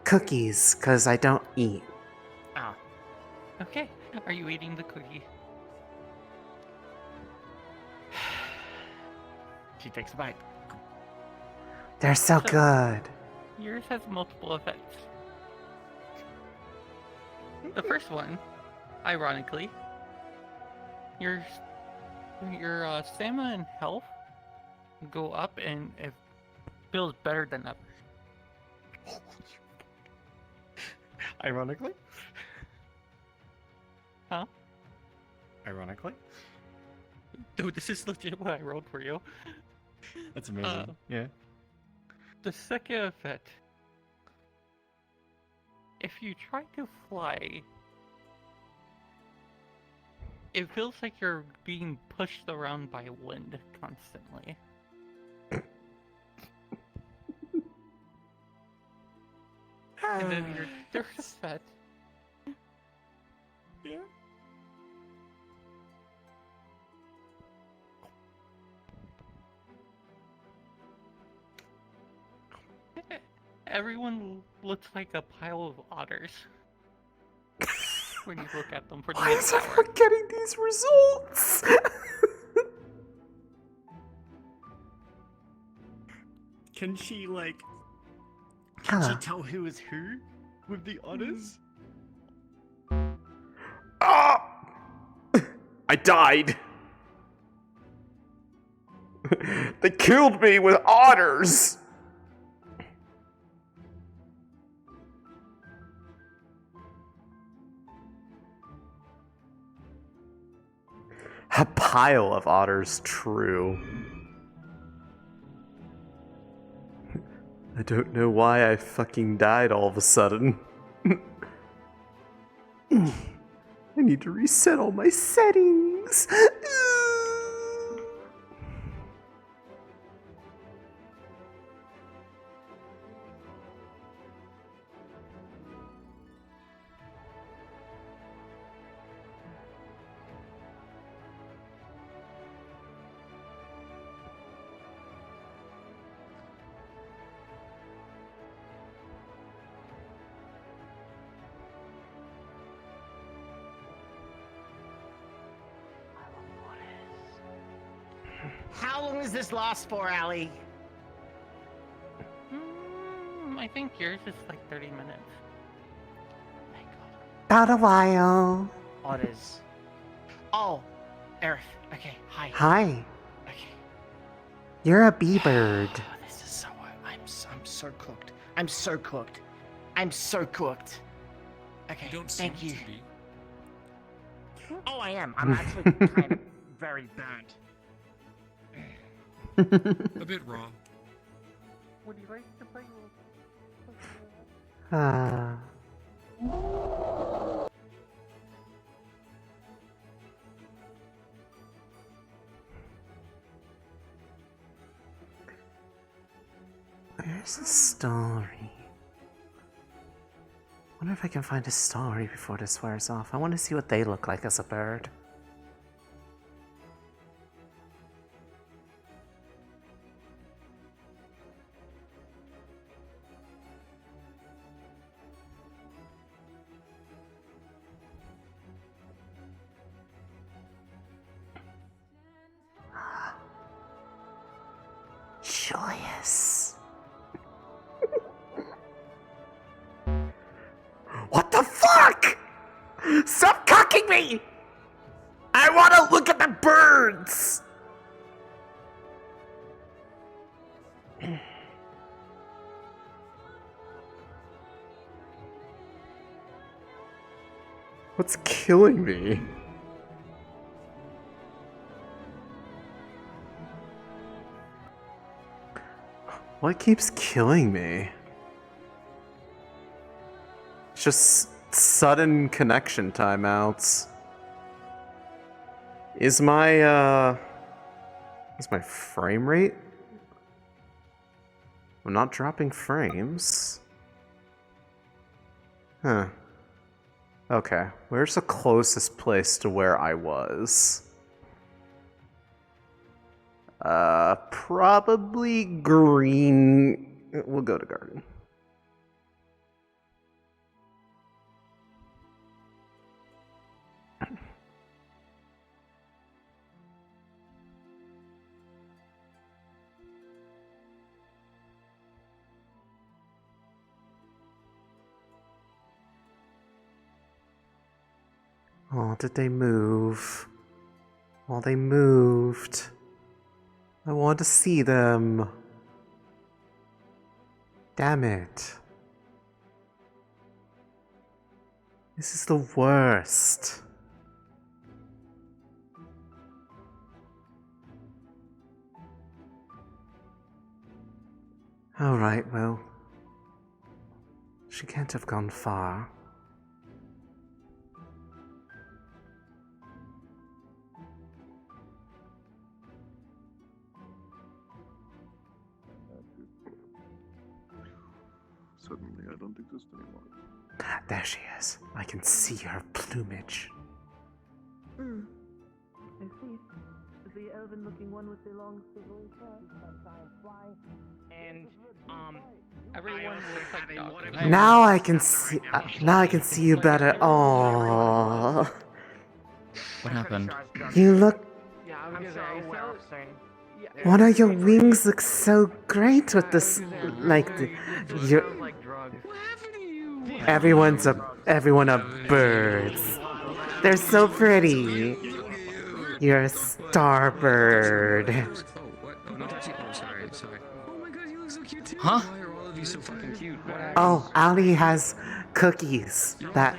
cookies because I don't eat. Ah. Okay. Are you eating the cookie? She takes a bite. They're so good. Yours has multiple effects. The first one, ironically, your stamina and health go up, and it feels better than up. Ironically? Huh? Ironically? Dude, this is legit what I rolled for you. That's amazing. Yeah. The second effect, if you try to fly, it feels like you're being pushed around by wind constantly. And then your third effect. Yeah. Everyone looks like a pile of otters when you look at them for the Why is next hour. everyone getting these results? Can she like? Hello. Can she tell who is who with the otters? Ah! I died. They killed me with otters. A pile of otters, true. I don't know why I fucking died all of a sudden. I need to reset all my settings. How long does this last for, Allie? I think yours is like 30 minutes. About a while. Otters. Oh, Aerith. Okay, hi. Hi. Okay. You're a bee bird. This is so. I'm so cooked. I'm so cooked. I'm so cooked. Okay. You don't thank seem you. to be. Oh, I am. I'm actually kind of very burnt. A bit raw. Would you like to play? Where's the story? Wonder if I can find a story before this wears off. I want to see what they look like as a bird. Joyous. What the fuck? Stop cocking me! I want to look at the birds! What's killing me? What keeps killing me? It's just sudden connection timeouts. Is my frame rate? I'm not dropping frames. Huh. Okay, where's the closest place to where I was? Probably green. We'll go to garden. Oh, did they move? Oh, they moved. I want to see them. Damn it. This is the worst. Alright, well. She can't have gone far. Suddenly, I don't exist anymore. There she is. I can see her plumage. I see. The elven-looking one with the long silvery hair. And everyone looks like doctors. Now I can see. Now I can see you better. Oh. What happened? You look. Yeah, I'm sorry. One of your wings looks so great with this, like, your... Everyone a birds. They're so pretty. You're a starbird. Oh, what? Oh, no, that's you. Oh, sorry. Oh my god, you look so cute too. Huh? Why are all of you so fucking cute? What happened? Oh, Ali has cookies. That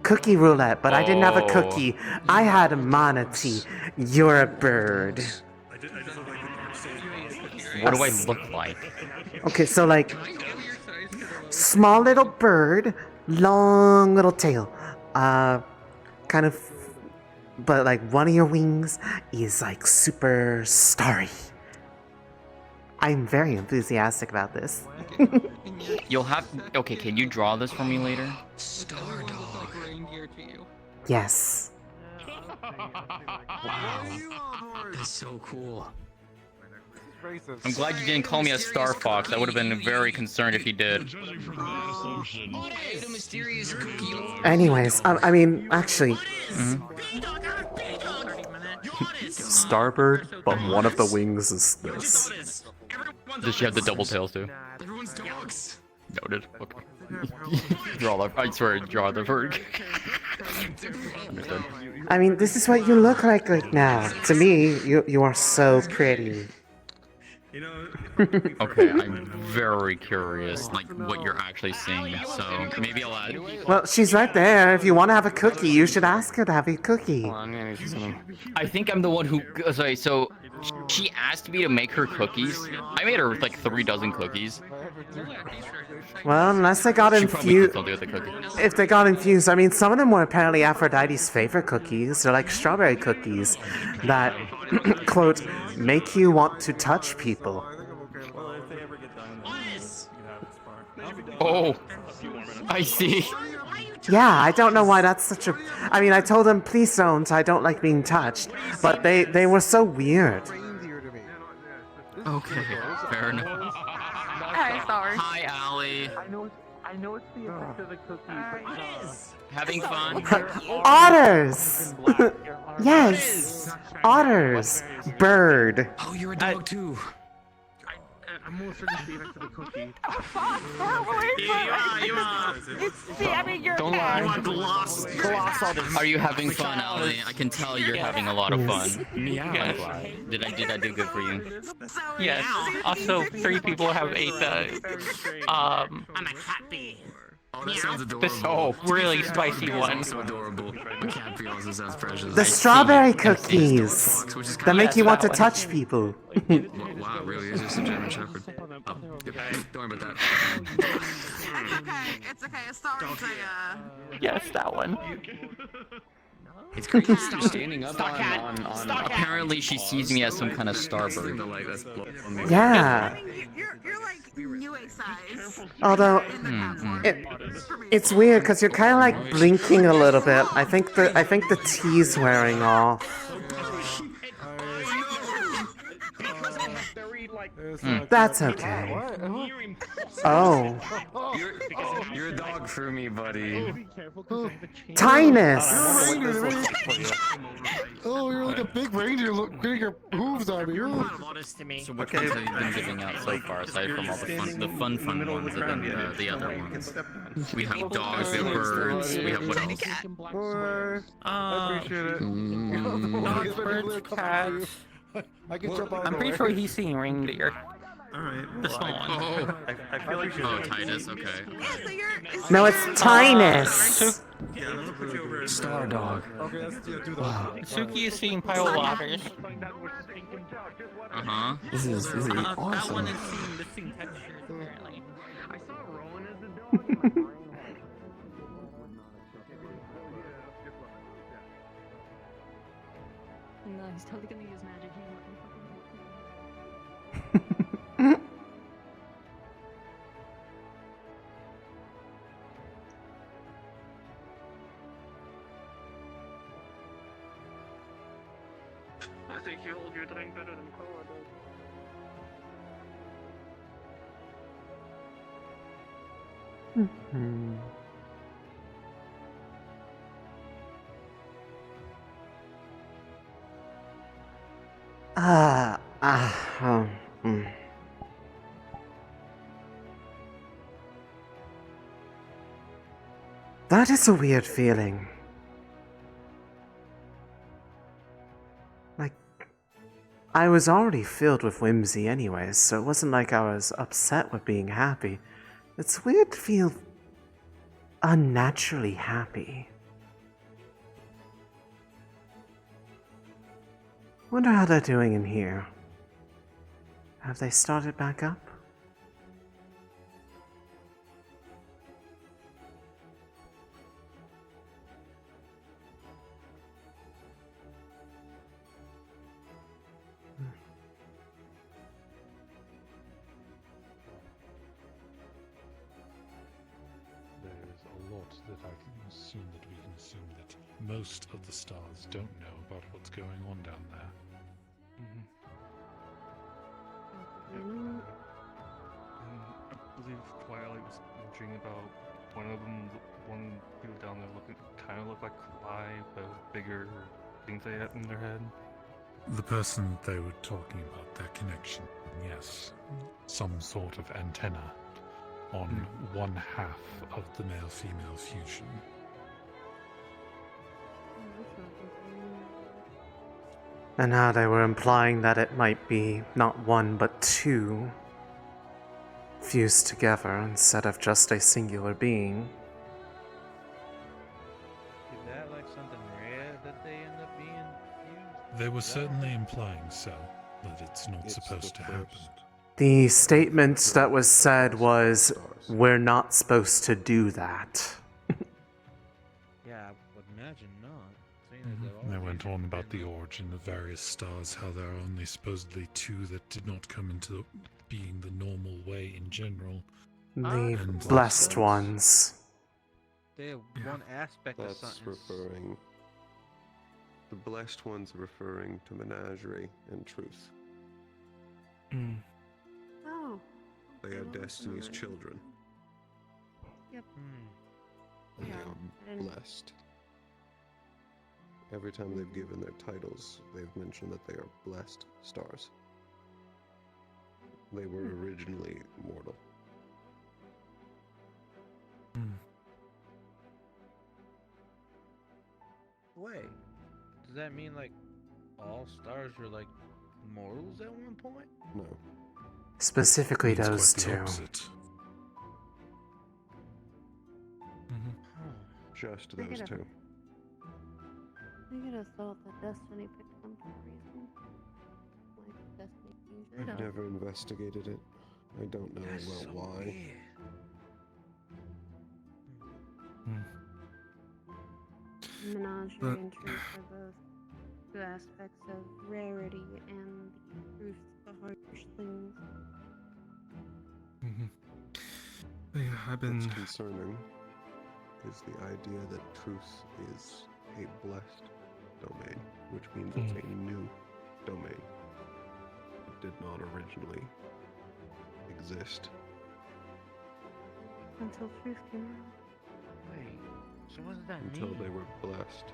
cookie roulette, but I didn't have a cookie. I had a manatee. You're a bird. What do I look like? Okay, so like small little bird, long little tail. Kind of, but like one of your wings is like super starry. I'm very enthusiastic about this. You'll have. Okay, can you draw this for me later? Star dog. Yes. Wow. That's so cool. I'm glad you didn't call me a star fox. I would have been very concerned if you did. Anyways, I mean, actually, Starbird, but one of the wings is this. Does she have the double tails too? Everyone's dogs. Noted. Okay. Draw the. I swear, draw the bird. Understood. I mean, this is what you look like right now. To me, you are so pretty. Okay, I'm very curious, like what you're actually seeing. So maybe I'll add. Well, she's right there. If you want to have a cookie, you should ask her to have a cookie. I think I'm the one who. Sorry, so she asked me to make her cookies. I made her like 3 dozen cookies. Well, unless they got She probably infused. could still do the cookies. If they got infused, I mean, some of them were apparently Aphrodite's favorite cookies. They're like strawberry cookies that, quote, make you want to touch people. Oh, I see. Yeah, I don't know why that's such a... I mean, I told them, please don't, I don't like being touched. But they were so weird. Okay, fair enough. Hi, sorry. Hi, Allie. I know it's the effect of the cookie. Having fun? Otters! Yes! Otters! Bird. Oh, you're a dog too. I'm more certain it's the effect of the cookie. See, I mean, you're Don't bad. lie. Gloss all this. Are you having fun, Allie? I can tell you're having a lot of fun. Meow. Did I do good for you? Yes. Also, 3 people have ate the. I'm a cat bee. Oh, that sounds adorable. This really spicy one. Also adorable. A cat pee also sounds precious. The strawberry cookies that make you want to touch people. Wow, really? Is this a German Shepherd? Oh, don't worry about that. It's okay. Sorry to Yes, that one. It's great you're standing up on Apparently, she sees me as some kind of starbird. Yeah. You're like new age size. Although, it's weird because you're kind of like blinking a little bit. I think the T's wearing off. That's okay. Oh. You're a dog for me, buddy. Tynus! Oh, you're like a big reindeer. Look, bigger hooves on me. So which ones have you been giving out so far, aside from all the fun ones, and then the other ones? We have dogs, we have birds, we have what else? I appreciate it. Dogs, birds, cats. I'm pretty sure he's seeing reindeer. Alright, the small one. I feel like Oh, Titus, okay. No, it's Tynus! Star dog. Suki is seeing pile of otters. Uh-huh. This is That one awesome. is seeing missing textures, apparently. I saw Rowan as a dog. No, he's totally gonna use magic. He's not gonna fucking I think you hold your drink better than Koa does. Ah, That is a weird feeling. Like, I was already filled with whimsy anyways, so it wasn't like I was upset with being happy. It's weird to feel unnaturally happy. Wonder how they're doing in here. Have they started back up? There's a lot that I can assume that we can assume that most of the stars don't know about what's going on down there. And I believe Twilight was mentioning about one of them, one people down there kind of looked like Kawhi, but with bigger things they had in their head. The person they were talking about, their connection, yes. Some sort of antenna on one half of the male-female fusion. And now they were implying that it might be not one but two fused together instead of just a singular being. Is that like something rare that they end up being used? They were certainly implying so, but it's not supposed to happen. The statement that was said was, "We're not supposed to do that." Yeah, I would imagine not. Seeing as they're They all went on about the origin of various stars, how there are only supposedly two that did not come into being the normal way in general. The And blessed ones. They're one aspect of That's something. referring. The blessed ones are referring to menagerie and truth. Oh. They are Destiny's children. Yep. And Yeah, I they are didn't- blessed. Every time they've given their titles, they've mentioned that they are blessed stars. They were originally mortal. Wait, does that mean like all stars were like mortals at one point? No. Specifically Means those quite the two. opposite. Just I those get a- two. I could have thought that Destiny picked them for a reason. Like Destiny usually I've does. never investigated it. I don't know That's well so why. weird. Menagerie But- and truth are both two aspects of rarity, and truth the harsh things. Yeah, I've been. What's concerning is the idea that truth is a blessed domain, which means it's a new domain. It did not originally exist. Until truth came out. Wait, so what does that Until mean? they were blessed.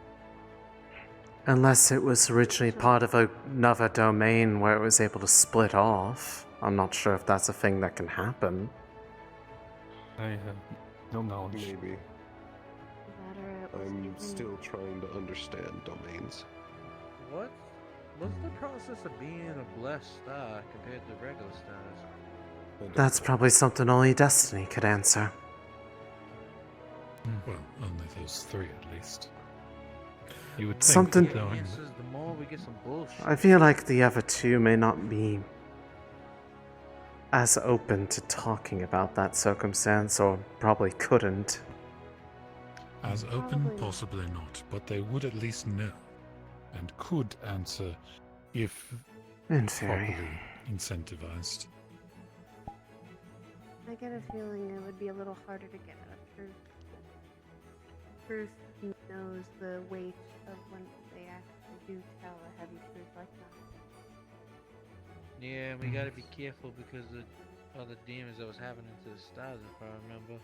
Unless it was originally part of another domain where it was able to split off. I'm not sure if that's a thing that can happen. I have no knowledge. Maybe. That or it was I'm given- still trying to understand domains. What's the process of being a blessed star compared to regular stars? That's probably something only Destiny could answer. Well, only those three at least. You would think Something- that knowing Answers, the more we get some bullshit. I feel like the other two may not be as open to talking about that circumstance, or probably couldn't. as open, possibly not, but they would at least know and could answer if In theory. properly incentivized. I get a feeling it would be a little harder to get at truth. Truth knows the weight of when they actually do tell a heavy truth like that. Yeah, we gotta be careful because of other demons that was happening to the stars, if I remember.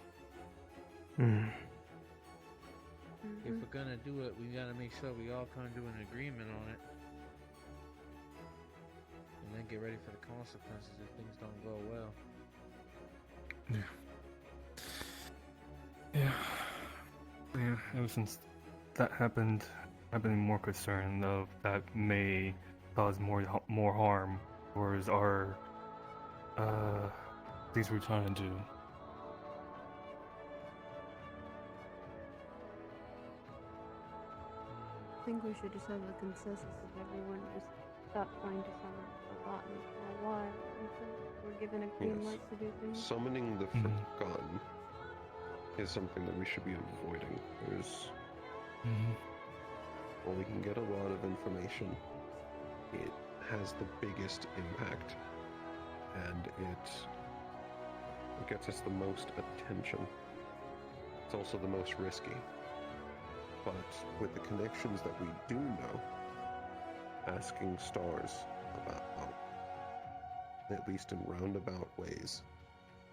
If we're gonna do it, we gotta make sure we all come to an agreement on it. And then get ready for the consequences if things don't go well. Yeah, ever since that happened, I've been more concerned of that may cause more harm towards our things we're trying to do. I think we should just have a consensus of everyone just stop trying to summon forgotten for a while until we're given a green Yes. light to do things. Summoning the forgotten is something that we should be avoiding. There's While we can get a lot of information, it has the biggest impact, and it gets us the most attention. It's also the most risky. But with the connections that we do know, asking stars about, at least in roundabout ways,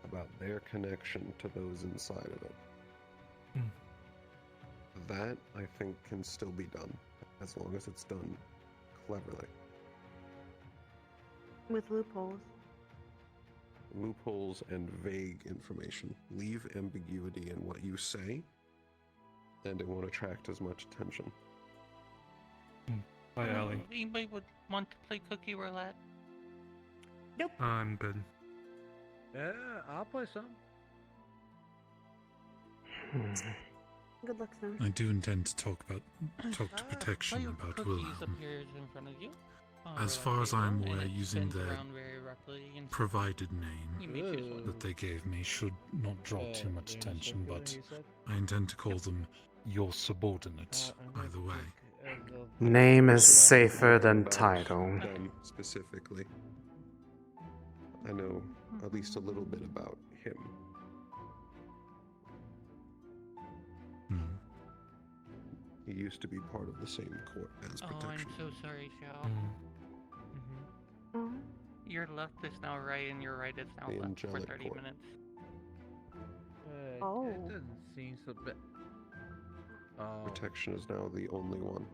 about their connection to those inside of it. That, I think, can still be done, as long as it's done cleverly. With loopholes. Loopholes and vague information. Leave ambiguity in what you say, and it won't attract as much attention. Hi, Allie. Anybody would want to play cookie roulette? Nope. I'm good. Yeah, I'll play some. Good luck, Sam. I do intend to talk to protection Player about cookies Wilhelm. appears in front of you. As far as I'm aware, and it using spins their around very roughly and provided you name may choose one. that they gave me should not draw too much attention, but I intend to call them your subordinate either way. Name is safer than title. Them specifically. I know at least a little bit about him. He used to be part of the same court as protection. Oh, I'm so sorry, Xiao. Your left is now right, and your right is now The left for angelic 30 court. minutes. Oh. It doesn't seem so bad. Oh. Protection is now the only one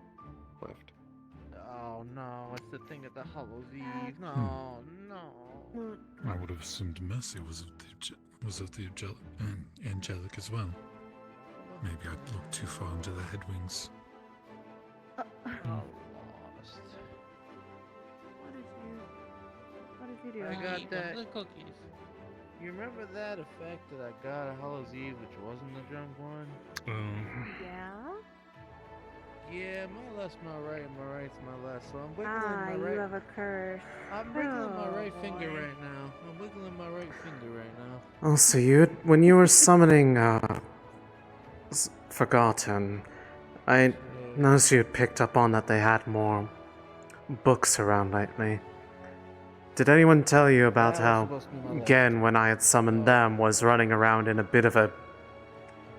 left. Oh no, it's the thing at the Hallows Eve. No, no. I would have assumed Mercy was of the angelic as well. Maybe I'd looked too far into the headwings. I'm lost. What did you do? I got Eat that. the cookies. You remember that effect that I got at Hallows Eve, which wasn't the drunk one? Yeah? Yeah, my left's my right and my right's my left, so I'm wiggling Ah, my you right. have a curse. I'm wiggling my right Oh, finger boy. right now. I'm wiggling my right finger right now. Also, when you were summoning, Forgotten, I noticed you had picked up on that they had more books around lately. Did anyone tell you about how Gen, when I had summoned them, was running around in a bit of a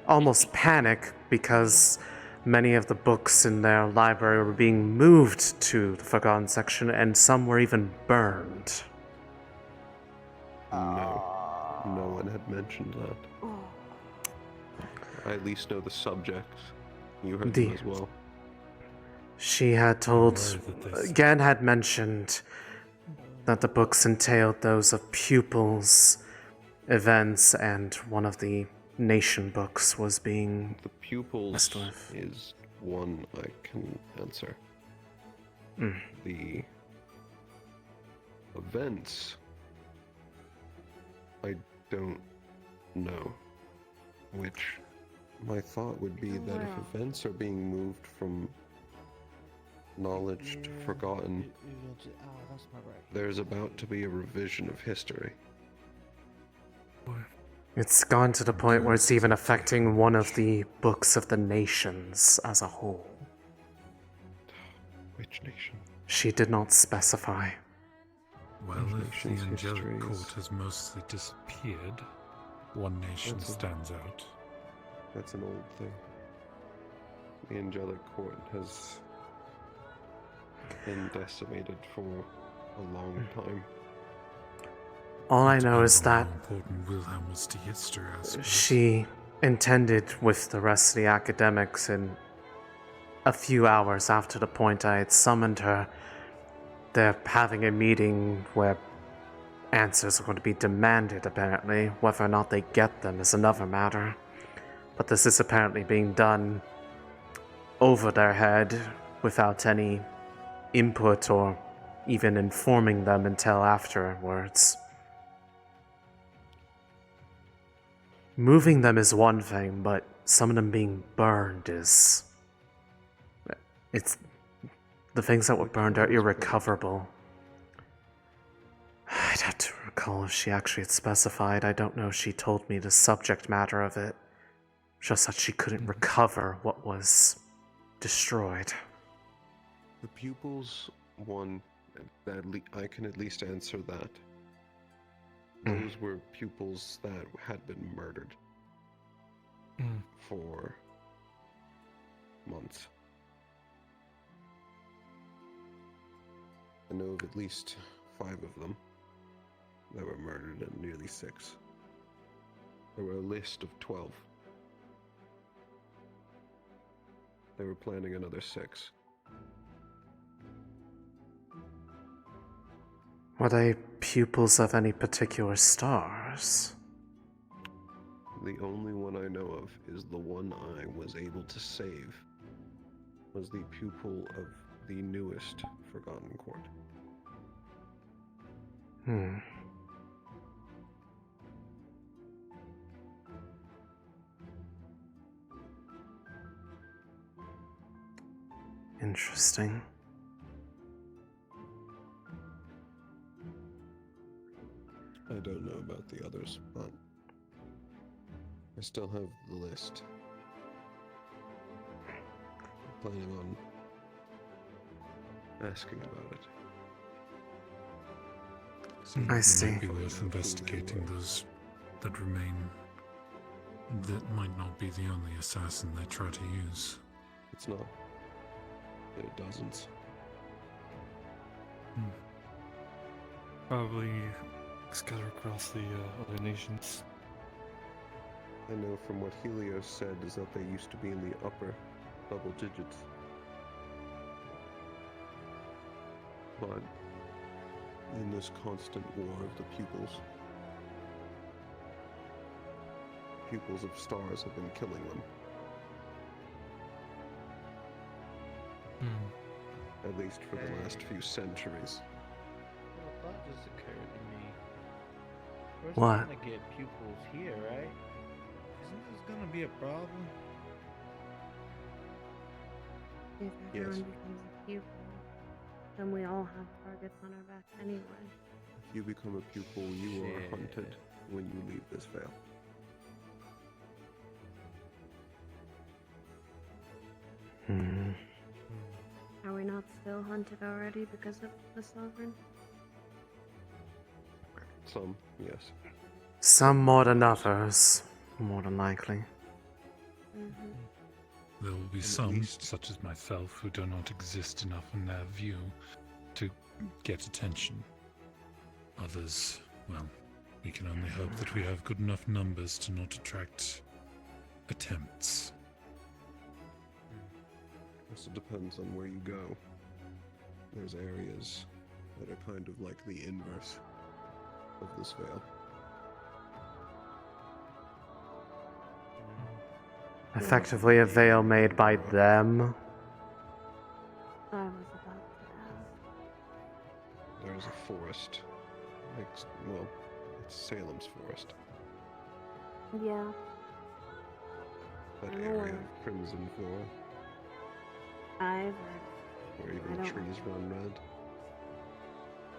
almost panic because many of the books in their library were being moved to the Forgotten section and some were even burned? No one had mentioned that. I at least know the subject. You heard them as well. She had told. Gen had mentioned that the books entailed those of pupils, events, and one of the nation books was being. The pupils messed with. is one I can answer. Mm. The events, I don't know. Which my thought would be that if events are being moved from knowledge to forgotten, there's about to be a revision of history. It's gone to the point where it's even affecting one of the books of the nations as a whole. Which nation? She did not specify. Well, if the angelic court has mostly disappeared, one nation stands out. That's an old thing. The angelic court has been decimated for a long time. All I know is that How important Wilhelm was to history, I suppose. she intended with the rest of the academics in a few hours after the point I had summoned her, they're having a meeting where answers are going to be demanded, apparently. Whether or not they get them is another matter. But this is apparently being done over their head without any input or even informing them until afterwards. Moving them is one thing, but some of them being burned is... The things that were burned are irrecoverable. I'd have to recall if she actually had specified. I don't know if she told me the subject matter of it. Just that she couldn't recover what was destroyed. The pupils, one, I can at least answer that. Those were pupils that had been murdered for months. I know of at least 5 of them that were murdered and nearly 6. There were a list of 12. They were planning another 6. Were they pupils of any particular stars? The only one I know of is the one I was able to save. Was the pupil of the newest Forgotten Court. Interesting. I don't know about the others, but I still have the list. I'm planning on asking about it. I see. It might be worth investigating those that remain. That might not be the only assassin they try to use. It's not. There are dozens. Probably scattered across the other nations. I know from what Helios said is that they used to be in the upper double digits. But in this constant war of the pupils of stars have been killing them. At least for the last few centuries. A thought just occurred to me. We're What? gonna get pupils here, right? Isn't this gonna be a problem? If everyone becomes a pupil, then we all have targets on our back anyway. If you become a pupil, you are hunted when you leave this veil. Are we not still hunted already because of the Sovereign? Some, yes. Some more than others, more than likely. There will be some, such as myself, who do not exist enough in their view to get attention. Others, well, we can only hope that we have good enough numbers to not attract attempts. Also depends on where you go. There's areas that are kind of like the inverse of this veil. Effectively a veil made by them. I was about to ask. There's a forest. Well, it's Salem's forest. Yeah. That I'm area aware. of crimson flora, I've heard. where I even don't trees run red.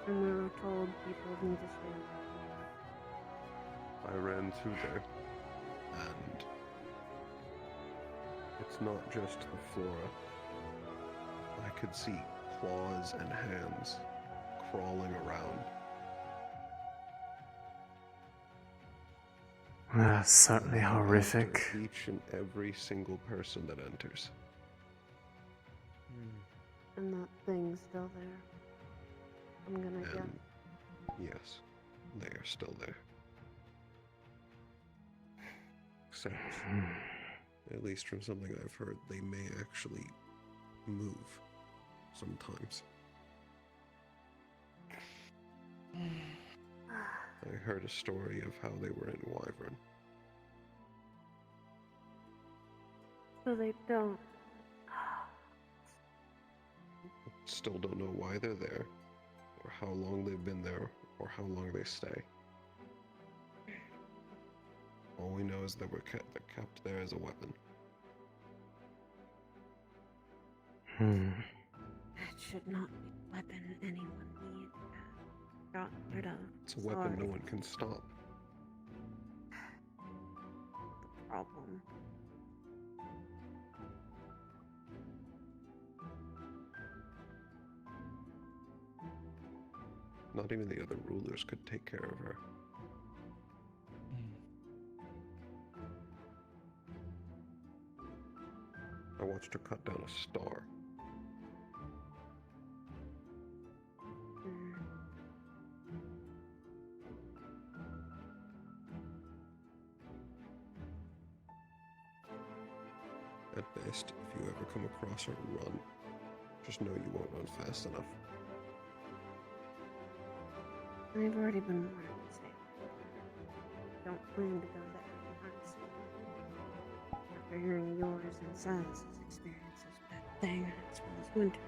And we were told people need to stay away from I ran through there, and it's not just the flora. I could see claws and hands crawling around. That's certainly horrific. After each and every single person that enters. it. And that thing's still there. I'm gonna guess. And yes, they are still there. Except, at least from something I've heard, they may actually move sometimes. I heard a story of how they were in Wyvern. So they don't. Still don't know why they're there, or how long they've been there, or how long they stay. All we know is that they're kept there as a weapon. That should not be a weapon anyone needs to have gotten rid of. It's a weapon no one can stop. The problem. Not even the other rulers could take care of her. I watched her cut down a star. At best, if you ever come across her, run. Just know you won't run fast enough. I've already been warned to say don't plan to go there anytime soon. After hearing yours and Silas's experiences back there, as well as Winter's.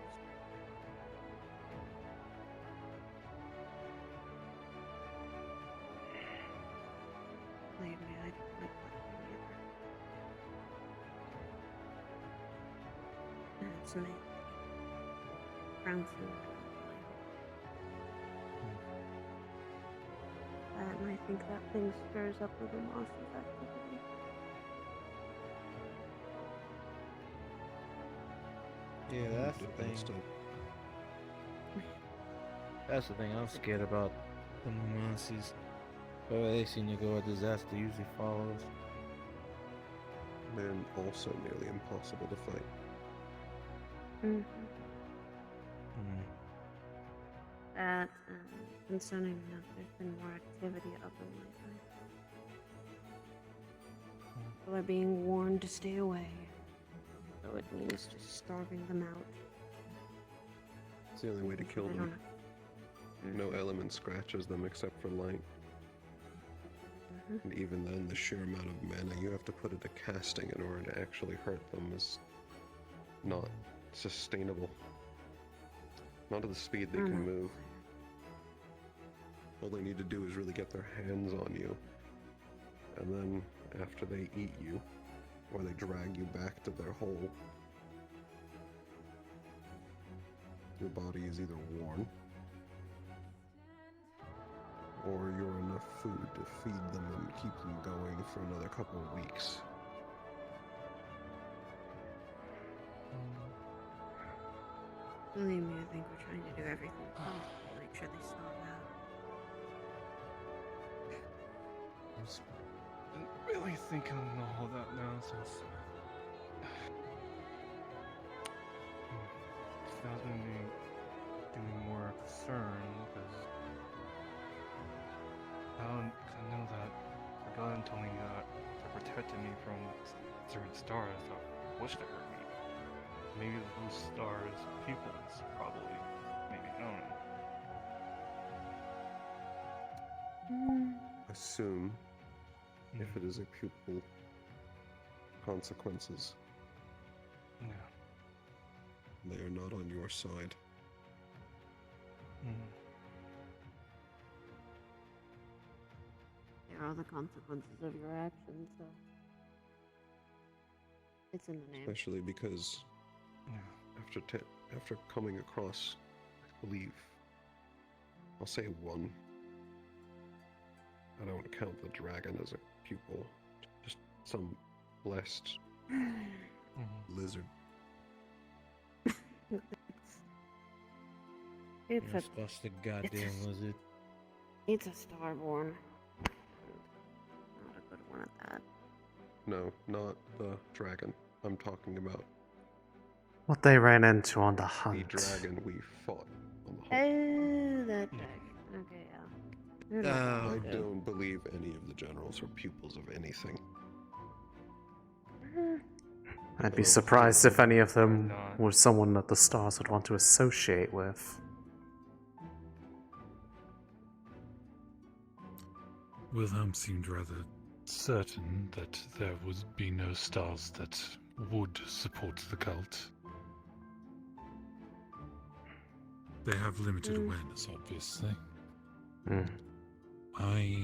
Believe me, I don't like that either. And it's me. Bouncing. And I think that thing stirs up little Moss's activity. Yeah, that's the thing. That's the thing I'm scared about. The Monsies. Wherever they seem to go, a disaster usually follows. They're also nearly impossible to fight. That, concerning enough, there's been more activity of them lately. People are being warned to stay away, so it means just starving them out. It's the only way to kill them. No element scratches them except for light. And even then, the sheer amount of mana you have to put into casting in order to actually hurt them is not sustainable. Not at the speed they can move. All they need to do is really get their hands on you. And then, after they eat you, or they drag you back to their hole, your body is either worn, or you're enough food to feed them and keep them going for another couple of weeks. Believe me, I think we're trying to do everything possible to make sure they starve out. I'm really thinking on all that now, so it's now it's gonna be doing more concern because I know that Forgotten told me that they're protecting me from certain stars that wish to hurt me. Maybe those stars' pupils, probably. Maybe, I don't know. Assume, if it is a pupil, consequences. Yeah. They are not on your side. There are the consequences of your actions, so it's in the name. Especially because after coming across, I believe, I'll say one. I don't count the dragon as a pupil. Just some blessed lizard. It's You're supposed to goddamn lizard. It's a starborn. Not a good one at that. No, not the dragon. I'm talking about What they ran into on the the hunt. dragon we fought on the hunt. Oh, that dragon. Okay, yeah. You're not I good. don't believe any of the generals are pupils of anything. I'd be surprised if any of them were someone that the stars would want to associate with. Wilhelm seemed rather certain that there would be no stars that would support the cult. They have limited awareness, obviously.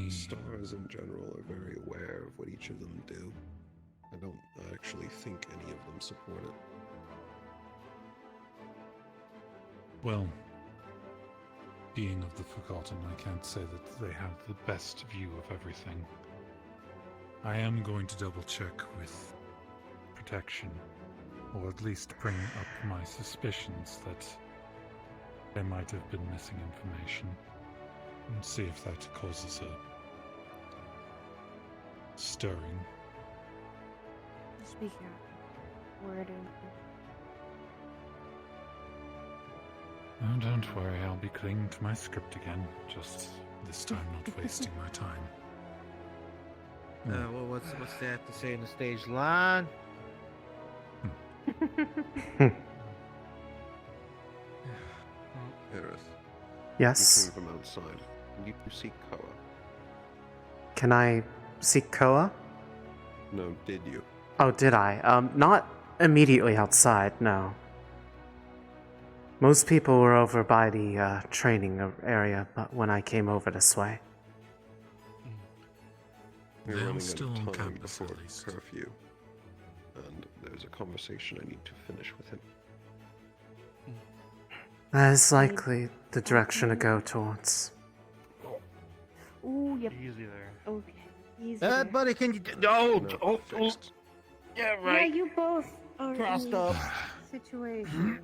Stars in general are very aware of what each of them do. I don't actually think any of them support it. Well, being of the Forgotten, I can't say that they have the best view of everything. I am going to double check with protection, or at least bring up my suspicions that they might have been missing information, and see if that causes a stirring. Just be careful. Word Oh, don't worry, I'll be clinging to my script again, just this time not wasting my time. Well, what's that to say in the stage line? Aerith. Yes? You came from outside. You seek Koa. Can I seek Koa? No, did you? Oh, did I? Not immediately outside, no. Most people were over by the training area, but when I came over this way. We're They are running still out on of time campus, before at least. curfew, and there's a conversation I need to finish with him. That is likely the direction to go towards. Ooh, yep. Easy there. Okay. Easy there. Buddy, can you... Yeah, right. Yeah, you both are Crossed in up. this situation.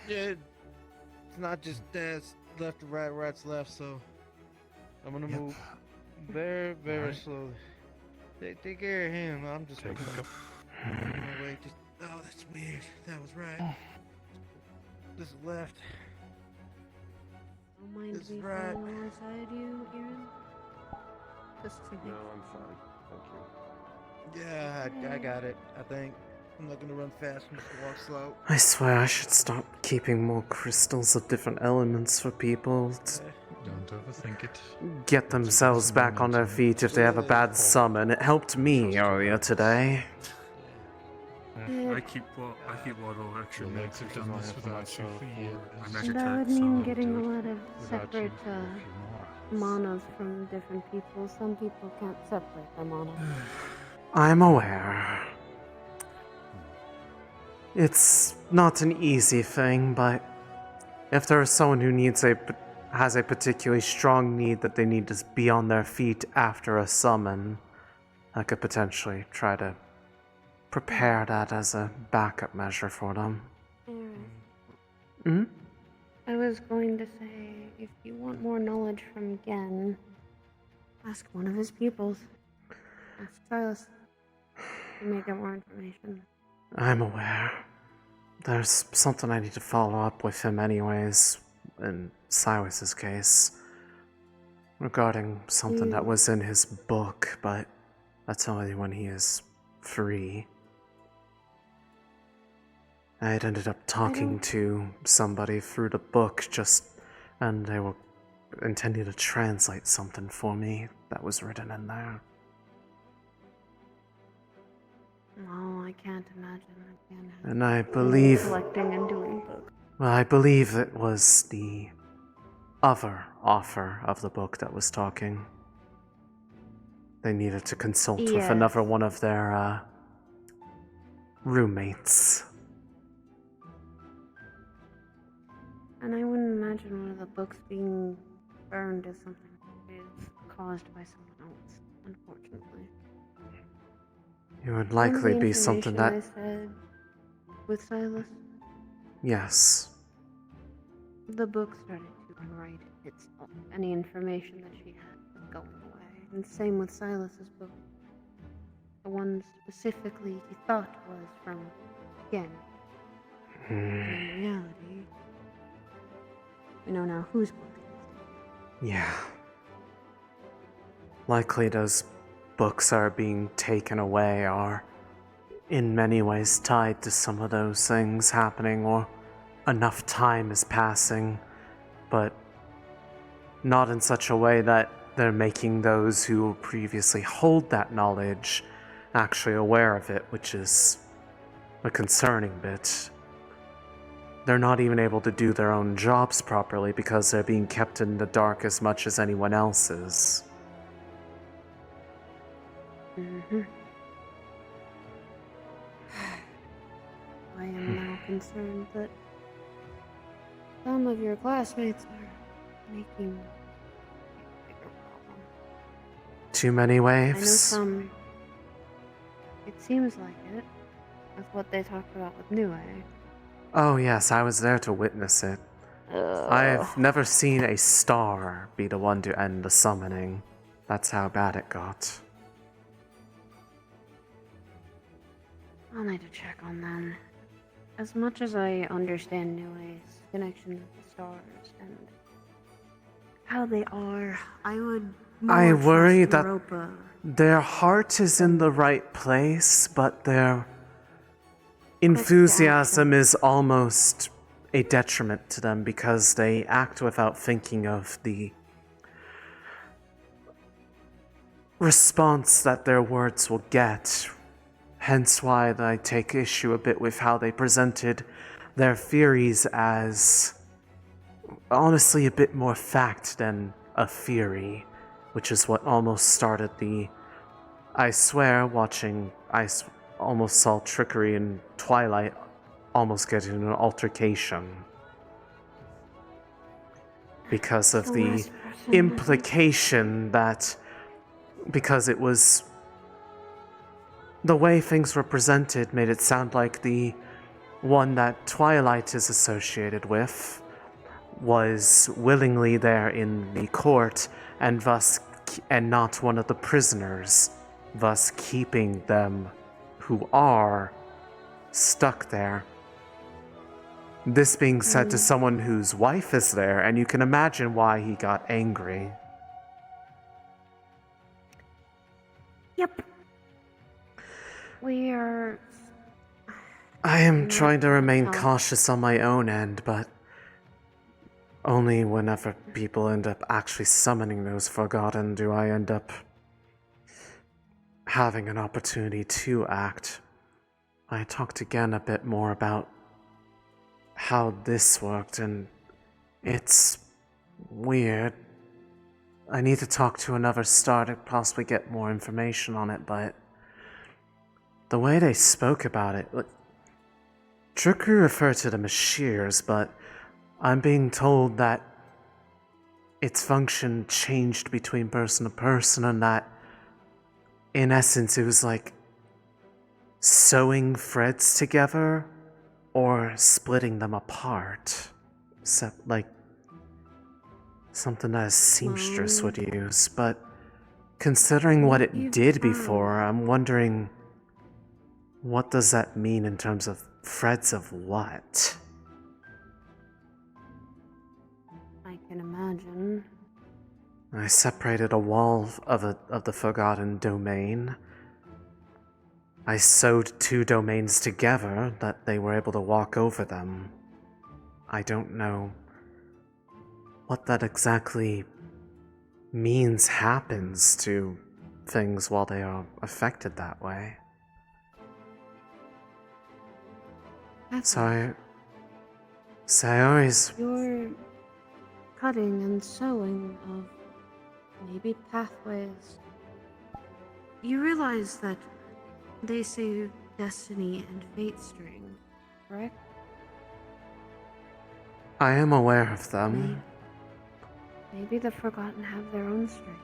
Yeah, it's not just dad's left to right, right's left, so I'm gonna move very, very slowly. Take care of him. I'm just gonna my way. Just oh, that's weird. That was right. This is left. Don't mind This is me right. falling alongside you, Aaron. Just to No, I'm fine. Thank you. Yeah, I got it. I think I'm not gonna run fast. I'm just gonna walk slow. I swear I should stop keeping more crystals of different elements for people to Don't overthink it. get themselves back on their feet if they have a bad summon. It helped me earlier today. I keep Waddle extra Your legs have done this without you for years. I'm And that would mean getting a lot of separate manas from different people. Some people can't separate their mana. I'm aware. It's not an easy thing, but if there is someone who has a particularly strong need that they need to be on their feet after a summon, I could potentially try to prepare that as a backup measure for them. Hmm? I was going to say, if you want more knowledge from Gen, ask one of his pupils. Ask Silas. You may get more information. I'm aware. There's something I need to follow up with him anyways, in Silas's case, regarding something that was in his book, but that's only when he is free. I had ended up talking to somebody through the book and they were intending to translate something for me that was written in there. No, I can't imagine. I can't have And I believe... collecting and doing books. Well, I believe it was the other author of the book that was talking. They needed to consult with Yes. another one of their roommates. And I wouldn't imagine one of the books being burned as something that is caused by someone else, unfortunately. It would Remember likely the be something that... information I said with Silas? Yes. The book started to unwrite itself. Any information that she had was going away. And same with Silas's book. The one specifically he thought was from Gen. In reality, we know now whose book it is. Yeah. Likely those books are being taken away are in many ways tied to some of those things happening, or enough time is passing, but not in such a way that they're making those who previously hold that knowledge actually aware of it, which is a concerning bit. They're not even able to do their own jobs properly because they're being kept in the dark as much as anyone else is. Mm-hmm. I am now concerned that some of your classmates are making a bigger problem. Too many I know waves? some. It seems like it. With what they talked about with New A. Oh yes, I was there to witness it. I've never seen a star be the one to end the summoning. That's how bad it got. I'll need to check on them. As much as I understand New A's connection with the stars and how they are, I would I more worry trust that Europa. their heart is in the right place, but their enthusiasm is almost a detriment to them because they act without thinking of the response that their words will get. Hence why I take issue a bit with how they presented their theories as honestly a bit more fact than a theory, which is what almost started the... I swear, watching, almost saw Trickery and Twilight almost get in an altercation because of the implication that because it was the way things were presented made it sound like the one that Twilight is associated with was willingly there in the court and not one of the prisoners, thus keeping them who are stuck there. This being said to someone whose wife is there, and you can imagine why he got angry. Yep. We are... I am trying to remain cautious on my own end, but only whenever people end up actually summoning those Forgotten do I end up having an opportunity to act. I talked again a bit more about how this worked, and it's weird. I need to talk to another star to possibly get more information on it, but the way they spoke about it, Trickery referred to them as shears, but I'm being told that its function changed between person to person, and that in essence it was like sewing threads together or splitting them apart. Like something that a seamstress would use, but considering what it did before, I'm wondering what does that mean in terms of threads of what? I can imagine. I separated a wall of the Forgotten domain. I sewed two domains together that they were able to walk over them. I don't know what that exactly means happens to things while they are affected that way. Sayori's... Your cutting and sewing of maybe pathways. You realize that they say destiny and fate string, correct? I am aware of them. Maybe the Forgotten have their own string.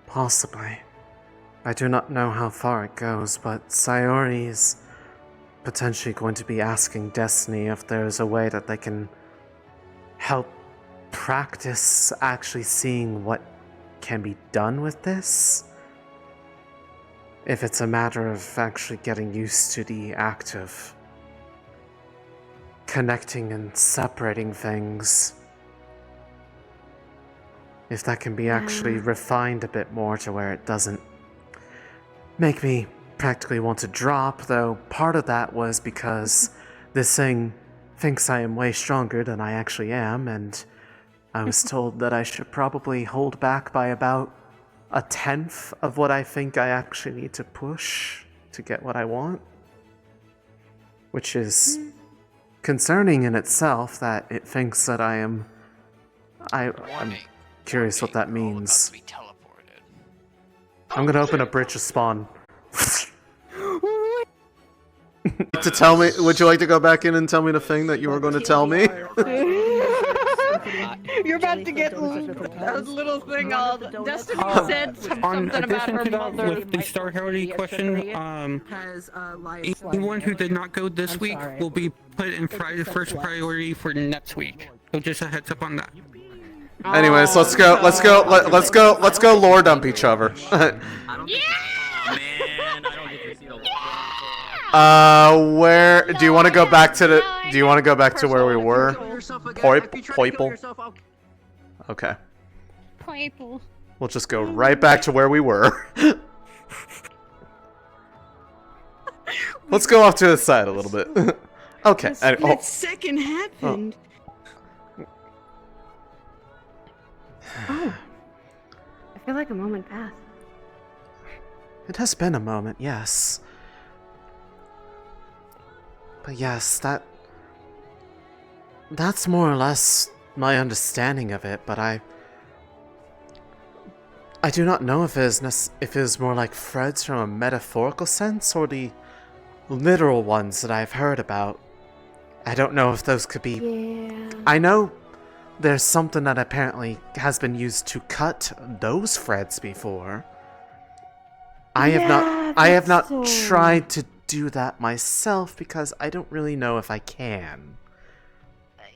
Possibly. I do not know how far it goes, but Sayori is potentially going to be asking Destiny if there's a way that they can help practice actually seeing what can be done with this. If it's a matter of actually getting used to the act of connecting and separating things. If that can be actually refined a bit more to where it doesn't make me practically want to drop, though part of that was because this thing thinks I am way stronger than I actually am, and I was told that I should probably hold back by about 1/10 of what I think I actually need to push to get what I want. Which is concerning in itself that it thinks that I'm curious what that means. I'm gonna open a bridge of spawn. To tell me, would you like to go back in and tell me the thing that you were going to tell me? You're about to get a little thing all. Destiny said On something about addition her to that, mother. with the Star Heraldry question, anyone who did not go this week will be put in first priority for next week. So just a heads up on that. Anyways, let's go lore dump each other. Where do you want to go back to the? Do you want to go back to where we were? Poiple. Okay. Poiple. We'll just go right back to where we were. Let's go off to the side a little bit. Okay. That second happened. Oh. I feel like a moment passed. It has been a moment, yes. But yes, that's more or less my understanding of it, but I do not know if it is more like threads from a metaphorical sense or the literal ones that I've heard about. I don't know if those could be. Yeah. I know there's something that apparently has been used to cut those threads before. I have not tried to do that myself because I don't really know if I can.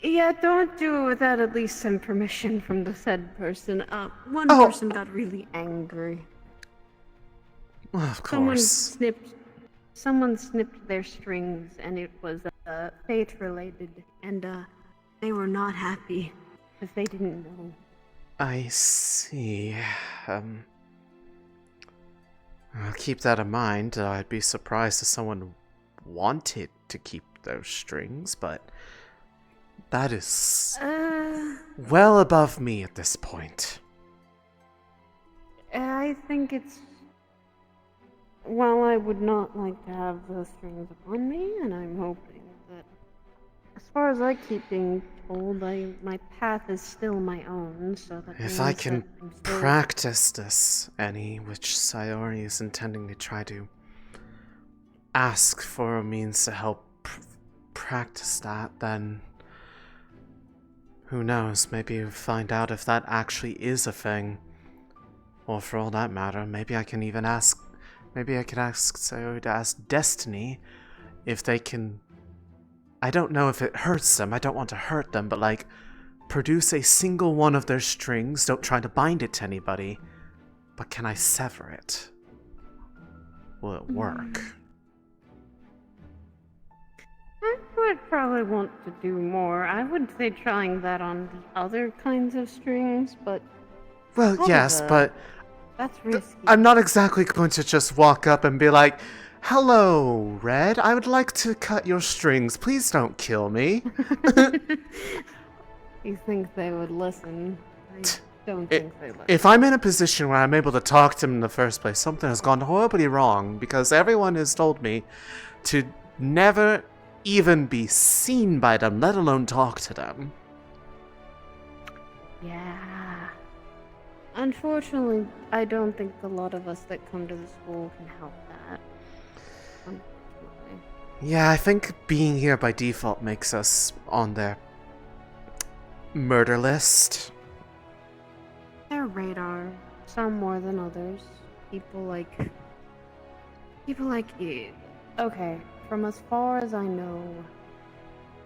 Yeah, don't do it without at least some permission from the said person. One Oh. person got really angry. Well, of course. Someone snipped their strings, and it was fate related, and they were not happy because they didn't know. I see. I'll keep that in mind. I'd be surprised if someone wanted to keep those strings, but that is well above me at this point. I think it's. Well, I would not like to have those strings upon me, and I'm hoping that, as far as I keep being told, my path is still my own, so that If I means can that I'm still- practice this, any, which Sayori is intending to try to ask for a means to help practice that, then who knows, maybe we'll find out if that actually is a thing. Or for all that matter, maybe I can even ask, maybe I could ask Sayori to ask Destiny if they can, I don't know if it hurts them, I don't want to hurt them, but like, produce a single one of their strings, don't try to bind it to anybody, but can I sever it? Will it work? I would probably want to do more. I would say trying that on the other kinds of strings, but... Well, yes, but... That's risky. I'm not exactly going to just walk up and be like, "Hello, Red, I would like to cut your strings. Please don't kill me." You think they would listen? I don't think they listen. If I'm in a position where I'm able to talk to them in the first place, something has gone horribly wrong because everyone has told me to never even be seen by them, let alone talk to them. Yeah. Unfortunately, I don't think a lot of us that come to the school can help that. Unfortunately. Yeah, I think being here by default makes us on their murder list. Their radar, some more than others. People like you. Okay, from as far as I know,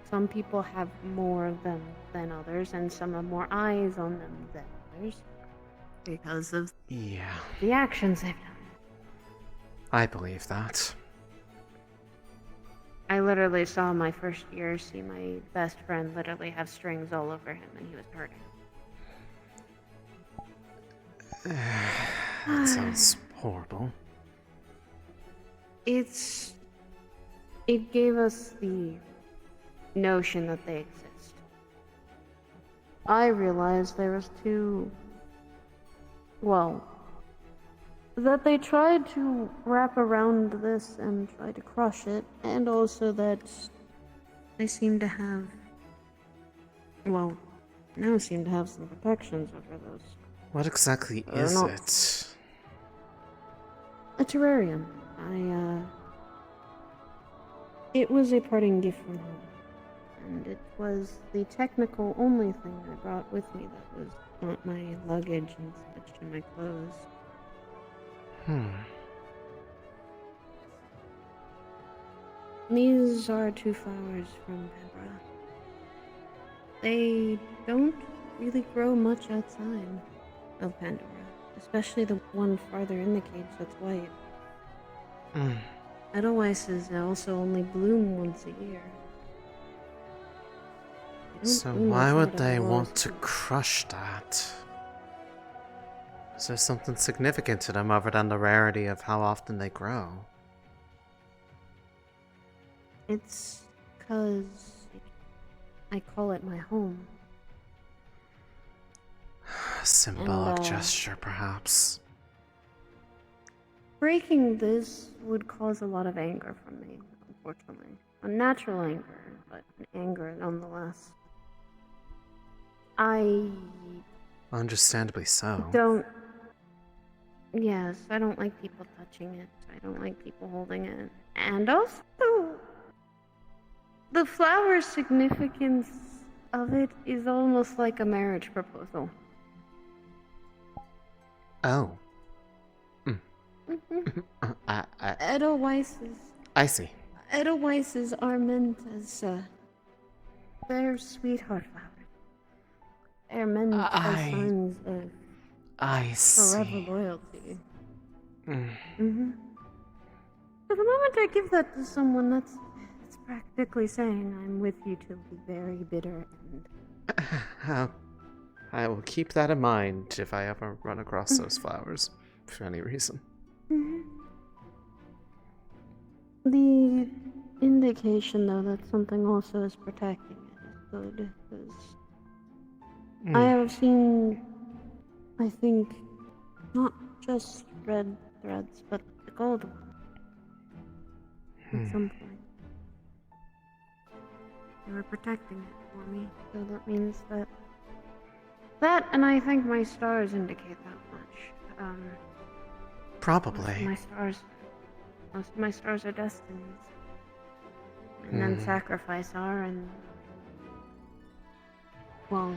some people have more of them than others, and some have more eyes on them than others. Because of the actions they've done. I believe that. I literally saw my first year see my best friend literally have strings all over him and he was hurting. That sounds horrible. It gave us the notion that they exist. I realized there was two... Well, that they tried to wrap around this and try to crush it, and also that they seem to have... Well, now seem to have some protections over those. What exactly They're is not- it? A terrarium. It was a parting gift from home. And it was the technical only thing I brought with me that was not my luggage and such and my clothes. These are two flowers from Pebra. They don't really grow much outside of Pandora, especially the one farther in the cage that's white. Edelweisses also only bloom once a year. They don't So bloom why would outside of they Aurora's want to crush that? Is there something significant to them other than the rarity of how often they grow? It's 'cause I call it my home. A symbolic And, gesture, perhaps. Breaking this would cause a lot of anger from me, unfortunately. Unnatural anger, but anger nonetheless. I Understandably so. don't... Yes, I don't like people touching it. I don't like people holding it. And also, the flower significance of it is almost like a marriage proposal. Oh. Edelweisses. I see. Edelweisses are meant as, they're sweetheart flowers. They're meant as signs of I forever see. loyalty. Mm. So the moment I give that to someone, that's practically saying I'm with you till the very bitter end. I will keep that in mind if I ever run across those flowers, for any reason. The indication, though, that something also is protecting it is good, because I have seen, I think, not just red threads, but the gold one. At some point. They were protecting it for me, so that means that... That, and I think my stars indicate that much. Probably. Most of my stars are destinies. And then sacrifice are, and... Well...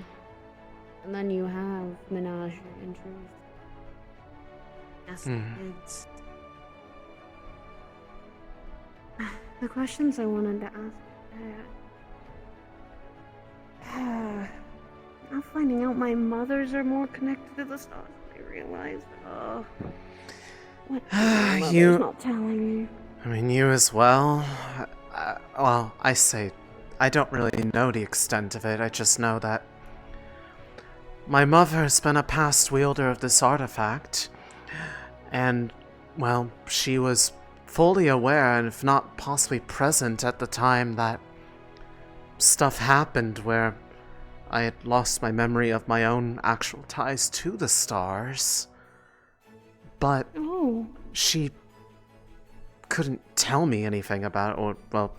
And then you have Menage in truth. Yes, kids. The questions I wanted to ask... I'm finding out my mothers are more connected to the stars than I realized. What is my mother's not telling me? I mean, you as well. Well, I say, I don't really know the extent of it. I just know that my mother has been a past wielder of this artifact, and, well, she was fully aware, and if not possibly present at the time that stuff happened where I had lost my memory of my own actual ties to the stars. But she couldn't tell me anything about it, or, well,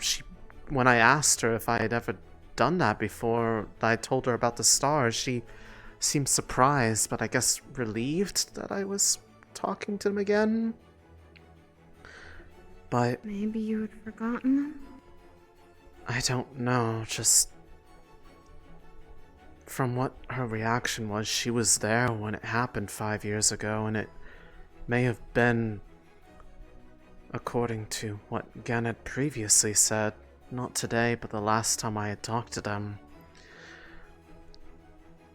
when I asked her if I had ever done that before I told her about the stars, she seemed surprised, but I guess relieved that I was talking to them again. But maybe you had forgotten them? I don't know, just from what her reaction was, she was there when it happened 5 years ago, and it may have been, according to what Gan had previously said, not today, but the last time I had talked to them,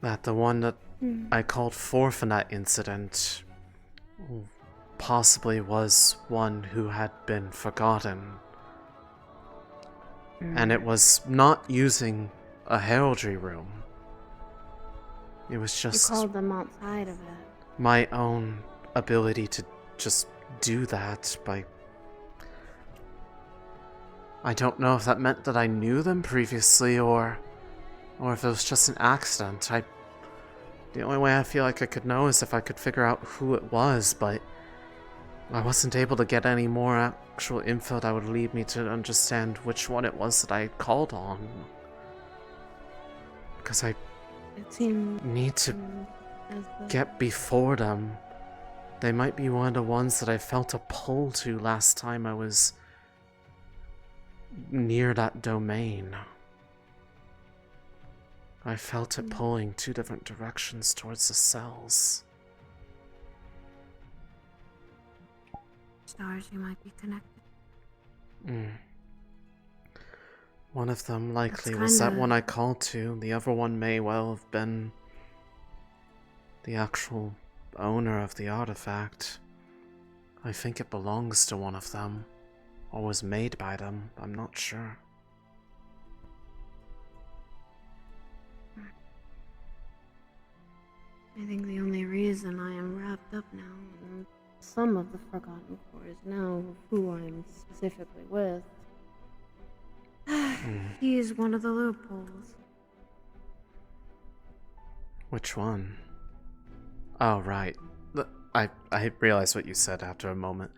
that the one that I called forth in that incident possibly was one who had been forgotten. And it was not using a heraldry room. It was just You called them outside of it. my own ability to just do that by... I don't know if that meant that I knew them previously, or Or if it was just an accident. The only way I feel like I could know is if I could figure out who it was, but I wasn't able to get any more actual info that would lead me to understand which one it was that I had called on. Because I need to get before them. They might be one of the ones that I felt a pull to last time I was near that domain. I felt it pulling 2 different directions towards the cells. Stars you might be connected. One of them likely That's was that kinda- one I called to. The other one may well have been the actual owner of the artifact. I think it belongs to one of them, or was made by them. I'm not sure. I think the only reason I am wrapped up now in some of the Forgotten Core is now who I'm specifically with. He is one of the loopholes. Which one? Oh, right. I realized what you said after a moment.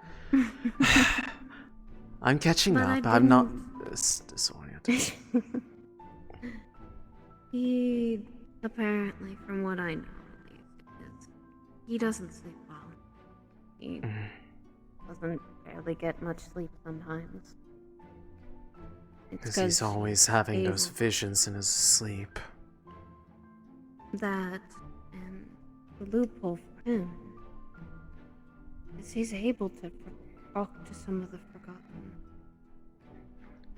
I'm catching But up. I I'm not didn't- disoriented. He apparently, from what I know at least, he doesn't sleep well. He doesn't barely get much sleep sometimes. It's Because he's 'cause always having those able- visions in his sleep. That and the loophole for him is he's able to talk to some of the Forgotten.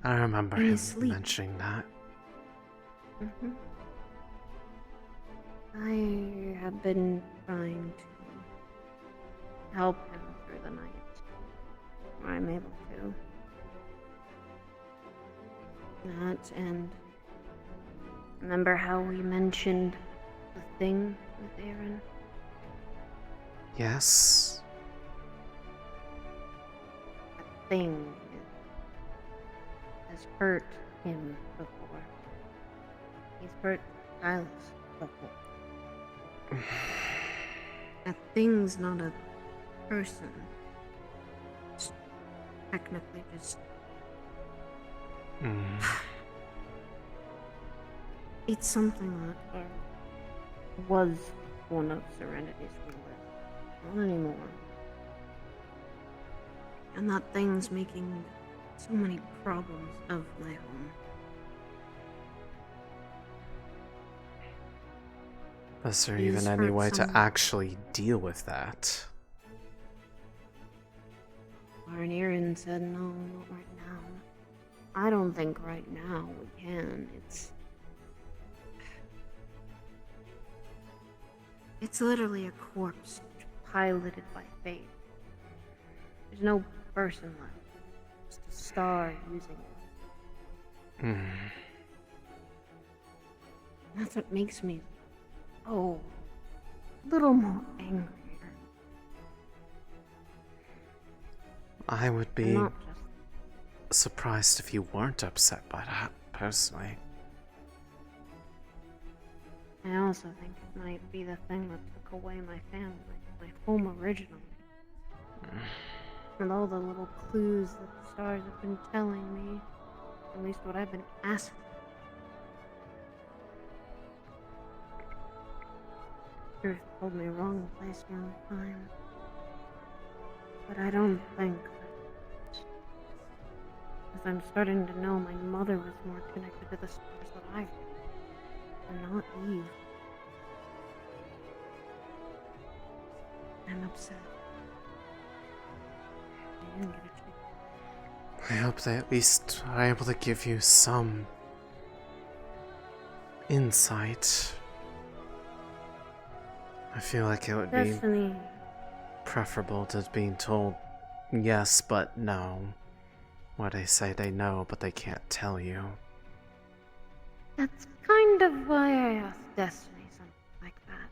I remember In him his sleep. mentioning that. I have been trying to help him through the night. Where I'm able to. That and remember how we mentioned the thing with Aaron? Yes. That thing has hurt him before. He's hurt Silas before. That thing's not a person. It's technically just. It's something that was one of Serenity's rulers. Not anymore. And that thing's making so many problems of my home. Is there He's even any hurt way to someone. actually deal with that? Warren Aaron said no, not right now. I don't think right now we can. It's literally a corpse piloted by fate. There's no person left. Just a star using it. That's what makes me a little more angry. I would I'm be not surprised if you weren't upset by that, personally. I also think it might be the thing that took away my family, my home originally. And all the little clues that the stars have been telling me, at least what I've been asking. Truth told me wrong place, wrong time. But I don't think that. Because I'm starting to know my mother was more connected to the stars than I am. And not Eve. I'm upset. I didn't get a chance. I hope they at least are able to give you some insight. I feel like it would Destiny. be preferable to being told yes, but no. Where they say they know, but they can't tell you. That's kind of why I asked Destiny something like that.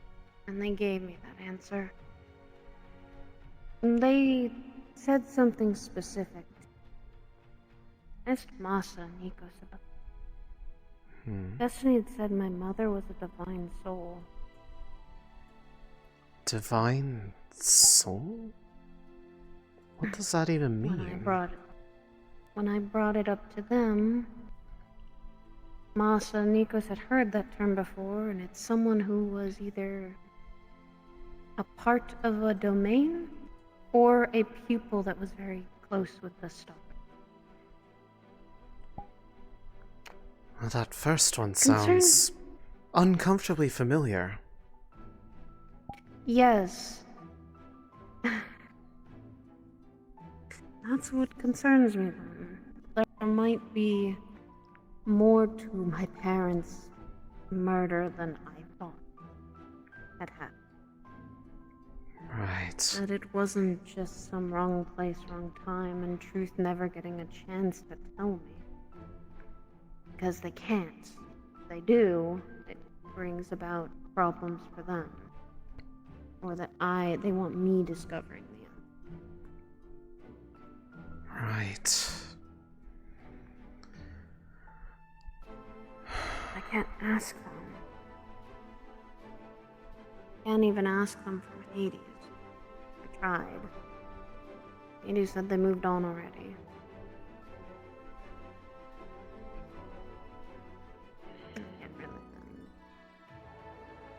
And they gave me that answer. And they said something specific. I asked Masa and Nikos about Destiny had said my mother was a divine soul. Divine soul? What does that even mean? When I brought it up to them, Masa and Nikos had heard that term before, and it's someone who was either a part of a domain or a pupil that was very close with the star. Well, that first one sounds uncomfortably familiar. Yes. That's what concerns me then. There might be more to my parents' murder than I thought had happened. Right. That it wasn't just some wrong place, wrong time, and truth never getting a chance to tell me. Because they can't. If they do, it brings about problems for them. Or that they want me discovering the answer. Right. I can't ask them. Can't even ask them for Hades. I tried. Hades said they moved on already.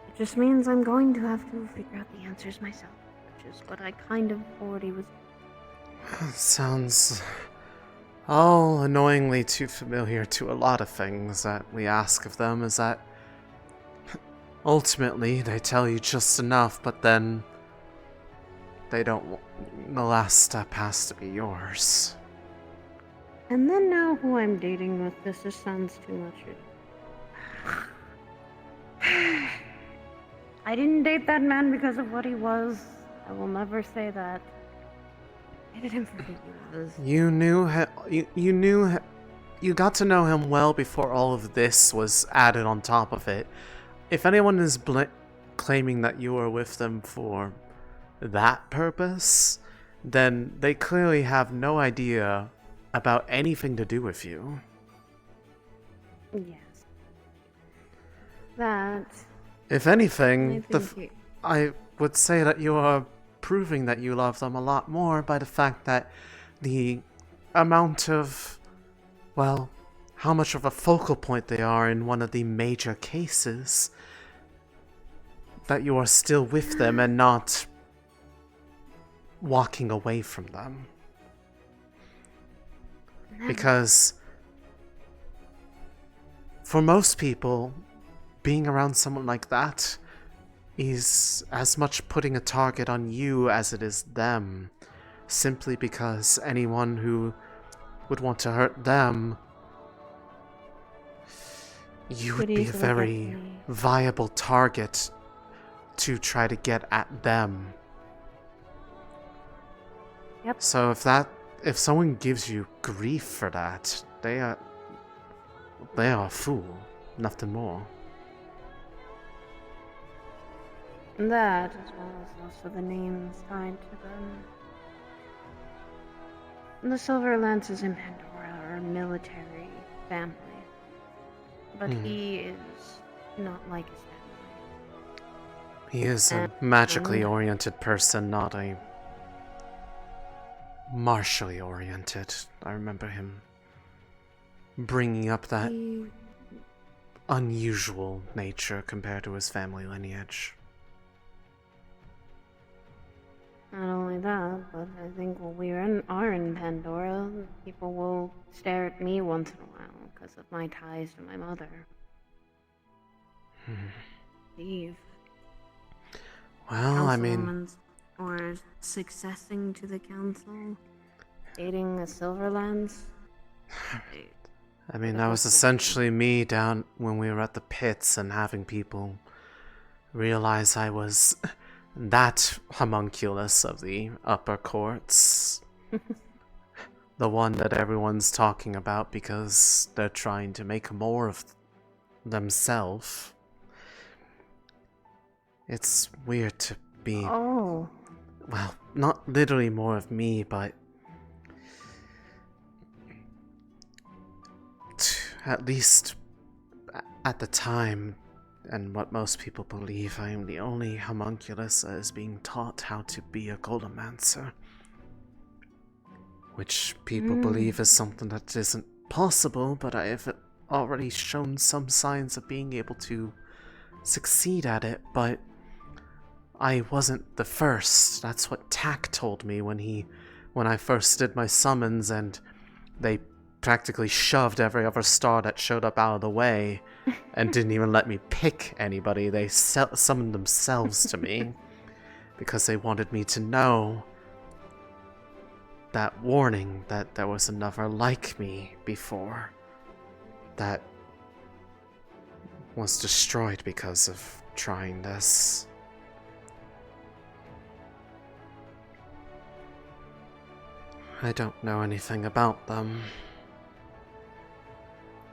It just means I'm going to have to figure out the answers myself, which is what I kind of already was. Sounds all annoyingly too familiar to a lot of things that we ask of them, is that ultimately they tell you just enough, but then they don't. The last step has to be yours. And then now who I'm dating with, this just sounds too much. I didn't date that man because of what he was. I will never say that. I did him for who he was. You knew you got to know him well before all of this was added on top of it. If anyone is claiming that you were with them for that purpose, then they clearly have no idea about anything to do with you. Yes. That. If anything, I I would say that you are proving that you love them a lot more by the fact that the amount of, well, how much of a focal point they are in one of the major cases, that you are still with them and not walking away from them. Because for most people, being around someone like that is as much putting a target on you as it is them, simply because anyone who would want to hurt them, you would be a very viable target to try to get at them. Yep. So if someone gives you grief for that, they are a fool, nothing more. That, as well as also the names tied to them. The Silver Lances in Pandora are a military family. But he is not like his family. He is a magically oriented person, not a martially oriented. I remember him bringing up that unusual nature compared to his family lineage. Not only that, but I think when we are in Pandora, people will stare at me once in a while because of my ties to my mother. Eve. Well, I mean... Or successing to the council. Dating a Silverlands. I mean, that was essentially me down when we were at the pits and having people realize I was that homunculus of the upper courts. The one that everyone's talking about because they're trying to make more of themselves. It's weird to be... Oh. Well, not literally more of me, but... at least at the time, and what most people believe, I am the only homunculus that is being taught how to be a goldomancer. Which people believe is something that isn't possible, but I have already shown some signs of being able to succeed at it, but I wasn't the first. That's what Tak told me when I first did my summons, and they practically shoved every other star that showed up out of the way and didn't even let me pick anybody. They summoned themselves to me because they wanted me to know that warning that there was another like me before that was destroyed because of trying this. I don't know anything about them.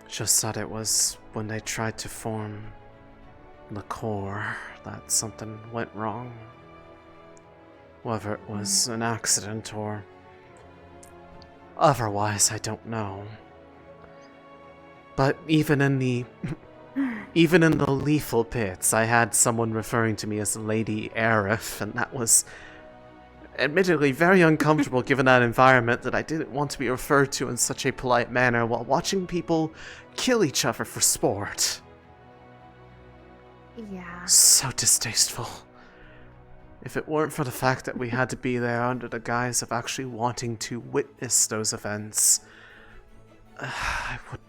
Just that it was when they tried to form the core that something went wrong. Whether it was an accident or otherwise, I don't know. But even in the lethal pits, I had someone referring to me as Lady Aerith, and that was admittedly very uncomfortable given that environment that I didn't want to be referred to in such a polite manner while watching people kill each other for sport. Yeah. So distasteful. If it weren't for the fact that we had to be there under the guise of actually wanting to witness those events, I would...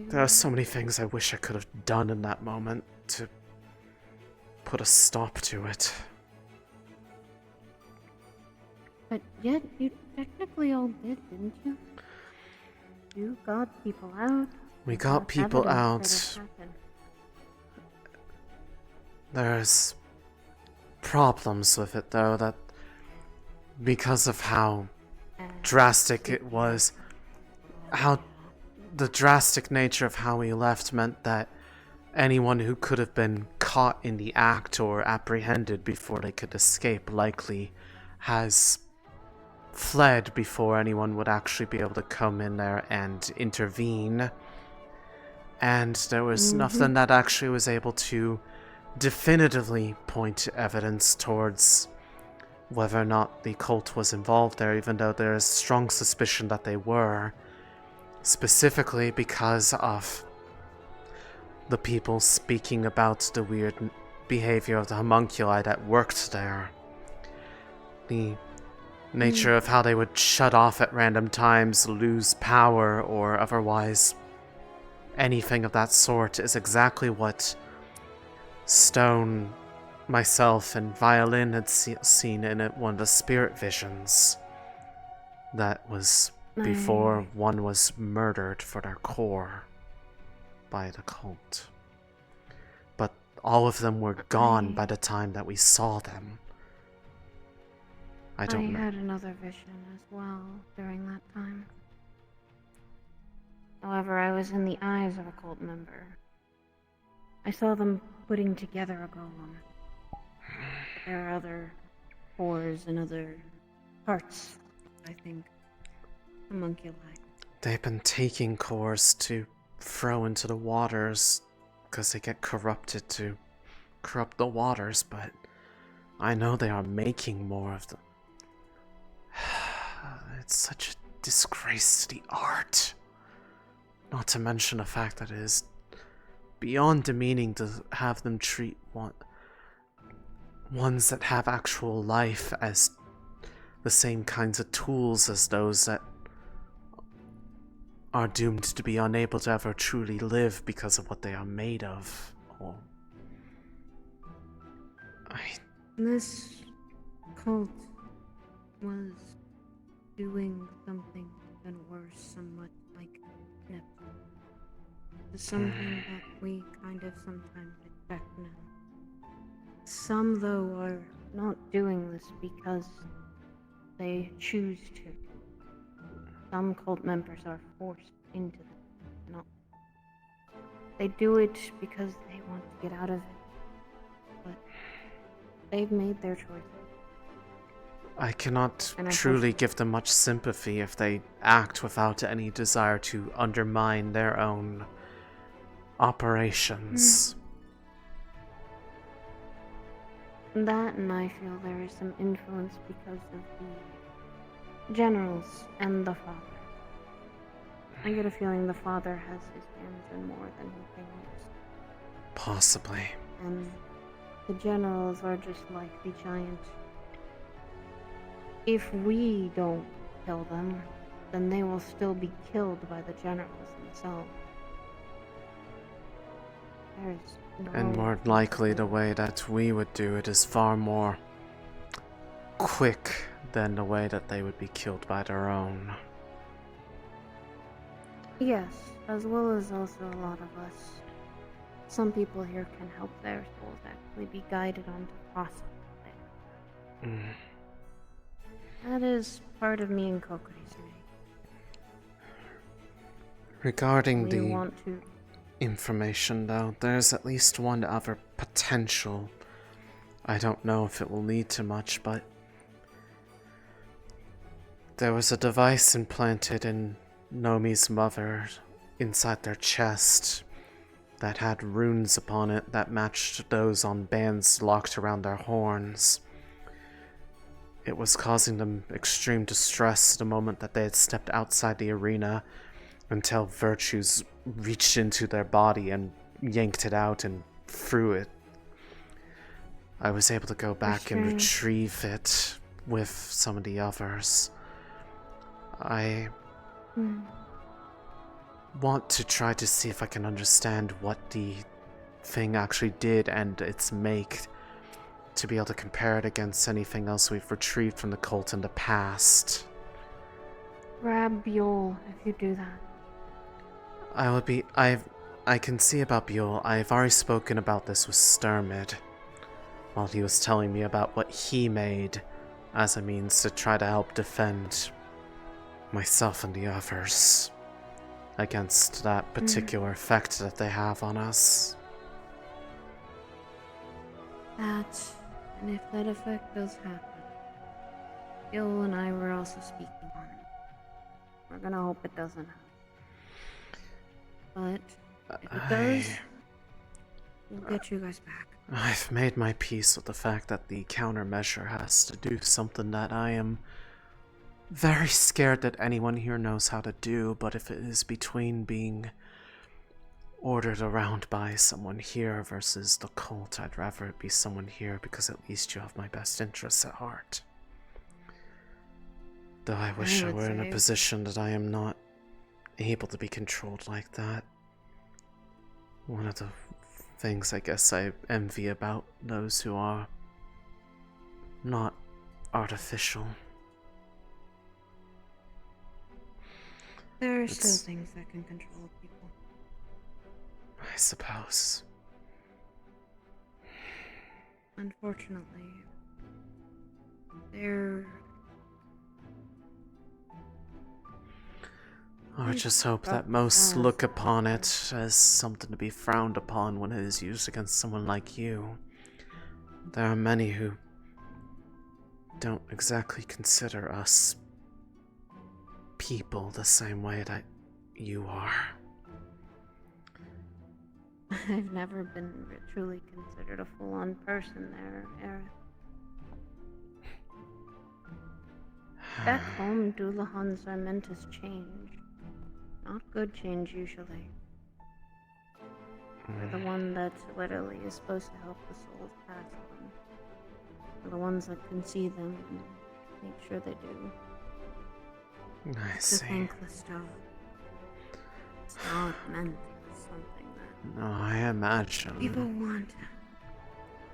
There are so many things I wish I could have done in that moment to put a stop to it. But yet, you technically all did, didn't you? You got people out. We got people out. That it happened. There's problems with it, though, that because of how drastic it was, how the drastic nature of how we left meant that anyone who could have been caught in the act or apprehended before they could escape likely has fled before anyone would actually be able to come in there and intervene. And there was nothing that actually was able to definitively point to evidence towards whether or not the cult was involved there, even though there is strong suspicion that they were, specifically because of the people speaking about the weird behavior of the homunculi that worked there. The nature of how they would shut off at random times, lose power, or otherwise anything of that sort is exactly what Stone, myself, and Violin had seen in one of the spirit visions. That was before one was murdered for their core by the cult. But all of them were gone by the time that we saw them. I don't know. I had another vision as well during that time. However, I was in the eyes of a cult member. I saw them putting together a golem. There are other cores and other parts, I think. Homunculi. They've been taking cores to throw into the waters because they get corrupted to corrupt the waters, but I know they are making more of them. It's such a disgrace to the art. Not to mention the fact that it is beyond demeaning to have them treat ones that have actual life as the same kinds of tools as those that are doomed to be unable to ever truly live because of what they are made of. This cult was doing something even worse, somewhat like Nip. Something that we kind of sometimes expect now. Some, though, are not doing this because they choose to. Some cult members are forced into this. Not. They do it because they want to get out of it. But they've made their choice. I cannot truly give them much sympathy if they act without any desire to undermine their own operations. That, and I feel there is some influence because of the generals and the father. I get a feeling the father has his hands in more than he thinks. Possibly. And the generals are just like the giant. If we don't kill them, then they will still be killed by the generals themselves. There's no And more likely the way that we would do it is far more quick than the way that they would be killed by their own. Yes, as well as also a lot of us. Some people here can help their souls actually be guided onto the process. That is part of me and Koko's Regarding We the want to- information, though, there's at least one other potential. I don't know if it will lead to much, but there was a device implanted in Nomi's mother inside their chest that had runes upon it that matched those on bands locked around their horns. It was causing them extreme distress the moment that they had stepped outside the arena until Virtues reached into their body and yanked it out and threw it. I was able to go back and retrieve it with some of the others. I want to try to see if I can understand what the thing actually did and its make, to be able to compare it against anything else we've retrieved from the cult in the past. Grab Buell if you do that. I can see about Buell. I've already spoken about this with Sturmid while he was telling me about what he made as a means to try to help defend myself and the others against that particular effect that they have on us. That, and if that effect does happen, Bill and I were also speaking on it. We're gonna hope it doesn't happen. But if it does, we'll get you guys back. I've made my peace with the fact that the countermeasure has to do something that I am very scared that anyone here knows how to do, but if it is between being ordered around by someone here versus the cult, I'd rather it be someone here because at least you have my best interests at heart. Though I wish I were in a position that I am not able to be controlled like that. One of the things I guess I envy about those who are not artificial. There are still things that can control people. I suppose. Unfortunately, they're... I would just hope that most look upon it as something to be frowned upon when it is used against someone like you. There are many who don't exactly consider us people the same way that you are. I've never been truly considered a full-on person there, Aerith. Back home, Doolahans are meant as change. Not good change, usually. They're the one that literally is supposed to help the souls past them. They're the ones that can see them and make sure they do. I It's a see. thankless job. It's not meant as something that No, I imagine. people want.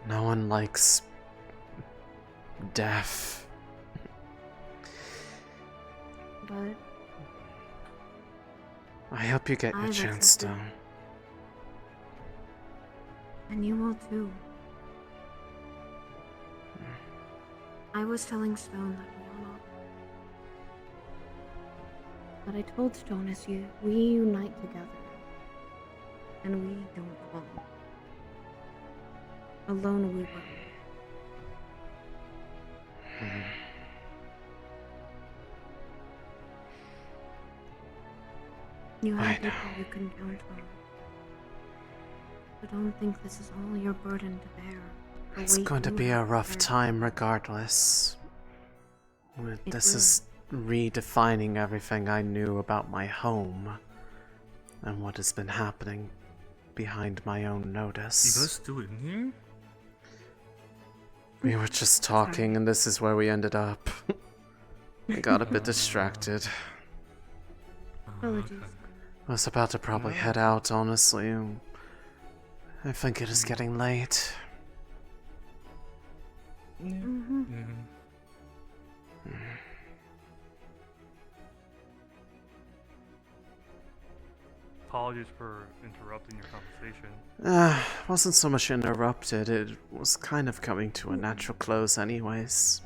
No one likes death. But I hope you get your I've chance, accepted. though. And you will too. I was telling Stone that we all know. But I told Stone as we unite together, and we don't fall. Alone we will. You I have people you can count on. But don't think this is all your burden to bear. The It's weight going to you be a have rough bear. time regardless. This will. is redefining everything I knew about my home and what has been happening behind my own notice. You guys still in here? We were just talking, and this is where we ended up. I got a bit distracted. Apologies. I was about to probably head out, honestly. I think it is getting late. Mm-hmm. Apologies for interrupting your conversation. Wasn't so much interrupted, it was kind of coming to a natural close anyways.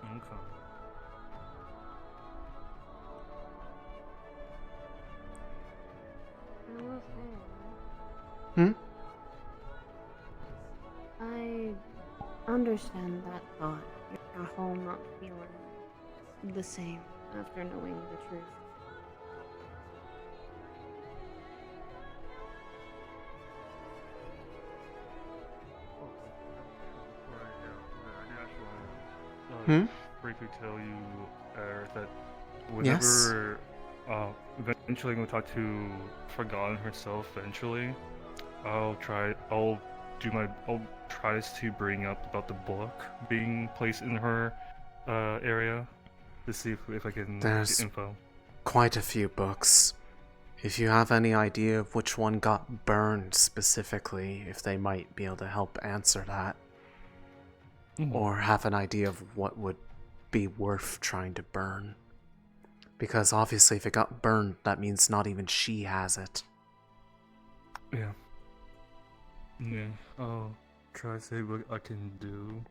Okay. I will say, I understand that thought. Your home not feeling the same after knowing the truth. Briefly tell you, Aerith, that Yes? whenever eventually I'm gonna talk to Forgotten herself. Eventually, I'll try to bring up about the book being placed in her area to see if I can There's get info. quite a few books. If you have any idea of which one got burned specifically, if they might be able to help answer that. Or have an idea of what would be worth trying to burn. Because obviously if it got burned, that means not even she has it. Yeah. Yeah, I'll try to see what I can do.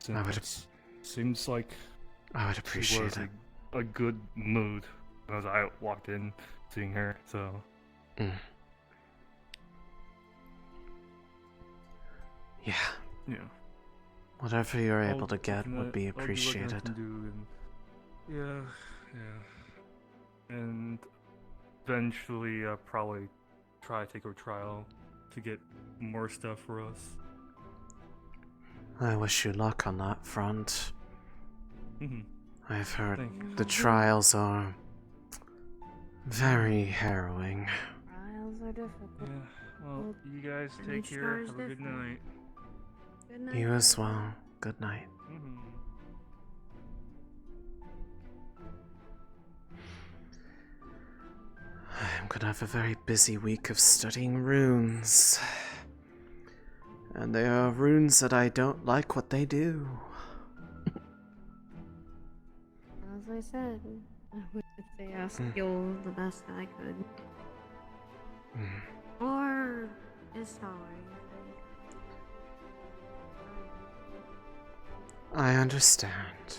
Since seems like I would she appreciate was it. a good mood as I walked in seeing her, so. Yeah. Yeah. Whatever you're I'll able to get do would what- be I'll do what I appreciated. can do and- yeah. And eventually I'll probably try to take a trial to get more stuff for us. I wish you luck on that front. I've heard Thank the you. trials are very harrowing. Trials are difficult. Yeah, well, you guys and take each care. star is Have a good different. night. Good night. You as well. Good night. I'm gonna have a very busy week of studying runes. And they are runes that I don't like what they do. As I said, I would say I skill the best I could. Or is sorry. I understand.